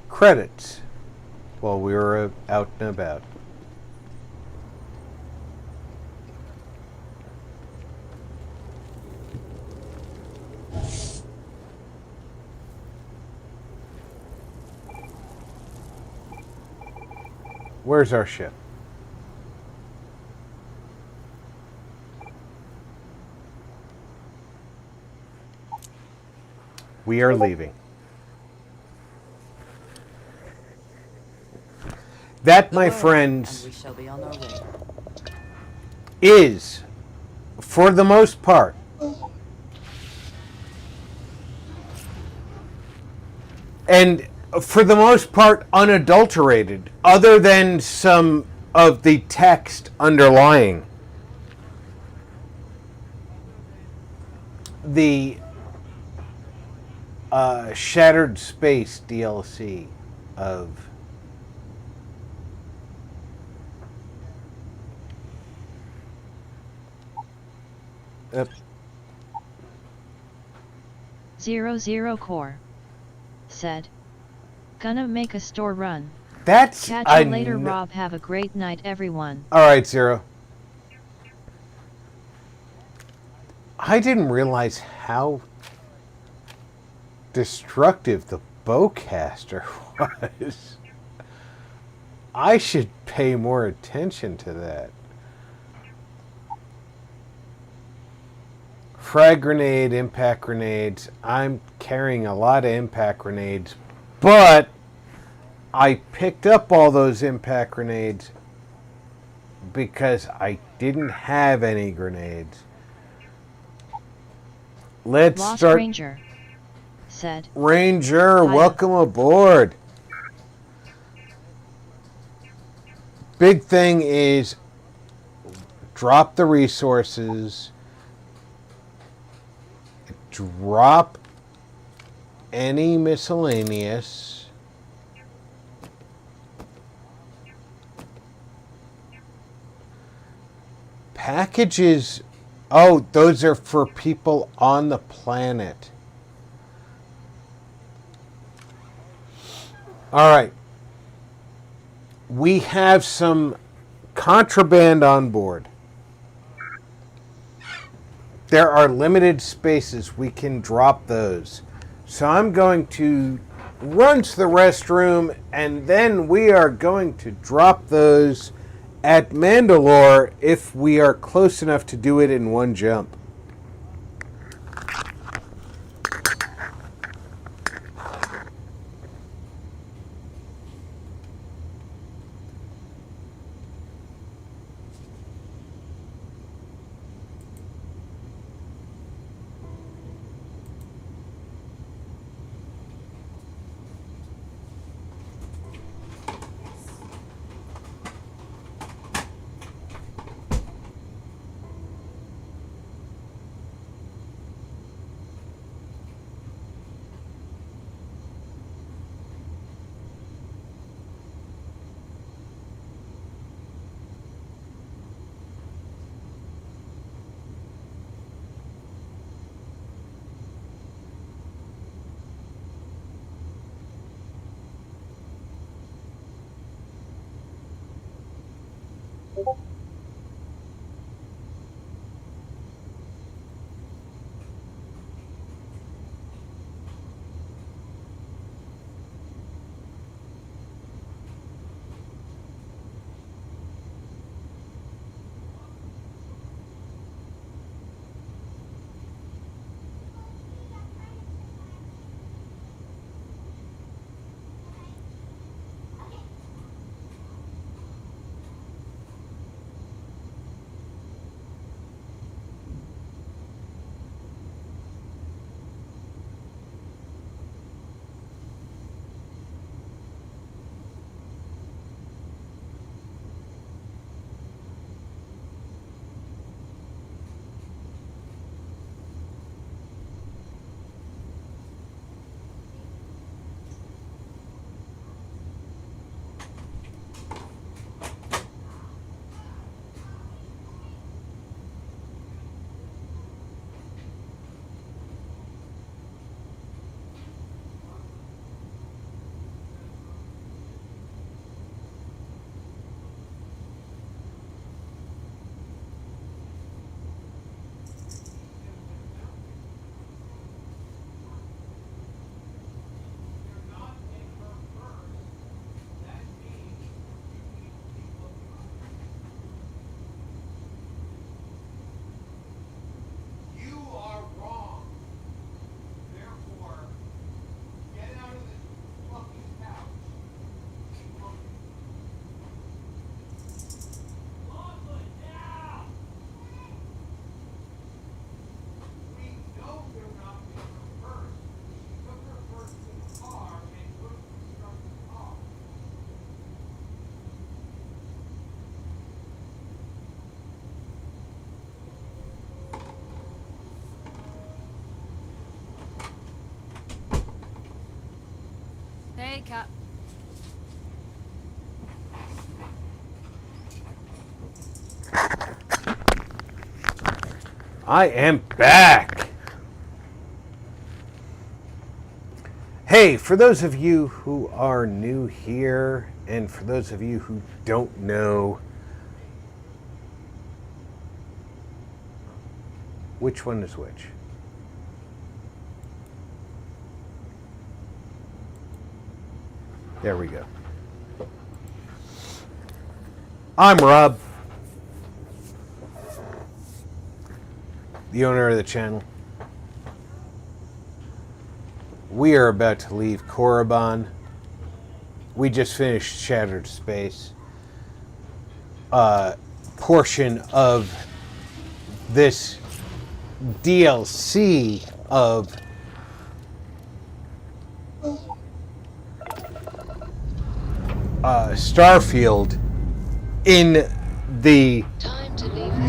credits while we were out and about. Where's our ship? We are leaving. That, my friends, we shall be on our way. is, for the most part, and for the most part unadulterated, other than some of the text underlying the Shattered Space DLC of Zero Core said, "Gonna make a store run. That's Catch you later, Rob. Have a great night, everyone." All right, Zero. I didn't realize how destructive the bowcaster was. I should pay more attention to that. Frag grenade, impact grenades. I'm carrying a lot of impact grenades, but I picked up all those impact grenades because I didn't have any grenades. Let's Lost start. Ranger said, Ranger, Hiya. welcome aboard. Big thing is drop the resources. Drop any miscellaneous. Packages. Oh, those are for people on the planet. All right. We have some contraband on board. There are limited spaces. We can drop those. So I'm going to run to the restroom, and then we are going to drop those at Mandalore if we are close enough to do it in one jump. Hey, Cap. I am back. Hey, for those of you who are new here, and for those of you who don't know, which one is which? There we go. I'm Rob, the owner of the channel. We are about to leave Korriban. We just finished Shattered Space. Portion of this DLC of Starfield in the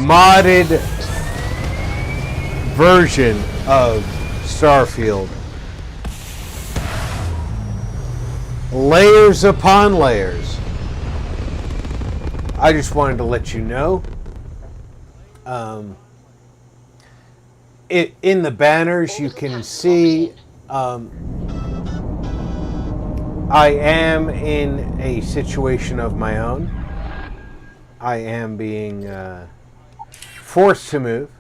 modded version of Starfield. Layers upon layers. I just wanted to let you know. In the banners you can see I am in a situation of my own. I am being forced to move.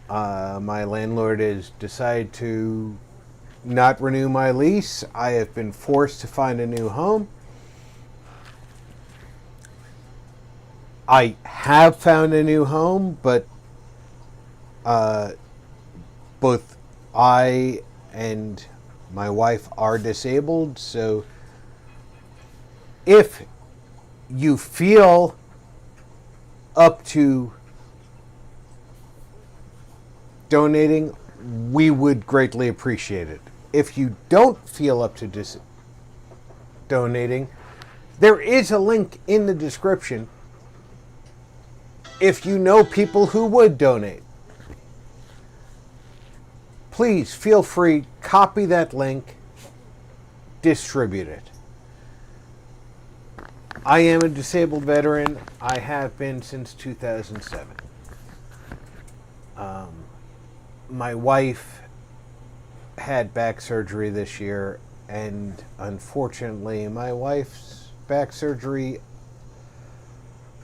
My landlord has decided to not renew my lease. I have been forced to find a new home. I have found a new home, but both I and my wife are disabled, so if you feel up to donating, we would greatly appreciate it. If you don't feel up to donating, there is a link in the description if you know people who would donate. Please feel free, copy that link, distribute it. I am a disabled veteran. I have been since 2007. My wife had back surgery this year, and unfortunately, my wife's back surgery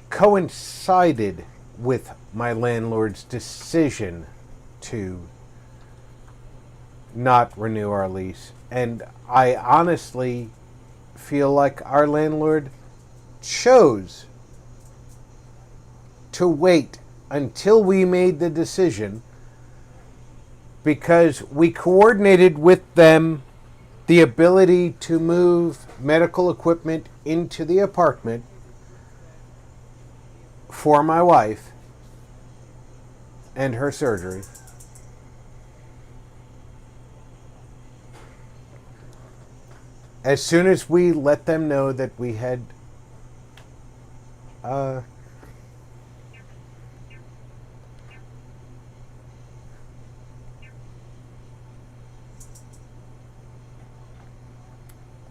coincided with my landlord's decision to not renew our lease. And I honestly feel like our landlord chose to wait until we made the decision, because we coordinated with them the ability to move medical equipment into the apartment for my wife and her surgery. As soon as we let them know that we had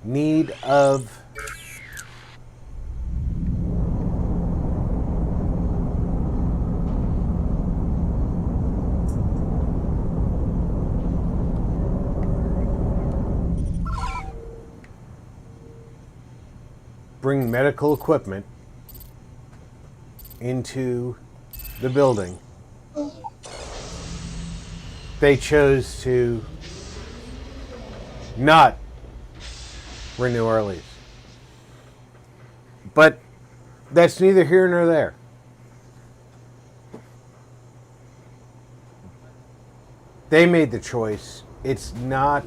need of bring medical equipment into the building, they chose to not renew our lease. But that's neither here nor there. They made the choice. It's not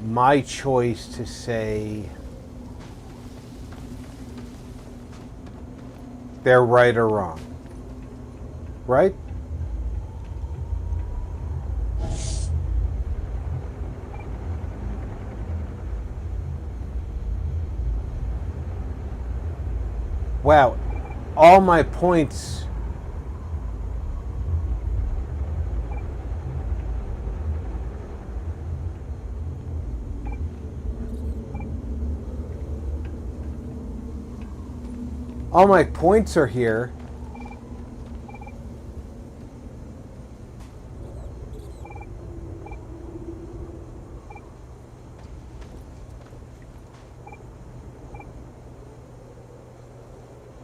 my choice to say they're right or wrong. Right? Wow, all my points are here.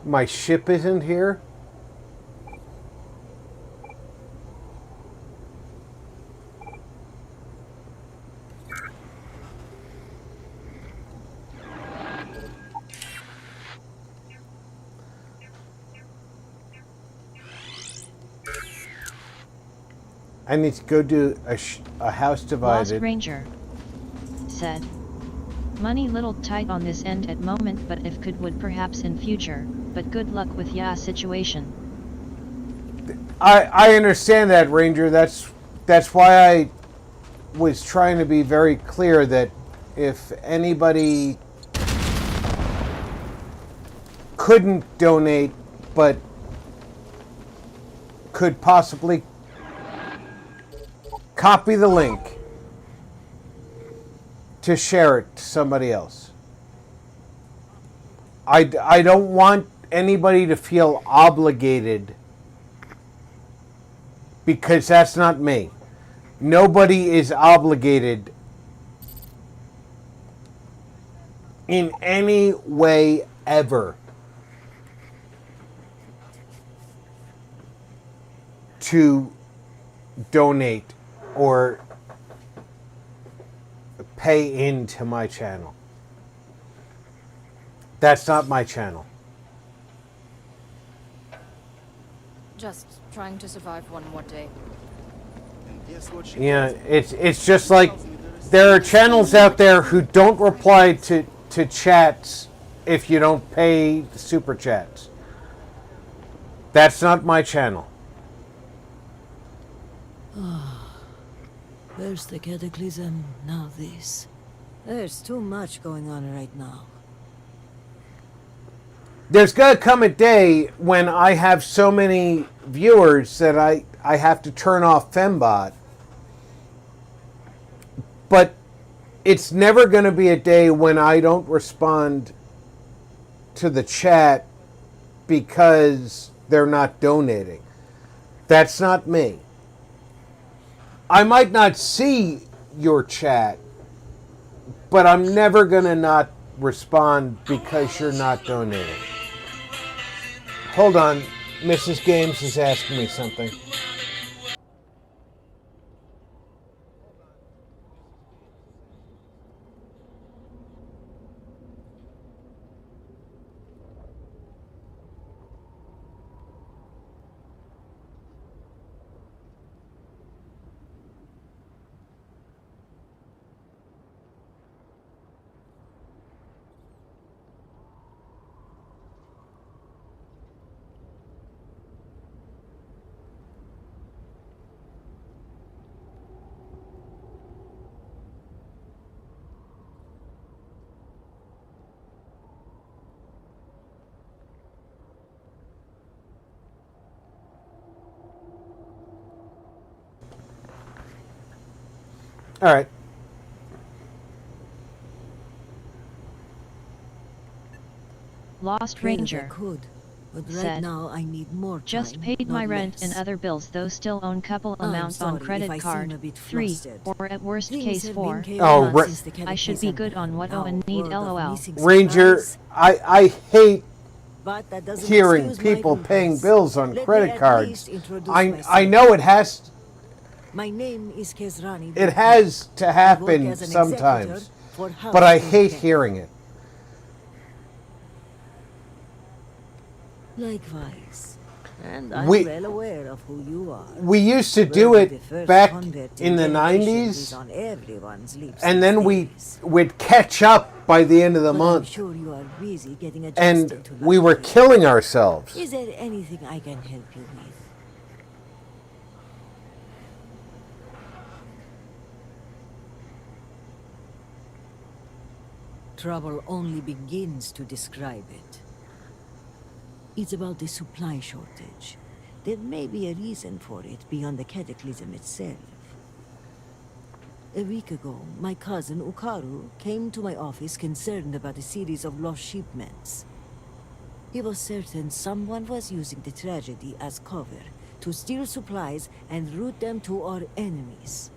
My ship isn't here. I need to go do a house divided. Lost Ranger said, money little tight on this end at moment, but if could would perhaps in future, but good luck with ya situation. I understand that, Ranger. That's why I was trying to be very clear that if anybody couldn't donate but could possibly copy the link to share it to somebody else. I don't want anybody to feel obligated, because that's not me. Nobody is obligated in any way ever to donate or pay into my channel. That's not my channel. Just trying to survive one more day. Yeah, it's just like there are channels out there who don't reply to chats if you don't pay the super chats. That's not my channel. First the cataclysm, now this. There's too much going on right now. There's gonna come a day when I have so many viewers that I have to turn off Fembot. But it's never gonna be a day when I don't respond to the chat because they're not donating. That's not me. I might not see your chat, but I'm never gonna not respond because you're not donating. Hold on, Mrs. Games is asking me something. All right. Lost Ranger But right said, now I need more time, just paid my not rent less. and other bills, though still own couple I'm amount on sorry credit if I seem card, a bit 3, flustered. or at worst Things case have 4. been chaotic since the I should be cataclysm. good on what Now, owe and need word of lol. missing Ranger, supplies. I hate But that doesn't hearing excuse my people paying rudeness. bills on Let me credit at cards. least introduce I myself. know it has My name is Kezrani. it has to I work happen as an sometimes, executor for House but I in hate Kent. hearing it. Likewise. And I'm We- well aware of who you are. We used to do Were the it first back convert in the generation is 90s, on everyone's lips and these then days. we'd catch up by the end of the But I'm month, sure you are busy getting and adjusted to we life were here. killing ourselves. Is there anything I can help you with? Trouble only begins to describe it. It's about the supply shortage. There may be a reason for it beyond the cataclysm itself. A week ago, my cousin Ukaru came to my office concerned about a series of lost shipments. He was certain someone was using the tragedy as cover to steal supplies and route them to our enemies.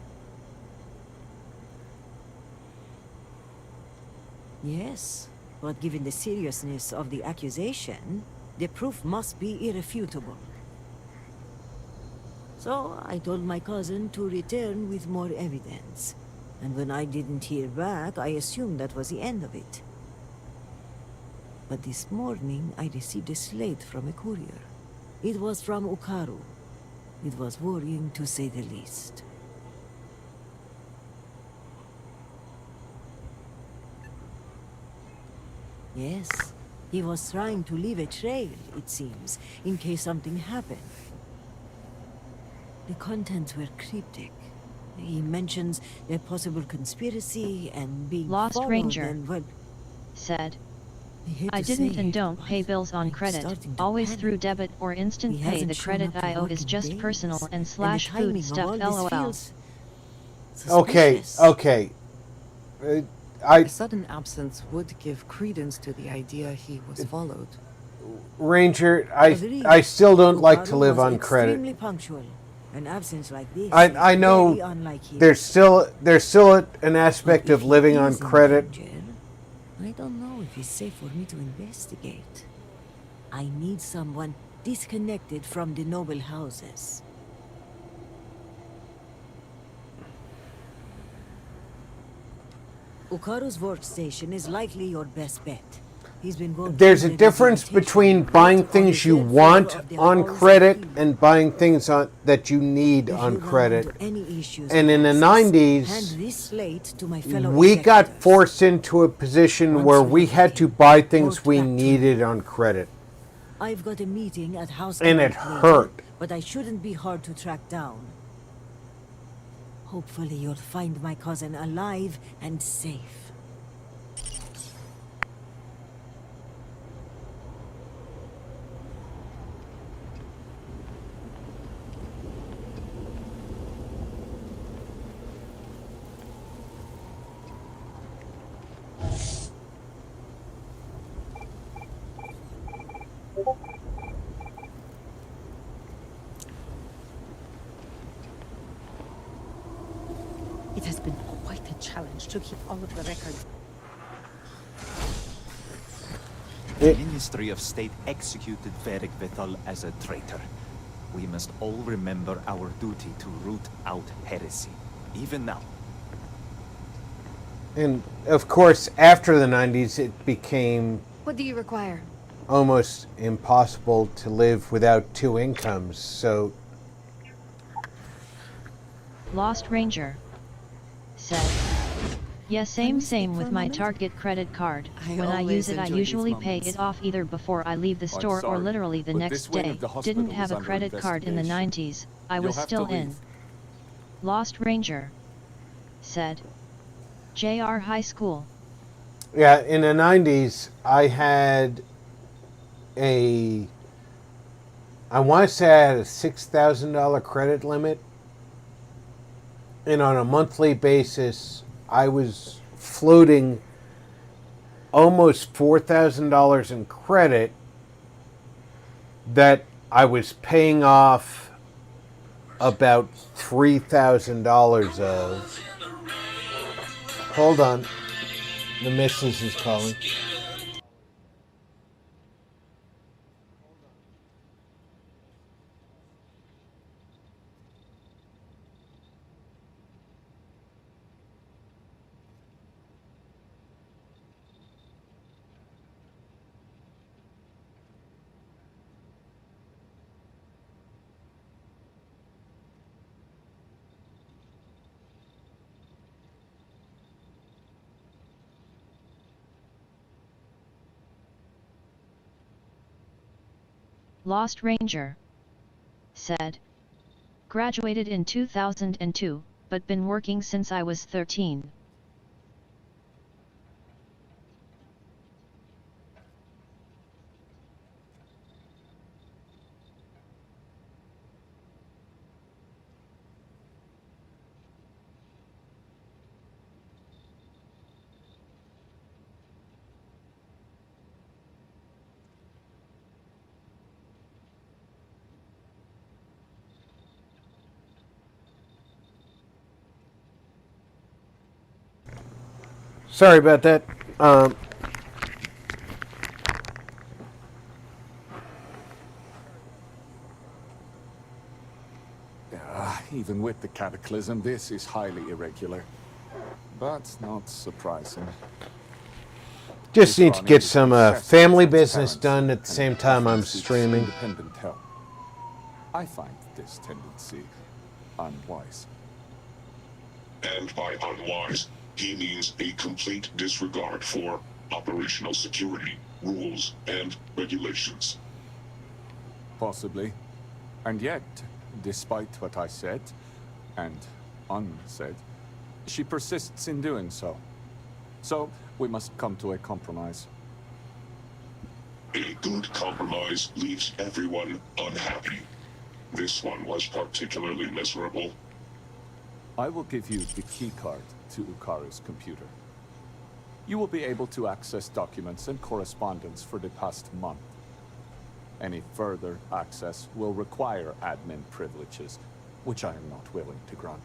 Yes, but given the seriousness of the accusation, the proof must be irrefutable. So I told my cousin to return with more evidence. And when I didn't hear back, I assumed that was the end of it. But this morning, I received a slate from a courier. It was from Ukaru. It was worrying, to say the least. Yes, he was trying to leave a trail, it seems, in case something happened. The contents were cryptic. He mentions a possible conspiracy and being Lost followed Ranger and, well, said, hate I to didn't say and it, don't pay bills on credit, starting to always panic. through debit or instant He pay. hasn't The shown credit up for I owe work is in just days, personal and the slash timing food of stuff all this lol. feels Okay, suspicious. okay. A sudden absence would give credence to the idea he was followed. Ranger, Agreed. I still don't like to Ukaru live was on credit. extremely punctual. An absence like this I is know very unlike him. there's still an aspect of living on He's in credit. danger. I don't know if it's safe for me to investigate. I need someone disconnected from the noble houses. Ukaru's workstation is likely your best bet. He's been going There's a through the difference documentation between right buying on the things you third floor want of the on halls of credit Heath. and buying things that you need If on you run credit. into any issues And with in the access, 90s, hand this slate to my fellow we got executors. forced into a position Once where you we have had to him, buy things report we back to me. needed on credit. I've got a meeting at House And it Geemuck later, hurt. but I shouldn't be hard to track down. Hopefully you'll find my cousin alive and safe. It has been quite a challenge to keep all of the records. The Ministry of State executed Vaeric as a traitor. We must all remember our duty to root out heresy, even now. And of course, after the 90s, it became What do you require? almost impossible to live without two incomes. So Lost Ranger said, yeah, same with my Target credit card. When I use it, I usually pay it off either before I leave the store or literally the next day. Didn't have a credit card in the 90s, I was still in. Lost Ranger said, JR High School. yeah, in the 90s, I had I want to say I had a $6,000 credit limit. And on a monthly basis, I was floating almost $4,000 in credit that I was paying off about $3,000 of. Hold on. The missus is calling. Lost Ranger said, graduated in 2002, but been working since I was 13. Sorry about that. Even with the cataclysm, this is highly irregular. But not surprising. Just need to get some family business done at the same time I'm streaming. Independent help. I find this tendency unwise. And by unwise, he means a complete disregard for operational security, rules, and regulations. Possibly. And yet, despite what I said, and unsaid, she persists in doing so. So, we must come to a compromise. A good compromise leaves everyone unhappy. This one was particularly miserable. I will give you the keycard to Ukaru's computer. You will be able to access documents and correspondence for the past month. Any further access will require admin privileges, which I am not willing to grant.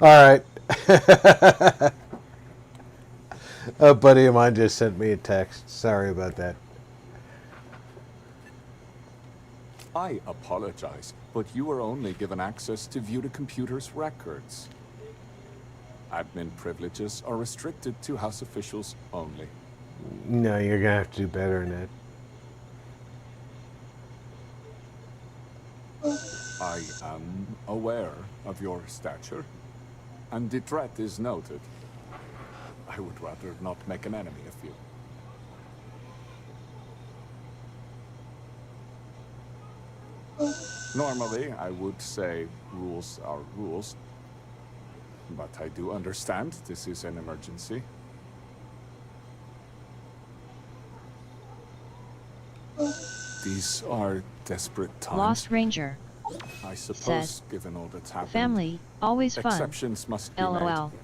All right. A buddy of mine just sent me a text. Sorry about that. I apologize, but you were only given access to view the computer's records. Admin privileges are restricted to House officials only. No, you're going to have to do better than that. I am aware of your stature, and the threat is noted. I would rather not make an enemy of you. Normally, I would say rules are rules, but I do understand this is an emergency. These are desperate times. Lost Ranger. I suppose, said, given all that's happened, family, always fun. exceptions must be LOL. made.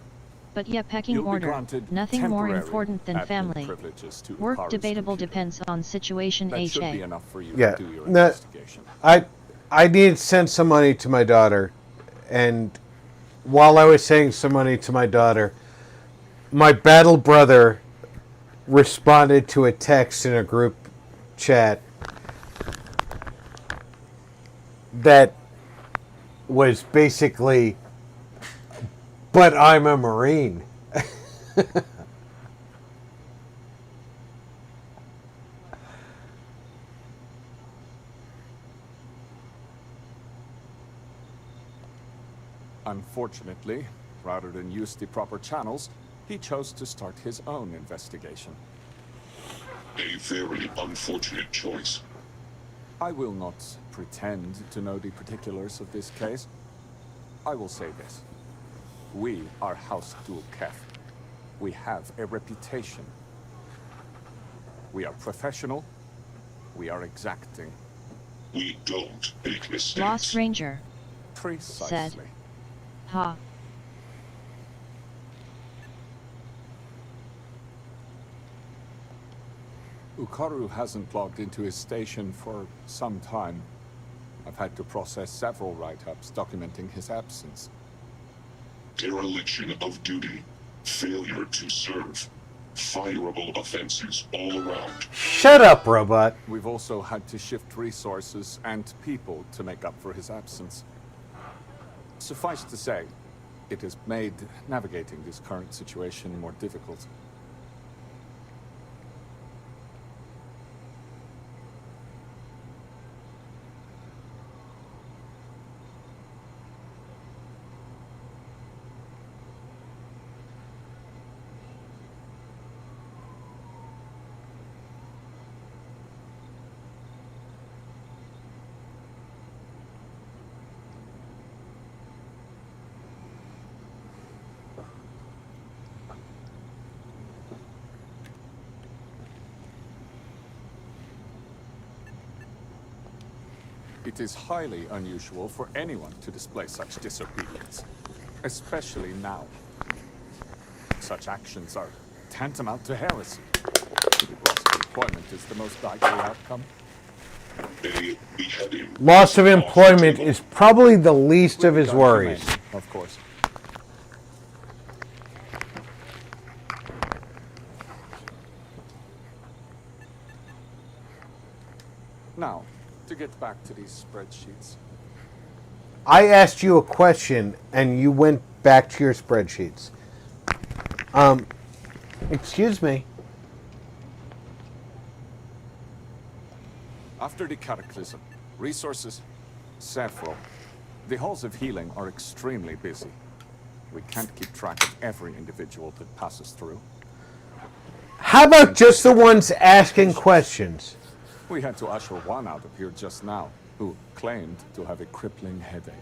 But yeah, pecking You'll be order. granted Nothing more temporary important than admin family. privileges to Work Ukara's debatable computer. depends on situation. That should be HA. enough for you Yeah. to do your No, investigation. I need to send some money to my daughter. And while I was sending some money to my daughter, my battle brother responded to a text in a group chat that was basically, but I'm a Marine. Unfortunately, rather than use the proper channels, he chose to start his own investigation. A very unfortunate choice. I will not pretend to know the particulars of this case. I will say this. We are House Dul-Kef. We have a reputation. We are professional. We are exacting. We don't make mistakes. Lost Ranger. Precisely. Said. Ha. Ukaru hasn't logged into his station for some time. I've had to process several write-ups documenting his absence. Dereliction of duty. Failure to serve. Fireable offenses all around. Shut up, robot. We've also had to shift resources and people to make up for his absence. Suffice to say, it has made navigating this current situation more difficult. It is highly unusual for anyone to display such disobedience, especially now. Such actions are tantamount to heresy. The loss of employment is the most likely outcome. A beheading. Loss of employment is probably the least of his worries. Of course. Now, to get back to these spreadsheets. I asked you a question and you went back to your spreadsheets. Excuse me. After the cataclysm, resources, several. The halls of healing are extremely busy. We can't keep track of every individual that passes through. How about just the ones asking questions? We had to usher one out of here just now, who claimed to have a crippling headache.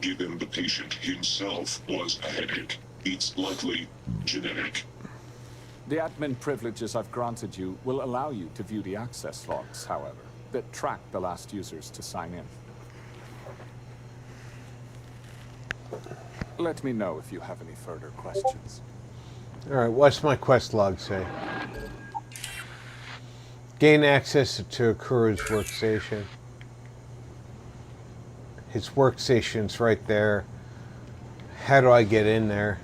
Given the patient himself was a headache, it's likely genetic. The admin privileges I've granted you will allow you to view the access logs, however, that track the last users to sign in. Let me know if you have any further questions. Alright, what's my quest log say? Gain access to Akuru's workstation. His workstation's right there. How do I get in there?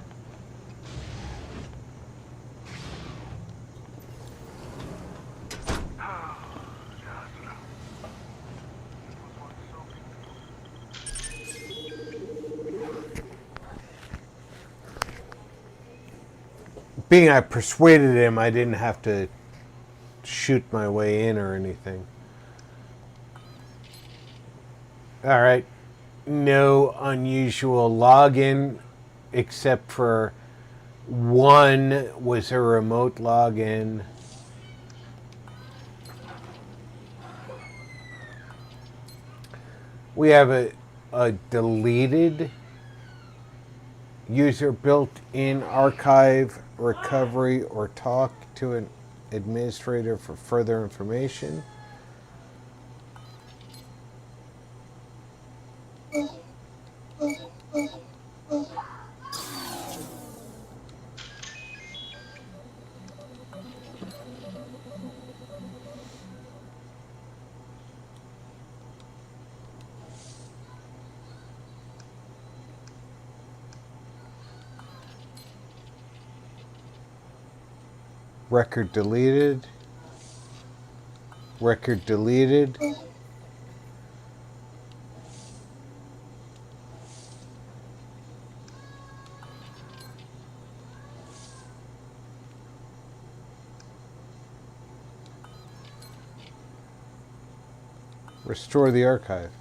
Being I persuaded him, I didn't have to shoot my way in or anything. Alright. No unusual login, except for one was a remote login. We have a deleted user built-in archive, recovery, or talk to an administrator for further information. Record deleted. Record deleted. Restore the archive.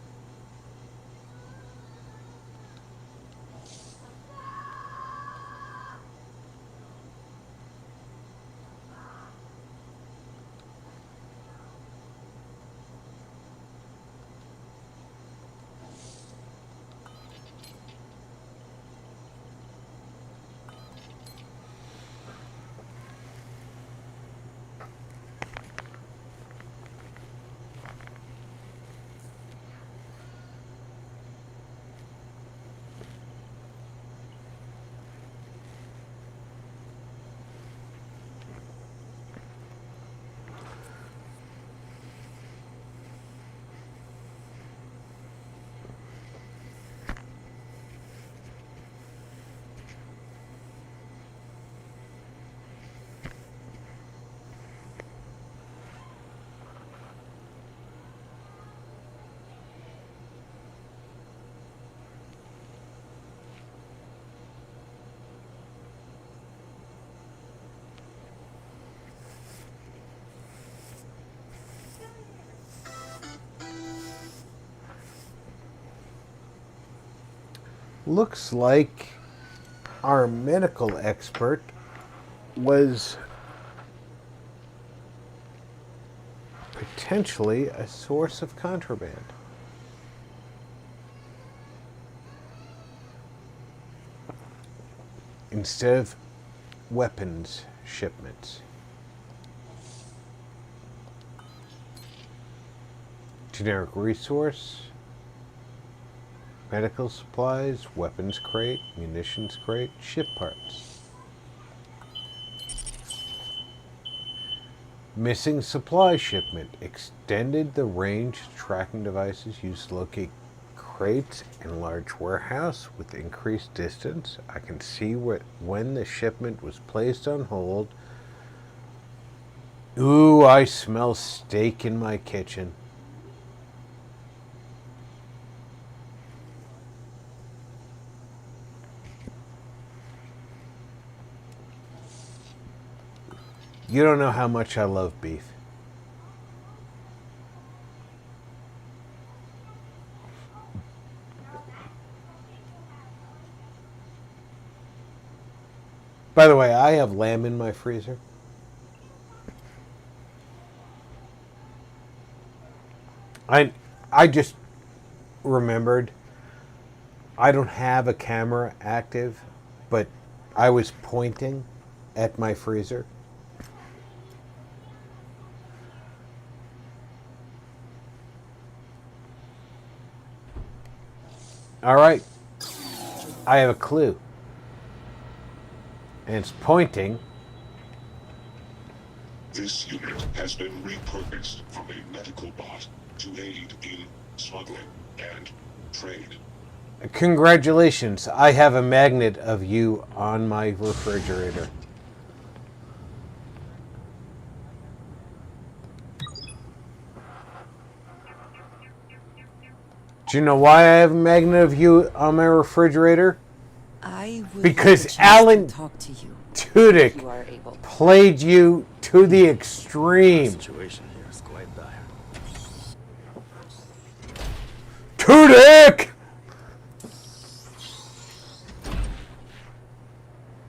Looks like our medical expert was potentially a source of contraband. Instead of weapons shipments. Generic resource. Medical supplies, weapons crate, munitions crate, ship parts. Missing supply shipment. Extended the range tracking devices used to locate crates in large warehouse with increased distance. I can see when the shipment was placed on hold. Ooh, I smell steak in my kitchen. You don't know how much I love beef. By the way, I have lamb in my freezer. I just remembered I don't have a camera active, but I was pointing at my freezer. All right, I have a clue, and it's pointing. This unit has been repurposed from a medical bot to aid in smuggling and trade. Congratulations, I have a magnet of you on my refrigerator. Do you know why I have a magnet of you on my refrigerator? Because Alan Tudyk played you to the extreme. The situation here is quite dire. Tudyk!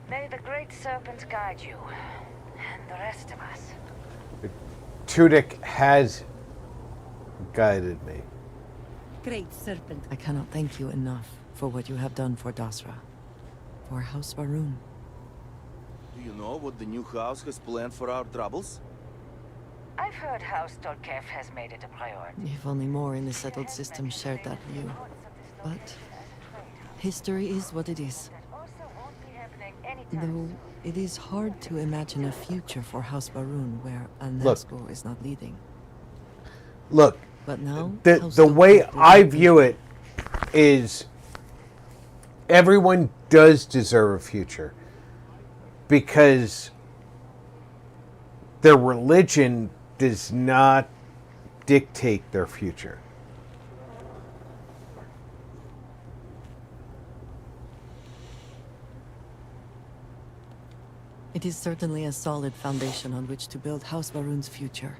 May the great serpent guide you, and the rest of us. Tudyk has guided me. Great serpent. I cannot thank you enough for what you have done for Dasra, for House Va'ruun. Do you know what the new house has planned for our troubles? I've heard House Dolkev has made it a priority. If only more in the settled system shared that view. But history is what it is. Though it is hard to imagine a future for House Va'ruun where Nazgul is not leading. Look, but now the way I view it is everyone does deserve a future because their religion does not dictate their future. It is certainly a solid foundation on which to build House Va'ruun's future.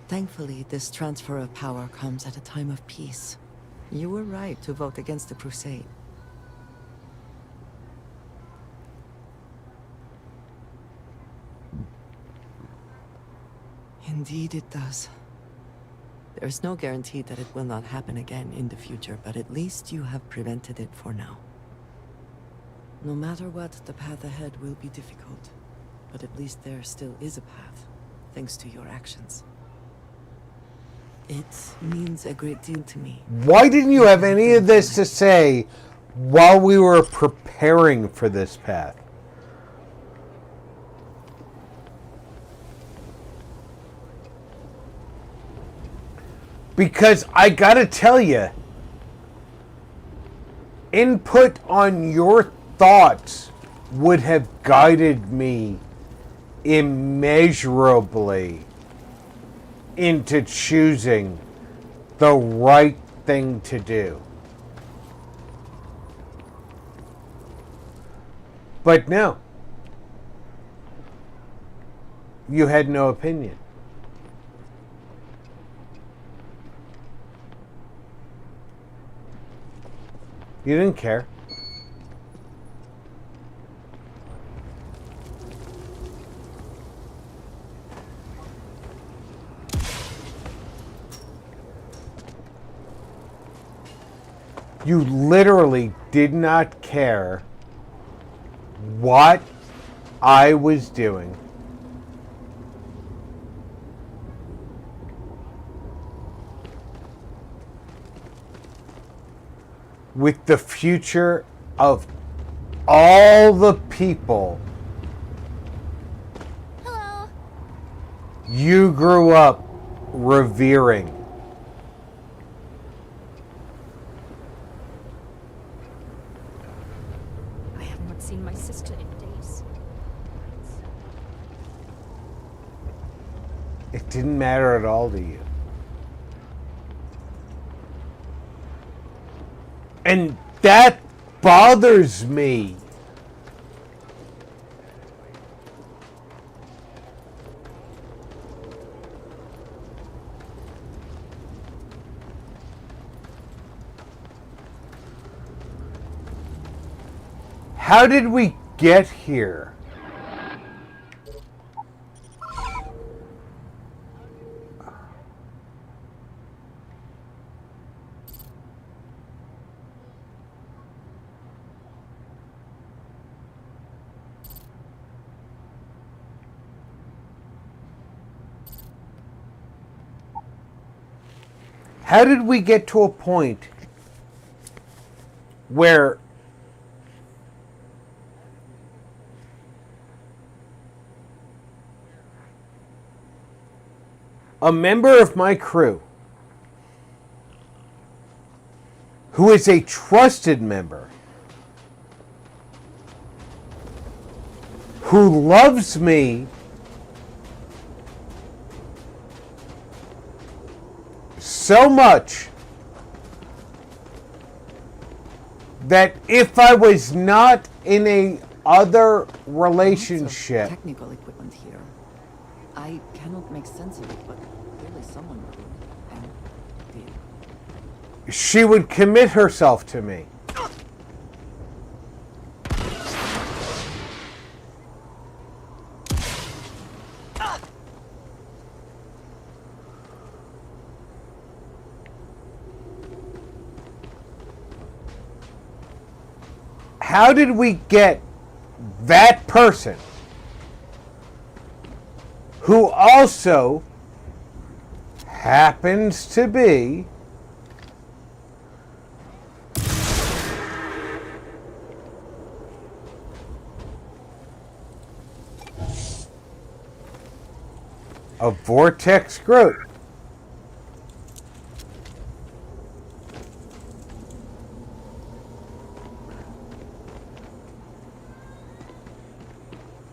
Thankfully, this transfer of power comes at a time of peace. You were right to vote against the Crusade. Indeed it does. There is no guarantee that it will not happen again in the future, but at least you have prevented it for now. No matter what, the path ahead will be difficult. But at least there still is a path, thanks to your actions. It means a great deal to me. Why didn't you have any of this to say while we were preparing for this path? Because I gotta tell you, input on your thoughts would have guided me immeasurably into choosing the right thing to do. But no, you had no opinion. You didn't care. You literally did not care what I was doing. With the future of all the people you grew up revering. I have not seen my sister in days. It didn't matter at all to you. And that bothers me. How did we get here? How did we get to a point where a member of my crew who is a trusted member, who loves me so much that if I was not in a other relationship, Technical equipment here. I cannot make sense of it, but clearly someone could. And did. she would commit herself to me. How did we get that person who also happens to be a vortex growth?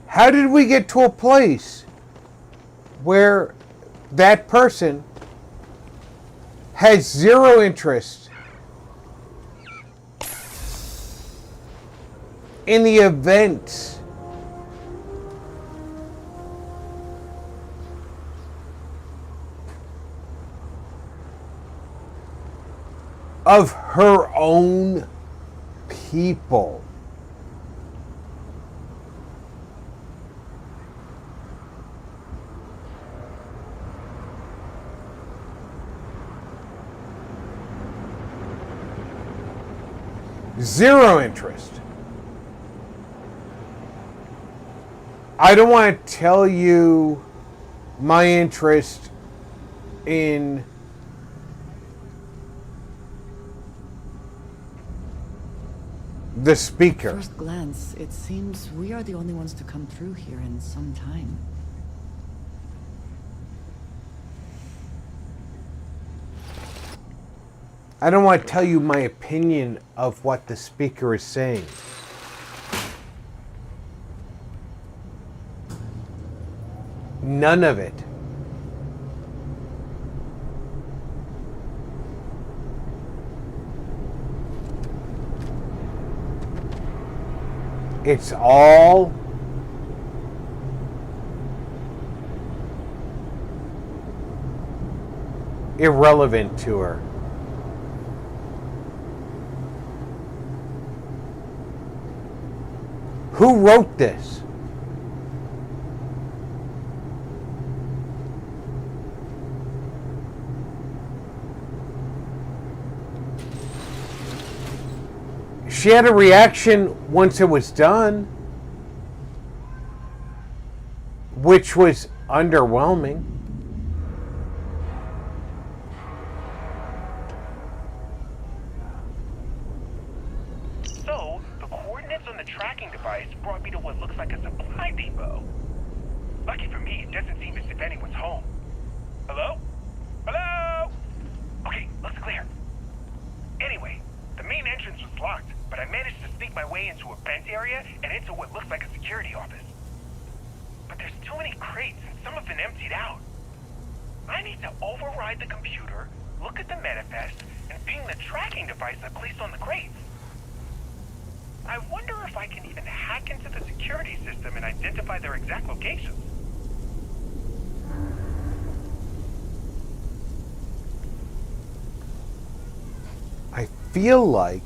How did we get to a place where that person has zero interest in the events of her own people? Zero interest. I don't want to tell you my interest in the speaker. At first glance, it seems we are the only ones to come through here in some time. I don't want to tell you my opinion of what the speaker is saying. None of it. It's all irrelevant to her. Who wrote this? She had a reaction once it was done, which was underwhelming. So, the coordinates on the tracking device brought me to what looks like a supply depot. Lucky for me, it doesn't seem as if anyone's home. Hello? Hello? Okay, looks clear. Anyway, the main entrance was locked, but I managed to sneak my way into a vent area and into what looks like a security office. But there's too many crates and some have been emptied out. I need to override the computer, look at the manifest, and ping the tracking device I placed on the crates. I wonder if I can even hack into the security system and identify their exact locations. I feel like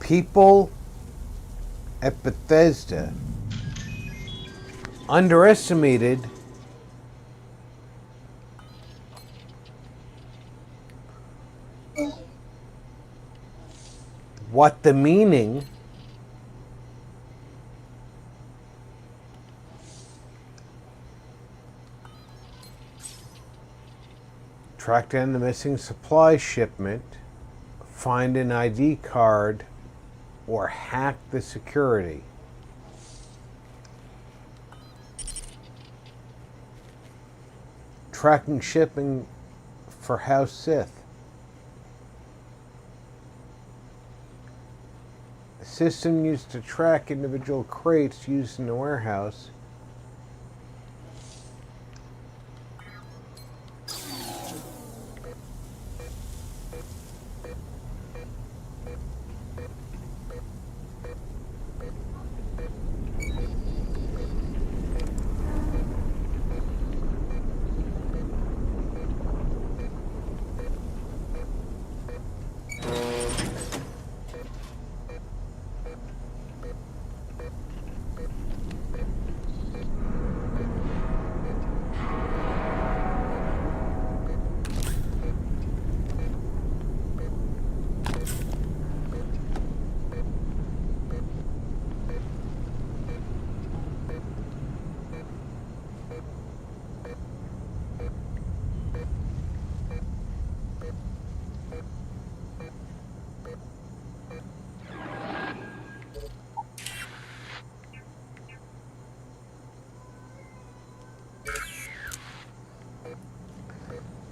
people at Bethesda underestimated what the meaning track down the missing supply shipment, find an ID card, or hack the security. tracking shipping for House Sith. A system used to track individual crates used in the warehouse.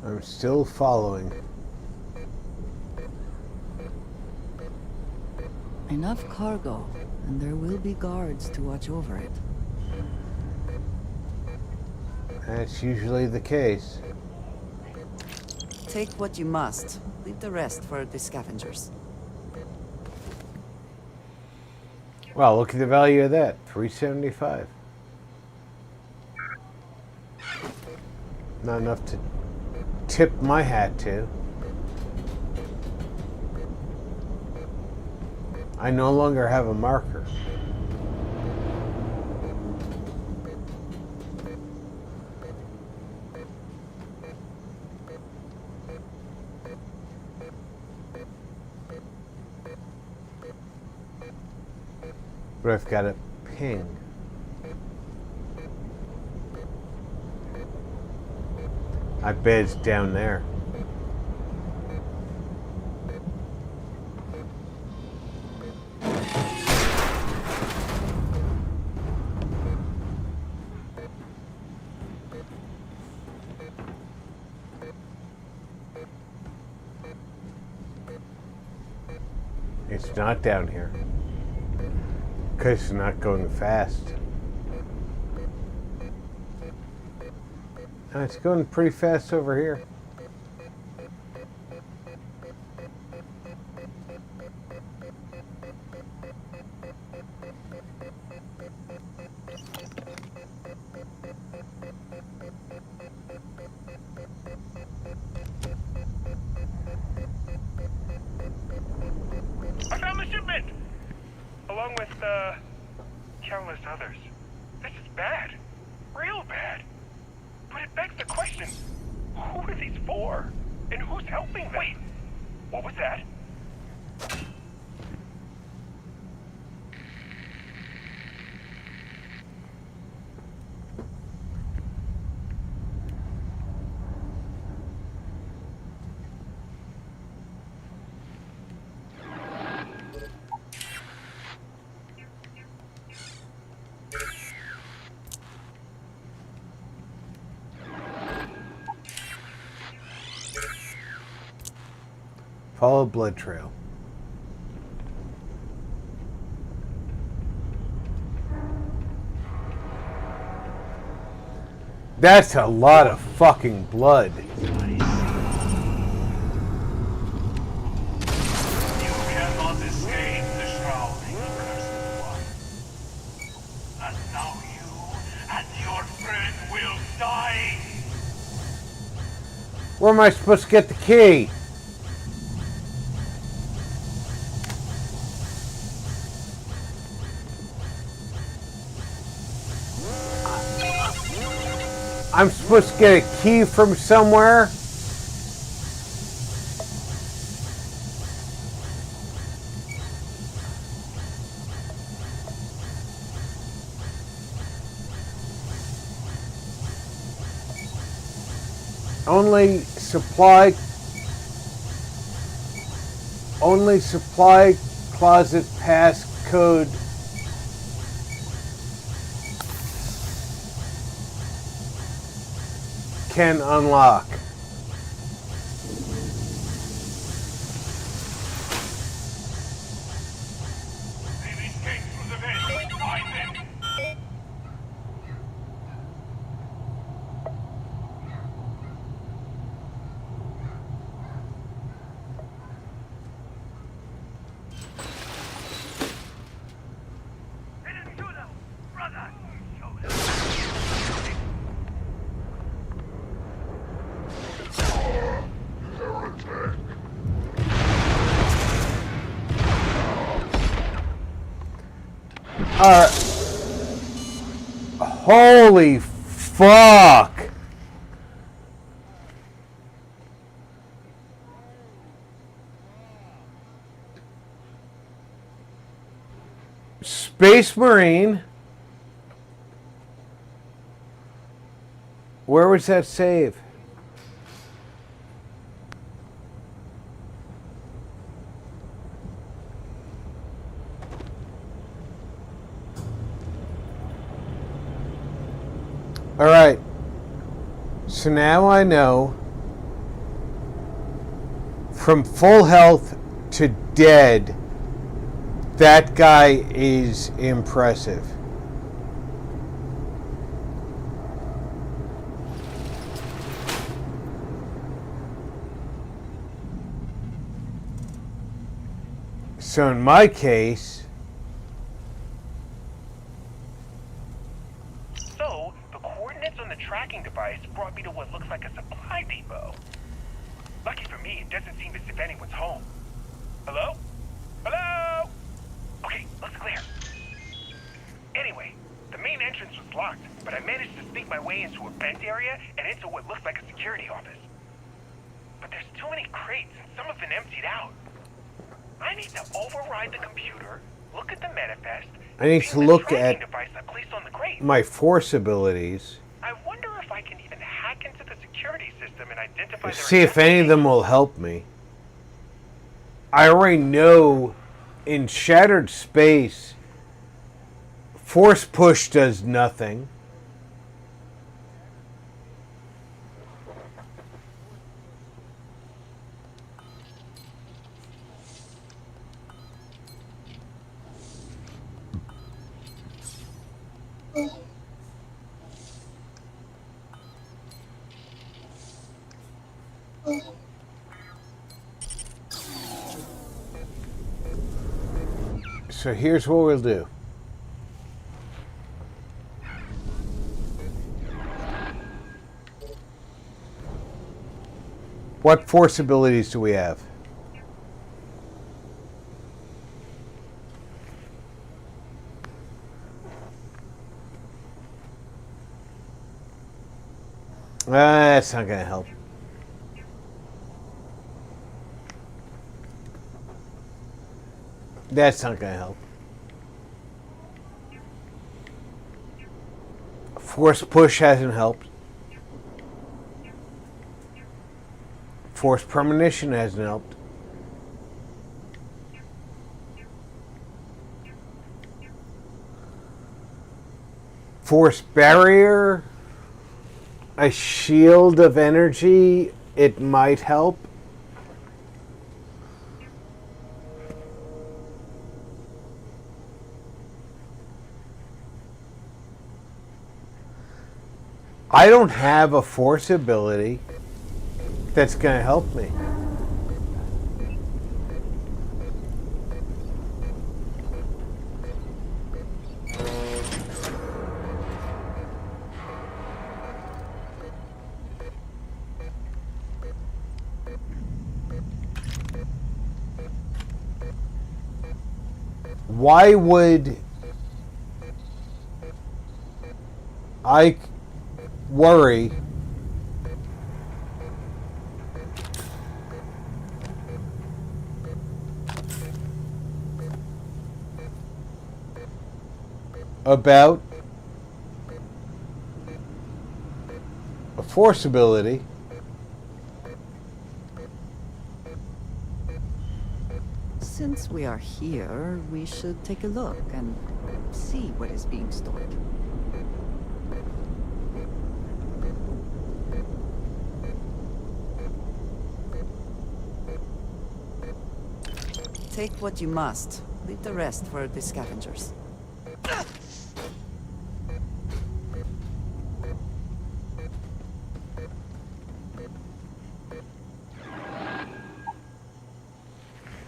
I'm still following. Enough cargo, and there will be guards to watch over it. That's usually the case. Take what you must. Leave the rest for the scavengers. Wow, look at the value of that. $375. Not enough to tip my hat to. I no longer have a marker. But I've got a ping. I bet it's down there. It's not down here. Because it's not going fast. It's going pretty fast over here. I found the shipment! Along with, countless others. This is bad. Real bad. But it begs the question, who are these for? And who's helping them? Wait, what was that? Follow blood trail. That's a lot of fucking blood. You cannot escape the shrouding of cursed one. And now you and your friend will die. Where am I supposed to get the key? I'm supposed to get a key from somewhere? Only supply closet pass code. can unlock. Holy fuck! Space Marine. Where was that save? All right. So now I know from full health to dead, that guy is impressive. So in my case, tracking device brought me to what looks like a supply depot. Lucky for me, it doesn't seem as if anyone's home. Hello? Hello? Okay, looks clear. Anyway, the main entrance was locked, but I managed to sneak my way into a vent area and into what looks like a security office. But there's too many crates and some have been emptied out. I need to override the computer, look at the manifest, I need to look at device I placed on the crate. my force abilities. I wonder if I can even hack into the security system and identify their See if any of them will help me. I already know in Shattered Space, force push does nothing. So here's what we'll do. What force abilities do we have? That's not going to help. That's not going to help. Force push hasn't helped. Force premonition hasn't helped. Force barrier, a shield of energy, it might help. I don't have a force ability that's going to help me. Why would I worry about a force ability Since we are here, we should take a look and see what is being stored. Take what you must. Leave the rest for the scavengers.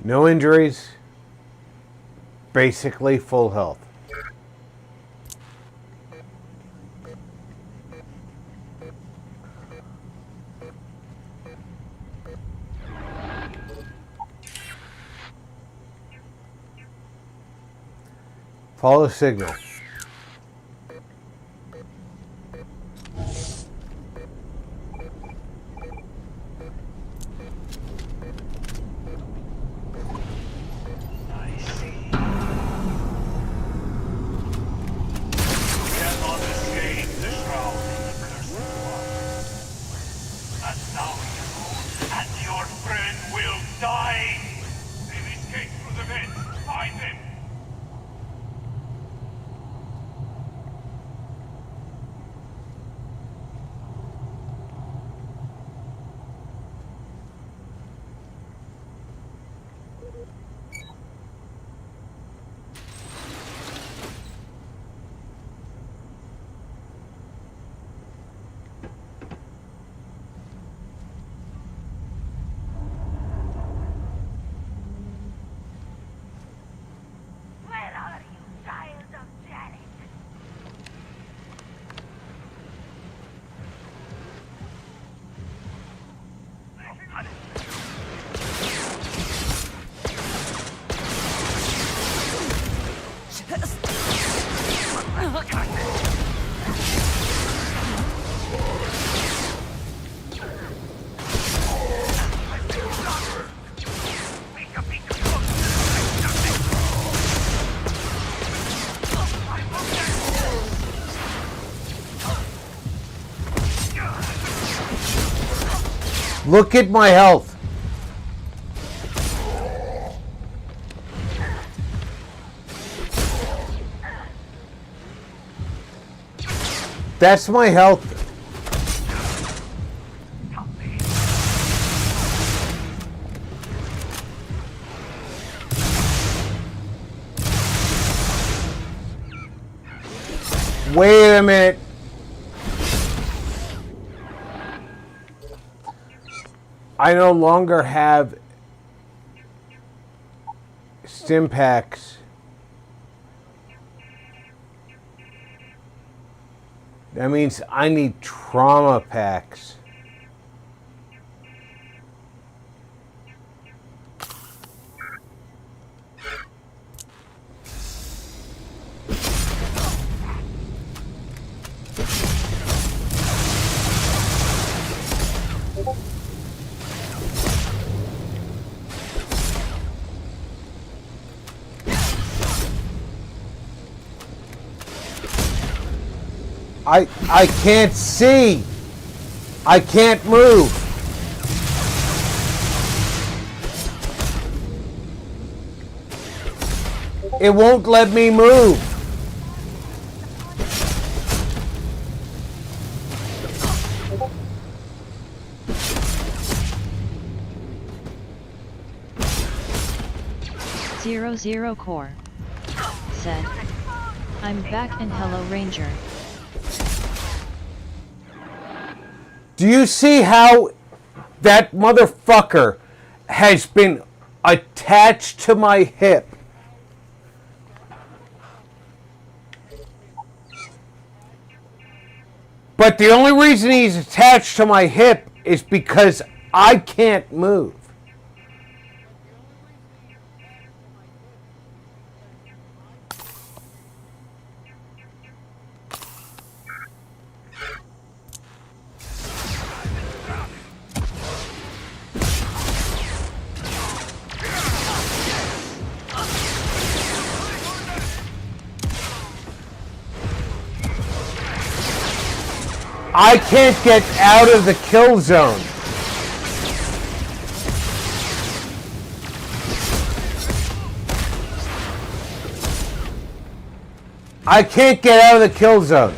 No injuries. Basically full health. Follow signal. Look at my health. That's my health. Wait a minute. I no longer have stim packs. That means I need trauma packs. I can't see. I can't move. It won't let me move. Zero Core said, I'm back and hello Ranger. Do you see how that motherfucker has been attached to my hip? But the only reason he's attached to my hip is because I can't move. I can't get out of the kill zone. I can't get out of the kill zone.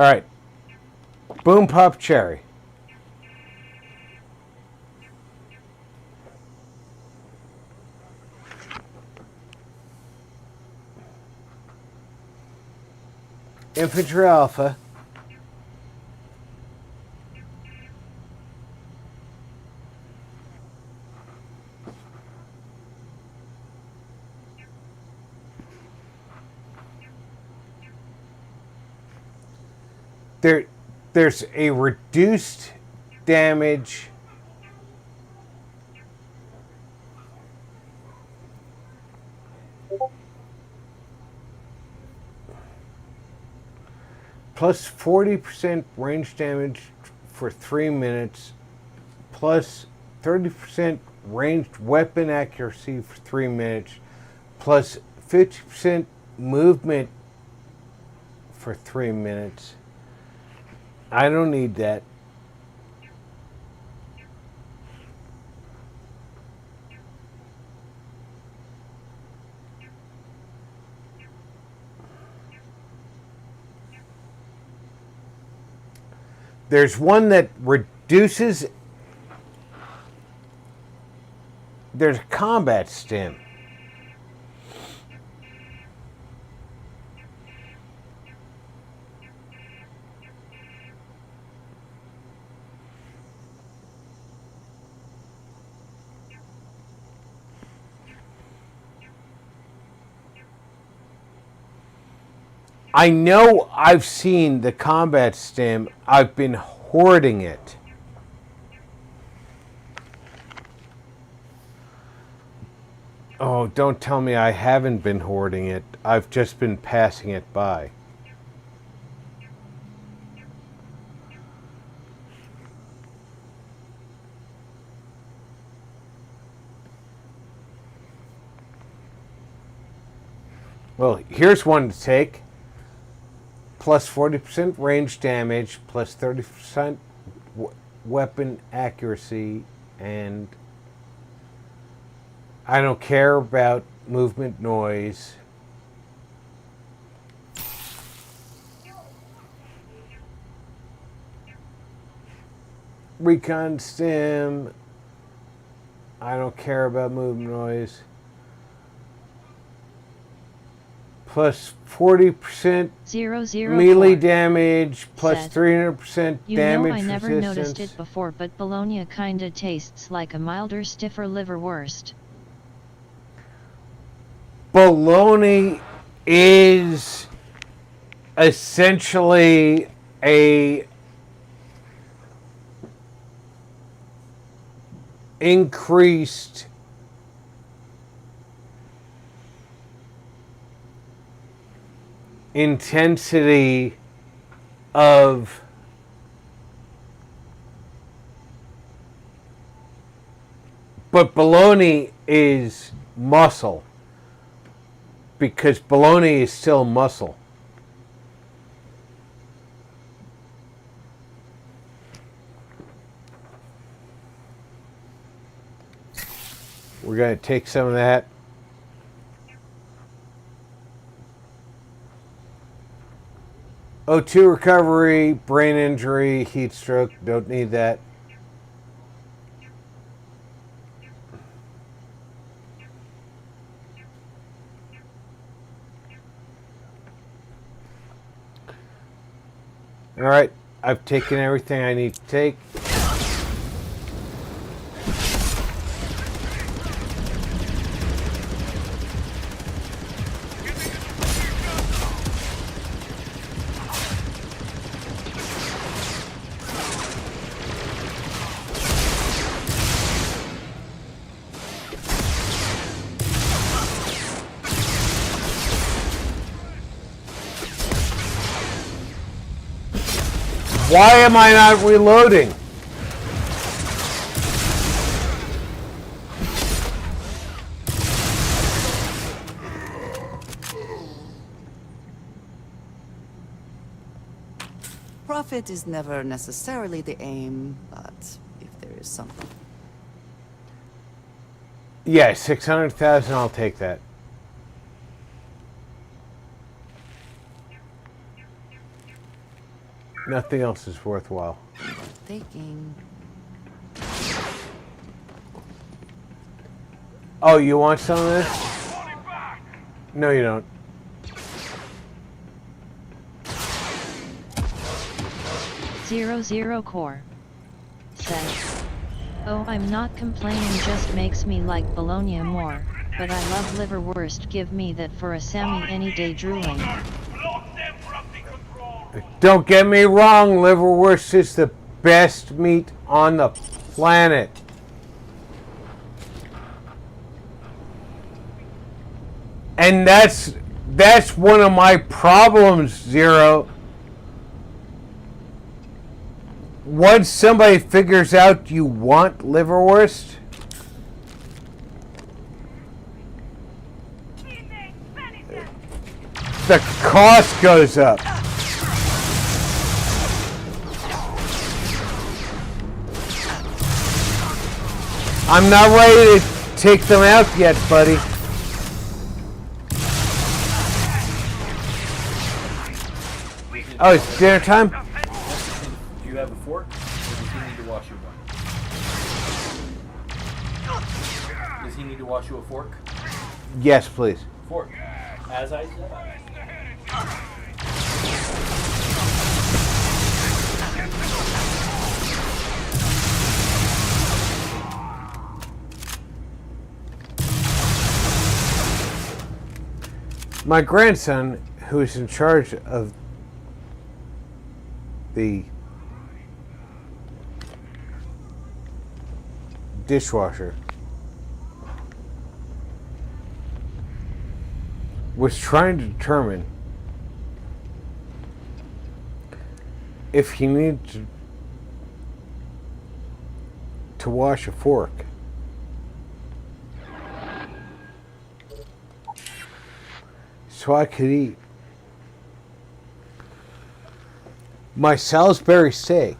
Alright. Boom Pop Cherry. Infantry Alpha. There's a reduced damage plus 40% range damage for 3 minutes, plus 30% ranged weapon accuracy for 3 minutes, plus 50% movement for 3 minutes. I don't need that. There's one that reduces. There's a combat stim. I know I've seen the combat stim. I've been hoarding it. Oh, don't tell me I haven't been hoarding it. I've just been passing it by. Well, here's one to take. Plus 40% range damage, plus 30% weapon accuracy, and I don't care about movement noise. Recon stim. I don't care about movement noise. Plus 40% melee damage, plus 300% You damage know I never resistance. noticed it before, but bologna kinda tastes like a milder, stiffer liverwurst. Bologna is essentially a increased intensity of but bologna is muscle because bologna is still muscle. We're going to take some of that. O2 recovery, brain injury, heat stroke, don't need that. All right, I've taken everything I need to take. Why am I not reloading? Profit is never necessarily the aim, but if there is something. Yeah, 600,000, I'll take that. Nothing else is worthwhile. Taking. Oh, you want some of this? No, you don't. Zero Core says, "Oh, I'm not complaining, just makes me like bologna more, but I love liverwurst, give me that for a Sammy any day, drooling." Don't get me wrong, liverwurst is the best meat on the planet. And that's one of my problems, Zero. Once somebody figures out you want liverwurst, the cost goes up. I'm not ready to take them out yet, buddy. Oh, it's dinner time? Do you have a fork? Or does he need to wash you one? Does he need to wash you a fork? Yes, please. Fork. As I said. My grandson, who is in charge of the dishwasher, was trying to determine if he needed to wash a fork. So I could eat my Salisbury steak.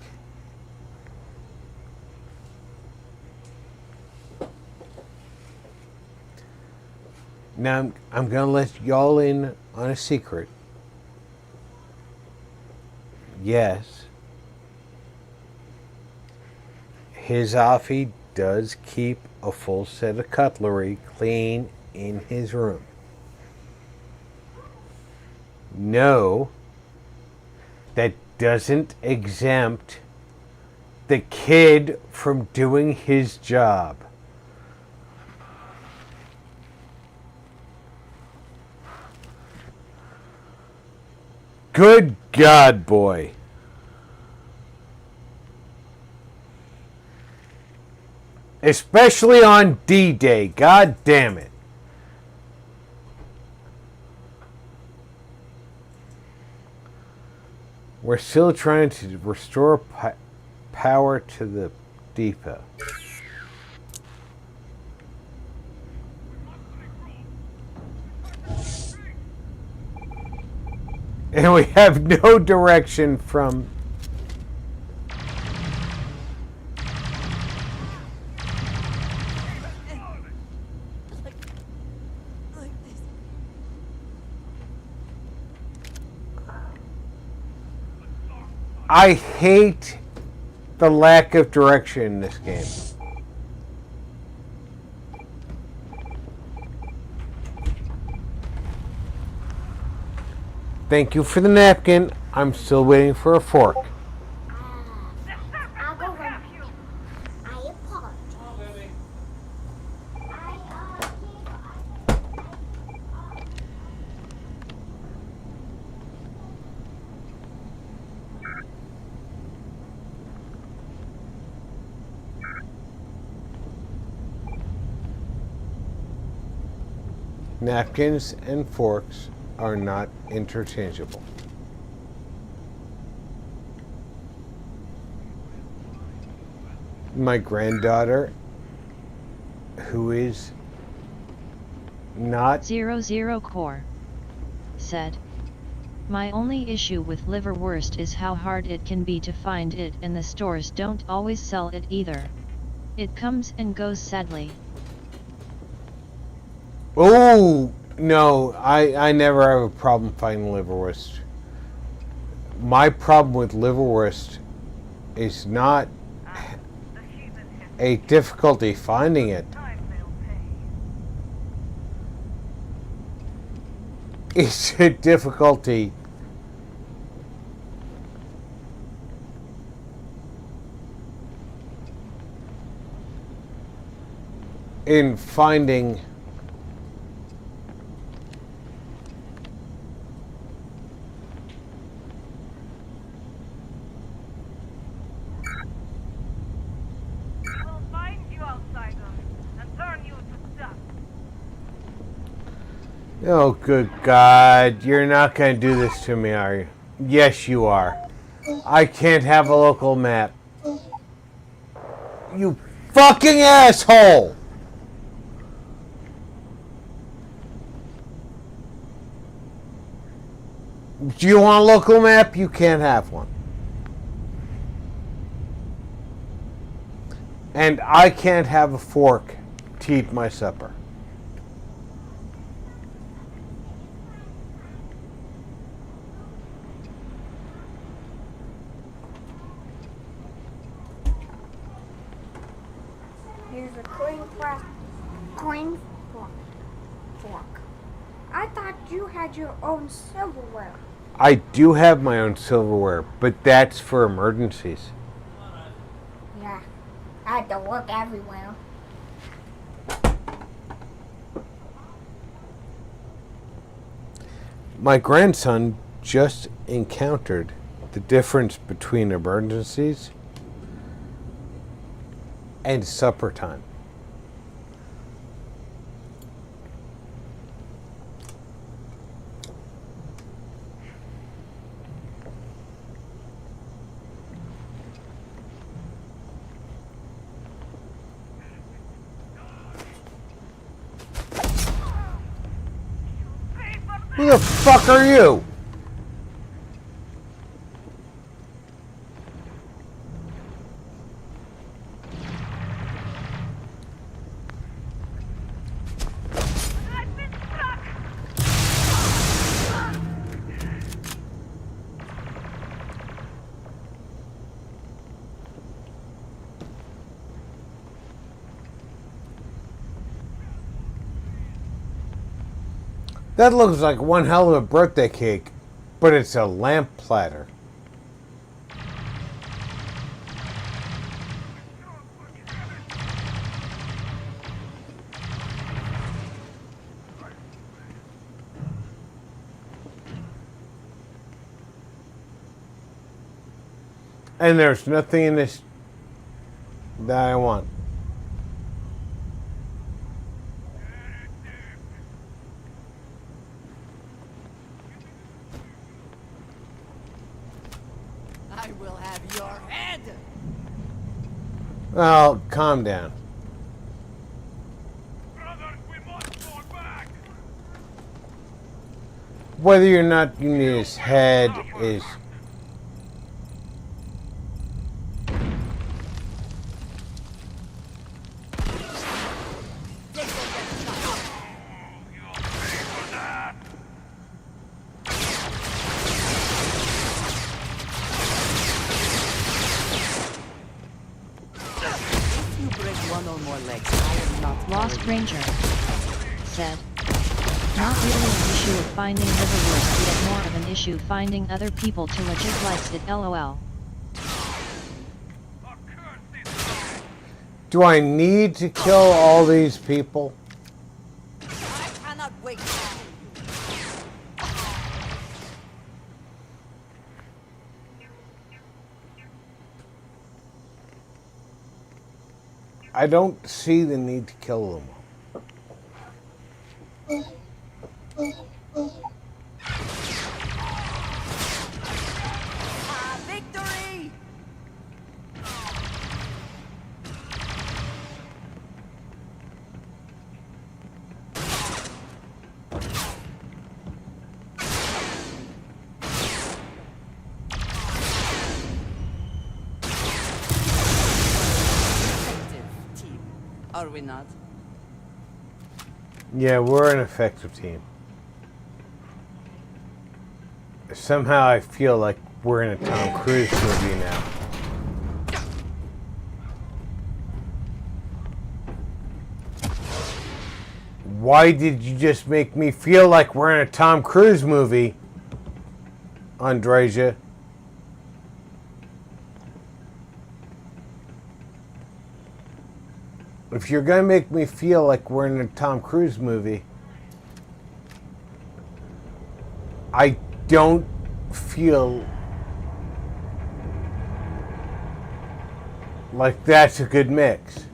Now I'm gonna let y'all in on a secret. Yes, his Offie does keep a full set of cutlery clean in his room. No, that doesn't exempt the kid from doing his job. Good God, boy. Especially on D-Day, God damn it. We're still trying to restore power to the depot. And we have no direction from... I hate the lack of direction in this game. Thank you for the napkin. I'm still waiting for a fork. I'll go run. I apologize. Napkins and forks are not interchangeable. My granddaughter, who is not... 00 Core said, "My only issue with liverwurst is how hard it can be to find it, and the stores don't always sell it either. It comes and goes sadly." Oh, no, I never have a problem finding liverwurst. my problem with liverwurst is not a difficulty finding it. It's a difficulty in finding Oh, good God. You're not going to do this to me, are you? Yes, you are. I can't have a local map. You fucking asshole! Do you want a local map? You can't have one. And I can't have a fork to eat my supper. Here's a coin fork. I thought you had your own silverware. I do have my own silverware, but that's for emergencies. Yeah, I had to look everywhere. My grandson just encountered the difference between emergencies and supper time. Who the fuck are you? That looks like one hell of a birthday cake, but it's a lamp platter. And there's nothing in this that I want. I will have your head! Well, calm down. Whether or not you need his head is... Lost Ranger said, not really an issue of finding liverwurst, yet more of an issue finding other people to legit likes it, lol. Do I need to kill all these people? I cannot wait. I don't see the need to kill them all. Victory! Are we not? Yeah, we're an effective team. Somehow I feel like we're in a Tom Cruise movie now. Why did you just make me feel like we're in a Tom Cruise movie, Andreja? If you're gonna make me feel like we're in a Tom Cruise movie, I don't feel like that's a good mix.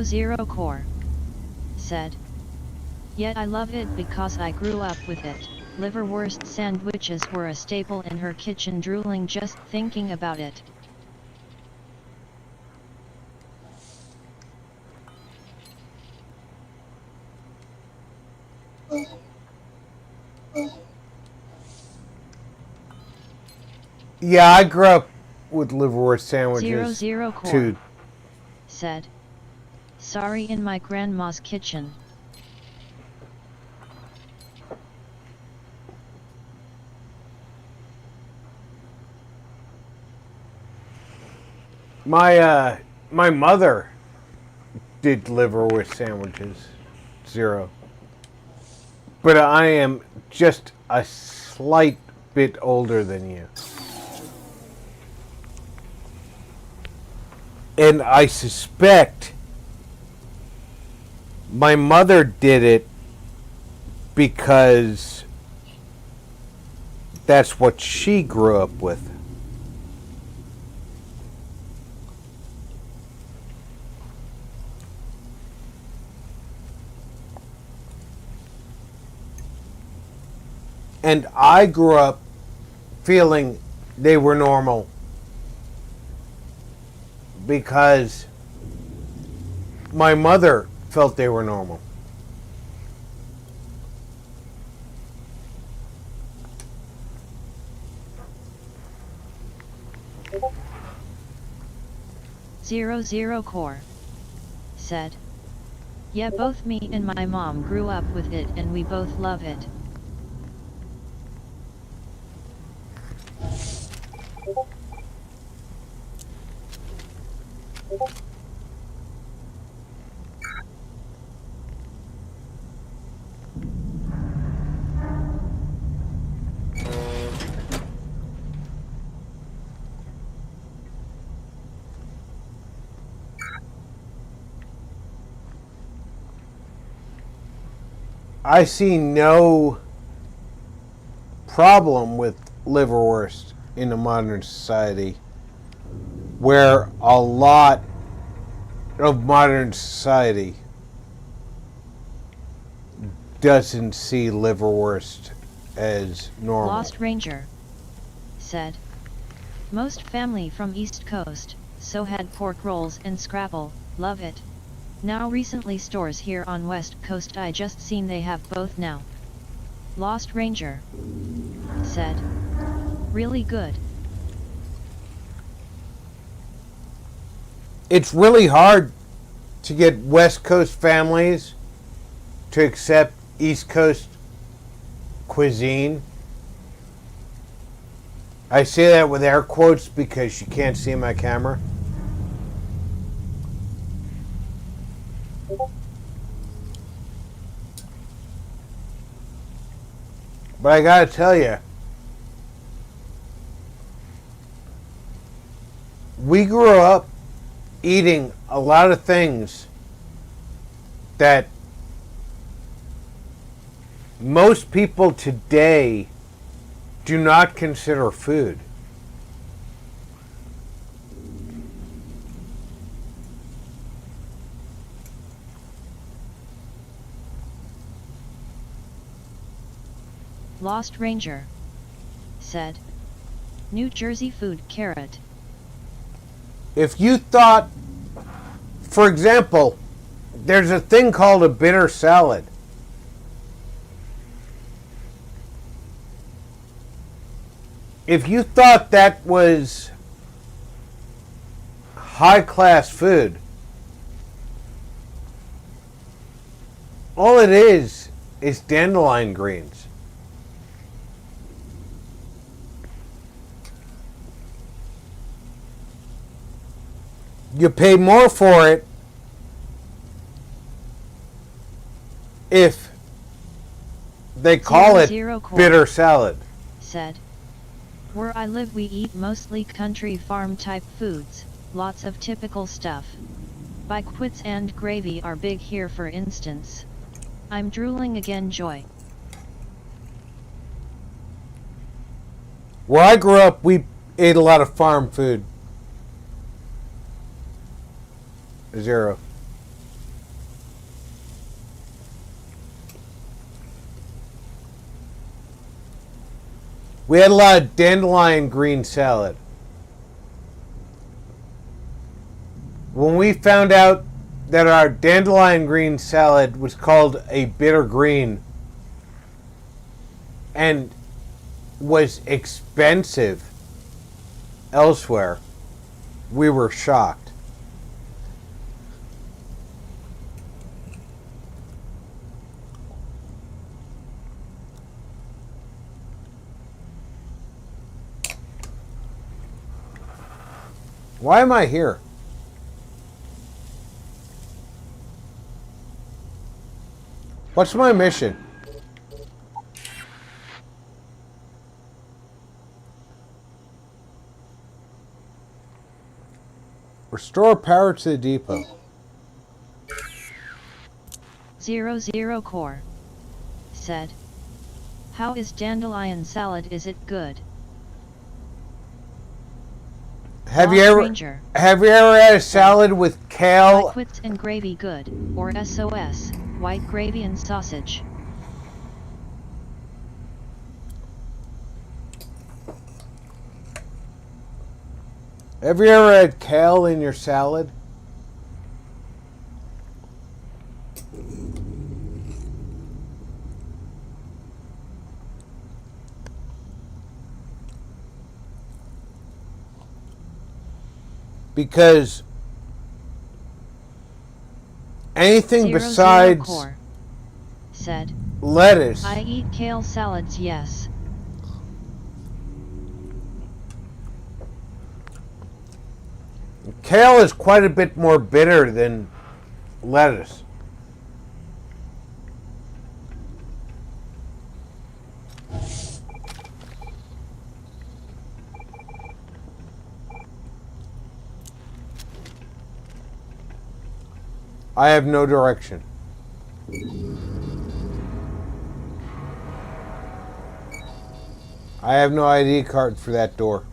Zero Core said, "Yet I love it because I grew up with it. Liverwurst sandwiches were a staple in her kitchen, drooling just thinking about it." Yeah, I grew up with liverwurst sandwiches. Zero Core too. said, "Sorry, in my grandma's kitchen." My mother did liverwurst sandwiches. Zero. But I am just a slight bit older than you. And I suspect my mother did it because that's what she grew up with. And I grew up feeling they were normal because my mother felt they were normal. Zero Core said, "Yeah, both me and my mom grew up with it and we both love it." I see no problem with liverwurst in a modern society where a lot of modern society doesn't see liverwurst as normal. Lost Ranger said, "Most family from East Coast, so had pork rolls and scrapple, love it. Now recently stores here on West Coast I just seen they have both now." Lost Ranger said, "Really good." It's really hard to get West Coast families to accept East Coast cuisine. I say that with air quotes because you can't see my camera. But I gotta tell you, we grew up eating a lot of things that most people today do not consider food. Lost Ranger said, "New Jersey food carrot." If you thought, for example, there's a thing called a bitter salad. If you thought that was high-class food, all it is dandelion greens. You pay more for it if they call it bitter salad. Said. Where I live we eat mostly country farm type foods, lots of typical stuff. Biquits and gravy are big here for instance. I'm drooling again, Joy. Where I grew up, we ate a lot of farm food. 0. We had a lot of dandelion green salad. When we found out that our dandelion green salad was called a bitter green and was expensive elsewhere, we were shocked. Why am I here? What's my mission? Restore power to the depot. 00 Core. Said. How is dandelion salad? Is it good? Have you ever had a salad with kale? Biquits and gravy good, or SOS, white gravy and sausage. Have you ever had kale in your salad? Because anything besides Core. Said. Lettuce. I eat kale salads, yes. Kale is quite a bit more bitter than lettuce. I have no direction. I have no ID card for that door.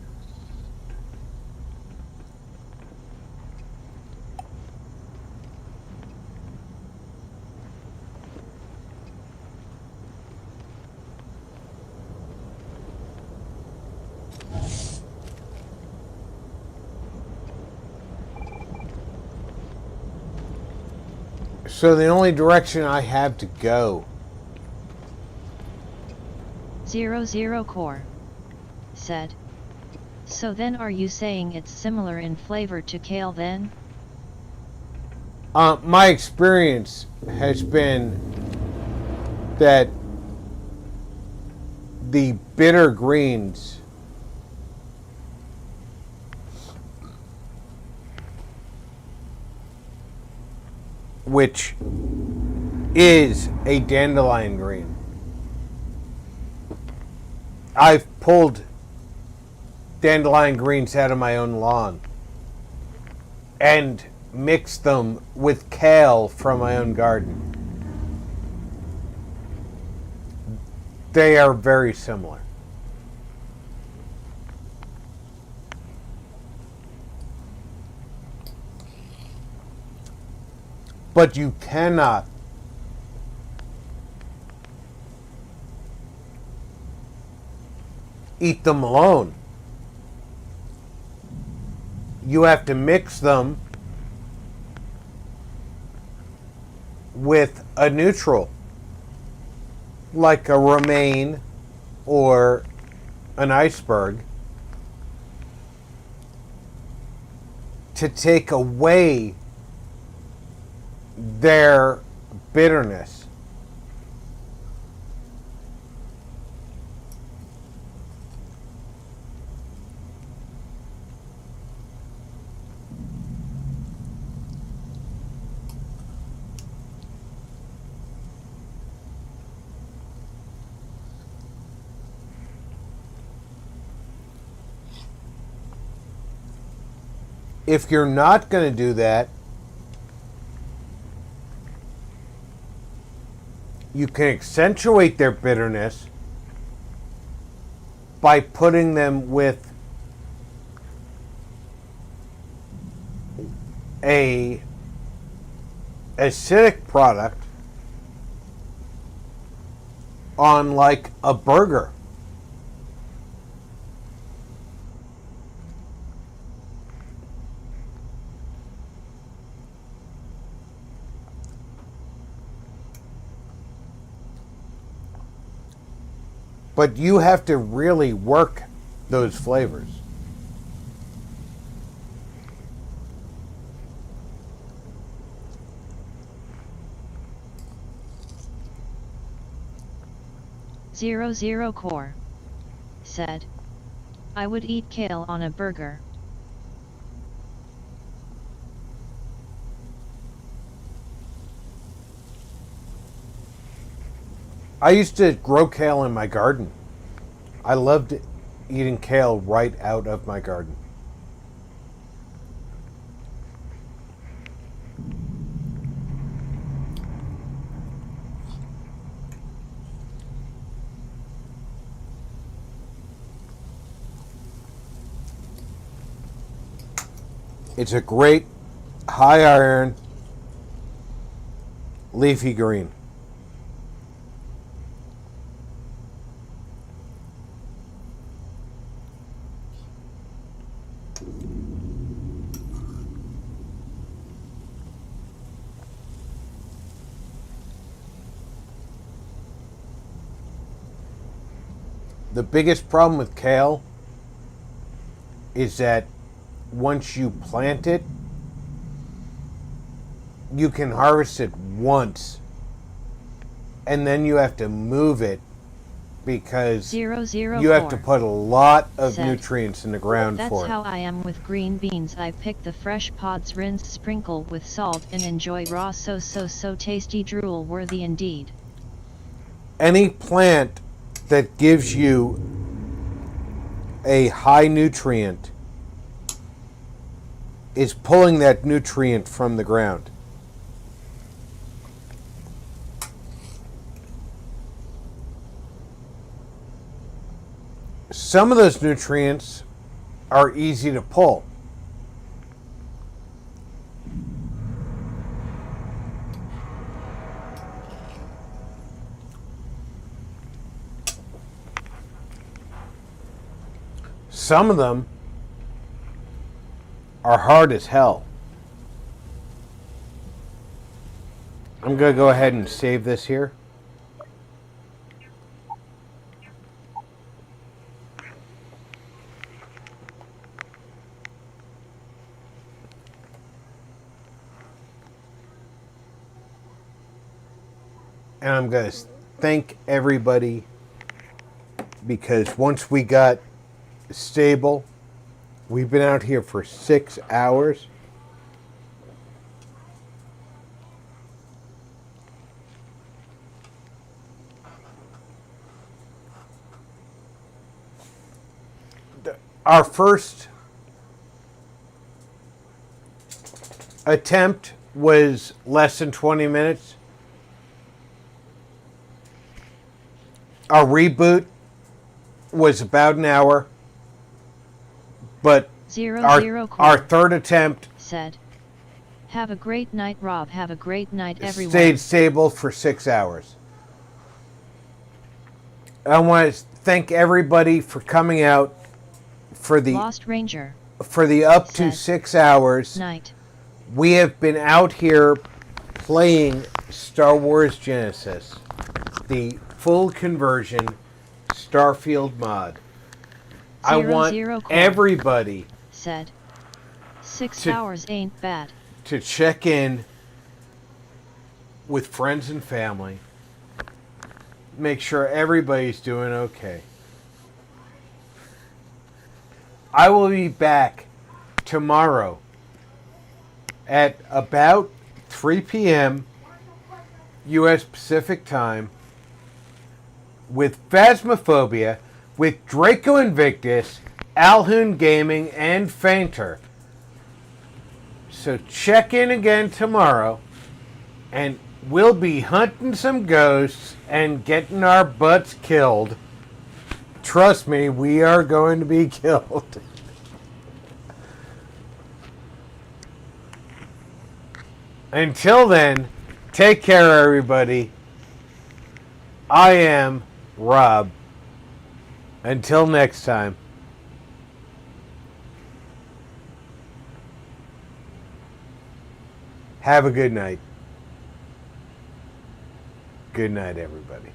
So the only direction I have to go. 00 Core. Said. So then are you saying it's similar in flavor to kale then? My experience has been that the bitter greens which is a dandelion green. I've pulled dandelion greens out of my own lawn and mixed them with kale from my own garden. They are very similar. But you cannot eat them alone. You have to mix them with a neutral, like a romaine or an iceberg. to take away their bitterness. If you're not going to do that, you can accentuate their bitterness by putting them with a acidic product on like a burger. But you have to really work those flavors. Zero Core said, I would eat kale on a burger. I used to grow kale in my garden. I loved eating kale right out of my garden. It's a great high iron leafy green. The biggest problem with kale is that once you plant it, you can harvest it once, and then you have to move it because you have to put a lot of nutrients in the ground for it. That's how I am with green beans. I pick the fresh pods, rinse, sprinkle with salt, and enjoy raw. So tasty, drool worthy indeed. Any plant that gives you a high nutrient is pulling that nutrient from the ground. Some of those nutrients are easy to pull. Some of them are hard as hell. I'm going to go ahead and save this here. And I'm going to thank everybody, because once we got stable, we've been out here for 6 hours. Our first attempt was less than 20 minutes. Our reboot was about an hour. But our third attempt said, have a great night, Rob. Have a great night, everyone. Stayed stable for 6 hours. I want to thank everybody for coming out for the Lost Ranger. For the up to 6 hours. Night. We have been out here playing Star Wars Genesis, the full conversion Starfield mod. I want everybody said, 6 hours ain't bad. To check in with friends and family. Make sure everybody's doing okay. I will be back tomorrow at about 3 p.m. U.S. Pacific Time with Phasmophobia, with Draco Invictus, Alhoon Gaming, and Fainter. So check in again tomorrow, and we'll be hunting some ghosts and getting our butts killed. Trust me, we are going to be killed. Until then, take care, everybody. I am Rob. Until next time. Have a good night. Good night, everybody.